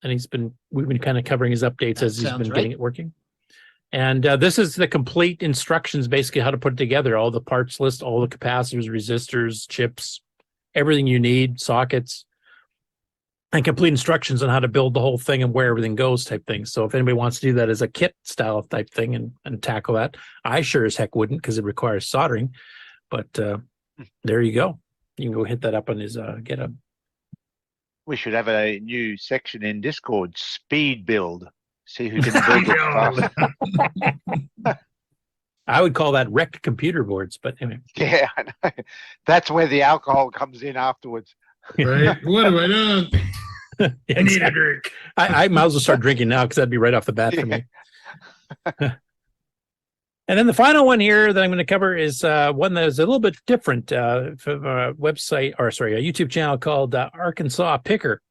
and we've been kind of covering his updates as he's been getting it working. And this is the complete instructions, basically how to put it together, all the parts list, all the capacitors, resistors, chips, everything you need, sockets, and complete instructions on how to build the whole thing and where everything goes type thing. So if anybody wants to do that as a kit style type thing and tackle that, I sure as heck wouldn't, because it requires soldering. But there you go. You can go hit that up on his GitHub. We should have a new section in Discord, speed build. See who can build it fast. I would call that wrecked computer boards, but anyway. Yeah, I know. That's where the alcohol comes in afterwards. Right? What have I done? I need a drink. I might as well start drinking now because that'd be right off the bat for me. And then the final one here that I'm going to cover is one that is a little bit different from a website, or sorry, a YouTube channel called Arkansas Picker.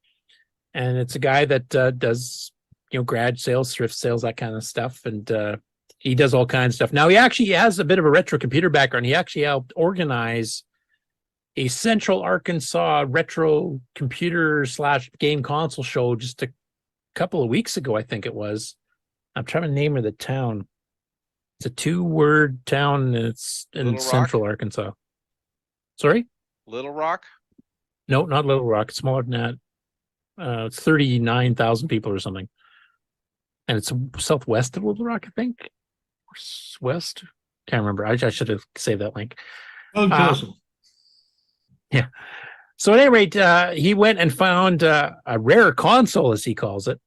And it's a guy that does, garage sales, thrift sales, that kind of stuff. And he does all kinds of stuff. Now, he actually has a bit of a retro computer background. He actually helped organize a Central Arkansas retro computer / game console show just a couple of weeks ago, I think it was. I'm trying to name the town. It's a 2-word town, and it's in Central Arkansas. Sorry? Little Rock? No, not Little Rock. It's smaller than that. It's 39,000 people or something. And it's southwest of Little Rock, I think. Or west? Can't remember. I should have saved that link. Yeah. So at any rate, he went and found a rare console, as he calls it.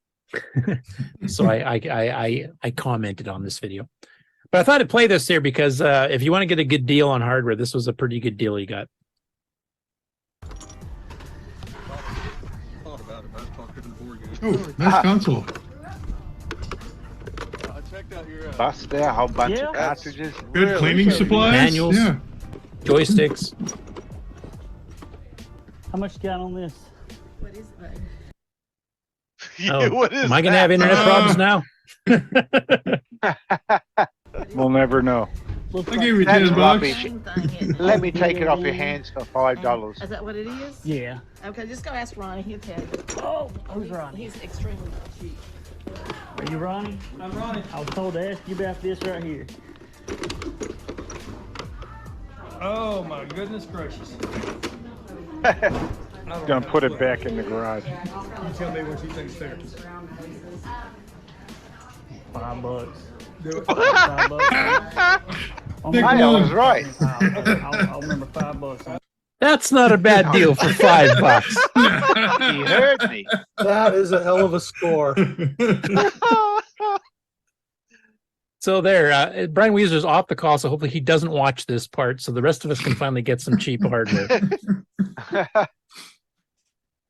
So I commented on this video. But I thought I'd play this here because if you want to get a good deal on hardware, this was a pretty good deal you got. Oh, nice console. Bust there, a whole bunch of cartridges. Good cleaning supplies. Manuals, Yeah. joysticks. How much you got on this? What is it? Oh, What is am I going to have internet problems now? We'll never know. I gave you That's $10. rubbish. Let me take it off your hands for $5. Is that what it is? Yeah. Okay, just go ask Ronnie. He'll tell you. Oh, who's Ronnie? He's extremely cheap. Are you Ronnie? I'm Ronnie. I was told to ask you about this right here. Oh my goodness gracious. Gonna put it back in the garage. You tell me what you think's fair. $5. Do it. $5. I was right. I'll remember $5. That's not a bad deal for $5. He heard me. That is a hell of a score. So there, Brian Weezer's off the call, so hopefully he doesn't watch this part, so the rest of us can finally get some cheap hardware.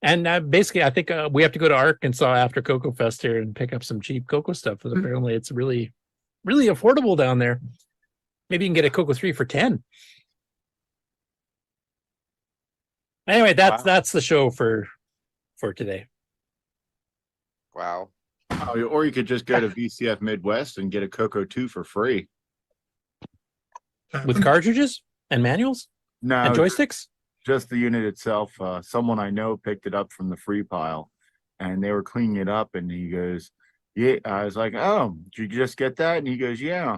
And basically, I think we have to go to Arkansas after CoCo Fest here and pick up some cheap CoCo stuff. Because apparently, it's really, really affordable down there. Maybe you can get a CoCo 3 for 10. Anyway, that's the show for today. Wow. Oh, or you could just go to VCF Midwest and get a CoCo 2 for free. With cartridges and manuals No, and joysticks. just the unit itself. Someone I know picked it up from the free pile, and they were cleaning it up, and he goes, "Yeah." I was like, "Oh, did you just get that?" And he goes, "Yeah."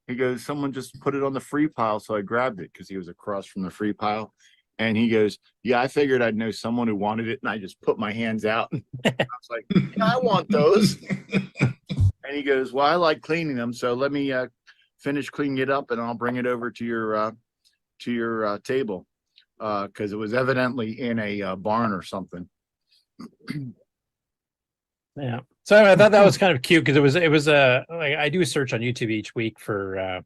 He goes, "Someone just put it on the free pile," so I grabbed it because he was across from the free pile. And he goes, "Yeah, I figured I'd know someone who wanted it," and I just put my hands out. I was like, "Yeah, I want those." And he goes, "Well, I like cleaning them, so let me finish cleaning it up, and I'll bring it over to your table." Because it was evidently in a barn or something. Yeah. So I thought that was kind of cute because it was like I do a search on YouTube each week for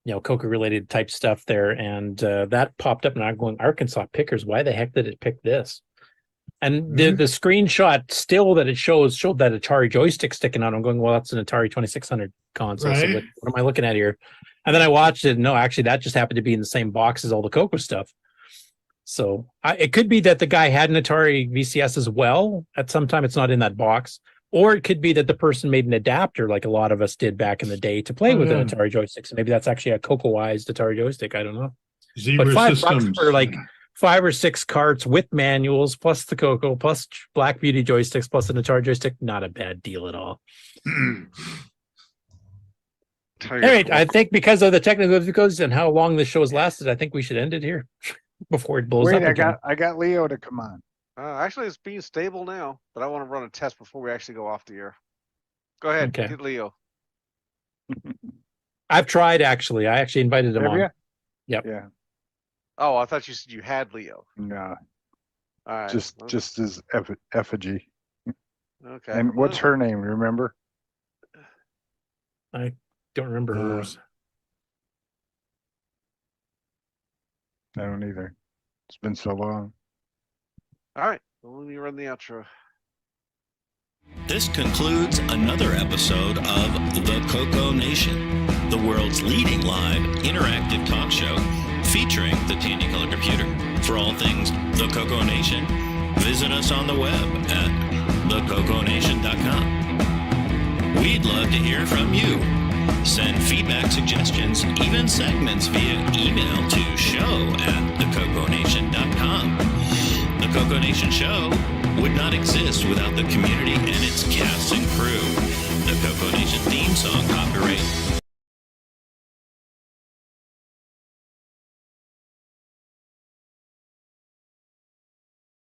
CoCo related type stuff there, and that popped up, and I'm going, Arkansas Pickers. Why the heck did it pick this? And the screenshot still that it showed that Atari joystick sticking out. I'm going, well, that's an Atari 2600 console. Right. So what am I looking at here? And then I watched it. No, actually, that just happened to be in the same box as all the CoCo stuff. So it could be that the guy had an Atari VCS as well. At some time, it's not in that box. Or it could be that the person made an adapter like a lot of us did back in the day to play with an Atari joystick. So maybe that's actually a CoCoized Atari joystick. I don't know. Zebra but $5 Systems. for like 5 or 6 carts with manuals, plus the CoCo, plus Black Beauty joysticks, plus an Atari joystick. Not a bad deal at all. All right, I think because of the technical difficulties and how long this show has lasted, I think we should end it here before it blows Wait, up again. I got Leo to come on. Actually, it's being stable now, but I want to run a test before we actually go off the air. Go ahead, Okay. get Leo. I've tried actually. I actually invited him Have on. ya? Yep. Yeah. Oh, I thought you said you had Leo. No. All right. Just as effigy. Okay. And what's her name? Remember? I don't remember hers. I don't either. It's been so long. All right. Well, let me run the outro. This concludes another episode of the CoCo Nation, the world's leading live interactive talk show featuring the Tandy Color Computer. For all things the CoCo Nation, visit us on the web at thecoconation.com. We'd love to hear from you. Send feedback, suggestions, even segments via email to show@thecoconation.com. The CoCo Nation Show would not exist without the community and its cast and crew. The CoCo Nation theme song copyright